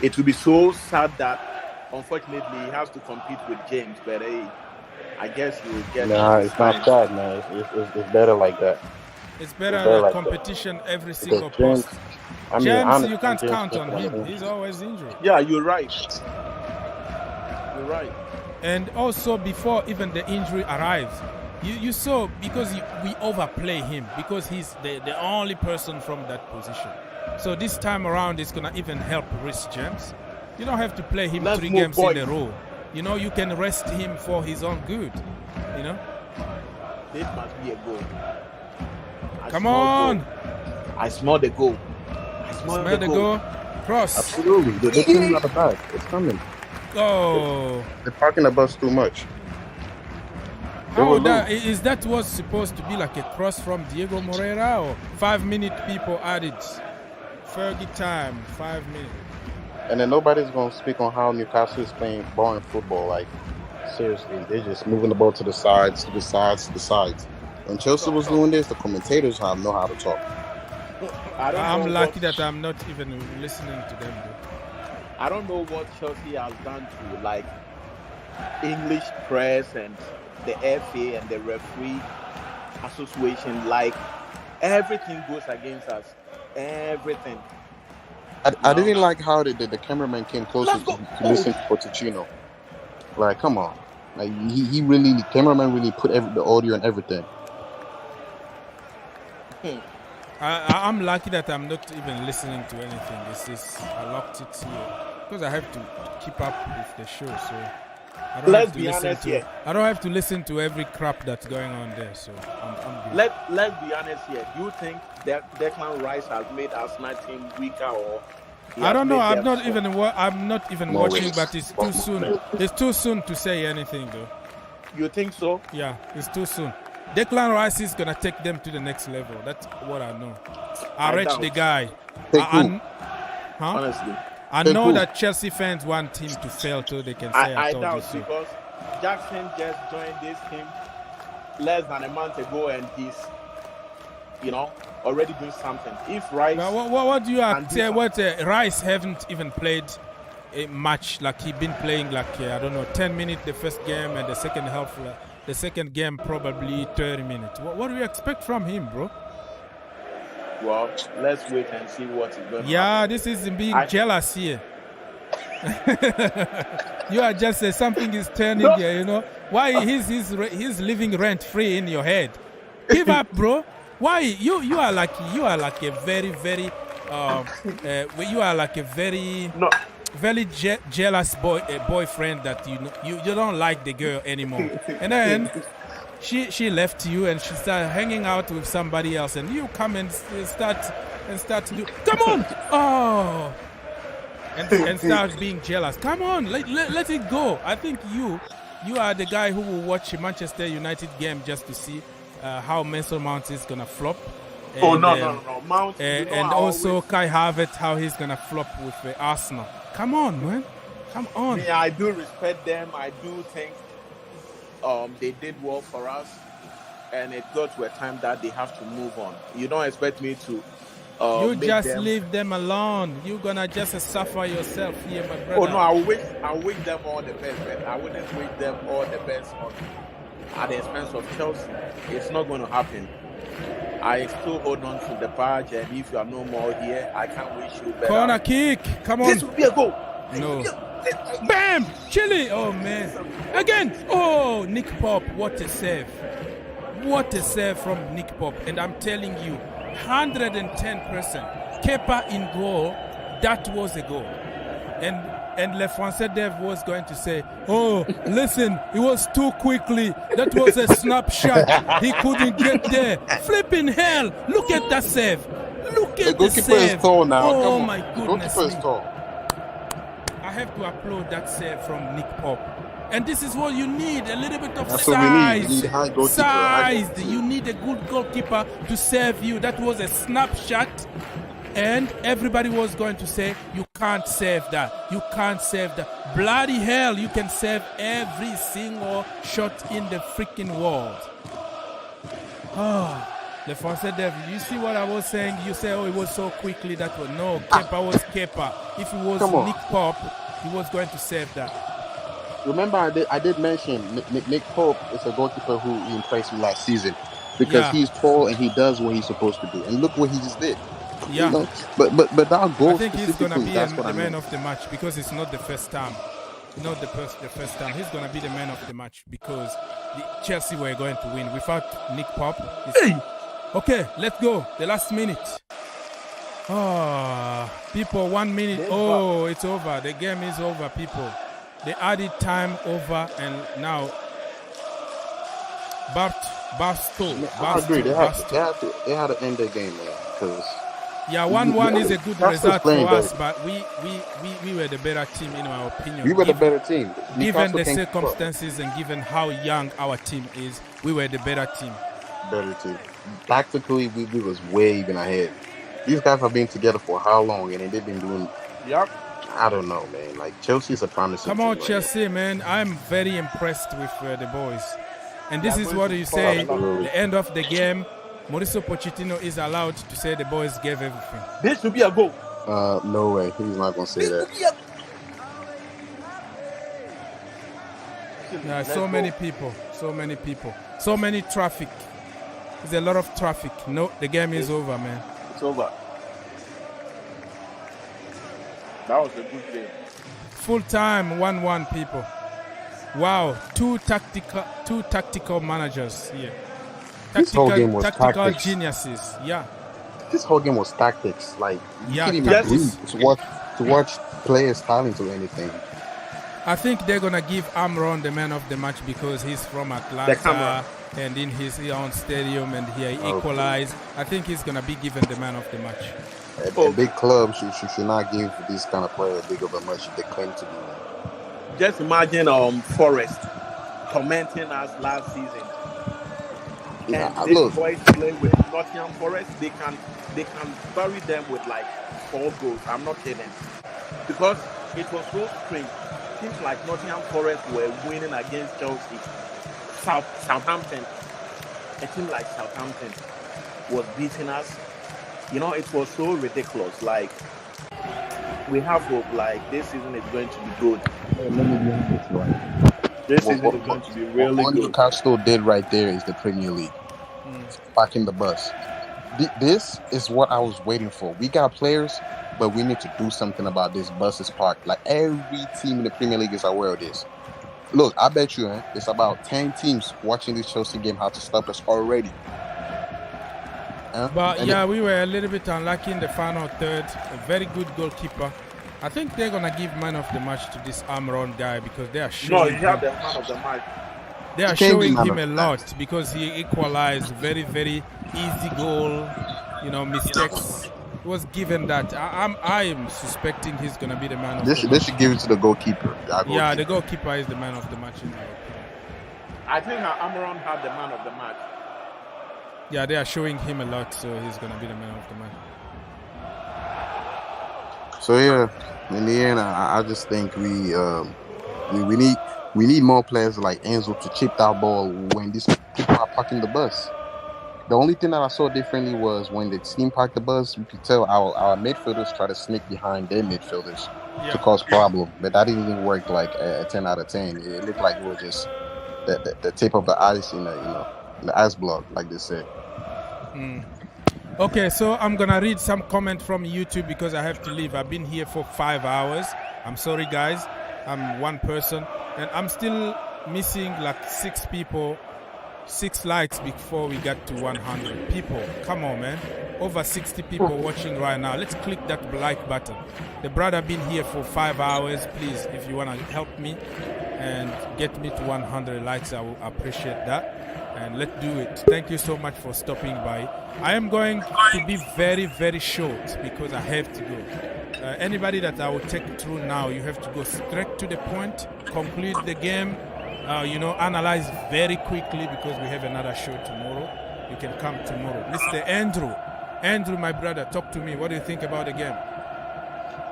it will be so sad that unfortunately he has to compete with James. But hey, I guess he will get. Nah, it's not sad, man. It's better like that. It's better better like like competition every Because single James, post. I mean, James, honestly, you can't James count just on one of him. them. He's always injured. Yeah, you're right. You're right. And also before even the injury arrives, you saw because we overplay him because he's the only person from that position. So this time around, it's gonna even help Reece James. You don't have to play him Let's 3 move, games boys. in a row. You know, you can rest him for his own good. You know. This must be a goal. I Come smell on. goal. I smell the goal. I smell Smell the goal. Cross. Absolutely. They're coming out the back. It's coming. Oh. They're parking the bus too much. They How will that lose. is that was supposed to be like a cross from Diego Moreira or 5-minute people added? Fergie time, 5 minutes. And then nobody's going to speak on how Newcastle is playing boring football. Like, seriously, they're just moving the ball to the sides, to the sides, to the sides. When Chelsea was doing this, the commentators know how to talk. I'm lucky that I'm not even listening to them. Though. I don't know what Chelsea has done to like English press and the FA and the referee association. Like everything goes against us. Everything. I didn't like how the cameraman came closer to listen to Pochettino. Like, come on. Like, he really, the cameraman really put the audio and everything. I'm lucky that I'm not even listening to anything. I locked it here because I have to keep up with the show. So I don't Let's have to be listen honest to. here. I don't have to listen to every crap that's going on there. So I'm good. Let's be honest here. Do you think that Declan Rice has made Arsenal team weaker or? I don't know. I'm I'm not even More watching, risks. but it's too soon. It's too soon to say anything, though. You think so? Yeah, it's too soon. Declan Rice is gonna take them to the next level. That's what I know. I rate doubt. the guy. Take who? Honestly, I Take know who? that Chelsea fans want him to fail so they can say I told you doubt so. because Jackson just joined this team less than a month ago and he's, already doing something. If Rice, But what do you can do say? Rice haven't even played a match like he been playing like 10 minutes the first game and the second half. The second game probably 30 minutes. What do you expect from him, bro? well, let's wait and see what is going to Yeah, happen. this is being jealous here. You are just something is turning here, Why he's living rent free in your head? Give up, bro. Why you are like a very very you are like a very very jealous boyfriend that you don't like the girl anymore, and then she left you and she started hanging out with somebody else, and you come and start to do and start being jealous. Come on, let it go. I think you are the guy who will watch a Manchester United game just to see how Mason Mount is gonna flop. No. Mount, and also Kai Havertz, how he's gonna flop with Arsenal. Come on, man. Come on. Yeah, I do respect them. I do think they did well for us, and it got to a time that they have to move on. You don't expect me to. You make just them... leave them alone. You're gonna just suffer yourself here, my brother. Oh no, I wish them all the best, man. I wouldn't wish them all the best at the expense of Chelsea. It's not going to happen. I still hold on to the badge, and if you are no more here, I can't wish you better. Corner kick. Come on. This will be a goal. No. Bam! Chile. Oh man. Again. Oh, Nick Pope. What a save. What a save from Nick Pope. And I'm telling you, 110%. Kepa in goal. That was a goal. And Le Français Dev was going to say, oh, listen, it was too quickly. That was a snapshot. He couldn't get there. Flipping hell. Look at that save. Look at the save. The goalkeeper is tall now. Oh, my goodness. The goalkeeper is tall. I have to applaud that save from Nick Pope. And this is what you need, a little bit of That's size. what we need. We need a high goalkeeper, Size. You need a good goalkeeper to save you. That was a snapshot. And everybody was going to say, you can't save that. You can't save that. Bloody hell, you can save every single shot in the freaking world. Oh, Le Français Dev, you see what I was saying? You say, oh, it was so quickly that was no. Kepa was Kepa. If it was Nick Pope, he was going to save that. Remember, I did mention Nick Pope is a goalkeeper who impressed me last season because he's tall and he does what he's supposed to do. And look what he just did. Yeah. You know? But that goal I think he's gonna be the man of the match because it's not the first time. Not the first time. He's gonna be the man of the match because Chelsea were going to win without Nick Pope. Okay, let's go. The last minute. Oh, people, 1 minute. Oh, it's over. The game is over, people. They added time over, and now Barstow. I agree. They had to end the game, man. Because 1-1 is a good result for us, but we were the better team in our opinion. We were the better team. Given the circumstances and given how young our team is, we were the better team. Better team. Tactically, we was way even ahead. These guys have been together for how long, and they've been doing. Yep. I don't know, man. Like Chelsea's a promising. Come on, Chelsea, man! I'm very impressed with the boys, and this is what you say. The end of the game, Mauricio Pochettino is allowed to say the boys gave everything. This should be a goal. No way. He's not gonna say that. Yeah, so many people, so many traffic. There's a lot of traffic. No, the game is over, man. It's over. That was a good game. Full time, 1-1, people. Wow, two tactical managers here. This whole game was tactical tactics. Geniuses. Yeah. This whole game was tactics. Like you can't even tactics. breathe to watch players talent or anything. I think they're gonna give Amron the man of the match because he's from Atlanta and in his own stadium and he equalized. I think he's gonna be given the man of the match. A big club should not give this kind of player big of a match if they claim to be. Just imagine Forrest tormenting us last season. Yeah, and these boys play with Nottingham Forest. They can bury them with like 4 goals. I'm not kidding. Because it was so strange. Teams like Nottingham Forest were winning against Chelsea. Southampton, a team like Southampton was beating us. You know, it was so ridiculous. Like, we have hope. Like, this season is going to be good. Let me be honest, right? This season is going to be really what good. What Newcastle did right there is the Premier League. Parking the bus. This is what I was waiting for. We got players, but we need to do something about this buses parked. Like, every team in the Premier League is aware of this. Look, I bet you it's about 10 teams watching this Chelsea game how to stop us already. But we were a little bit unlucky in the final third. A very good goalkeeper. I think they're gonna give man of the match to this Amron guy because they are showing. No, you have the man of the match. They are showing him a lot because he equalized very, very easy goal. You know, mistakes. He was given that. I am suspecting he's gonna be the man of the match. They should give it to the goalkeeper. Yeah, the goalkeeper is the man of the match in my opinion. I think Amron had the man of the match. Yeah, they are showing him a lot, so he's gonna be the man of the match. So yeah, in the end, I just think we need more players like Enzo to chip that ball when these people are parking the bus. The only thing that I saw differently was when the team parked the bus, we could tell our midfielders try to sneak behind their midfielders to cause problem, but that didn't even work like a 10 out of 10. It looked like it was just the tip of the ice in the ice block, like they said. Okay, so I'm gonna read some comment from YouTube because I have to leave. I've been here for 5 hours. I'm sorry, guys. I'm one person, and I'm still missing like 6 people, 6 likes before we get to 100 people. Come on, man. Over 60 people watching right now. Let's click that like button. The brother been here for 5 hours. Please, if you wanna help me and get me to 100 likes, I will appreciate that. And let's do it. Thank you so much for stopping by. I am going to be very, very short because I have to go. Anybody that I will take through now, you have to go straight to the point, conclude the game, analyze very quickly because we have another show tomorrow. You can come tomorrow. Mr. Andrew, my brother, talk to me. What do you think about the game?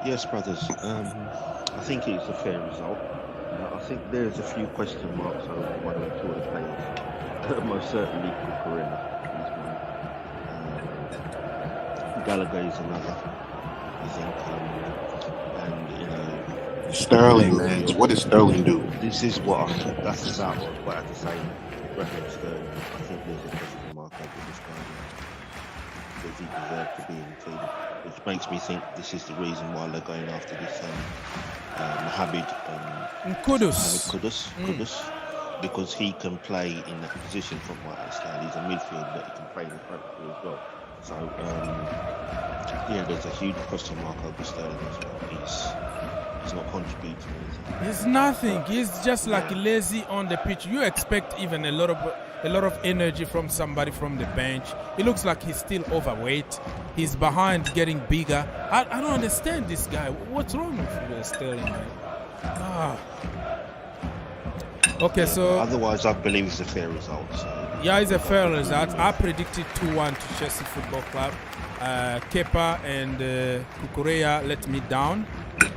Yes, brothers. I think it's a fair result. I think there's a few question marks over one or two of the players. Most certainly Cucurella. Gallagher is another. I think, and you know, Sterling, man. What does Sterling do? this is what that's about. What I was about to say. Raheem Sterling. I think there's a question mark over this guy. Does he deserve to be in the team? Which makes me think this is the reason why they're going after this Mohamed Kudus, because he can play in that position from what I understand. He's a midfielder that he can play in the front row as well. So yeah, there's a huge question mark over Sterling as well. He's not contributing anything. He's nothing. He's just like lazy on the pitch. You expect even a lot of energy from somebody from the bench. He looks like he's still overweight. He's behind, getting bigger. I don't understand this guy. What's wrong with Sterling, man? Okay, so Otherwise, I believe it's a fair result. So. Yeah, it's a fair result. I predicted 2-1 to Chelsea Football Club. Kepa and Kukureya let me down,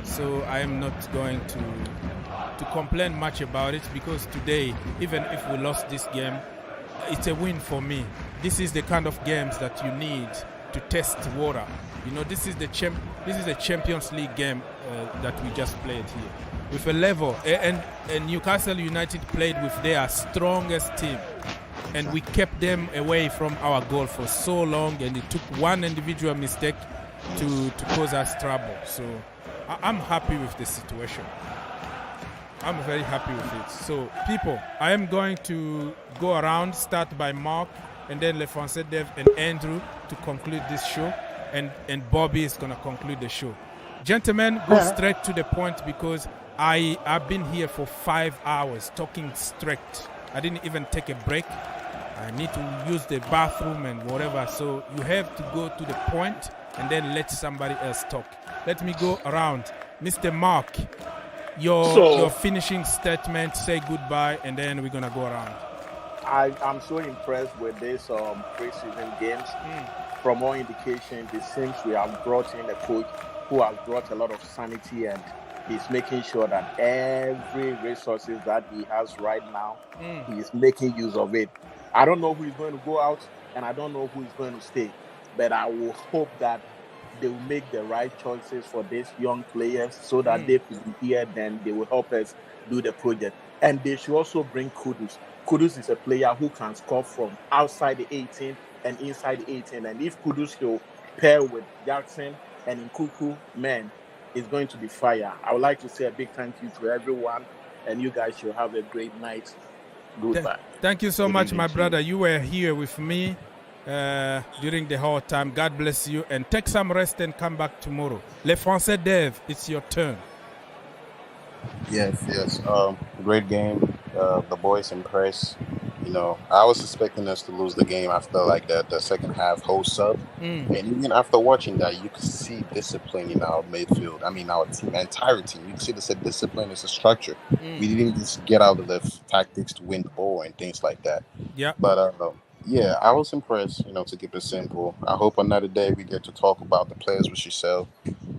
so I am not going to complain much about it, because today, even if we lost this game, it's a win for me. This is the kind of games that you need to test water. You know, this is the Champions League game that we just played here with a level, and Newcastle United played with their strongest team. And we kept them away from our goal for so long, and it took one individual mistake to cause us trouble. So I'm happy with the situation. I'm very happy with it. So people, I am going to go around, start by Mark, and then Lefonse Dev and Andrew to conclude this show, and Bobby is going to conclude the show. Gentlemen, go straight to the point, because I've been here for 5 hours talking straight. I didn't even take a break. I need to use the bathroom and whatever. So you have to go to the point and then let somebody else talk. Let me go around. Mr. Mark, your finishing statement, say goodbye, and then we're going to go around. I'm so impressed with this preseason games. From all indications, it seems we have brought in a coach who has brought a lot of sanity, and he's making sure that every resources that he has right now, he is making use of it. I don't know who is going to go out, and I don't know who is going to stay, but I will hope that they will make the right choices for these young players, so that they will be here, then they will help us do the project. And they should also bring Kudus. Kudus is a player who can score from outside the 18 and inside the 18. And if Kudus will pair with Jackson and Nkuku, man, it's going to be fire. I would like to say a big thank you to everyone, and you guys should have a great night. Goodbye. Thank you so much, my brother. You were here with me during the whole time. God bless you, and take some rest and come back tomorrow. Le Français Dev, it's your turn. Yes. Great game. The boys impressed. You know, I was expecting us to lose the game after like the second half whole sub. And even after watching that, you could see discipline in our midfield. I mean, our team, entire team. You can see there's a discipline, there's a structure. We didn't just get out of the tactics to win the ball and things like that. Yeah. But yeah, I was impressed, you know, to keep it simple. I hope another day we get to talk about the players with yourself,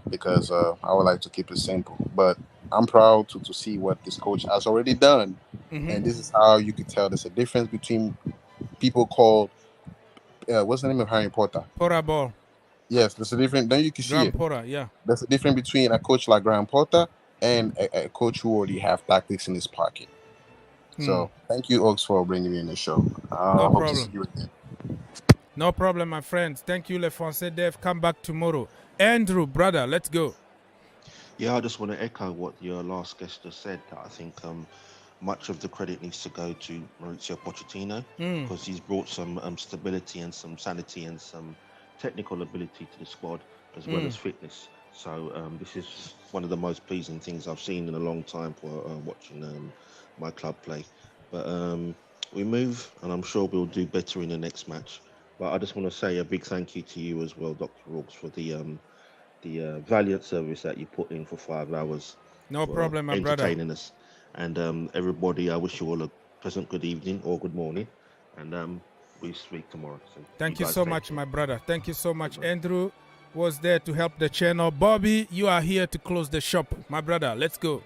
because I would like to keep it simple. But I'm proud to see what this coach has already done. And this is how you could tell there's a difference between people called, what's the name of Harry Potter? Porter Ball. Yes, there's a difference. Then you can see Graham it. Potter, yeah. There's a difference between a coach like Graham Potter and a coach who already have tactics in his pocket. So thank you, Oaks, for bringing me in the show. No hope to see you problem. again. No problem, my friends. Thank you, Le Français Dev. Come back tomorrow. Andrew, brother, let's go. Yeah, I just want to echo what your last guest just said. That I think much of the credit needs to go to Mauricio Pochettino, because he's brought some stability and some sanity and some technical ability to the squad, as well as fitness. So this is one of the most pleasing things I've seen in a long time for watching my club play. But we move, and I'm sure we'll do better in the next match. But I just want to say a big thank you to you as well, Dr. Rooks, for the valiant service that you put in for 5 hours. No problem, my brother. Entertaining us. And everybody, I wish you all a pleasant good evening or good morning. And we speak tomorrow. So Thank you so much, my brother. Thank you so much. Andrew was there to help the channel. Bobby, you are here to close the shop. My brother, let's go.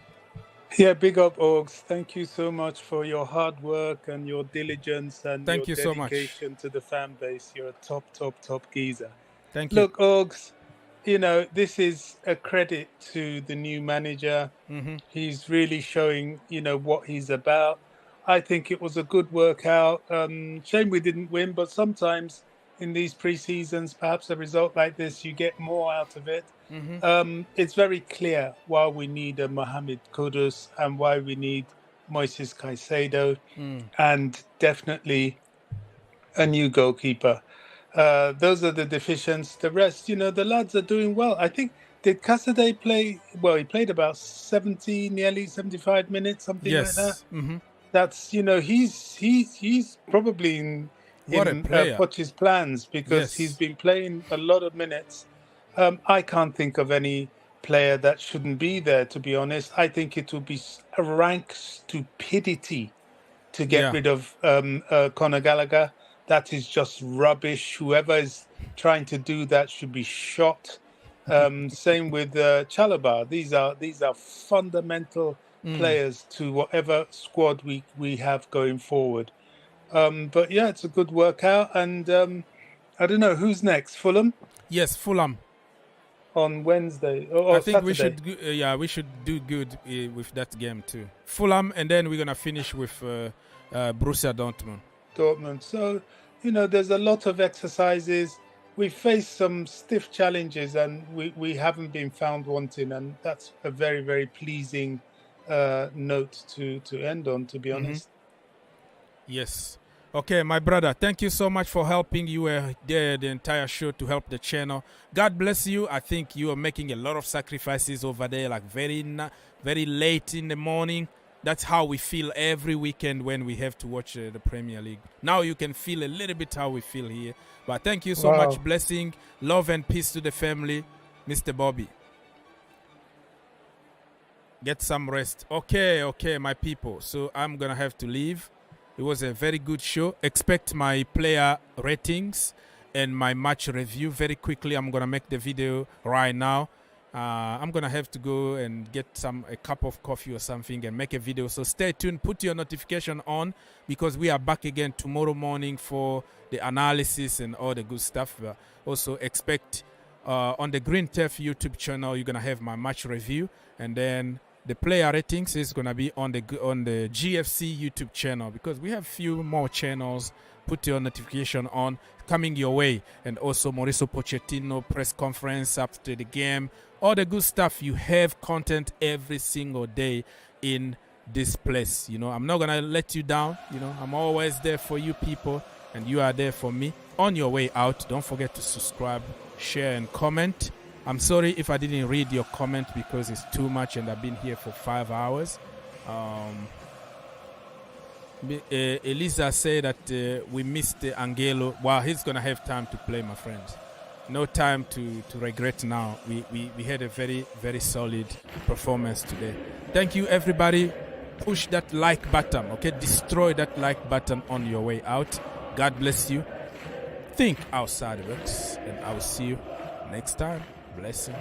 Yeah, big up, Oaks. Thank you so much for your hard work and your diligence and Thank your you so much. dedication to the fan base. You're a top geezer. Thank you. Look, Ogs, you know, this is a credit to the new manager. Mhm. He's really showing, you know, what he's about. I think it was a good workout. Shame we didn't win, but sometimes in these pre-seasons, perhaps a result like this, you get more out of it. Mhm. It's very clear why we need a Mohamed Kudus and why we need Moises Caicedo, Mm. and definitely a new goalkeeper. Those are the deficiencies. The rest, you know, the lads are doing well. I think, did Caicedo play? Well, he played about 70, nearly 75 minutes, something like that. Yes. Mhm. That's, you know, he's probably in What a player. Poch's plans, because he's Yes. been playing a lot of minutes. I can't think of any player that shouldn't be there, to be honest. I think it would be a rank stupidity to get Yeah. rid of Conor Gallagher. That is just rubbish. Whoever is trying to do that should be shot. Same with Chalobah. These are fundamental players to whatever squad we have going forward. But yeah, it's a good workout, and I don't know who's next. Fulham Yes, Fulham. on Wednesday or I think we Saturday. should we should do good with that game too. Fulham, and then we're gonna finish with Borussia Dortmund. Dortmund. So, you know, there's a lot of exercises. We faced some stiff challenges, and we haven't been found wanting, and that's a very, very pleasing note to end on, to be honest. Yes. Okay, my brother, thank you so much for helping. You were there the entire show to help the channel. God bless you. I think you are making a lot of sacrifices over there, like very late in the morning. That's how we feel every weekend when we have to watch the Premier League. Now you can feel a little bit how we feel here. But thank you so Wow. much. Blessing, love and peace to the family. Mr. Bobby. Get some rest. Okay, my people. So I'm going to have to leave. It was a very good show. Expect my player ratings and my match review very quickly. I'm going to make the video right now. I'm going to have to go and get a cup of coffee or something and make a video. So stay tuned. Put your notification on, because we are back again tomorrow morning for the analysis and all the good stuff. Also expect on the Green Turf YouTube channel, you're going to have my match review. And then the player ratings is going to be on the GFC YouTube channel, because we have few more channels. Put your notification on, coming your way. And also Mauricio Pochettino press conference after the game. All the good stuff. You have content every single day in this place. You know, I'm not going to let you down. You know, I'm always there for you people, and you are there for me. On your way out, don't forget to subscribe, share, and comment. I'm sorry if I didn't read your comment, because it's too much and I've been here for 5 hours. Elisa said that we missed Angelo. Well, he's going to have time to play, my friends. No time to regret now. We had a very, very solid performance today. Thank you, everybody. Push that like button, okay? Destroy that like button on your way out. God bless you. Think outside the box, and I will see you next time. Blessing.